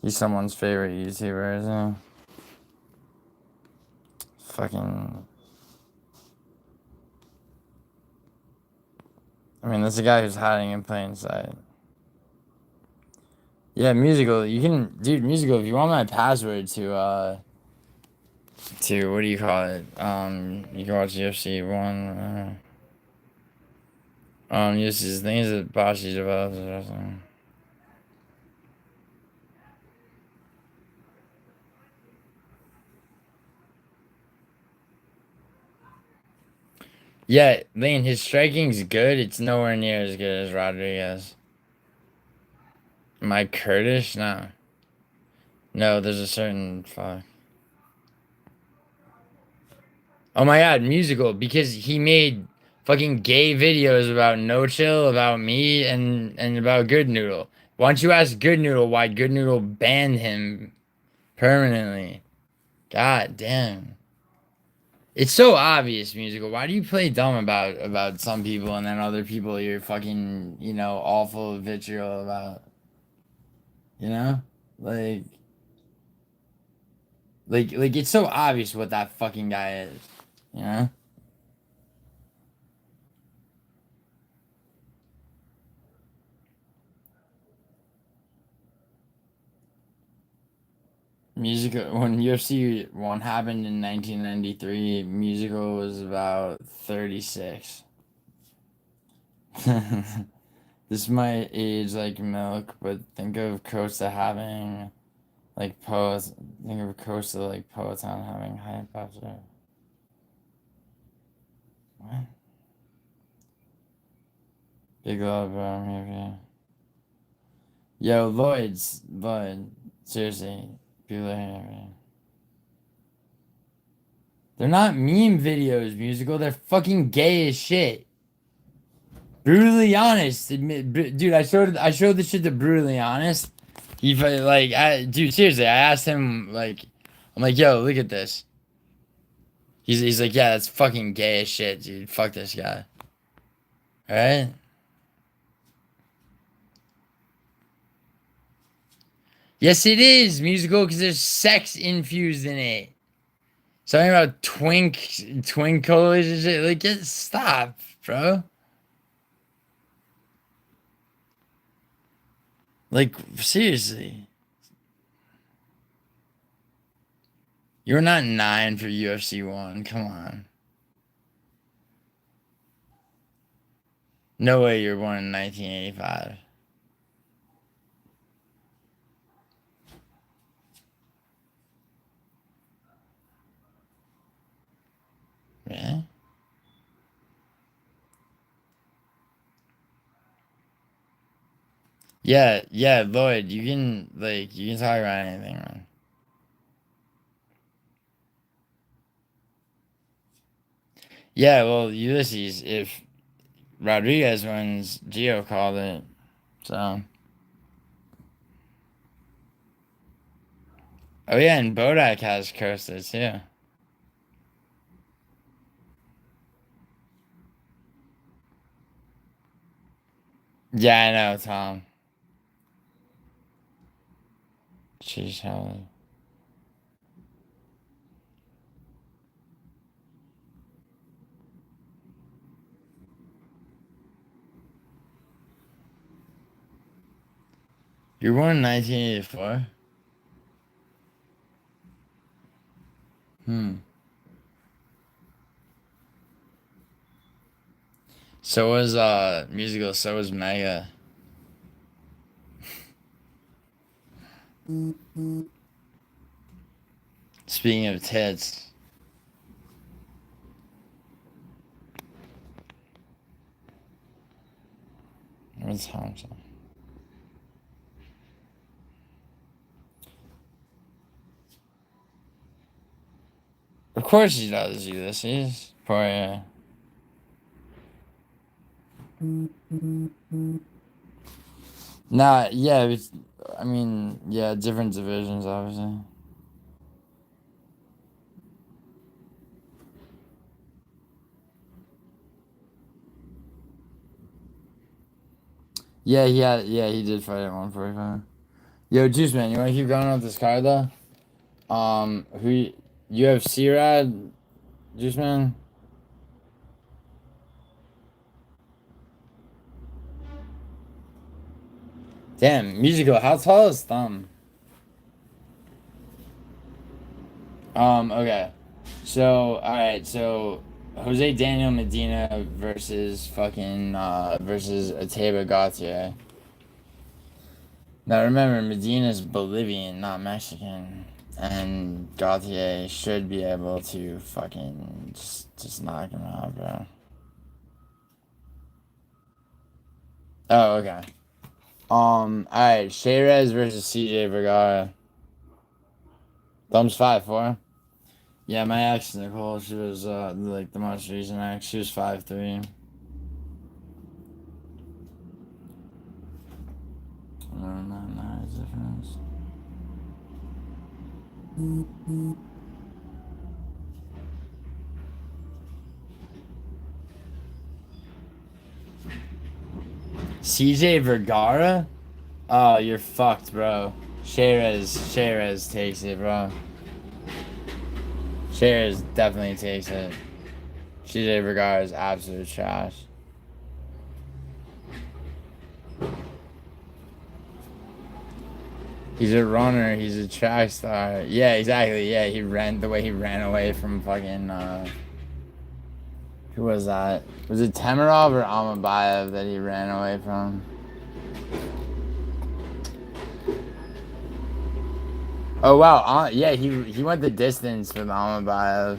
he's someone's favorite YouTuber, isn't he? Fucking. I mean, that's a guy who's hiding in plain sight. Yeah, musical. You can, dude, musical. If you want my password to what do you call it? You can watch UFC 1. UFC's things that Bashi develops or something. Yeah, Lane, his striking's good. It's nowhere near as good as Rodriguez. Am I Kurdish? No. No, there's a certain fuck. Oh my god, musical, because he made fucking gay videos about No Chill, about me, and about Good Noodle. Why don't you ask Good Noodle why Good Noodle banned him permanently? God damn. It's so obvious, musical. Why do you play dumb about some people and then other people you're fucking, you know, awful vitriol about? You know? Like it's so obvious what that fucking guy is. You know? Musical, when UFC 1 happened in 1993, musical was about 36. This might age like milk, but think of Costa having like poets. Think of Costa like poets on having high popular. What? Big love, bro. Maybe. Yo, Lloyd. Seriously, people are here. They're not meme videos, musical. They're fucking gay as shit. Brutally honest, dude. I showed this shit to Brutally Honest. He dude. Seriously, I asked him like, I'm like, yo, look at this. He's like, yeah, that's fucking gay as shit, dude. Fuck this guy. All right. Yes, it is musical because there's sex infused in it. Something about twinkles and shit. Like, stop, bro. Like, seriously. You're not 9 for UFC 1. Come on. No way you're born in 1985. Really? Yeah, Lloyd, you can talk about anything, man. Yeah, well, Ulysses, if Rodriguez wins, Gio called it. So. Oh yeah, and Bodak has Costa too. Yeah, I know, Tom. Sheesh, how. You were born in 1984? So was musical, so was Mega. Speaking of tits. What's Thompson? course he does, Ulysses. Poirier. Nah, yeah, it's, I mean, yeah, different divisions, obviously. Yeah, he did fight at 145. Yo, Juice Man, you want to keep going with this card though? Who you have C-Rad, Juice Man? Damn, musical. How tall is Thumb? Okay. So, alright, so Jose Daniel Medina versus versus Ateba Gautier. Now remember, Medina's Bolivian, not Mexican. And Gautier should be able to fucking just knock him out, bro. Oh, okay. Alright, Shayrez versus CJ Vergara. Thumbs 5'4". Yeah, my ex Nicole, she was like the most recent ex. She was 5'3". Not a difference. CJ Vergara? Oh, you're fucked, bro. Shayrez takes it, bro. Shayrez definitely takes it. CJ Vergara is absolute trash. He's a runner. He's a track star. Yeah, exactly. Yeah, the way he ran away from fucking, who was that? Was it Temirov or Amabayev that he ran away from? Oh, wow. Yeah, he went the distance with Amabayev.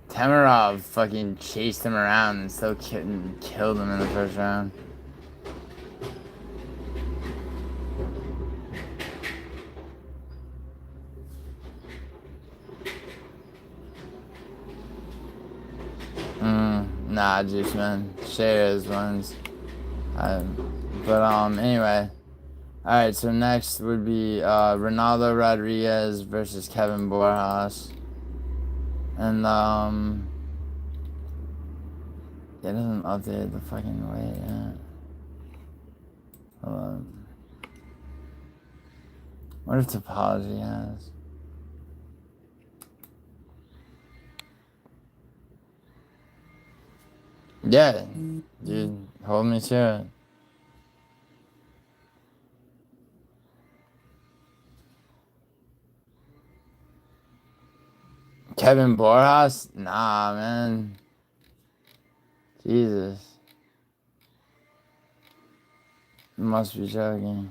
Temirov fucking chased him around and still killed him in the first round. Nah, Juice Man. Shares ones. Anyway. Alright, so next would be Ronaldo Rodriguez versus Kevin Borjas. And it doesn't update the fucking weight yet. Hold on. What if Topology has? Yeah, dude, hold me to it. Kevin Borjas? Nah, man. Jesus. You must be joking.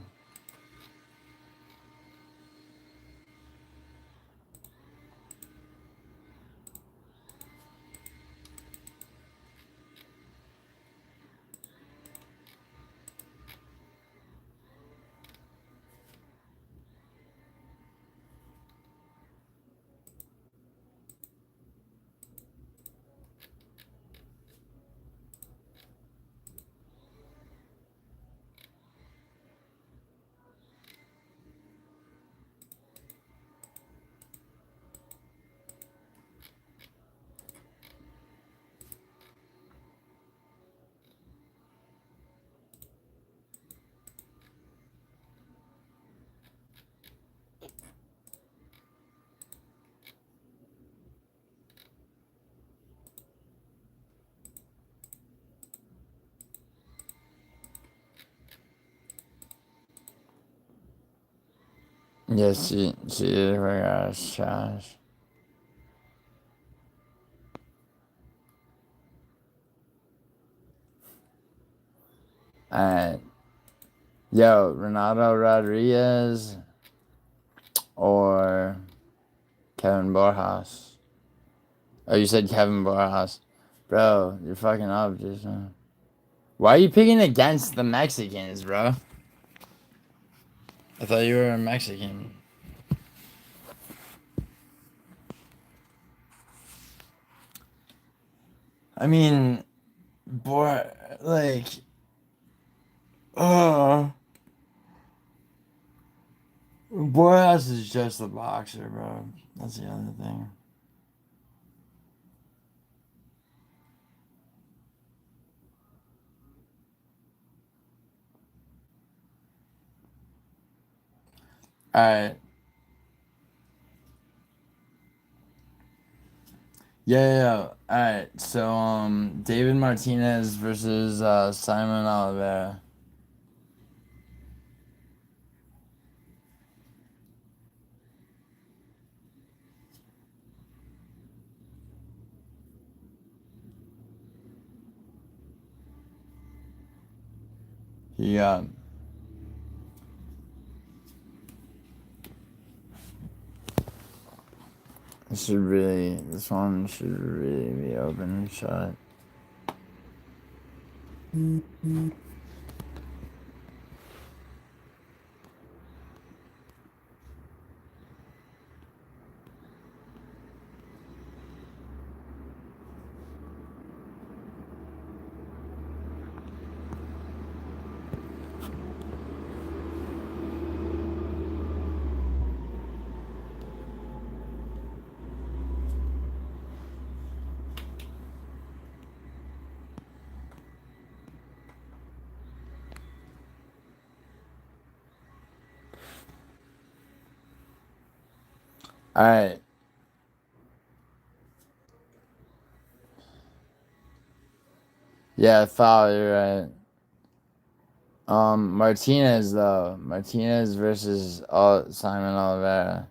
Yes, she did her ass trash. Alright. Yo, Renato Rodriguez or Kevin Borjas? Oh, you said Kevin Borjas. Bro, you're fucking up, Jason. Why are you picking against the Mexicans, bro? I thought you were a Mexican. I mean, boy, like, Boreas is just a boxer, bro. That's the other thing. Alright. Yeah. Alright, so, David Martinez versus, Simon Oliveira. Yeah. This one should really be open and shut. Alright. Yeah, foul, you're right. Martinez though. Martinez versus Simon Oliveira.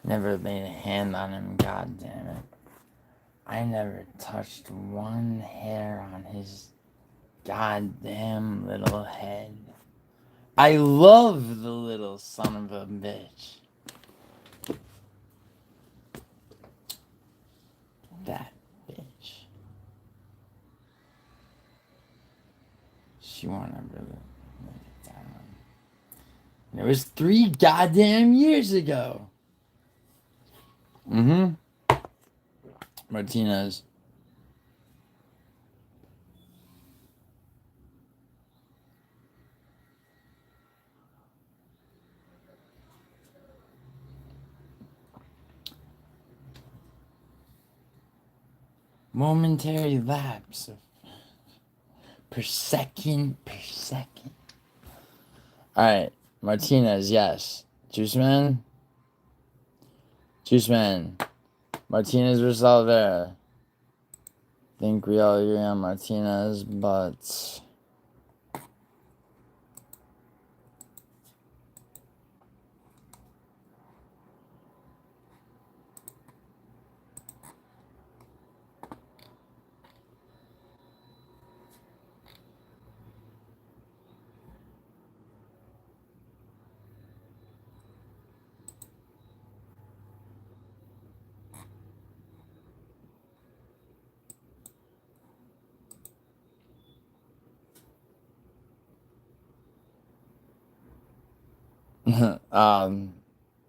Never laid a hand on him, god damn it. I never touched one hair on his goddamn little head. I love the little son of a bitch. That bitch. She wanna really make it down. And it was 3 goddamn years ago. Martinez. Momentary lapse of per second. Alright, Martinez, yes. Juice Man. Martinez versus Oliveira. I think we all agree on Martinez, but...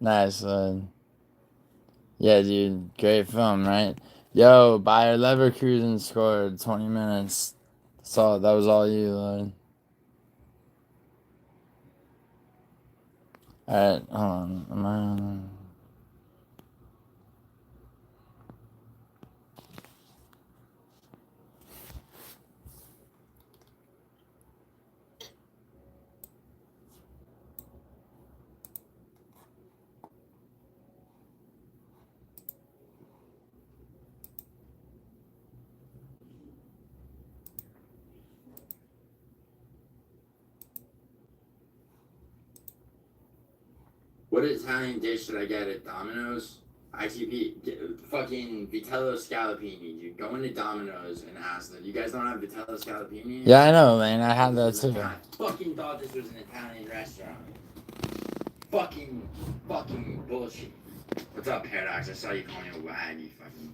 nice. Yeah, dude, great film, right? Yo, Bayer Leverkusen scored 20 minutes. That was all you, Lord. Alright, hold on. Am I on? What Italian dish should I get at Domino's? ITP, fucking Vitello Scallopini, dude. Go into Domino's and ask them. You guys don't have Vitello Scallopini? Yeah, I know, man. I had that too. I fucking thought this was an Italian restaurant. Fucking bullshit. What's up, Paradox? I saw you call me a wag, you fucking...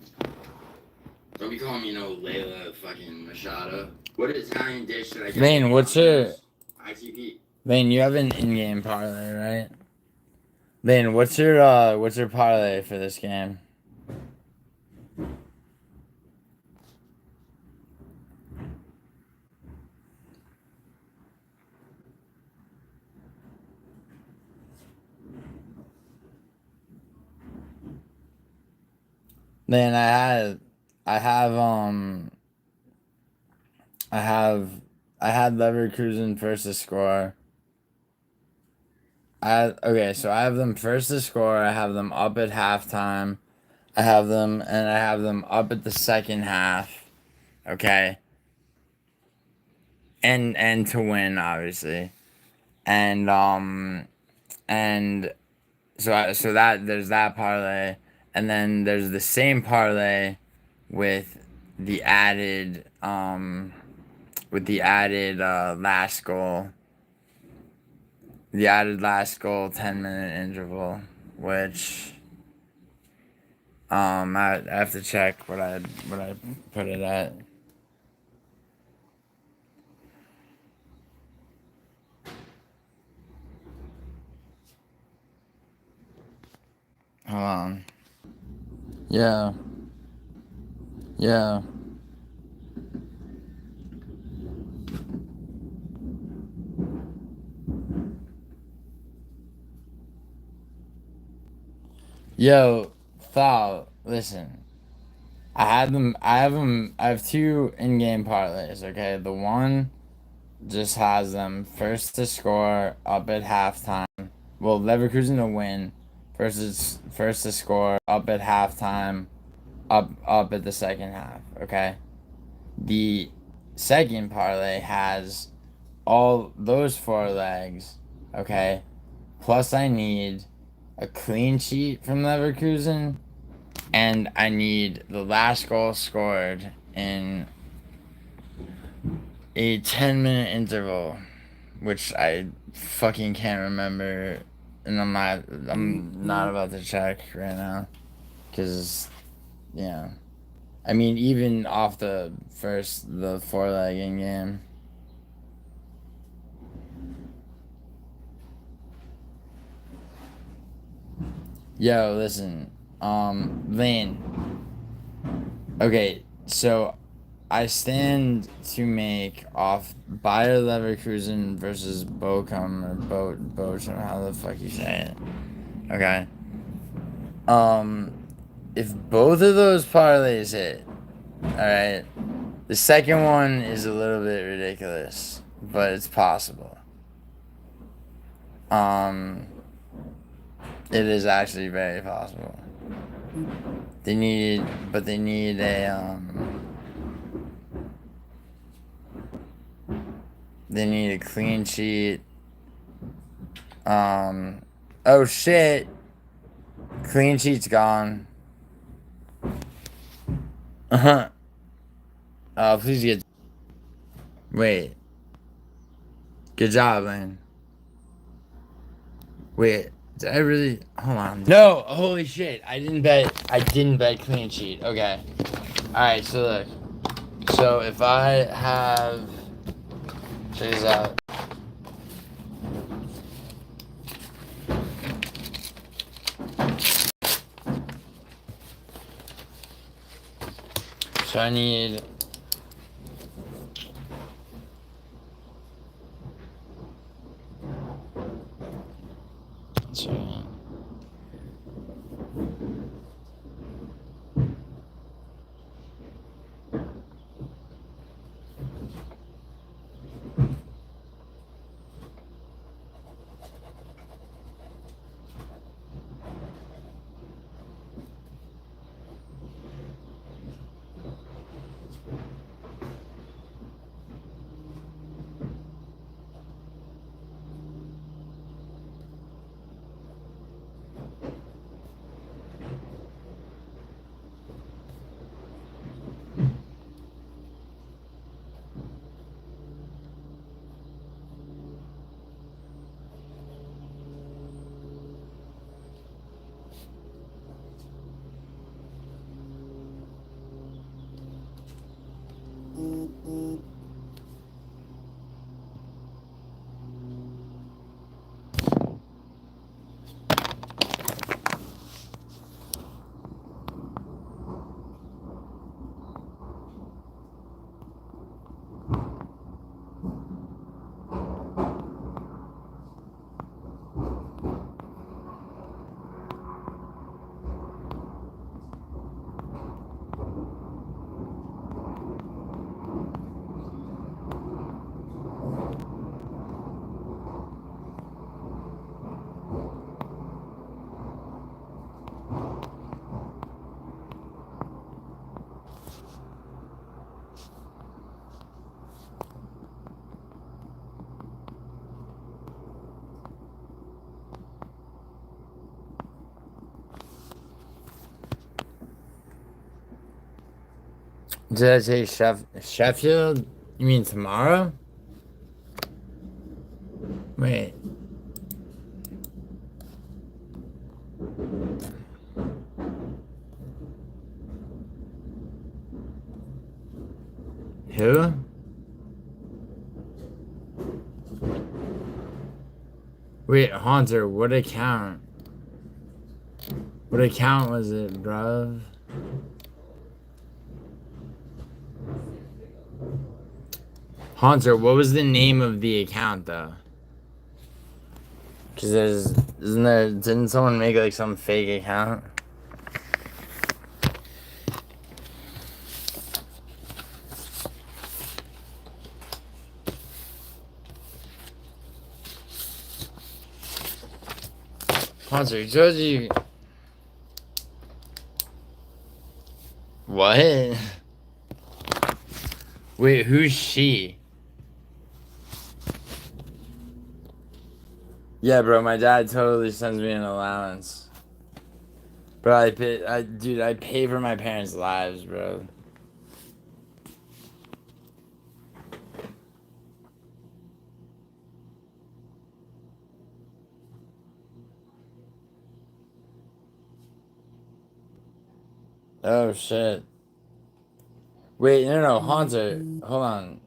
Don't be calling me no Layla fucking Machado. What Italian dish should I get? Vane, what's your... ITP. Vane, you have an in-game parlay, right? Vane, what's your parlay for this game? Then I had Leverkusen first to score. Okay, so I have them first to score. I have them up at halftime. I have them up at the second half. Okay. And to win, obviously. And so that there's that parlay, and then there's the same parlay with the added last goal. The added last goal 10-minute interval, which I have to check what I put it at. Hold on. Yeah. Yeah. Yo, Thal, listen. I have two in-game parlays, okay? The one just has them first to score up at halftime. Well, Leverkusen to win. First to score up at halftime, up at the second half, okay? The second parlay has all those four legs, okay? Plus I need a clean sheet from Leverkusen, and I need the last goal scored in a 10-minute interval, which I fucking can't remember, and I'm not about to check right now, because, yeah. I mean, even off the four-leg in game. Yo, listen, Lane. Okay, so I stand to make off Bayer Leverkusen versus Bochum or Bochum, how the fuck you say it. Okay. If both of those parlays hit, alright, the second one is a little bit ridiculous, but it's possible. It is actually very possible. They need a clean sheet. Oh shit. Clean sheet's gone. Uh-huh. Please get. Wait. Good job, Lane. Wait. Did I really? Hold on. No! Holy shit. I didn't bet clean sheet. Okay. Alright, so look. So if I have. Check this out. So I need. Sorry. Did I say Sheffield? You mean tomorrow? Wait. Who? Wait, Haunter, what account? What account was it, bruv? Haunter, what was the name of the account, though? Cause didn't someone make like some fake account? Haunter, told you. What? Wait, who's she? Yeah, bro, my dad totally sends me an allowance. Bro, I pay for my parents' lives, bro. Oh shit. Wait, no, Haunter, hold on.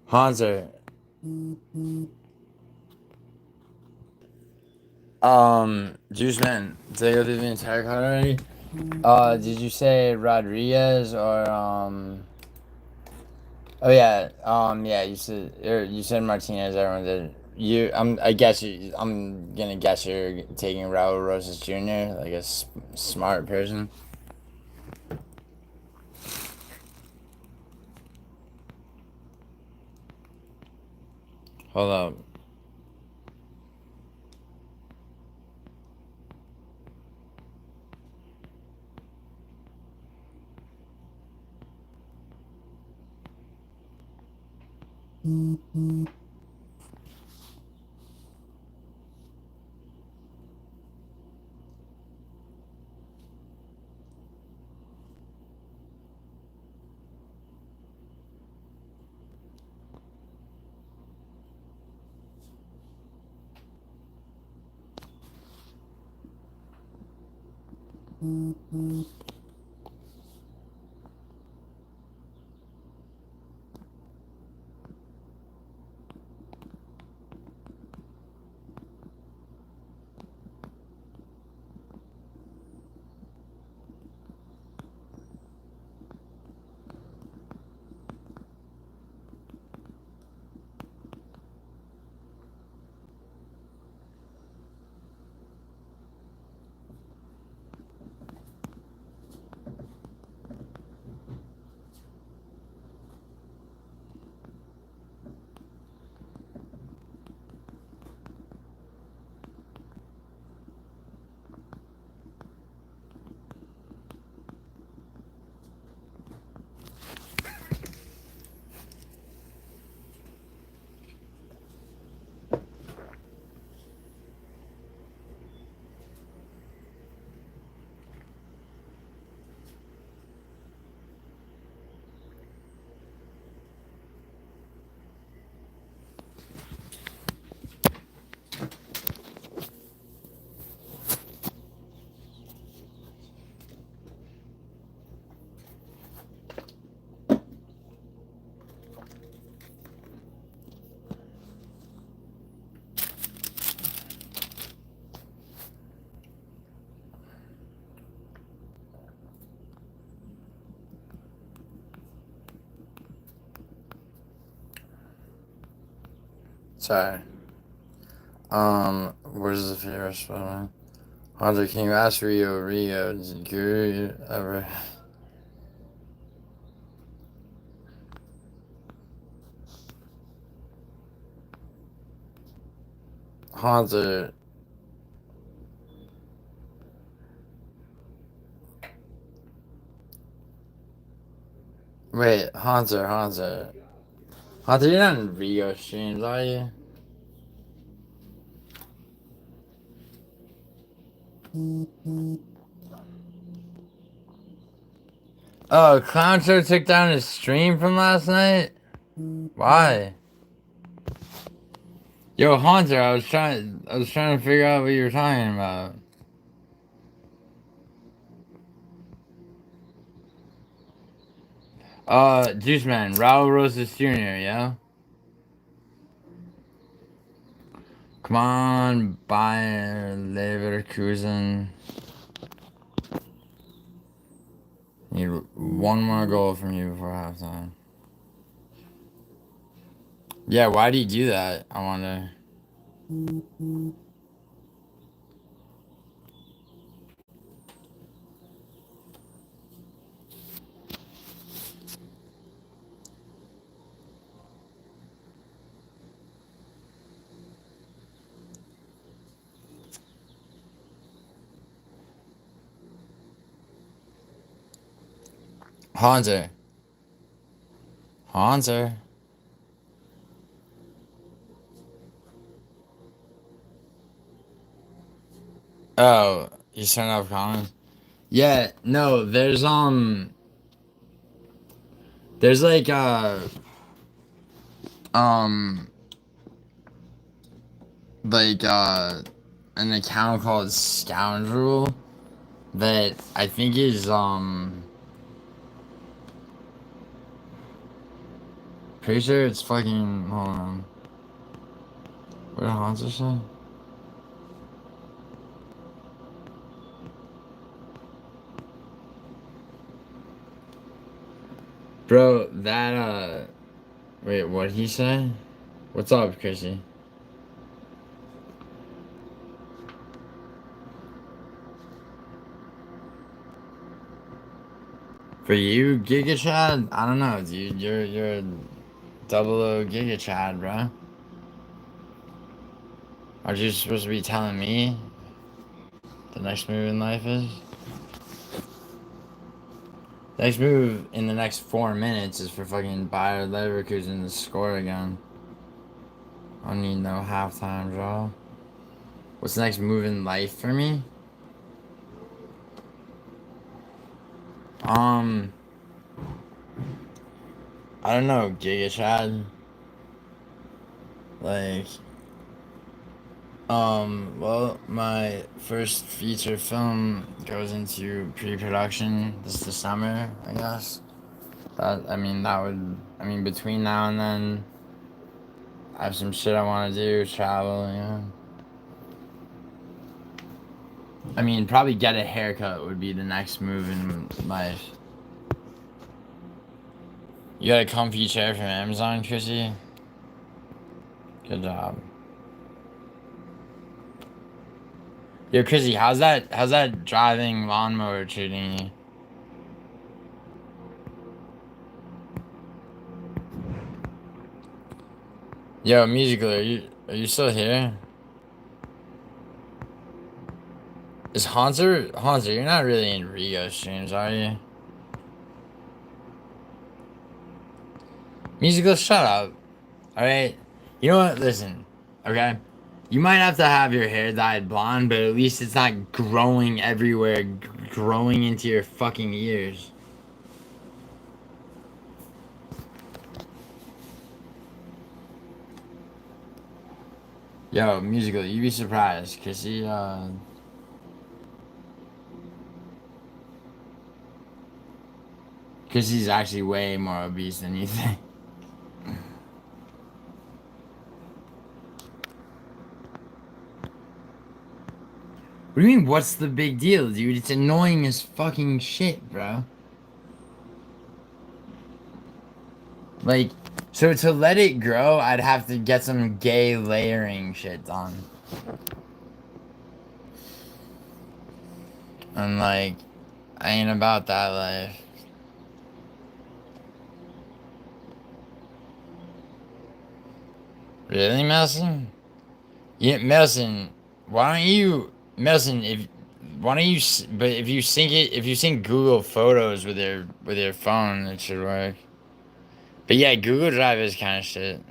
Haunter. Juice Man, did I go through the entire card already? Did you say Rodriguez or Oh yeah, yeah. You said Martinez. Everyone did. I'm gonna guess you're taking Raul Rosas Jr. like a smart person. Hold up. Sorry. Where's the favorite spot? Hunter, can you ask Rio, does Guru ever... Hunter... Wait, Hunter. Hunter, you're not in Rio streams, are you? Oh, Clown Show took down his stream from last night? Why? Yo, Hunter, I was trying to figure out what you were talking about. Juice Man, Raul Rosas Jr., yeah? Come on, Bayer Leverkusen. Need one more goal from you before halftime. Yeah, why do you do that? I wonder. Hunter. Oh, you turned off comments? Yeah, no, there's like, an account called Scoundrel that I think is, pretty sure it's fucking, hold on. What did Hansa say? Bro, that, wait, what'd he say? What's up, Chrissy? For you, Giga Chad? I don't know, dude. You're a 00 Giga Chad, bro. Aren't you supposed to be telling me the next move in life is? The next move in the next 4 minutes is for fucking Bayer Leverkusen to score again. I don't need no halftime draw. What's the next move in life for me? I don't know, Giga Chad. Like, well, my first feature film goes into pre-production this December, I guess. Between now and then, I have some shit I want to do, travel, you know. I mean, probably get a haircut would be the next move in life. You got a comfy chair from Amazon, Chrissy? Good job. Yo, Chrissy, how's that driving lawnmower treating you? Yo, Musical, are you still here? Is Hanser, you're not really in Rio streams, are you? Musical, shut up. Alright? You know what? Listen, okay? You might have to have your hair dyed blonde, but at least it's not growing everywhere, growing into your fucking ears. Yo, Musical, you'd be surprised, cause he's actually way more obese than you think. What do you mean, what's the big deal, dude? It's annoying as fucking shit, bro. Like, So to let it grow, I'd have to get some gay layering shit done. And like, I ain't about that life. Really, Melson? Yeah, Melson. Why don't you, Melson? But if you sync Google Photos with your phone, it should work. But yeah, Google Drive is kind of shit.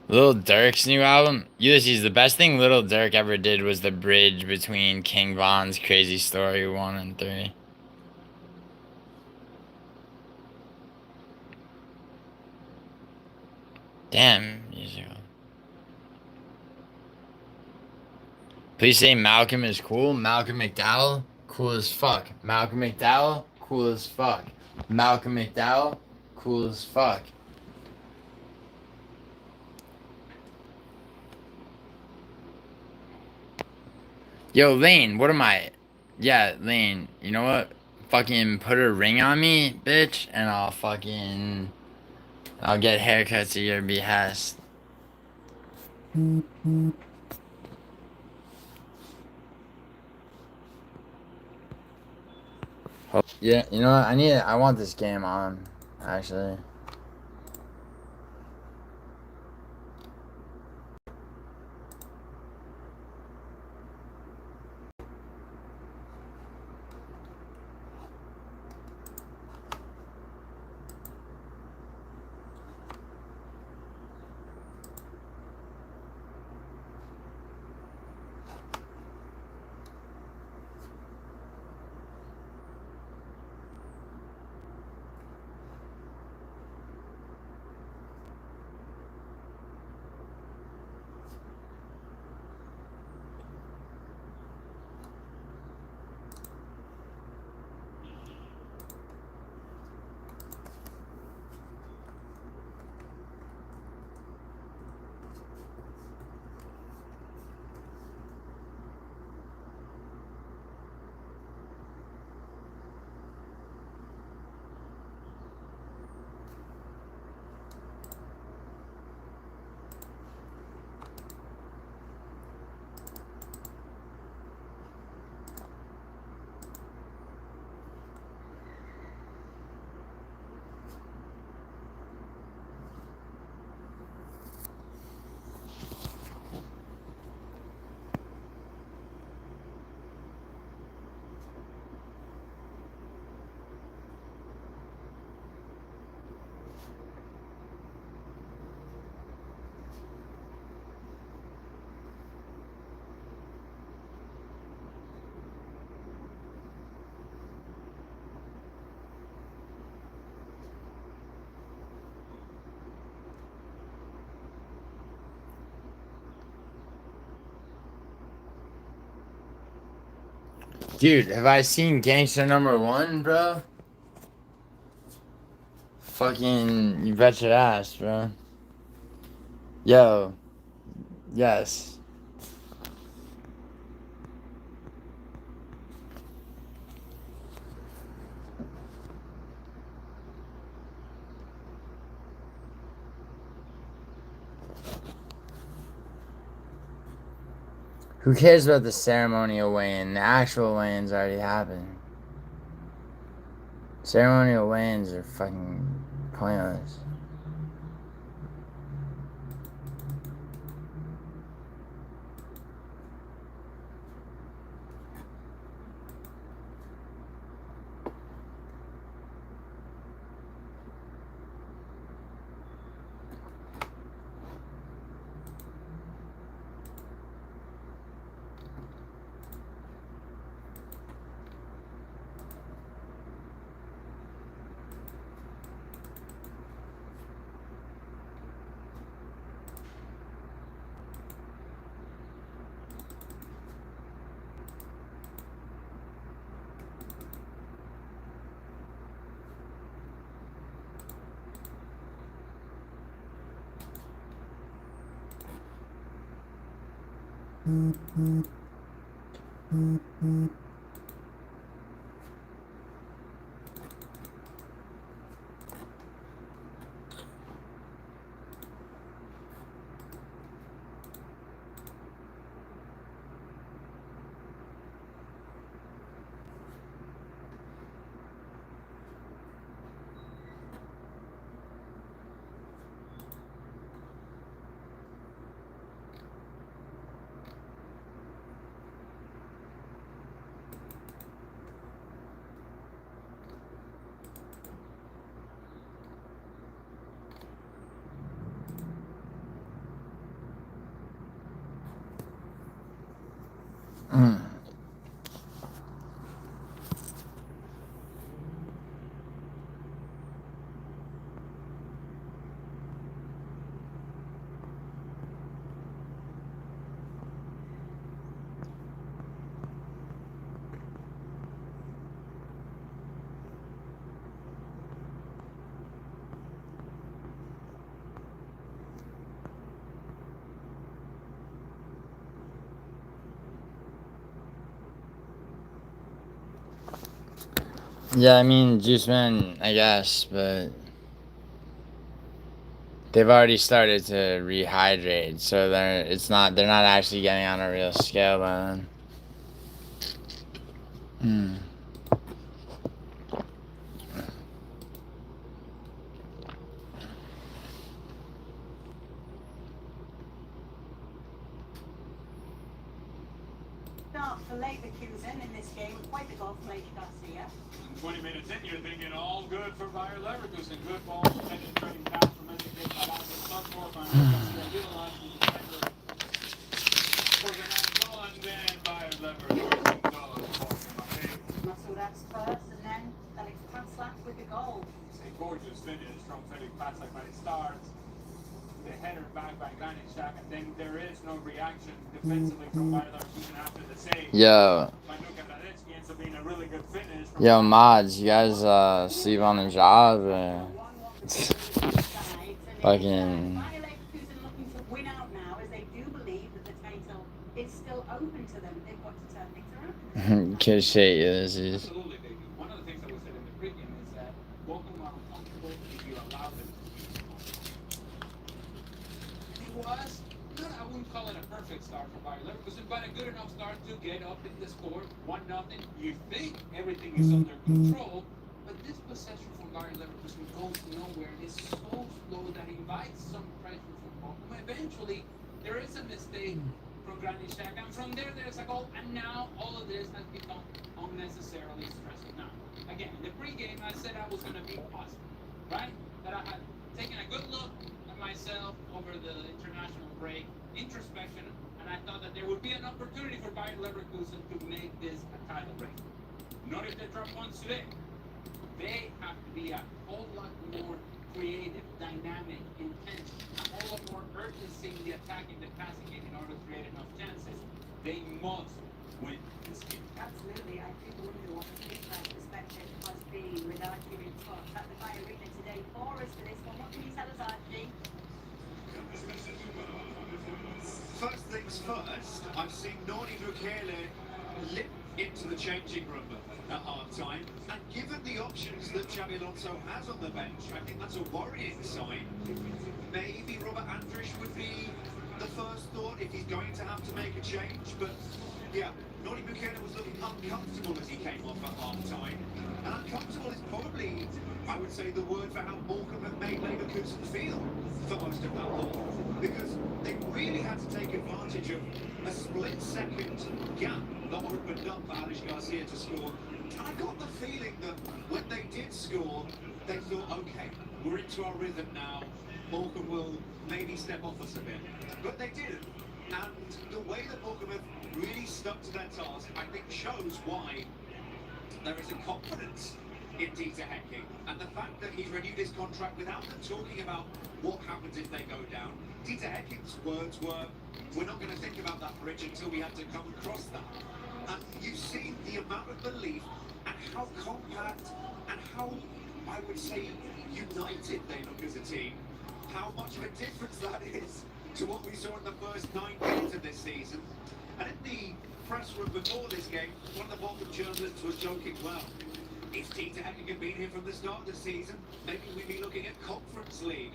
Lil Durk's new album, Ulysses. The best thing Lil Durk ever did was the bridge between King Von's Crazy Story 1 and 3. Damn, musical. Please say Malcolm is cool. Malcolm McDowell, cool as fuck. Malcolm McDowell, cool as fuck. Malcolm McDowell, cool as fuck. Yo, Lane, what am I? Yeah, Lane, you know what? Fucking put a ring on me, bitch, and I'll get haircuts at your behest. Yeah, you know what? I want this game on, actually. Dude, have I seen Gangster #1, bro? Fucking, you bet your ass, bro. Yo, yes. Who cares about the ceremonial weigh-in? The actual weigh-ins already happened. Ceremonial weigh-ins are fucking pointless. Yeah, I mean, Juiceman, I guess, but they've already started to rehydrate, so they're not actually getting on a real scale by then. Hmm. Start for Leverkusen in this game with quite the goal from Leicester Garcia. 20 minutes in, you're thinking all good for Bayer Leverkusen. Good ball, penetrating pass from Middleweight. I like the front four by Garcia utilizing the defender. Organized goal, and then Bayer Leverkusen goes. Massacare's first, and then Felix Passlack with the goal. It's a gorgeous finish from Felix Passlack, but it starts the header back by Granit Xhaka, and then there is no reaction defensively from Bayer Leverkusen after the save. Yo. Ends up being a really good finish. Yo, mods, you guys sleep on the job? Or... Fucking. Bayer Leverkusen looking to win out now, as they do believe that the title is still open to them. They've got to turn things around. Good shit, yeah, this is. Absolutely, baby. One of the things that was said in the pregame is that welcome are uncomfortable if you allow them to be uncomfortable. It was, I wouldn't call it a perfect start for Bayer Leverkusen, but a good enough start to get up in the score, 1-0. You think everything is under control, but this possession from Bayer Leverkusen goes nowhere. It's so slow that it invites some pressure from Bochum. Eventually, there is a mistake from Granit Xhaka, and from there's a goal, and now all of this has become unnecessarily stressful. Now, again, in the pregame, I said I was going to be positive, right? That I had taken a good look at myself over the international break, introspection, and I thought that there would be an opportunity for Bayer Leverkusen to make this a title race. Not if they drop points today. They have to be a whole lot more creative, dynamic, intense, a whole lot more urgency in the attacking, the passing game in order to create enough chances. They must win this game. Absolutely. I do wonder what the feedback perspective has been with Archie in touch at the Bayer Arena today for us for this one. What can you tell us, Archie? First things first, I've seen Noni Bukele limp into the changing room at half-time, and given the options that Xabi Alonso has on the bench, I think that's a worrying sign. Maybe Robert Andrich would be the first thought if he's going to have to make a change, but yeah, Noni Bukele was looking uncomfortable as he came off at half-time, and uncomfortable is probably, I would say, the word for how Morecambe have made Leverkusen feel for most of that ball, because they really had to take advantage of a split-second gap that opened up for Alex Garcia to score. And I got the feeling that when they did score, they thought, okay, we're into our rhythm now, Morecambe will maybe step off us a bit. But they didn't. And the way that Morecambe have really stuck to their task, I think shows why there is a confidence in Dieter Hecking, and the fact that he's renewed his contract without them talking about what happens if they go down. Dieter Hecking's words were, we're not going to think about that bridge until we have to come across that. And you've seen the amount of belief and how compact and how, I would say, united they look as a team. How much of a difference that is to what we saw in the first 9 games of this season. And in the press room before this game, one of the Balkan journalists was joking, well, if Dieter Hecking had been here from the start of the season, maybe we'd be looking at Conference League.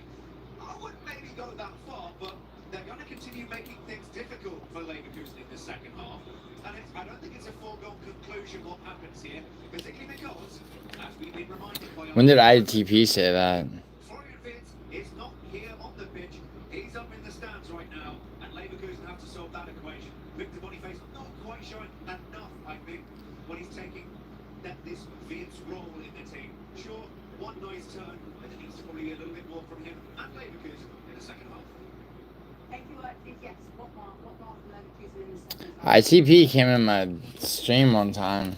I wouldn't maybe go that far, but they're going to continue making things difficult for Leverkusen in the second half. And I don't think it's a foregone conclusion what happens here, particularly because, as we've been reminded by... When did ITP say that? Florian Wirtz is not here on the pitch. He's up in the stands right now, and Leverkusen have to solve that equation. Victor Boniface not quite showing enough, I think, when he's taking this Wirtz role in the team. Sure, one nice turn, but it needs to probably be a little bit more from him and Leverkusen in the second half. Thank you, Archie. Yes, what more from Leverkusen in the second half? ITP came in my stream one time.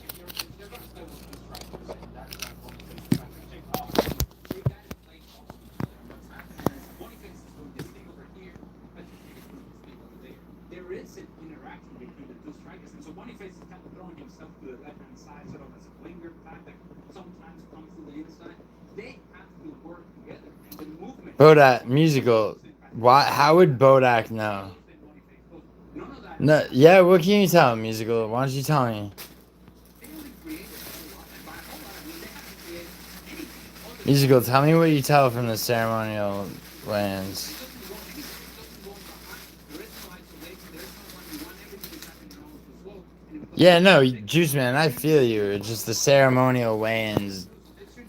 There is an interaction between the two strikers, and so Boniface is kind of throwing himself to the left-hand side, sort of as a winger back that sometimes comes to the inside. They have to work together, and the movement... Bodak, musical. Why? How would Bodak know? No, yeah, what can you tell, musical? Why don't you tell me? They only created a whole lot, and by a whole lot, I mean, they Musical, tell me what you tell from the ceremonial weigh-ins. Yeah, no, Juice Man, I feel you. It's just the ceremonial weigh-ins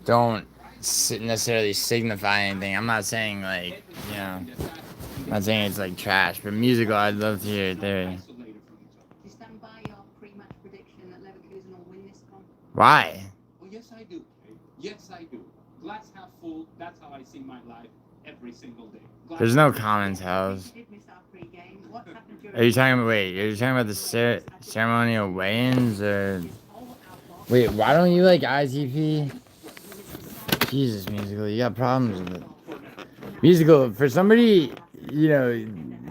don't necessarily signify anything. I'm not saying, like, you know, I'm not saying it's like trash, but Musical, I'd love to hear your theory. Do you stand by your pre-match prediction that Leverkusen will win this one? Why? Oh, yes, I do. Yes, I do. Glass half full. That's how I see my life every single day. There's no comments, House. You did miss our pre-game. What happened during Are you talking about, wait, are you talking about the ceremonial weigh-ins, or... Wait, why don't you like ITP? Jesus, Musical, you got problems with it. Musical, for somebody, you know,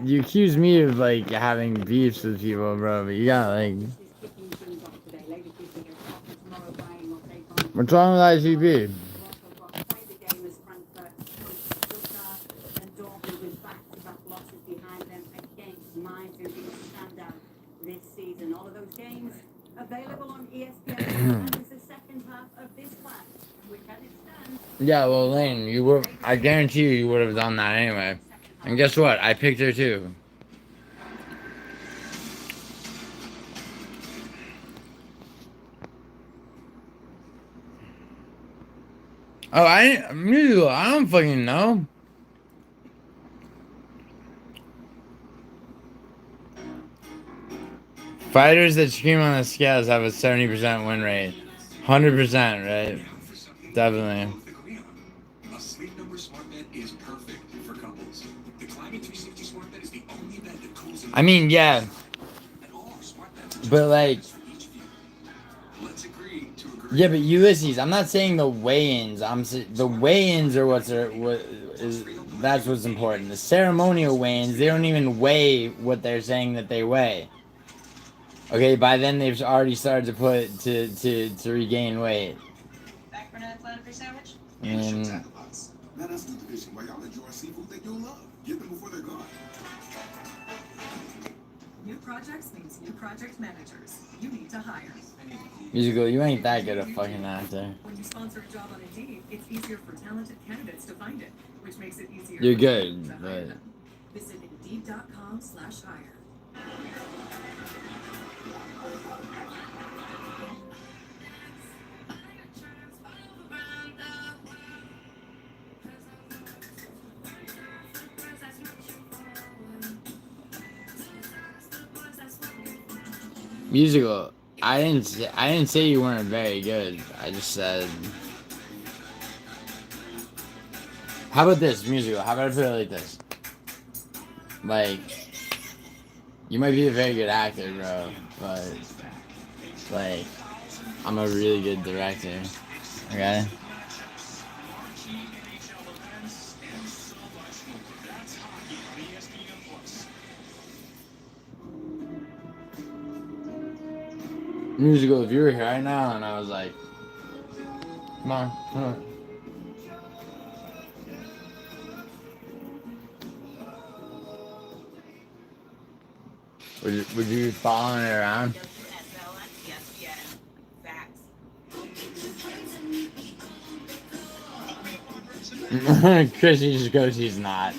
you accuse me of, like, having beefs with people, bro, but you got, like... What's wrong with ITP? This season, all of those games available on ESPN, and it's the second half of this class, which as it stands. Yeah, well, Lane, you were. I guarantee you would have done that anyway. And guess what? I picked her too. Oh, I don't fucking know. Fighters that scream on the scales have a 70% win rate. 100%, right? Definitely. A Sleep Number smart bed is perfect for couples. The Climate 360 smart bed is the only bed that cools. I mean, yeah. But like. Let's agree to agree. Yeah, but Ulysses, I'm not saying the weigh-ins. The weigh-ins are that's what's important. The ceremonial weigh-ins, they don't even weigh what they're saying that they weigh. Okay, by then they've already started to put to regain weight. Back for another Atlanta fish sandwich? I mean, Let us do the fishing while y'all enjoy seafood that you'll love. Get them before they're gone. New projects means new project managers. You need to hire. Musical, you ain't that good a fucking actor. When you sponsor a job on Indeed, it's easier for talented candidates to find it, which makes it easier. You're for good, people to hire but them. Visit Indeed.com/hire. Musical, I didn't say you weren't very good. I just said. How about this, Musical? How about I put it like this? Like, you might be a very good actor, bro, but like, I'm a really good director. Okay. Musical, if you were here right now and I was like, come on, come on. Would you be following it around? Chrissy just goes, he's not.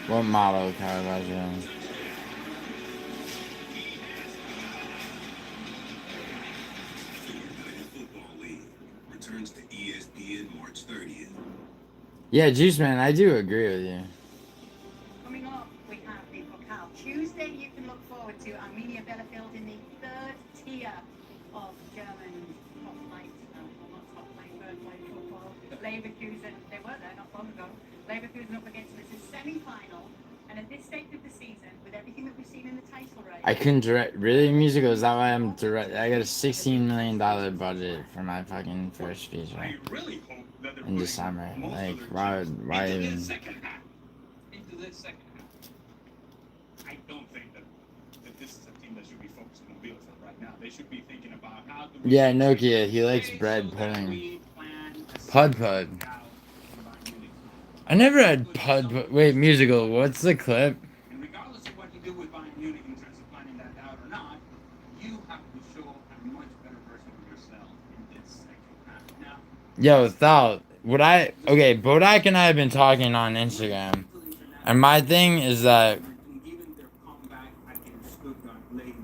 What model car was it? Returns to ESPN March 30th. Yeah, Juice Man, I do agree with you. Coming up, we have the Pokal. Tuesday, you can look forward to Arminia Bielefeld in the third tier of German top flight, well, not top flight, third flight football. Leverkusen, they were there not long ago. Leverkusen up against them. It's a semi-final. And at this stage of the season, with everything that we've seen in the title race... I couldn't direct. Really, Musical? Is that why I'm direct? I got a $16 million budget for my fucking first feature in December. Like, why even? this second half. I don't think that this is a team that should be focusing on Bielefeld right now. They should be thinking about how do we Yeah, Nokia, he likes bread pudding. Pud Pud. I never had Pud Pud. Wait, musical, what's the clip? And regardless of what you do with Bayern Munich in terms of planning that out or not, you have to show a much better version of yourself in this second half. Now, Yo, Thal, okay, Bodak and I have been talking on Instagram. And my thing is that, even their comeback against Stuttgart late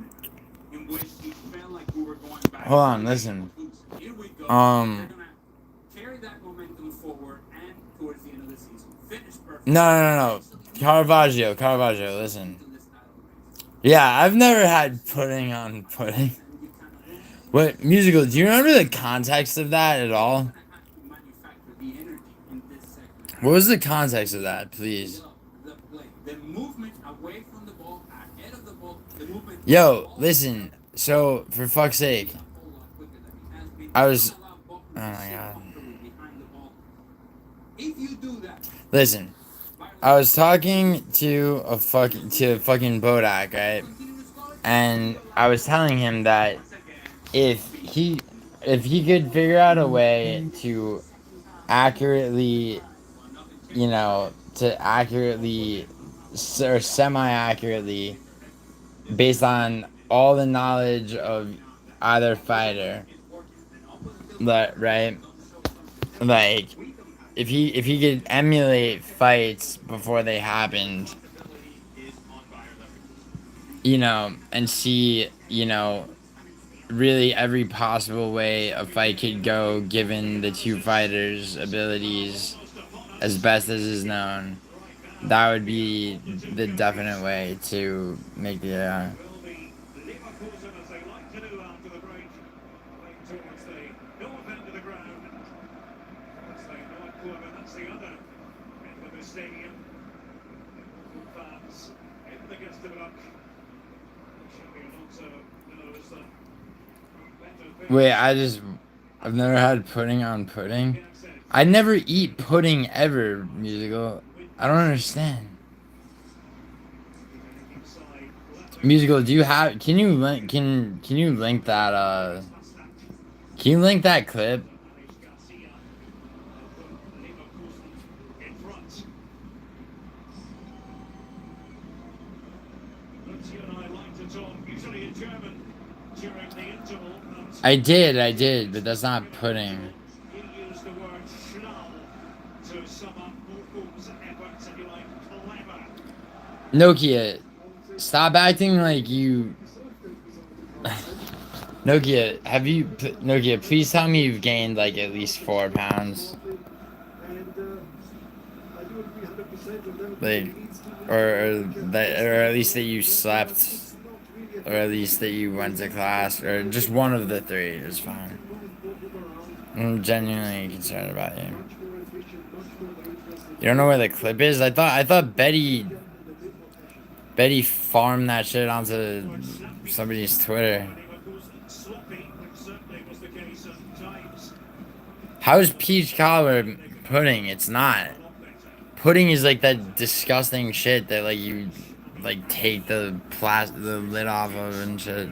in which it felt like we were going back. hold on, listen. Here we go. They're gonna carry that momentum forward and towards the end of the season. Finish perfect. No. Caravaggio, listen. Yeah, I've never had pudding on pudding. What, musical, do you remember the context of that at all? What was the context of that, please? The movement away from the ball, ahead of the ball, the movement. Yo, listen, so, for fuck's sake, I was, oh my god. If you do that, Listen, I was talking to fucking Bodak, right? And I was telling him that if he could figure out a way to accurately, or semi-accurately, based on all the knowledge of either fighter, right? Like, if he could emulate fights before they happened, and see, really every possible way a fight could go given the two fighters' abilities as best as is known, that would be the definite way to make the Wait, I've never had pudding on pudding. I never eat pudding ever, musical. I don't understand. Musical, do you have, can you link that, can you link that clip? I did, but that's not pudding. Nokia, stop acting like you... Nokia, please tell me you've gained like at least 4 pounds. Like, or at least that you slept, or at least that you went to class, or just one of the 3 is fine. I'm genuinely concerned about you. You don't know where the clip is? I thought Betty farmed that shit onto somebody's Twitter. How is peach cobbler pudding? It's not. Pudding is like that disgusting shit that like you like take the lid off of and shit.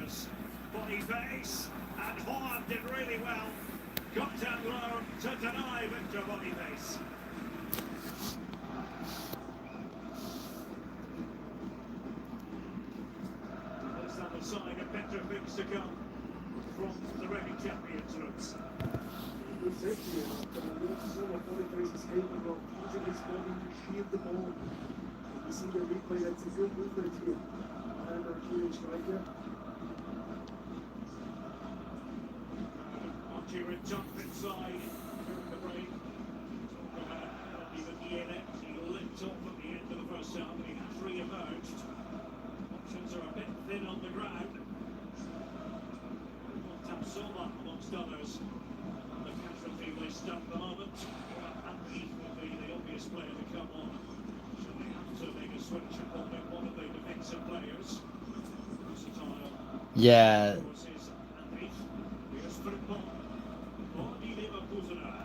Yeah.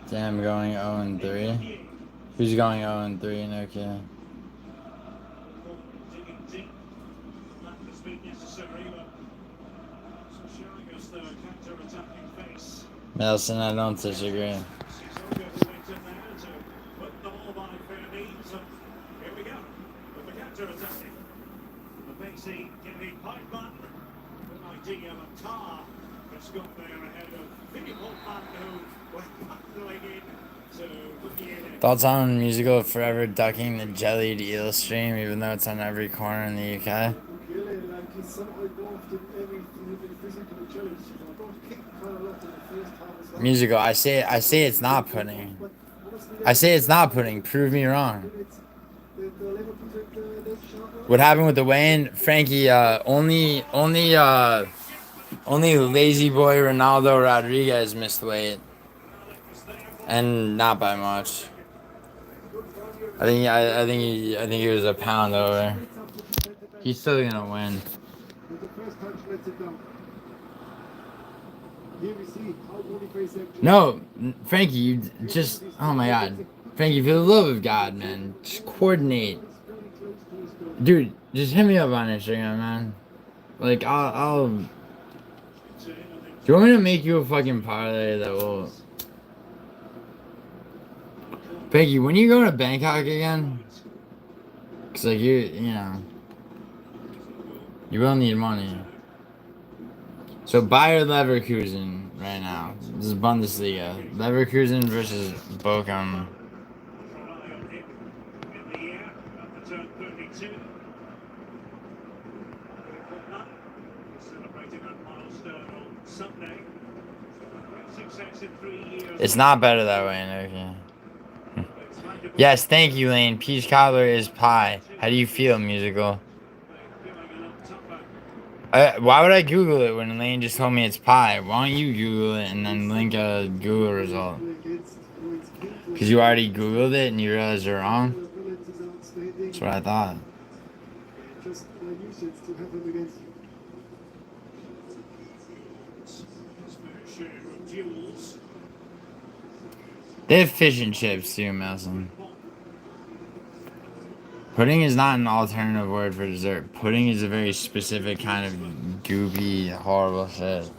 Damn, going 0-3. Who's going 0-3? Okay. Argenti. That has been necessary, but showing us the counter-attacking face. Nelson, I don't disagree. Sissoko went in there to put the ball by fair means, and here we go with the counter-attacking. The pacey Gilly pipeman, the idea of a tar has got there ahead of Philip Holtman, who was bundling in to Giuliano. Thoughts on musical forever ducking the jellied eel stream, even though it's on every corner in the UK? Musical, I say it's not pudding. I say it's not pudding. Prove me wrong. What happened with the weigh-in? Frankie, only lazy boy Ronaldo Rodriguez missed weight. And not by much. I think he was a pound over. He's still gonna win. No, Frankie, you just, oh my god. Frankie, for the love of God, man, just coordinate. Dude, just hit me up on Instagram, man. Like, I'll do you want me to make you a fucking parlay that will... Frankie, when you go to Bangkok again? Cause like you know, you will need money. So Bayer Leverkusen right now. This is Bundesliga. Leverkusen versus Bochum. It's not better that way, okay. Yes, thank you, Lane. Peach cobbler is pie. How do you feel, musical? Why would I Google it when Lane just told me it's pie? Why don't you Google it and then link a Google result? Because you already Googled it and you realized you're wrong? That's what I thought. They have fish and chips too, Melson. Pudding is not an alternative word for dessert. Pudding is a very specific kind of goopy, horrible shit.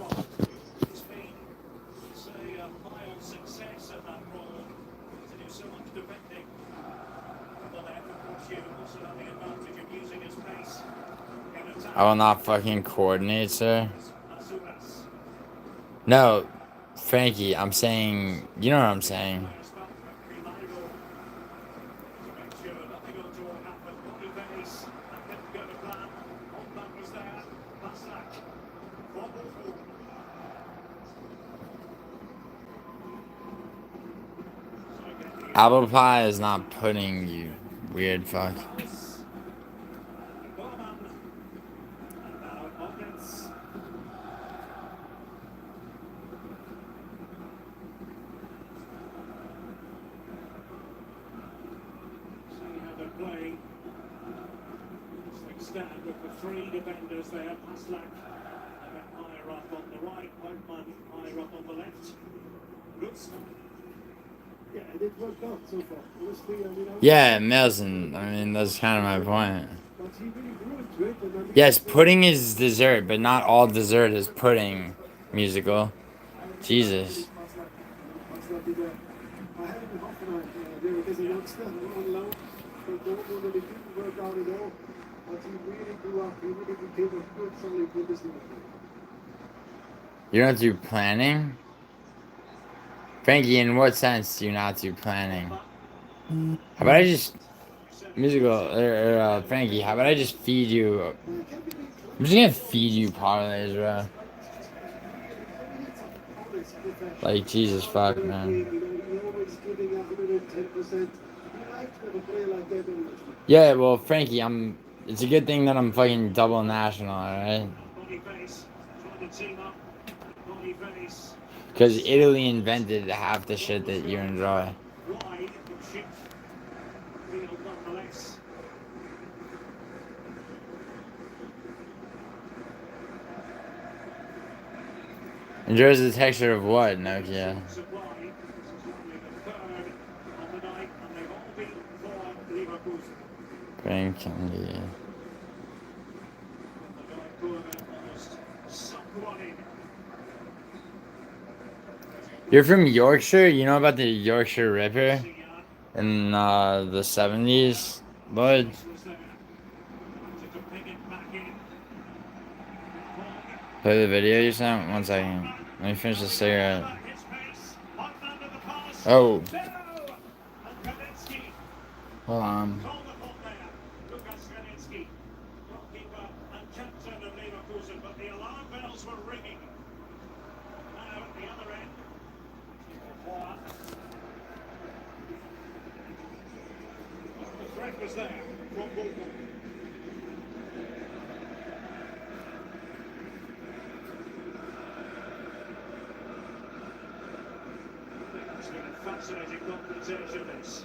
I will not fucking coordinate, sir. No, Frankie, I'm saying, you know what I'm saying. Apple pie is not pudding, you weird fuck. Stand with the three defenders there, Maslak, higher up on the right, Holtman higher up on the left. Good. Yeah, it worked out so far. Yeah, Melson. I mean, that's kind of my point. Yes, pudding is dessert, but not all dessert is pudding, musical. Jesus. You're not do planning? Frankie, in what sense do you not do planning? How about I just... Musical, Frankie, how about I just feed you... I'm just gonna feed you parlays, bro. Like, Jesus fuck, man. Yeah, well, Frankie, it's a good thing that I'm fucking double national, alright? Because Italy invented half the shit that you enjoy. Enjoys the texture of what, Nokia? Brain candy. You're from Yorkshire? You know about the Yorkshire Ripper in the 70s, bud? Play the video you sent? 1 second. Let me finish the cigarette. Oh. Hold on. But the alarm bells were ringing. Now at the other end. The threat was there. It's been a fascinating confrontation, this.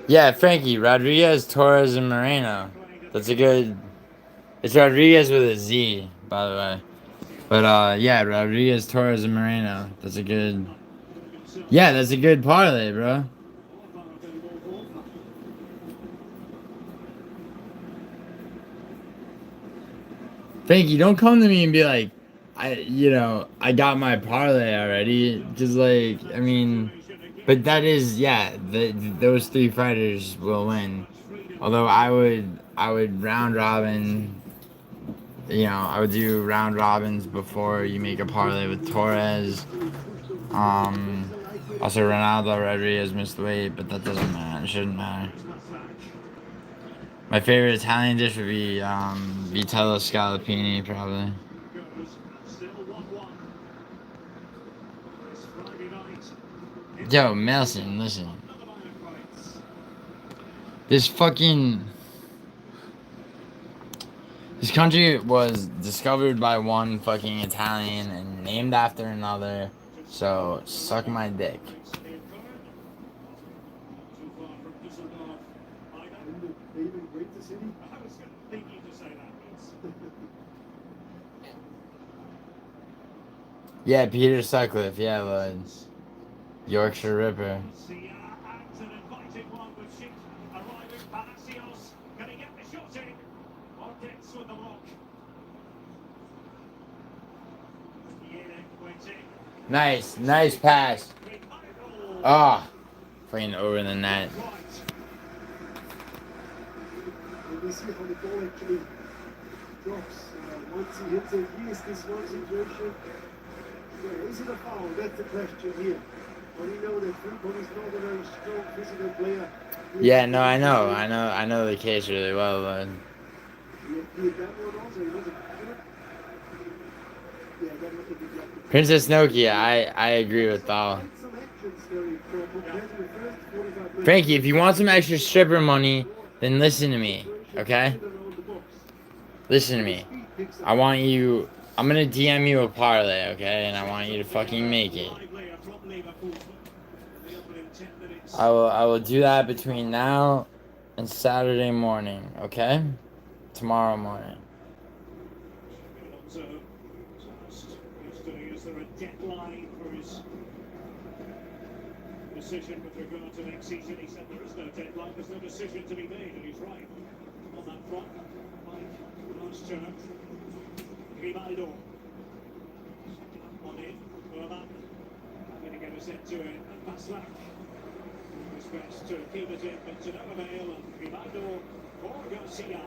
Yeah, Frankie, Rodriguez, Torres, and Moreno. That's a good... It's Rodriguez with a Z, by the way. But, yeah, Rodriguez, Torres, and Moreno. That's a good... Yeah, that's a good parlay, bro. Frankie, don't come to me and be like, I got my parlay already. Just like, I mean... But that is, yeah, those 3 fighters will win. Although I would round robin... I would do round robins before you make a parlay with Torres. Also Ronaldo Rodriguez missed weight, but that doesn't matter. It shouldn't matter. My favorite Italian dish would be vitello scallopini, probably. Yo, Melson, listen. This country was discovered by one fucking Italian and named after another, so suck my dick. Yeah, Peter Sutcliffe, yeah, bud. Yorkshire Ripper. Nice pass. Ah, playing over the net. We see how the ball actually drops. Once he hits it, he is this one situation. Yeah, is it a foul? That's the question here. But you know that Frimpong is not a very strong physical player. Yeah, no, I know the case really well, but... Princess Nokia, I agree with Thal. Frankie, if you want some extra stripper money, then listen to me, okay? Listen to me. I'm gonna DM you a parlay, okay? And I want you to fucking make it. I will do that between now and Saturday morning, okay? Tomorrow morning. Is there a deadline for his decision with regard to next season? He said there is no deadline, there's no decision to be made, and he's right on that front. Last turn. Grimaldo. On in. Burman. Going to get us into it. And Maslach. His best to keep it in, but to no avail. And Grimaldo or Garcia.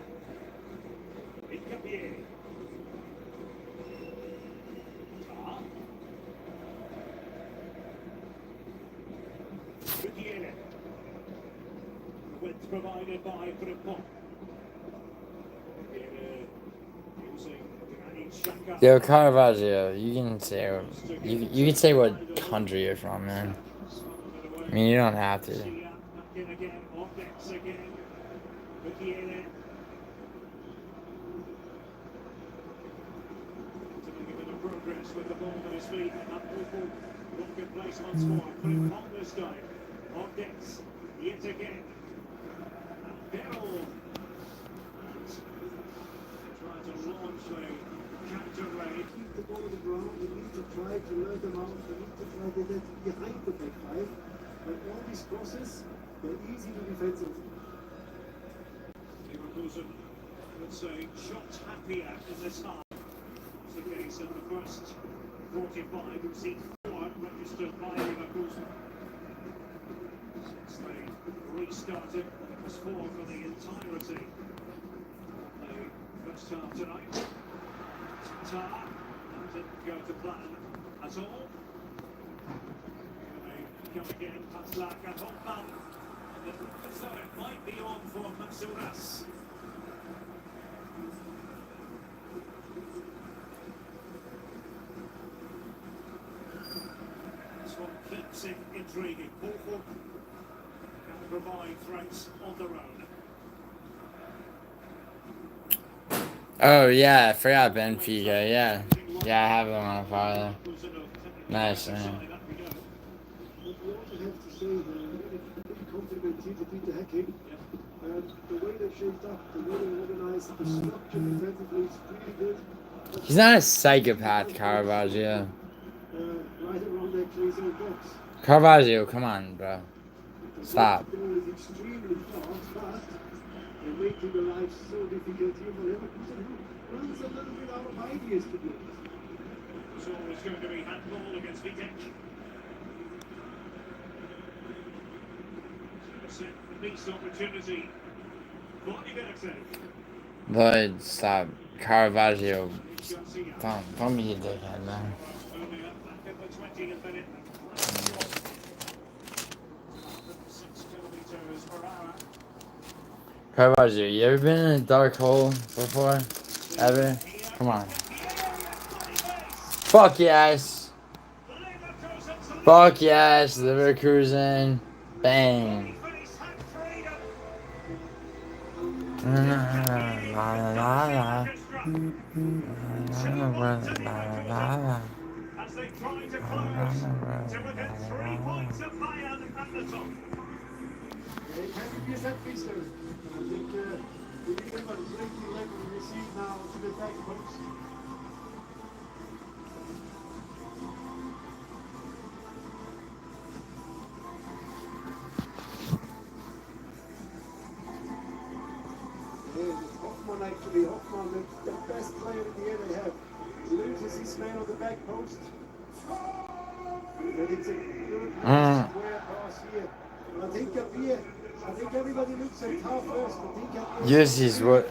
In Capier. Gilly. Width provided by Frimpong. Yo, Caravaggio, you can say what country you're from, man. I mean, you don't have to. Progress with the ball at his feet, and that awful rocket place once more. Frimpong this time. On decks, yet again. And Beryl try to launch a counter raid. Keep the ball on the ground. We need to try to learn them out. We need to try to get behind the back five. But all these crosses, they're easy to defensive. Leverkusen, let's say, shot happier in this half. The case in the first 45, we've seen 4 administered by Leverkusen. Since they restarted, it was 4 for the entirety of the first half tonight. Tar didn't go to plan at all. Come again, Massacre, Hoffman. So it might be on for Mansuras. This one keeps it intriguing. Bochum can provide threats on their own. Oh yeah, I forgot Benfica. Yeah, yeah, I have them on fire. Nice, man. But we also have to say the big compliment here to Peter Hacking. The way they shaped up, the way they organized, the structure defensively is pretty good. He's not a psychopath, Caravaggio. Right around that crazy box. Caravaggio, come on, bro. Stop. The ball is extremely fast, but they're making the life so difficult here for Leverkusen, who runs a little bit out of ideas to be honest. So it's going to be handball against Vitek. Missed opportunity. Lloyd, stop. Caravaggio. Don't be a dickhead, man. Caravaggio, you ever been in a dark hole before? Ever? Come on. Fuck yes. Fuck yes. Leverkusen. Bang. La la la la. As they try to close to within 3 points of Bayern at the top. It can be a set piece there. I think we need a great level we receive now to the back post. Hoffman actually, Hoffman, the best player in the air they have. He loses his man on the back post. But it's a good square pass here. I think everybody looks at how first. I think Yes, is what?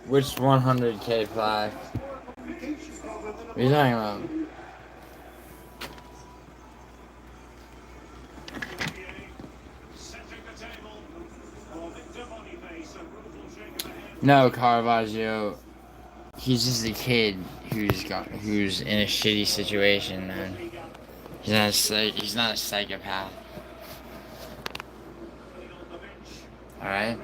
Which 100k flag? What are you talking about? No, Caravaggio. He's just a kid who's in a shitty situation, man. He's not a psychopath. All right.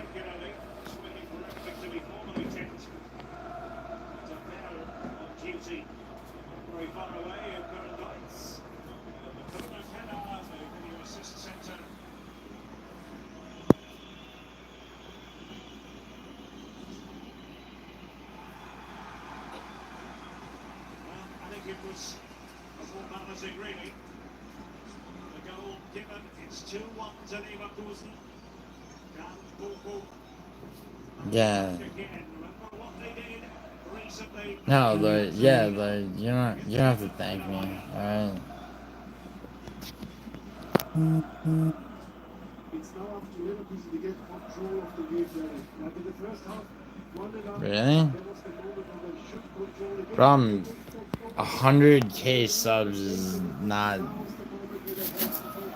It was balancing really. The goal given, it's 2-1 to Leverkusen. And Bochum. Yeah. Again, remember what they did recently? No, but yeah, but you don't have to thank me, alright? it's now up to Leverkusen to get control of the game. Like in the first half, Really? there was the moment when they should control the game. From 100k subs is not.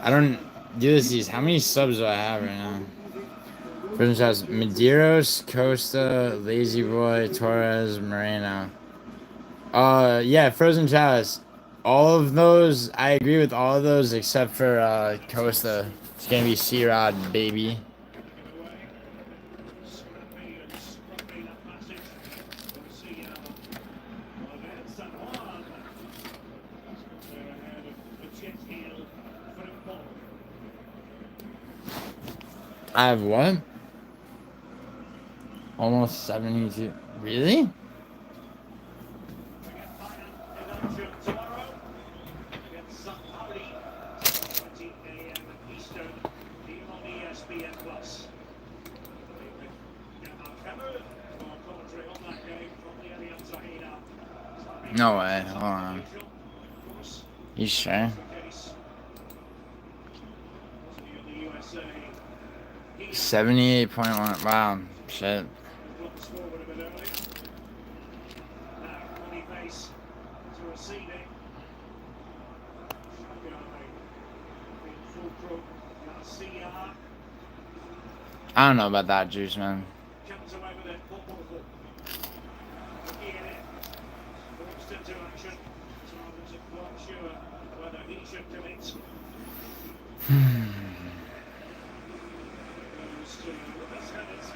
I don't do this. How many subs do I have right now? Frozen Chalice, Medeiros, Costa, Lazy Boy, Torres, Moreno. Yeah, Frozen Chalice. All of those, I agree with all of those except for Costa. It's gonna be C-Rod, baby. I have what? Almost 72. Really? No way. Hold on. You sure? 78.1. Wow. Shit. Blocks forward a bit early. Now, money face to receive it. Garcia I don't know about that juice, man. comes away with it. Forced into action. So I wasn't quite sure whether he should commit. Goes to Miscellaneous.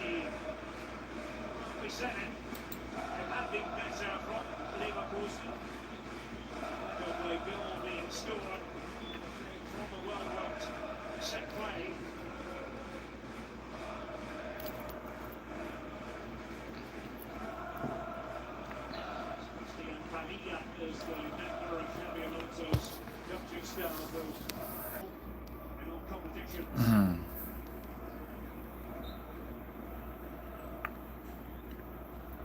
We said it. It had been better from Leverkusen. Good play, goal being scored from a well-worked set play. Is the member of Xabi Alonso's coaching staff in all competitions.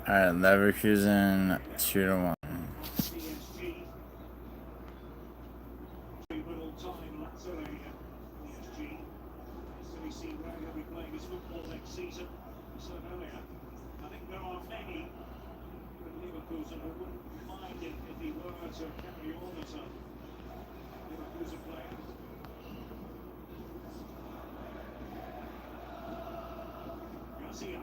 Alright, Leverkusen 2-1. PSG. Little time laterally PSG. So we see where he'll be playing his football next season. I said earlier, I think there are many in Leverkusen who wouldn't mind it if he were to carry on as a Leverkusen player. Garcia.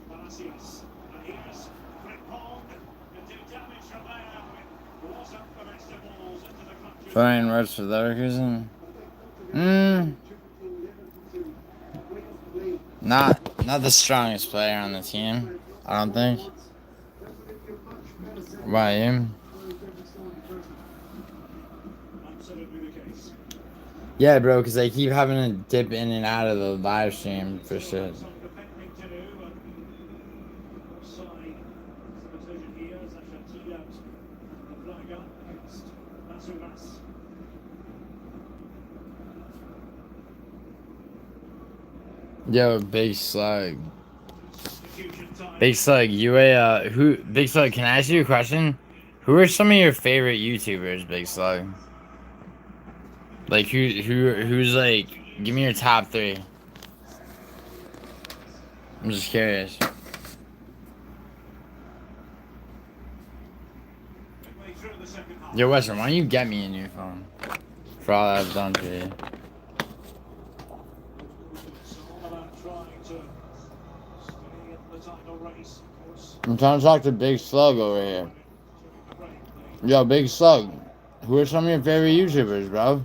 Palacios. And here's Frimpong to do damage from there. Blows up the rest of balls into the clutches. Fine words for Leverkusen. Not the strongest player on the team, I don't think. Why him? Yeah, bro, because I keep having to dip in and out of the live stream for shit. Yo, Big Slug. Big Slug, Big Slug, can I ask you a question? Who are some of your favorite YouTubers, Big Slug? Like, who's like, give me your top 3. I'm just curious. Yo, Western, why don't you get me a new phone? For all I've done for you. I'm trying to talk to Big Slug over here. Yo, Big Slug, who are some of your favorite YouTubers, bro?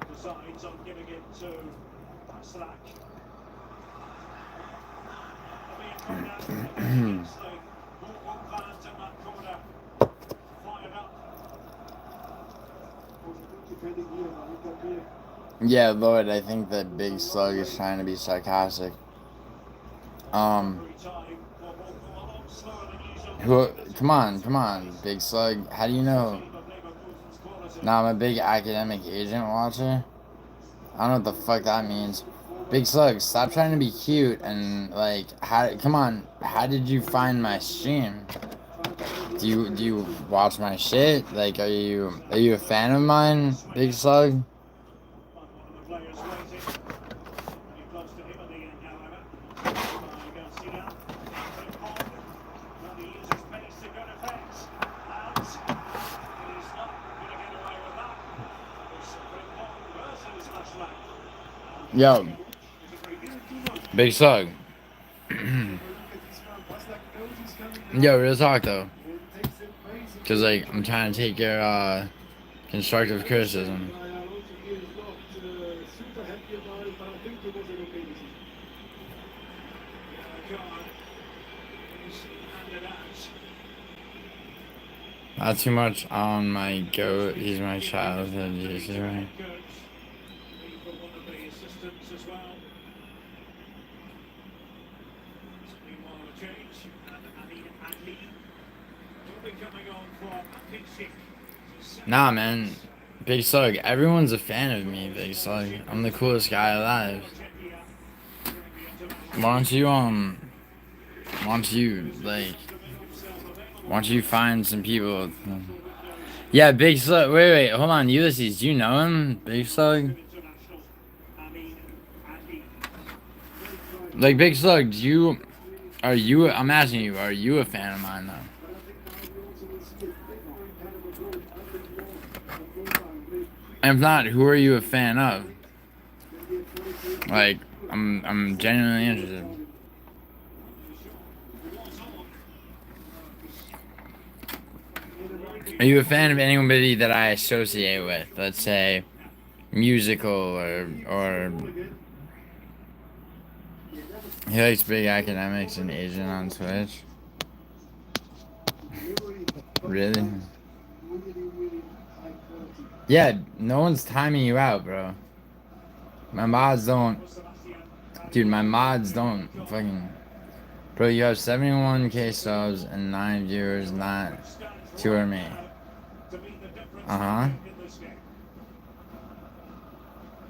Decides on giving it to Slack. Yeah, Lord, I think that Big Slug is trying to be sarcastic. Come on, Big Slug. How do you know? Nah, I'm a big academic agent watcher. I don't know what the fuck that means. Big Slug, stop trying to be cute and like, come on, how did you find my stream? Do you watch my shit? Like, are you a fan of mine, Big Slug? Yo, Big Slug. Yo, real talk though. Cause like I'm trying to take your constructive criticism. Not too much on my goat. He's my childhood. Jesus, right? Nah, man. Big Slug, everyone's a fan of me, Big Slug. I'm the coolest guy alive. Why don't you find some people? Yeah, Big Slug. Wait, hold on, Ulysses. Do you know him, Big Slug? Like, Big Slug, I'm asking you, are you a fan of mine, though? And if not, who are you a fan of? Like, I'm genuinely interested. Are you a fan of anybody that I associate with? Let's say, musical or he likes big academics and Asian on Twitch. Really? Yeah, no one's timing you out, bro. My mods don't. Dude, my mods don't fucking. Bro, you have 71k subs and 9 viewers, not 2 or me. Uh-huh.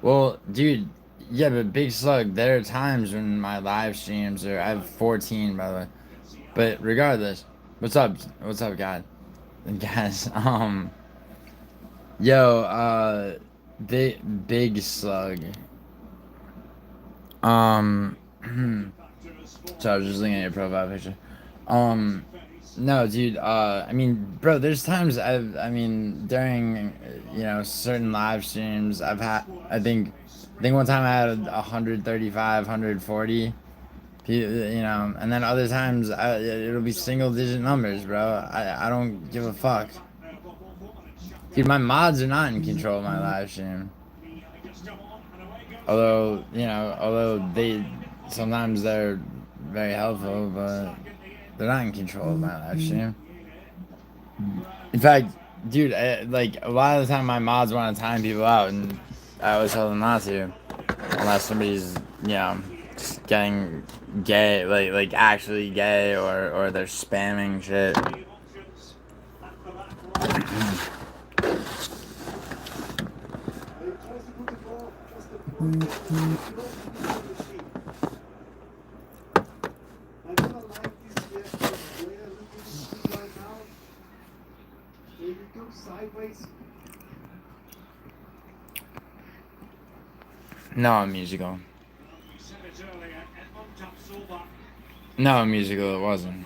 Well, dude, yeah, but Big Slug, there are times when my live streams are. I have 14, by the way. But regardless, what's up? What's up, God? Guys, yo, Big Slug. So I was just looking at your profile picture. No, dude, I mean, bro, there's times during, certain live streams, I think one time I had 135, 140, and then other times, it'll be single digit numbers, bro. I don't give a fuck. Dude, my mods are not in control of my live stream. Although sometimes they're very helpful, but they're not in control of my live stream. In fact, dude, like a lot of the time my mods want to time people out, and I always tell them not to, unless somebody's just getting gay, like actually gay, or they're spamming shit. No, musical. No, musical, it wasn't.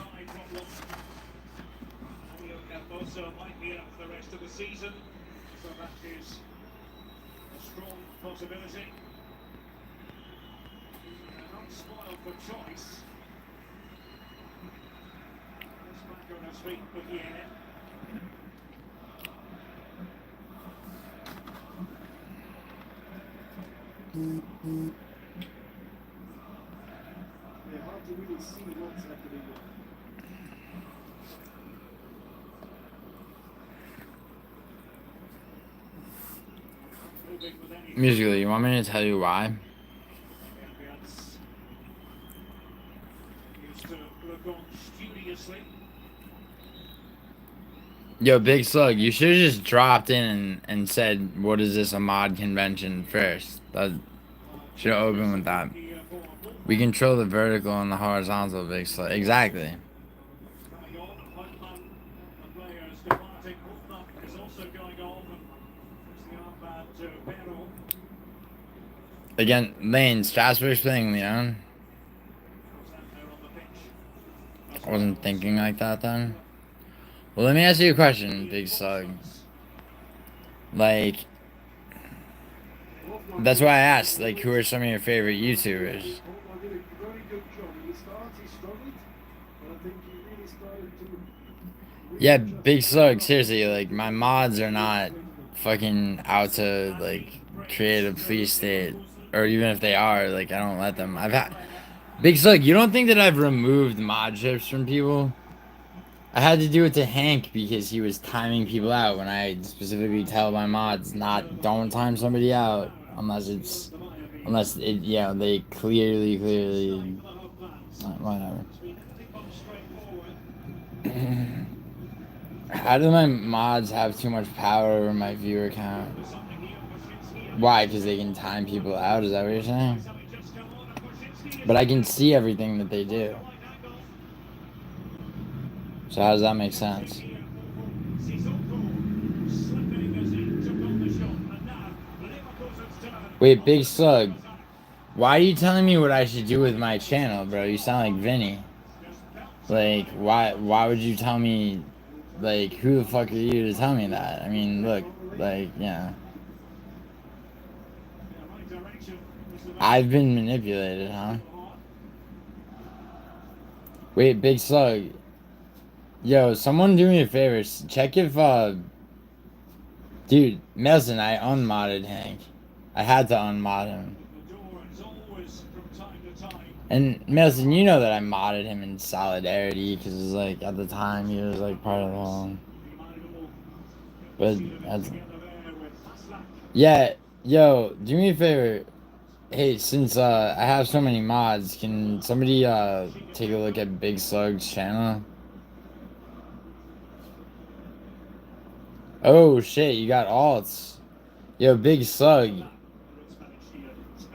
Musically, you want me to tell you why? Yo, Big Slug, you should have just dropped in and said, what is this, a mod convention first? That should have opened with that. We control the vertical and the horizontal, Big Slug. Exactly. Again, Lane, Strasbourg's playing Leon. I wasn't thinking like that then. Well, let me ask you a question, Big Slug. Like, that's why I asked, like, who are some of your favorite YouTubers? Yeah, Big Slug, seriously, like, my mods are not fucking out to, like, create a police state. Or even if they are, like, I don't let them. Big Slug, you don't think that I've removed mod chips from people? I had to do it to Hank because he was timing people out when I specifically tell my mods don't time somebody out unless it's Unless it, yeah, they clearly, whatever. How do my mods have too much power over my viewer count? Why? Because they can time people out? Is that what you're saying? But I can see everything that they do. So how does that make sense? Wait, Big Slug. Why are you telling me what I should do with my channel, bro? You sound like Vinny. Like, why would you tell me, like, who the fuck are you to tell me that? I mean, look, like, yeah. I've been manipulated, huh? Wait, Big Slug. Yo, someone do me a favor. Check if, dude, Melson, I unmodded Hank. I had to unmod him. And Melson, you know that I modded him in solidarity because, like, at the time he was, like, part of the whole. But that's. Yeah, yo, do me a favor. Hey, since I have so many mods, can somebody take a look at Big Slug's channel? Oh shit, you got alts. Yo, Big Slug.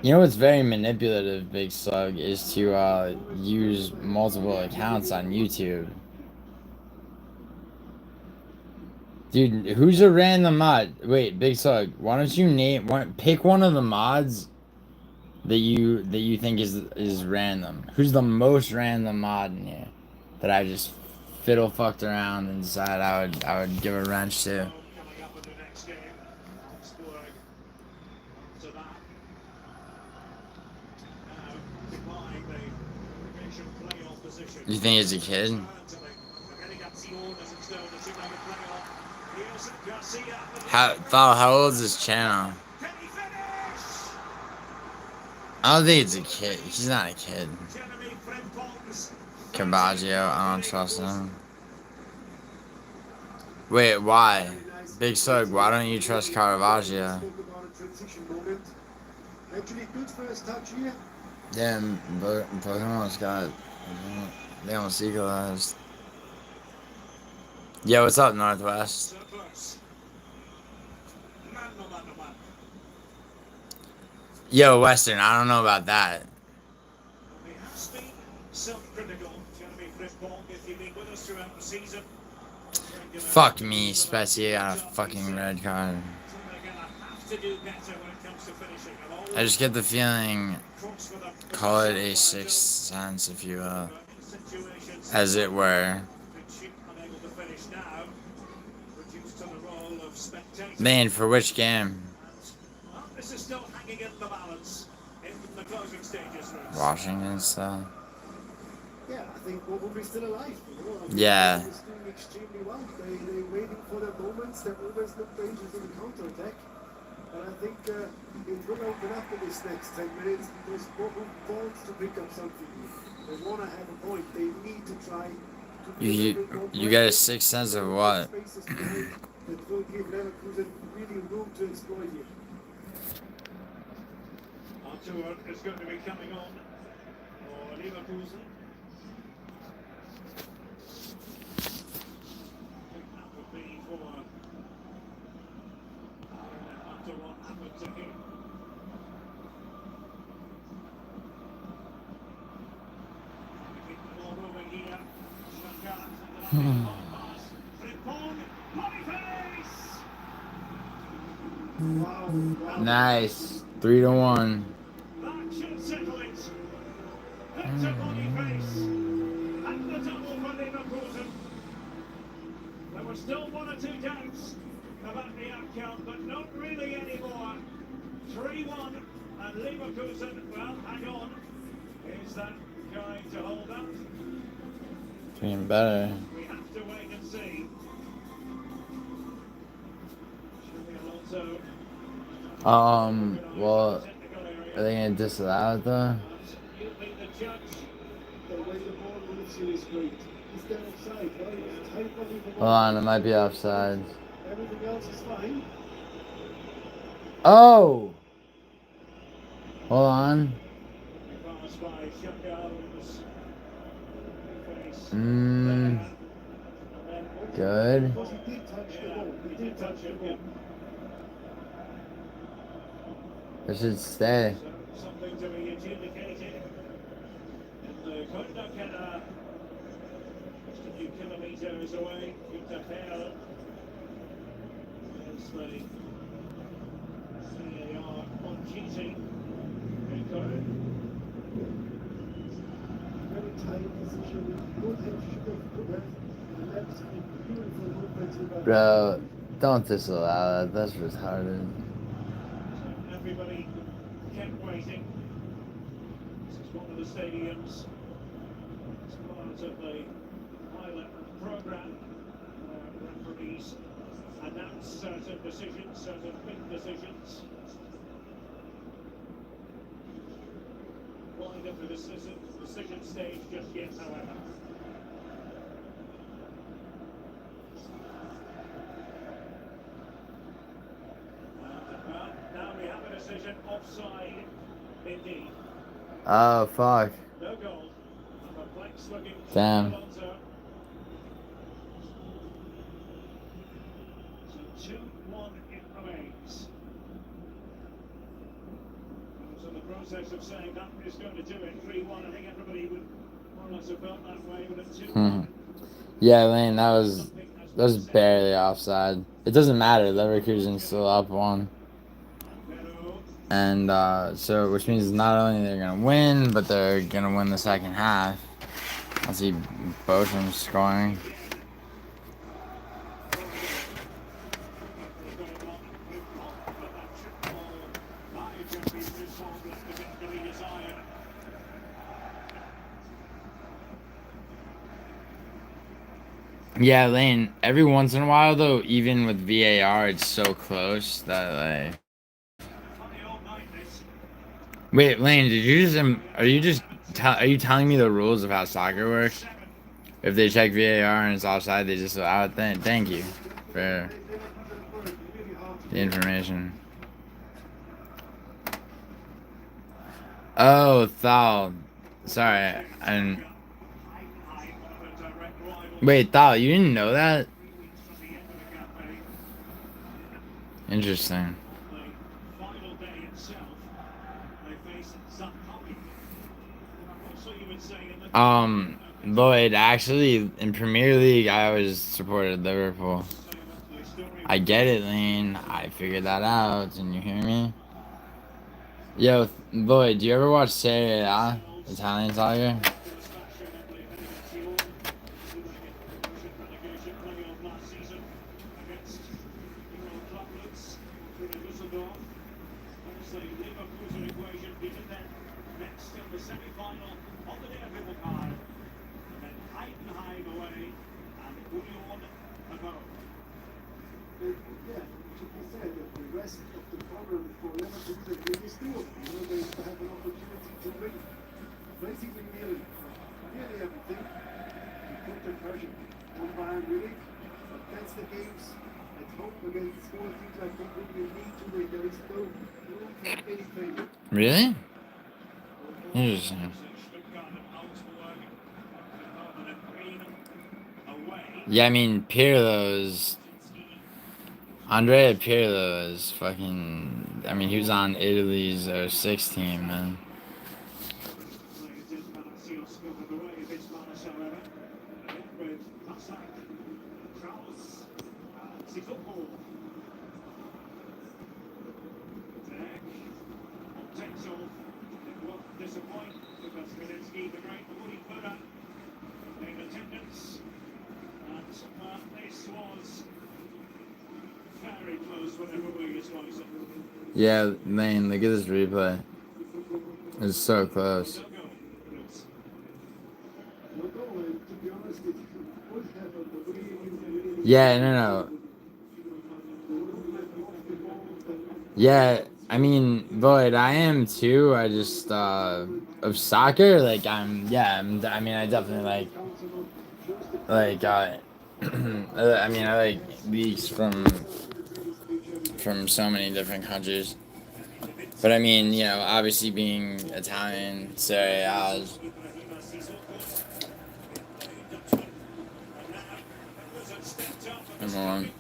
You know what's very manipulative, Big Slug, is to use multiple accounts on YouTube. Dude, who's a random mod? Wait, Big Slug, why don't you pick one of the mods that you think is random. Who's the most random mod in here that I just fiddle fucked around and decided I would give a wrench to? You think it's a kid? How old is this channel? I don't think it's a kid. He's not a kid. Caravaggio, I don't trust him. Wait, why? Big Slug, why don't you trust Caravaggio? Damn, Pokemon's got. They almost equalized. Yo, what's up, Northwest? Yo, Western, I don't know about that. Fuck me, Spetsy, I got a fucking red card. I just get the feeling, call it a sixth sense, if you will, as it were. Man, for which game? Washington stuff. Yeah, I think what will be still alive. Yeah. They're doing extremely well. They're waiting for their moments. They always look dangerous in the counter-attack. But I think it will open up in this next 10 minutes because Bochum wants to pick up something. They want to have a point. They need to try to You got a sixth sense of what? That will give Leverkusen really room to exploit here. Arthur is going to be coming on for Leverkusen. That would be for after what happened to him. All over here. Shaka. Nice. 3-1. That should settle it. Victor Boniface. And the double for Leverkusen. There were still one or two doubts about the outcome, but not really anymore. 3-1 and Leverkusen, well, hang on. Is that going to hold up? Getting better. We have to wait and see. Alonso. Well, are they gonna disallow it though? Hold on, it might be offside. Everything else is fine. Oh! Hold on. Good. Because he did touch the ball. He did touch the ball. It should stay. Something to be adjudicated. And the conduct at just a few kilometres away. Good to fair. As they are on duty. Very tight position. Good head, should have beautiful movement. Bro, don't disallow that. That's retarded. Everybody kept waiting. This is one of the stadiums. It's part of the pilot program where referees announce certain decisions, certain big decisions. Wind up the decision stage just yet, however. Now we have a decision offside, indeed. Oh, fuck. No goal. A blank slugging Damn. Alonso. So 2-1 it remains. I was in the process of saying that is going to do it. 3-1. I think everybody would more or less have felt that way, but at 2-1. Yeah, Lane, that was barely offside. It doesn't matter. Leverkusen's still up 1. And so, which means not only they're gonna win, but they're gonna win the second half. I see Bochum scoring. Yeah, Lane, every once in a while though, even with VAR, it's so close that like... Wait, Lane, did you just, are you telling me the rules of how soccer works? If they check VAR and it's offside, they just allow it? Thank you for the information. Oh, Thal. Sorry, and... Wait, Thal, you didn't know that? Interesting. Lloyd, actually, in Premier League, I always supported Liverpool. I get it, Lane. I figured that out. Didn't you hear me? Yo, Lloyd, do you ever watch Serie A? Italian soccer? Really? Interesting. Yeah, I mean, Pirlo's... Andrea Pirlo is fucking... I mean, he was on Italy's 06 team, man. Yeah, Lane, look at this replay. It's so close. Yeah, no. Yeah, I mean, Lloyd, I am too. I just, of soccer, like, I mean, I definitely like, I mean, I like leagues from so many different countries. But I mean, you know, obviously being Italian, Serie A's. Number one.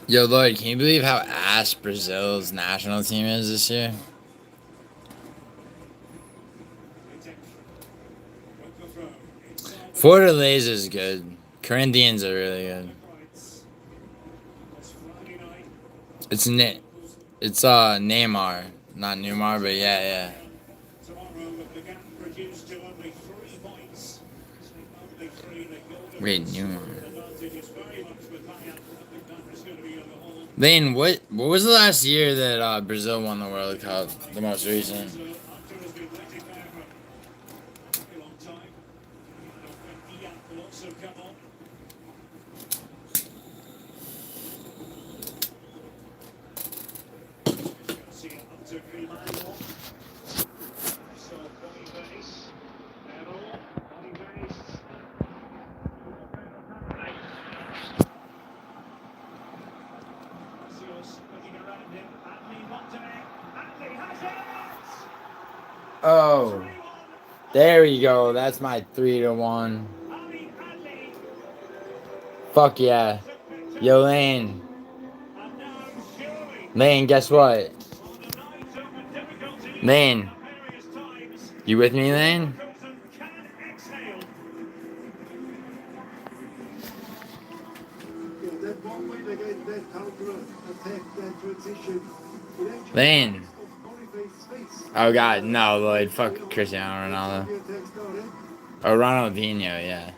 Yo, Lloyd, can you believe how ass Brazil's national team is this year? Fortaleza is good. Corinthians are really good. It's Neymar, not Neymar, but yeah. Wait, Neymar. Lane, what was the last year that Brazil won the World Cup? The most recent. Oh, there we go. That's my 3-1. Fuck yeah. Yo, Lane. Lane, guess what? Lane. You with me, Lane? Lane. Oh god, no, Lloyd. Fuck Cristiano Ronaldo. Oh, Ronaldinho, yeah.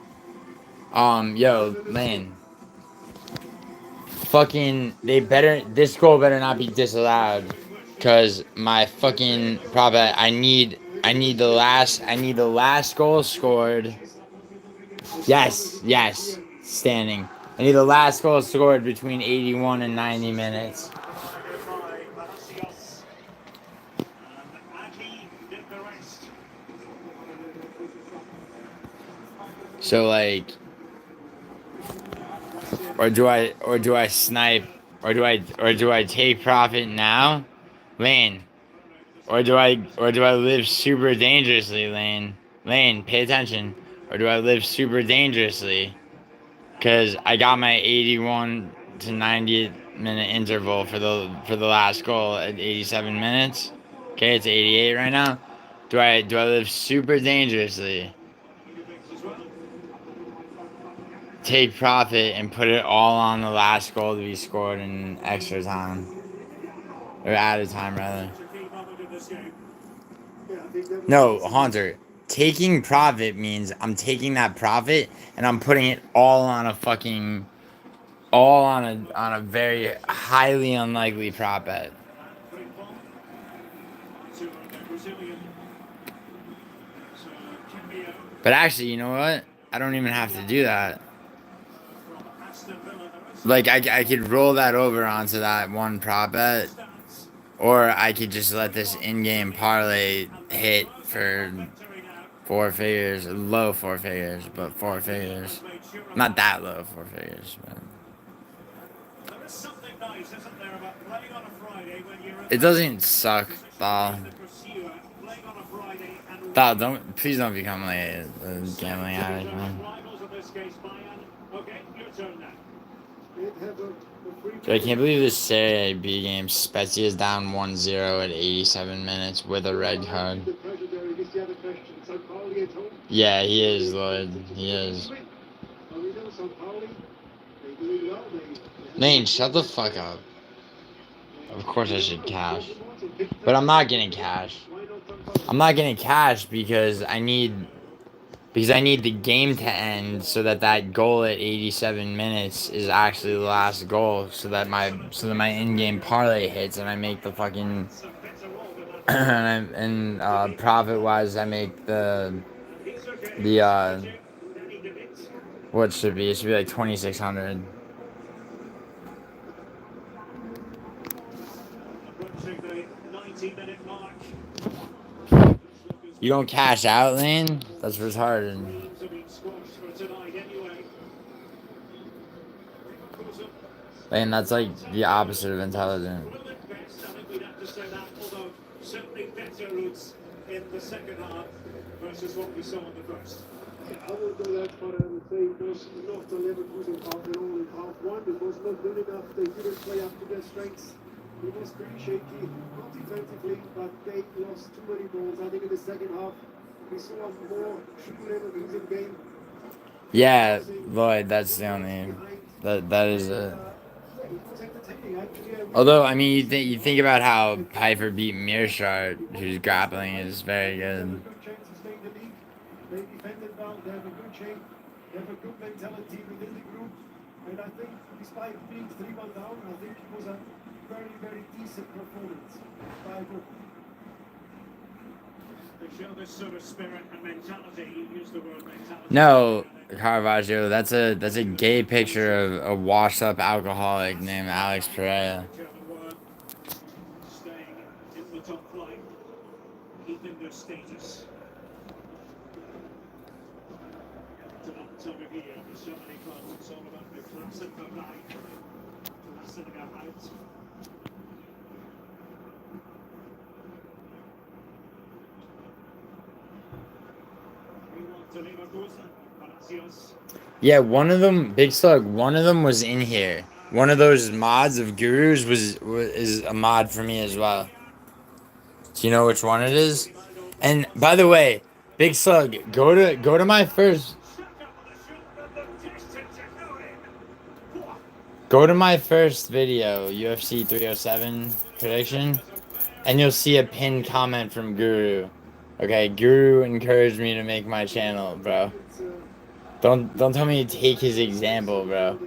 Yo, Lane. Fucking, this goal better not be disallowed. Cause my fucking prop bet, I need the last goal scored. Yes, standing. I need the last goal scored between 81 and 90 minutes. So like, or do I snipe, or do I take profit now, Lane, or do I live super dangerously, Lane, pay attention, or do I live super dangerously, cause I got my 81 to 90 minute interval for the last goal at 87 minutes. Okay, it's 88 right now. Do I live super dangerously? Take profit and put it all on the last goal to be scored in extra time. Or added time, rather. No, Haunter. Taking profit means I'm taking that profit and I'm putting it all on a fucking... all on a very highly unlikely prop bet. But actually, you know what? I don't even have to do that. Like, I could roll that over onto that one prop bet. Or I could just let this in-game parlay hit for 4 figures. Low 4 figures, but 4 figures. Not that low 4 figures, but... It doesn't suck, Thal. Thal, please don't become like a gambling addict, man. I can't believe this Serie B game. Spezia is down 1-0 at 87 minutes with a red card. Yeah, he is, Lloyd. He is. Lane, shut the fuck up. Of course I should cash. But I'm not getting cash. I'm not getting cash because I need the game to end so that goal at 87 minutes is actually the last goal, so that my in-game parlay hits and I make the fucking and profit-wise I make the what should be? It should be like 2,600. You don't cash out, Lane? That's retarded. And that's like the opposite of intelligent. Well, at best, I think we'd have to say that, although certainly better routes in the second half versus what we saw in the first. I would go that far and say it was not the Leverkusen part at all in half one. It was not good enough. They didn't play up to their strengths. It was pretty shaky, not defensively, but they lost too many balls. I think in the second half, we saw a more true Leverkusen game. Yeah, Lloyd, that's the only that is it. Although I mean, you think about how Piper beat Mearshart, whose grappling is very good. They defended well, they have a good shape, they have a good mentality within the group, and I think despite being 3-1 down, I think it was a very, very decent performance by a group. They show this sort of spirit and mentality. You use the word mentality. No, Caravaggio, that's a gay picture of a washed up alcoholic named Alex Pereira. German word, staying in the top flight, keeping their status. To not tell me here, for so many clubs, it's all about the class of the night. Classing out. Yeah, one of them, Big Slug, one of them was in here. One of those mods of Gurus is a mod for me as well. Do you know which one it is? And by the way, Big Slug, go to my first video, UFC 307 prediction, and you'll see a pinned comment from Guru. Okay, Guru encouraged me to make my channel, bro. Don't tell me to take his example, bro.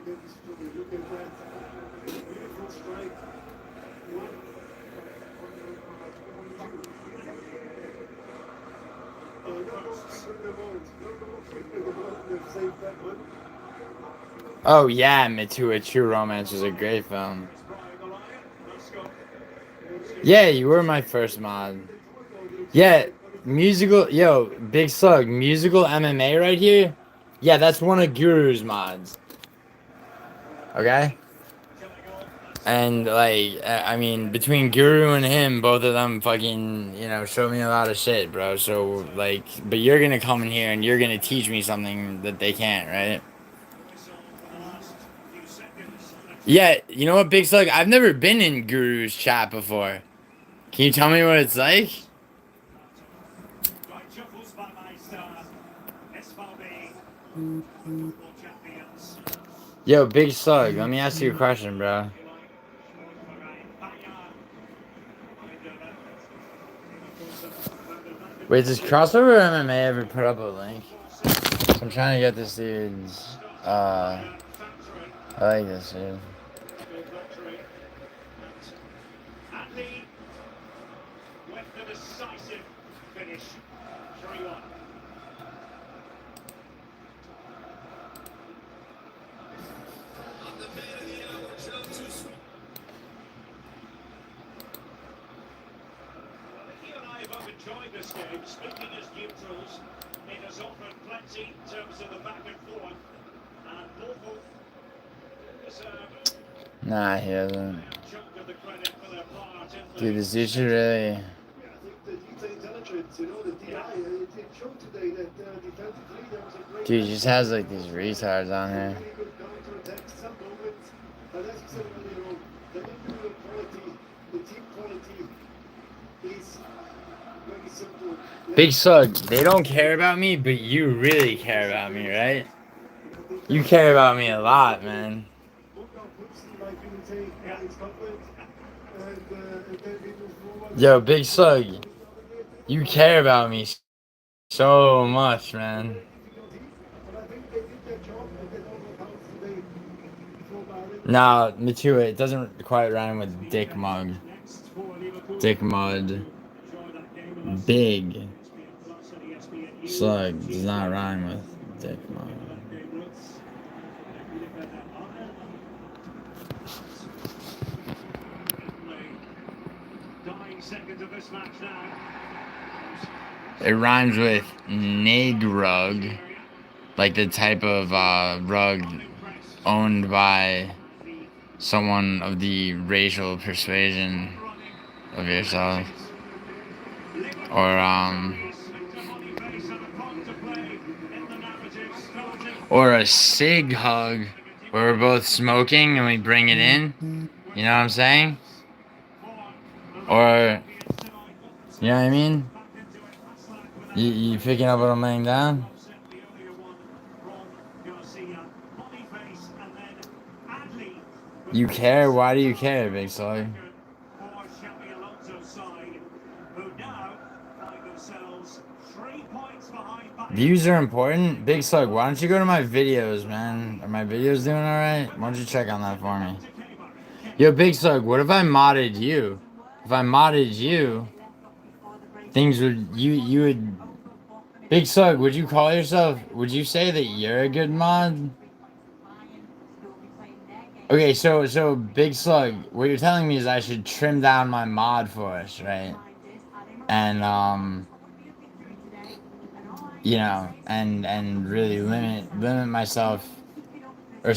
Oh yeah, Mitua, True Romance was a great film. Yeah, you were my first mod. Yeah, musical, yo, Big Slug, musical MMA right here? Yeah, that's one of Guru's mods. Okay? And, like, I mean, between Guru and him, both of them fucking, you know, showed me a lot of shit, bro. So, like, but you're gonna come in here and you're gonna teach me something that they can't, right? Yeah, you know what, Big Slug? I've never been in Guru's chat before. Can you tell me what it's like? Yo, Big Slug, let me ask you a question, bro. Wait, does Crossover MMA ever put up a link? I'm trying to get this dude's, I like this dude. With the decisive finish, 3-1. You and I have both enjoyed this game. Speaking as neutrals, it has offered plenty in terms of the back and forth. And both deserve Nah, he doesn't. a chunk of the credit for their part in the Dude, this dude should really... I think the detail intelligence, you know, the DI, it showed today that defensively there was a great... Dude, he just has, like, these retards on here. Really good counter-attack, some moments, but as you said earlier on, the individual quality, the team quality is very simple. Big Slug, they don't care about me, but you really care about me, right? You care about me a lot, man. Yo, Big Slug, you care about me so much, man. Nah, Mitua, it doesn't quite rhyme with Dick Mug. Dick Mud. Big Slug does not rhyme with Dick Mug. It rhymes with Nagrug, like the type of rug owned by someone of the racial persuasion of yourself, or a sig hug where we're both smoking and we bring it in. You know what I'm saying? Or, you know what I mean? You picking up what I'm laying down? You care? Why do you care, Big Slug? Views are important? Big Slug, why don't you go to my videos, man? Are my videos doing alright? Why don't you check on that for me? Yo, Big Slug, what if I modded you? If I modded you, things would... You would... Big Slug, would you call yourself... Would you say that you're a good mod? Okay, so Big Slug, what you're telling me is I should trim down my mod force, right? And you know, and really limit myself, or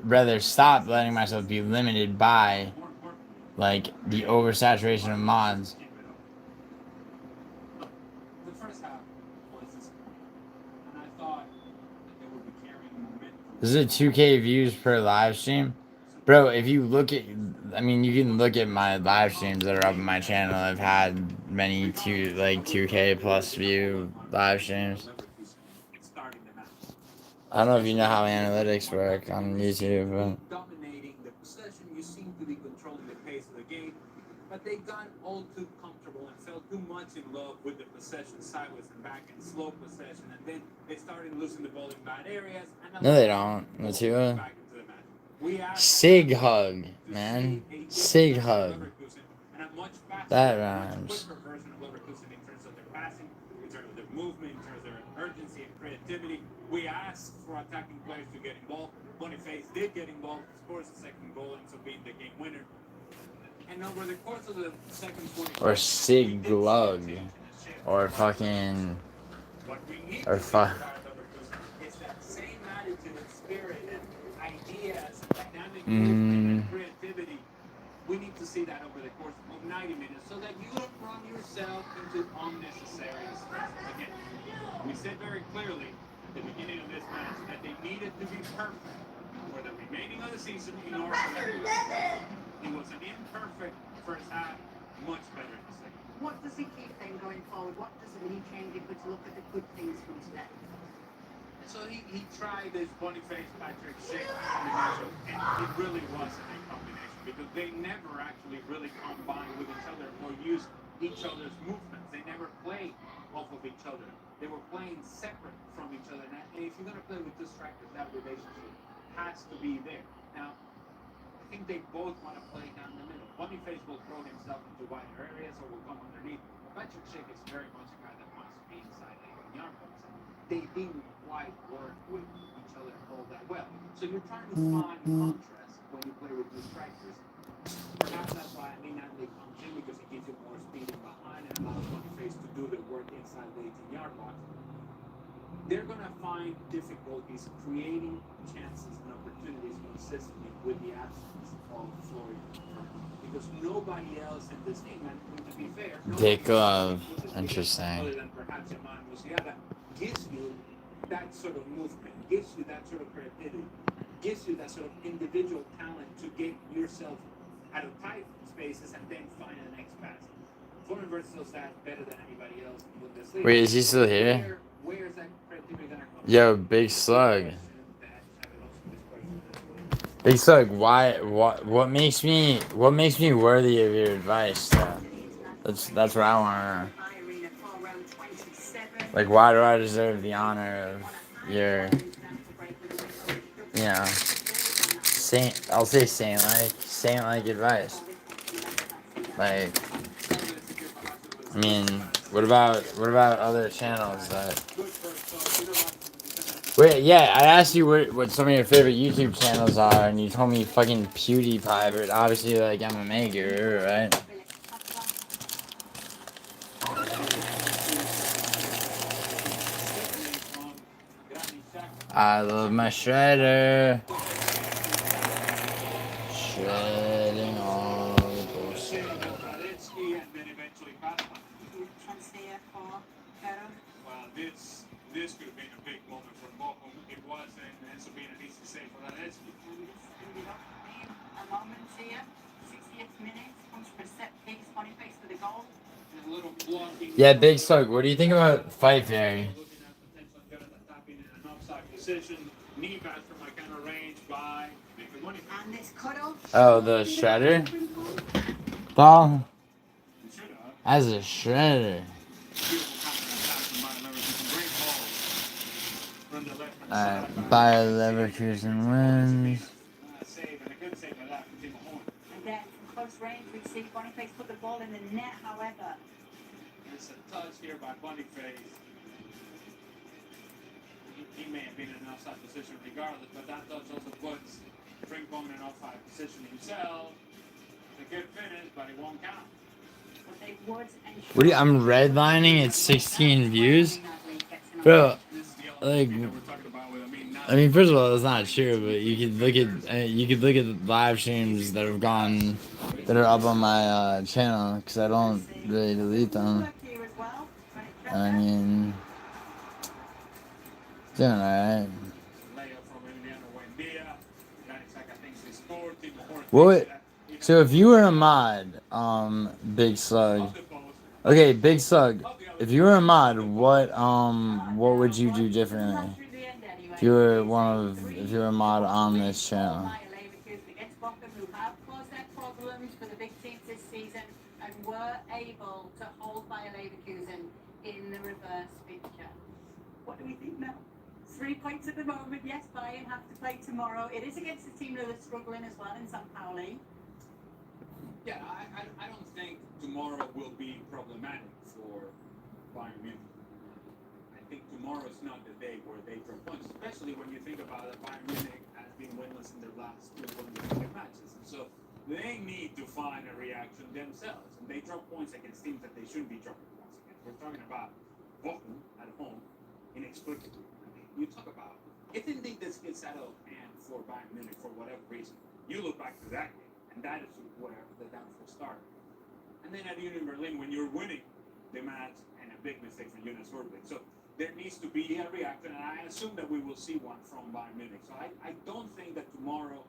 rather stop letting myself be limited by like the oversaturation of mods. The first half was just, and I thought that they would be carrying momentum. This is a 2K views per live stream. Bro, if you look at, I mean, you can look at my live streams that are up on my channel. I've had many 2K plus view live streams. I don't know if you know how analytics work on YouTube, but Dominating the possession, you seem to be controlling the pace of the game, but they got all too comfortable and fell too much in love with the possession sideways and back and slow possession, and then they started losing the ball in bad areas. And no, they don't. Matua. Sig hug, man. Sig hug. That rhymes. In terms of their passing, in terms of their movement, in terms of their urgency and creativity. We asked for attacking players to get involved. Boniface did get involved, scores the second goal, and so being the game winner. And over the course of the second 20, or Sig glug, or fucking, or fuck. it's that same attitude and spirit and ideas and dynamic movement and creativity. We need to see that over the course of 90 minutes so that you don't run yourself into unnecessary stress. Again, we said very clearly at the beginning of this match that they needed to be perfect for the remaining of the season in order to it was an imperfect first half, much better in the second. What does he keep then going forward? What does it really change if we're to look at the good things from today? So he tried this Boniface Patrick Schick combination, and it really wasn't a combination because they never actually really combined with each other or used each other's movements. They never played off of each other. They were playing separate from each other. And if you're going to play with two strikers, that relationship has to be there. Now, I think they both want to play down the middle. Boniface will throw himself into wider areas or will come underneath. Patrick Schick is very much a guy that wants to be inside the yard box. They didn't quite work with each other all that well. So you're trying to find contrast when you play with two strikers. Perhaps that's why Adley comes in because he gives you more speed in behind and allows Boniface to do the work inside the 18-yard box. They're going to find difficulties creating chances and opportunities consistently with the absence of Florian. Because nobody else in this team, and to be fair, Dick Love. Interesting. Other than perhaps Yaman Musiala, gives you that sort of movement, gives you that sort of creativity, gives you that sort of individual talent to get yourself out of tight spaces and then find the next pass. Florian still stands better than anybody else in this league. Wait, is he still here? Where's that creativity gonna come? Yo, Big Slug. Big Slug, what makes me worthy of your advice? That's what I want to know. Like, why do I deserve the honor of your, you know, I'll say saint-like advice. Like, I mean, what about other channels that? Wait, yeah, I asked you what some of your favorite YouTube channels are, and you told me fucking PewDiePie, but obviously, like, MMA guru, right? I love my shredder. this could have been a big moment for Bochum. It was, and ends up being an easy save for that Ezgi. A moment here, 60th minute, comes for a set piece, Boniface for the goal. A little blocking. Yeah, Big Slug, what do you think about Fight Fairy? Looking at potential Jonathan tapping in an offside position. Knee pass from a kind of range by Victor Boniface. And this cutoff. Oh, the shredder? Ball? As a shredder. Alright, Bayer Leverkusen wins. Save, and a good save by that from Timo Horn. And then from close range, we see Boniface put the ball in the net, however. It's a touch here by Boniface. He may have been in an offside position regardless, but that touch also puts Frimpong in an offside position himself. It's a good finish, but it won't count. But they would What do you, I'm redlining at 16 views? Bro, like, I mean, first of all, it's not true, but you could look at the live streams that have gone, that are up on my channel, because I don't really delete them. And I mean, doing alright. What? So if you were a mod, Big Slug. Okay, Big Slug. If you were a mod, what would you do differently? If you were if you were a mod on this channel. Against Bochum, who have caused their problems for the big teams this season and were able to hold Bayer Leverkusen in the reverse fixture. What do we think now? 3 points at the moment. Yes, Bayern have to play tomorrow. It is against a team that is struggling as well in St. Pauli. Yeah, I don't think tomorrow will be problematic for Bayern Munich. I think tomorrow is not the day where they drop points, especially when you think about it. Bayern Munich has been winless in their last 2 Bundesliga matches, and so they need to find a reaction themselves. And they drop points against teams that they shouldn't be dropping points against. We're talking about Bochum at home, inexplicably. I mean, you talk about if indeed this gets out of hand for Bayern Munich for whatever reason, you look back to that game, and that is where the downfall started. And then at Union Berlin, when you're winning the match, and a big mistake from Jonas Hurtig. So there needs to be a reaction, and I assume that we will see one from Bayern Munich. So I don't think that tomorrow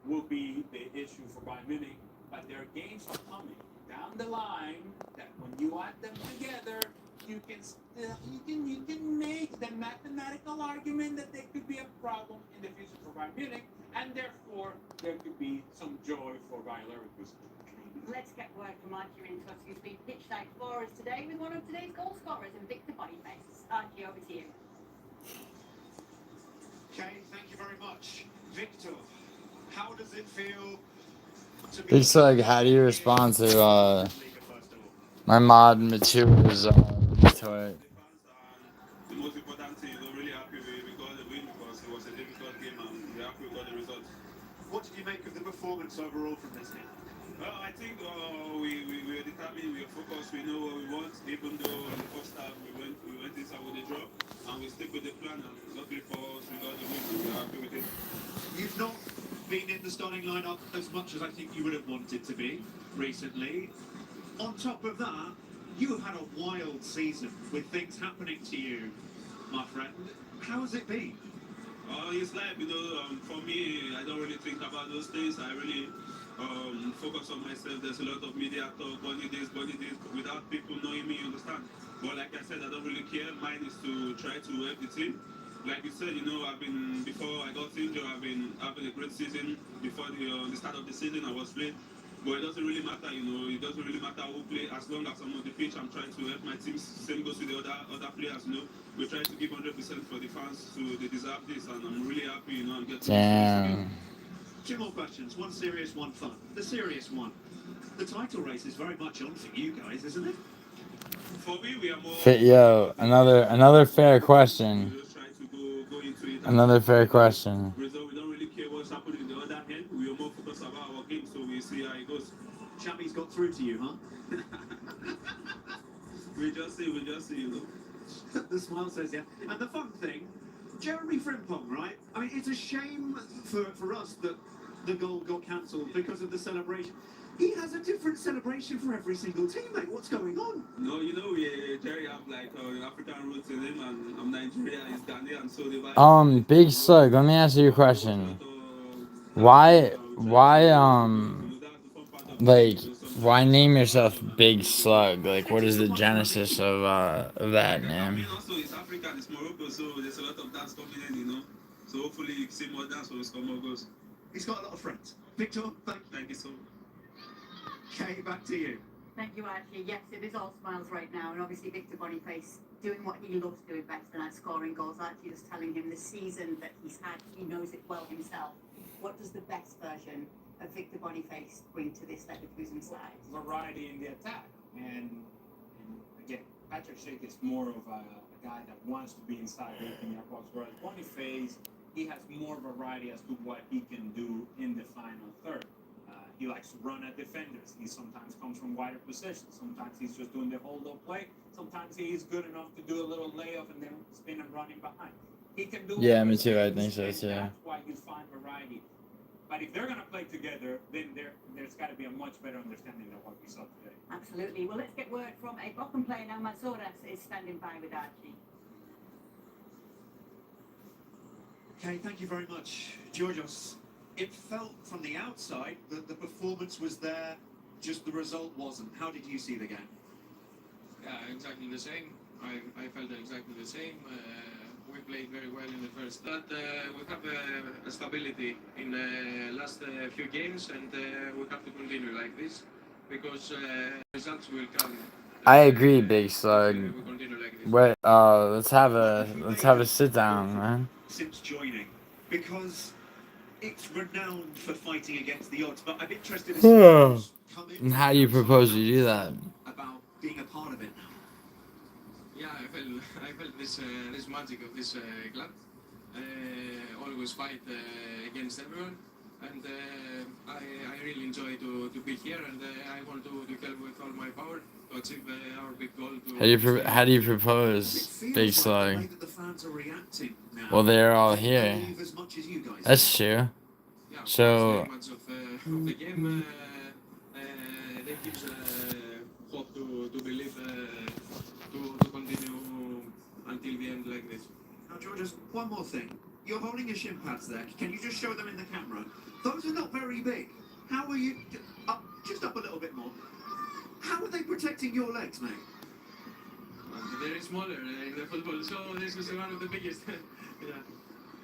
will be the issue for Bayern Munich, but their games are coming down the line that when you add them together, you can make the mathematical argument that there could be a problem in the future for Bayern Munich, and therefore there could be some joy for Bayer Leverkusen. Let's get word from Archie in Tusk, who's been pitch side for us today with one of today's goal scorers in Victor Boniface. Archie, over to you. Okay, thank you very much. Victor, how does it feel to be... Big Slug, how do you respond to my mod Matura's retort? The most important thing, we're really happy we got the win because it was a difficult game and we're happy we got the result. What did you make of the performance overall from this game? Well, I think we were determined, we were focused, we know what we want, even though in the first half we went inside with a draw, and we stick with the plan, and luckily for us, we got the win, and we're happy with it. You've not been in the starting lineup as much as I think you would have wanted to be recently. On top of that, you have had a wild season with things happening to you, my friend. How has it been? It's like, for me, I don't really think about those things. I really focus on myself. There's a lot of media talk, body this, without people knowing me, you understand? But like I said, I don't really care. Mine is to try to help the team. Like you said, before I got injured, I've been having a great season. Before the start of the season, I was playing. But it doesn't really matter, it doesn't really matter who play. As long as I'm on the pitch, I'm trying to help my team. Same goes with the other players, We try to give 100% for the fans, so they deserve this, and I'm really happy, I'm getting Damn. 2 more questions, one serious, one fun. The serious one. The title race is very much on for you guys, isn't it? For me, we are more... Yo, another fair question. We just try to go into it. Another fair question. We don't really care what's happening in the other end. We are more focused about our game, so we see how it goes. Chappie's got through to you, huh? we just see, The smile says, yeah. And the fun thing, Jeremy Frimpong, right? I mean, it's a shame for us that the goal got cancelled because of the celebration. He has a different celebration for every single teammate. What's going on? No, Jerry have like African roots in him, and I'm Nigerian, he's Ghanaian, so they Big Slug, let me ask you a question. Why, like, why name yourself Big Slug? Like, what is the genesis of that I name? mean, also, it's Africa, it's Morocco, so there's a lot of dance coming in. So hopefully you see more dance when Scomo goes. He's got a lot of friends. Victor, Thank you so much. Okay, back to you. Thank you, Archie. Yes, it is all smiles right now, and obviously Victor Boniface doing what he loves doing best, and that's scoring goals. Archie was telling him the season that he's had, he knows it well himself. What does the best version of Victor Boniface bring to this Leverkusen side? Variety in the attack, and again, Patrick Schick is more of a guy that wants to be inside the 18-yard box, whereas Boniface, he has more variety as to what he can do in the final third. He likes to run at defenders. He sometimes comes from wider positions. Sometimes he's just doing the hold-up play. Sometimes he's good enough to do a little layuff and then spin and running behind. He can do Yeah, all me those too. I things, think so and too. that's why you find variety. But if they're going to play together, then there's got to be a much better understanding than what we saw today. Absolutely. Well, let's get word from a bottom player now. Massacre is standing by with Archie. Okay, thank you very much, Georgios. It felt from the outside that the performance was there, just the result wasn't. How did you see the game? Yeah, exactly the same. I felt exactly the same. We played very well in the first. But we have a stability in the last few games, and we have to continue like this because results will come. I agree, Big Slug. We continue like this. What? Let's have a sit down, man. Since joining, because it's renowned for fighting against the odds, but I'm interested in And how do you propose to do that? about being a part of it now. Yeah, I felt this magic of this club. Always fight against everyone, and I really enjoy to be here, and I want to help with all my power to achieve our big goal. How do you propose, Big Slug? Like the fans are reacting now. Well, they're all here. As much as you guys. That's true. Yeah, So. much of the game, they gives hope to believe to continue until the end like this. Now, Georgios, one more thing. You're holding your shin pads there. Can you just show them in the camera? Those are not very big. How are you... just up a little bit more. How are they protecting your legs, mate? They're smaller in the football, so this is one of the biggest. Yeah.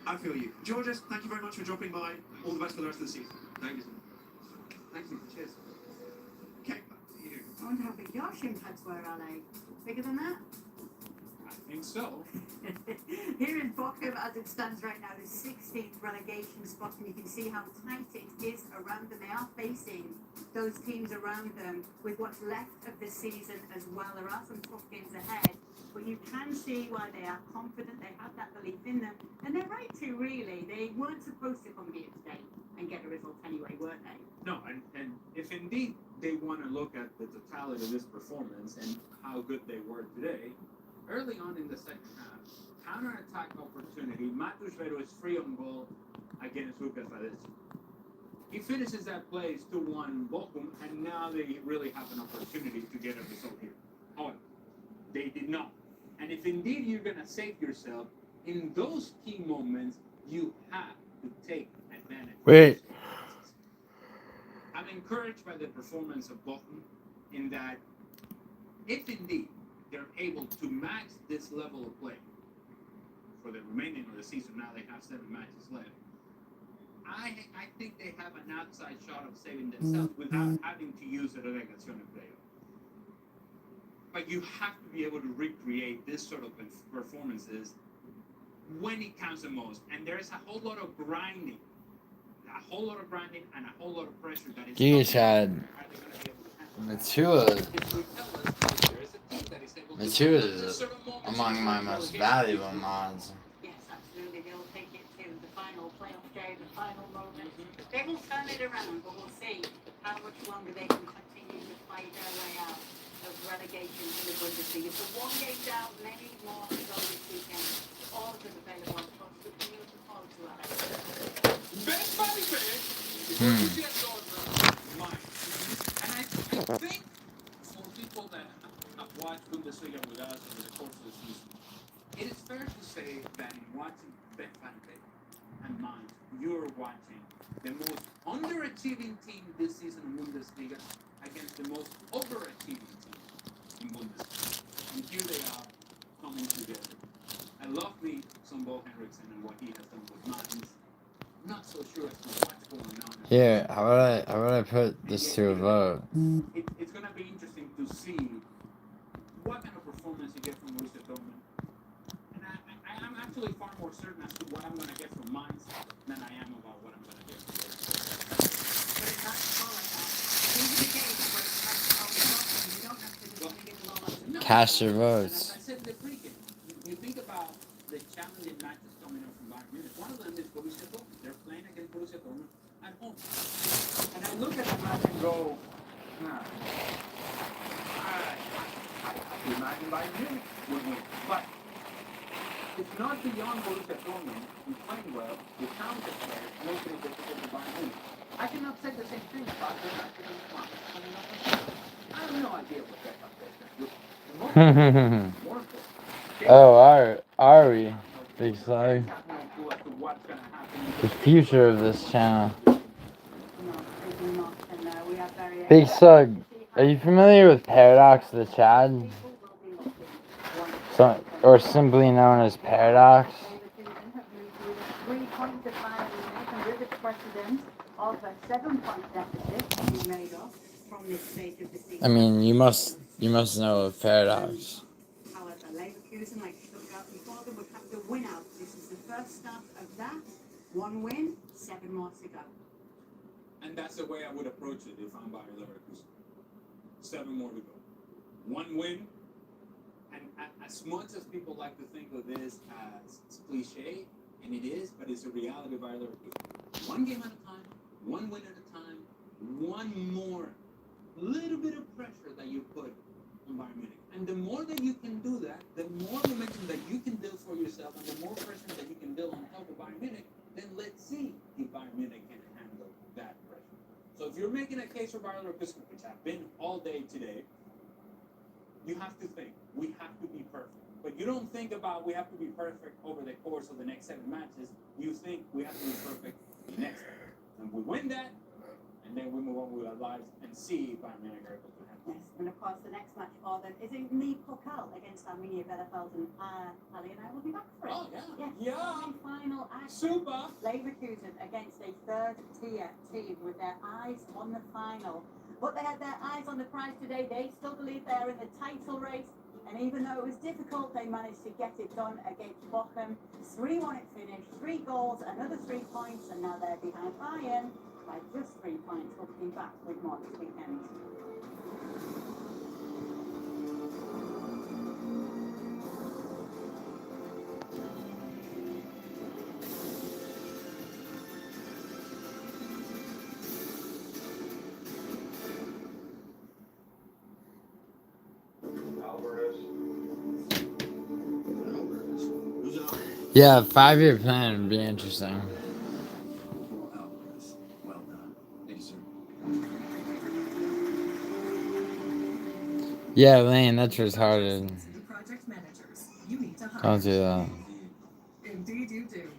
I feel you. Georgios, thank you very much for dropping by. All the best for the rest of the season. Thank you. Thank you. Cheers. Okay, back to you. I wonder how big your shin pads were, are they? Bigger than that? I think so. Here in Bochum, as it stands right now, the 16th relegation spot, and you can see how tight it is around them. They are facing those teams around them with what's left of the season as well. There are some tough games ahead, but you can see why they are confident. They have that belief in them, and they're right to, really. They weren't supposed to come here today and get a result anyway, weren't they? No, and if indeed they want to look at the totality of this performance and how good they were today, early on in the second half, counter-attack opportunity, Matus Vero is free on goal against Lucas Radez. He finishes that play, 2-1 Bochum, and now they really have an opportunity to get a result here. However, they did not. And if indeed you're going to save yourself, in those key moments, you have to take advantage. Wait. I'm encouraged by the performance of Bochum in that if indeed they're able to match this level of play for the remaining of the season, now they have 7 matches left, I think they have an outside shot of saving themselves without having to use a relegation player. But you have to be able to recreate this sort of performances when it counts the most. And there's a whole lot of grinding. And a whole lot of pressure that is... You just had Matua is among my most valuable mods. Yes, absolutely. They'll take it to the final playoff game, the final moment. They will turn it around, but we'll see how much longer they can continue to fight their way out of relegation to the Bundesliga. So 1 game down, many more to go this weekend. All of them available on Fox. Good for you to follow to Alex. Best body bag. Mine. watched Bundesliga with us over the course of the season, it is fair to say that in watching Benfica and mine, you're watching the most underachieving team this season in Bundesliga against the most overachieving team in Bundesliga. And here they are coming together. I love me some Bo Henriksen and what he has done with Mainz. Not so sure as to what's going on. Here, how would I put this to a vote? It's going to be interesting to see what kind of performance you get from Borussia Dortmund. And I'm actually far more certain as to what I'm going to get from Mainz than I am about what I'm going to get from Borussia. Cast your votes. I said in the pregame, you think about the challenging matches coming up from Bayern Munich. One of them is Borussia Dortmund. They're playing against Borussia Dortmund at home. And I look at the match and go, I imagine Bayern Munich would win. But it's not beyond Borussia Dortmund who's playing well. The talented players making it difficult to Bayern Munich. I cannot say the same thing about the match against Mainz coming up. I have no idea what that is going to do. Oh, are we? Big Slug. The future of this channel. Big Slug, are you familiar with Paradox the Chad? So, or simply known as Paradox? I mean, you must know of Paradox. However, Leverkusen, like Stuttgart before them, would have to win out. This is the first start of that. 1 win, 7 more to go. And that's the way I would approach it if I'm Bayer Leverkusen. 7 more to go. 1 win. And as much as people like to think of this as cliche, and it is, but it's a reality of Bayer Leverkusen. 1 game at a time, 1 win at a time, 1 more little bit of pressure that you put on Bayern Munich. And the more that you can do that, the more momentum that you can build for yourself, and the more pressure that you can build on top of Bayern Munich, then let's see if Bayern Munich can handle that pressure. So if you're making a case for Bayer Leverkusen, which I've been all day today, you have to think, we have to be perfect. But you don't think about we have to be perfect over the course of the next 7 matches. You think we have to be perfect next time. And we win that, and then we move on with our lives and see if Bayern Munich are able to handle it. Yes, and of course the next match for them is in the Pokal against Arminia Bielefeld, and Ali and I will be back for it. Oh, yeah. Yes, semi-final action. Super. Leverkusen against a third-tier team with their eyes on the final. But they had their eyes on the prize today. They still believe they're in the title race. And even though it was difficult, they managed to get it done against Bochum. 3-1 it finished, 3 goals, another 3 points, and now they're behind Bayern by just 3 points. We'll be back with more this weekend. Yeah, 5-year plan would be interesting. Yeah, Lane, that's retarded. Project managers, you need to hire. Don't do that. Indeed you do.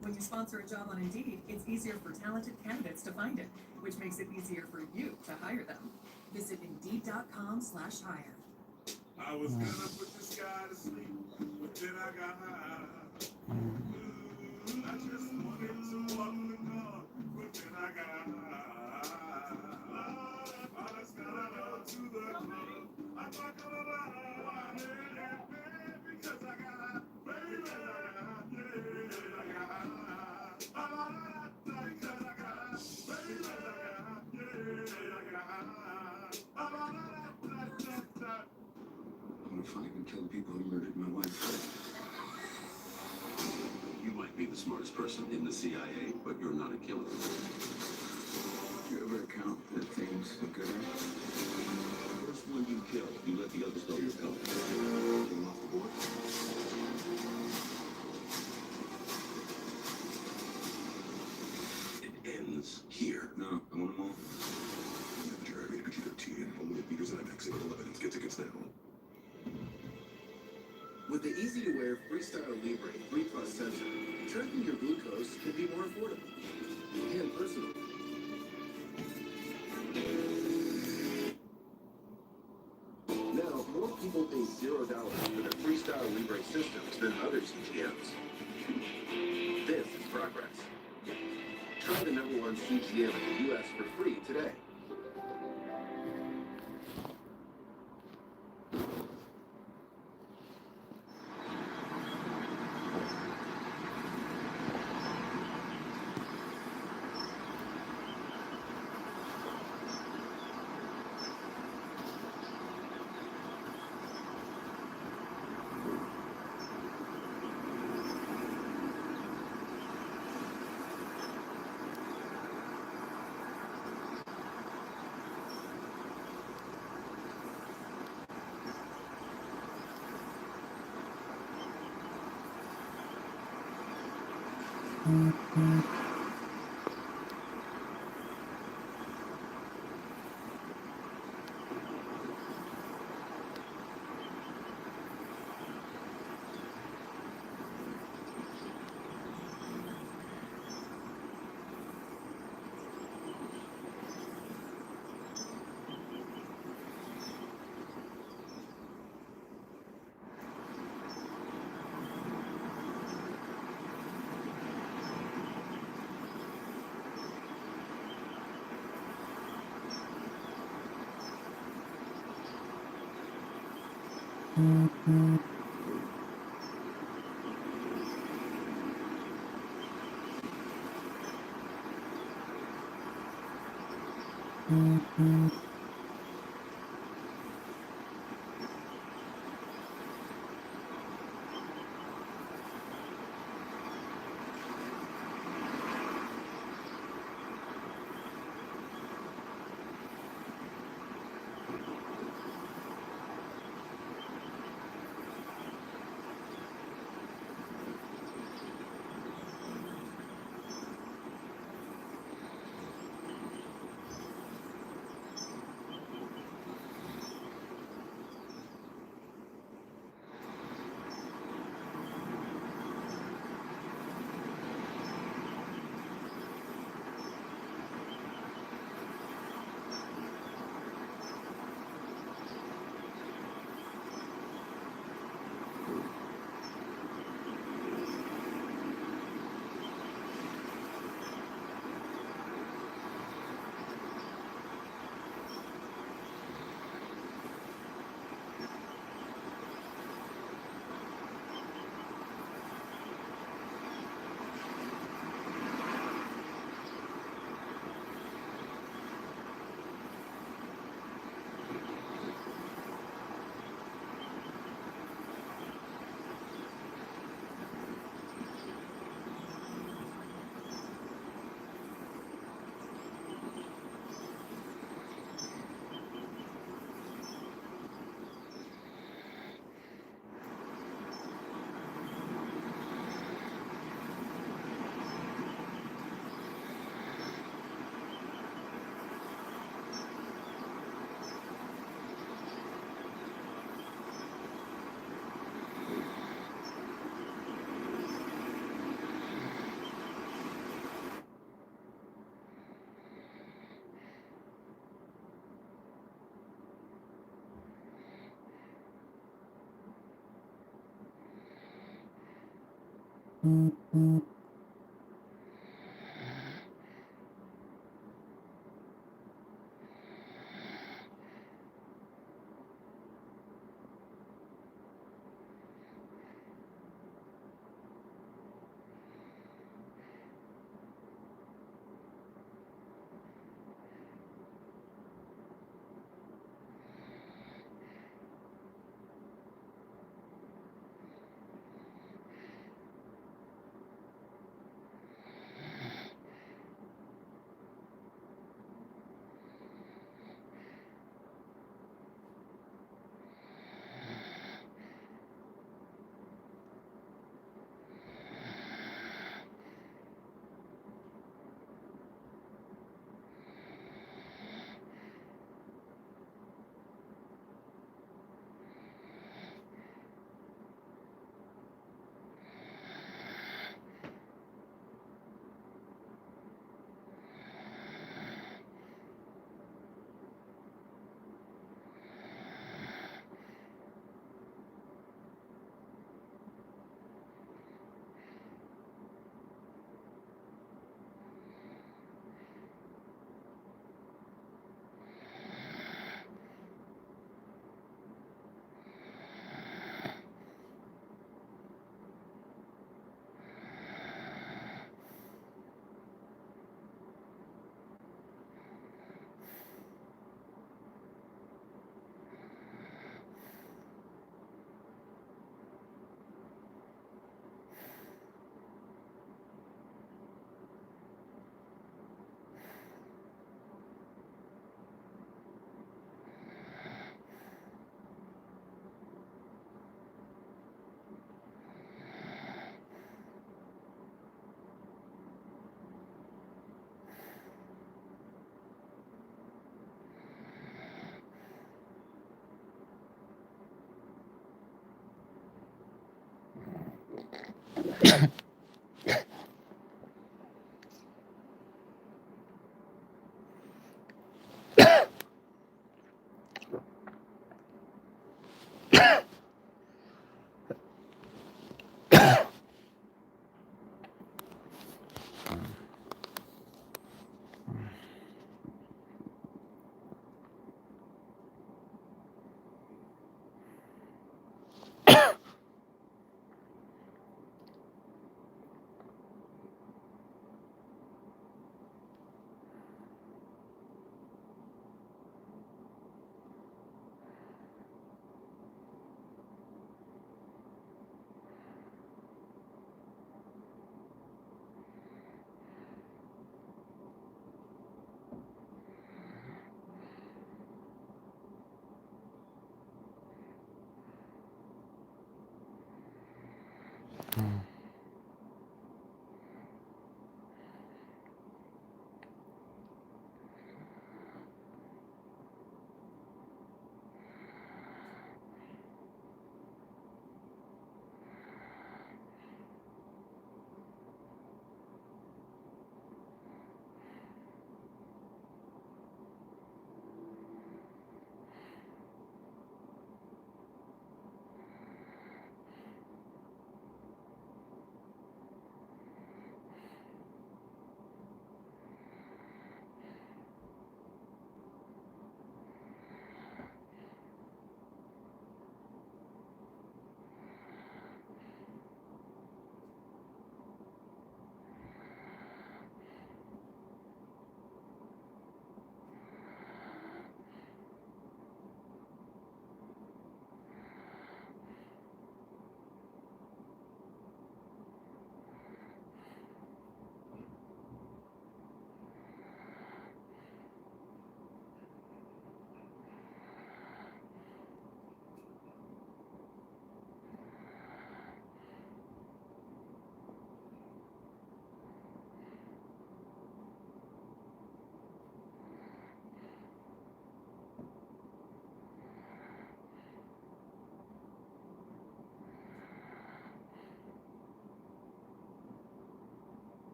When you sponsor a job on Indeed, it's easier for talented candidates to find it, which makes it easier for you to hire them. Visit Indeed.com/hire. I was gonna put this guy to sleep, but then I got high. I just wanted to walk the dog, but then I got high. I just got out to the club. I'm not gonna lie, because I got high. Baby, I got high. Because I got high. Baby, I got high. I'm gonna find and kill the people who murdered my wife. You might be the smartest person in the CIA, but you're not a killer. Do you ever count the things that good at? First one you kill, you let the others know you're coming. Came off the board. It ends here. No, I want them all. Manager, I made a computer T and only the leaders and I'm exiting 11 and get tickets now. With the easy-to-wear Freestyle Libre 3 Plus sensor, tracking your glucose can be more affordable and personal. Now, more people pay $0 for their Freestyle Libre systems than other CGMs. This is progress. Try the #1 CGM in the US for free today.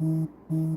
Mm-hmm.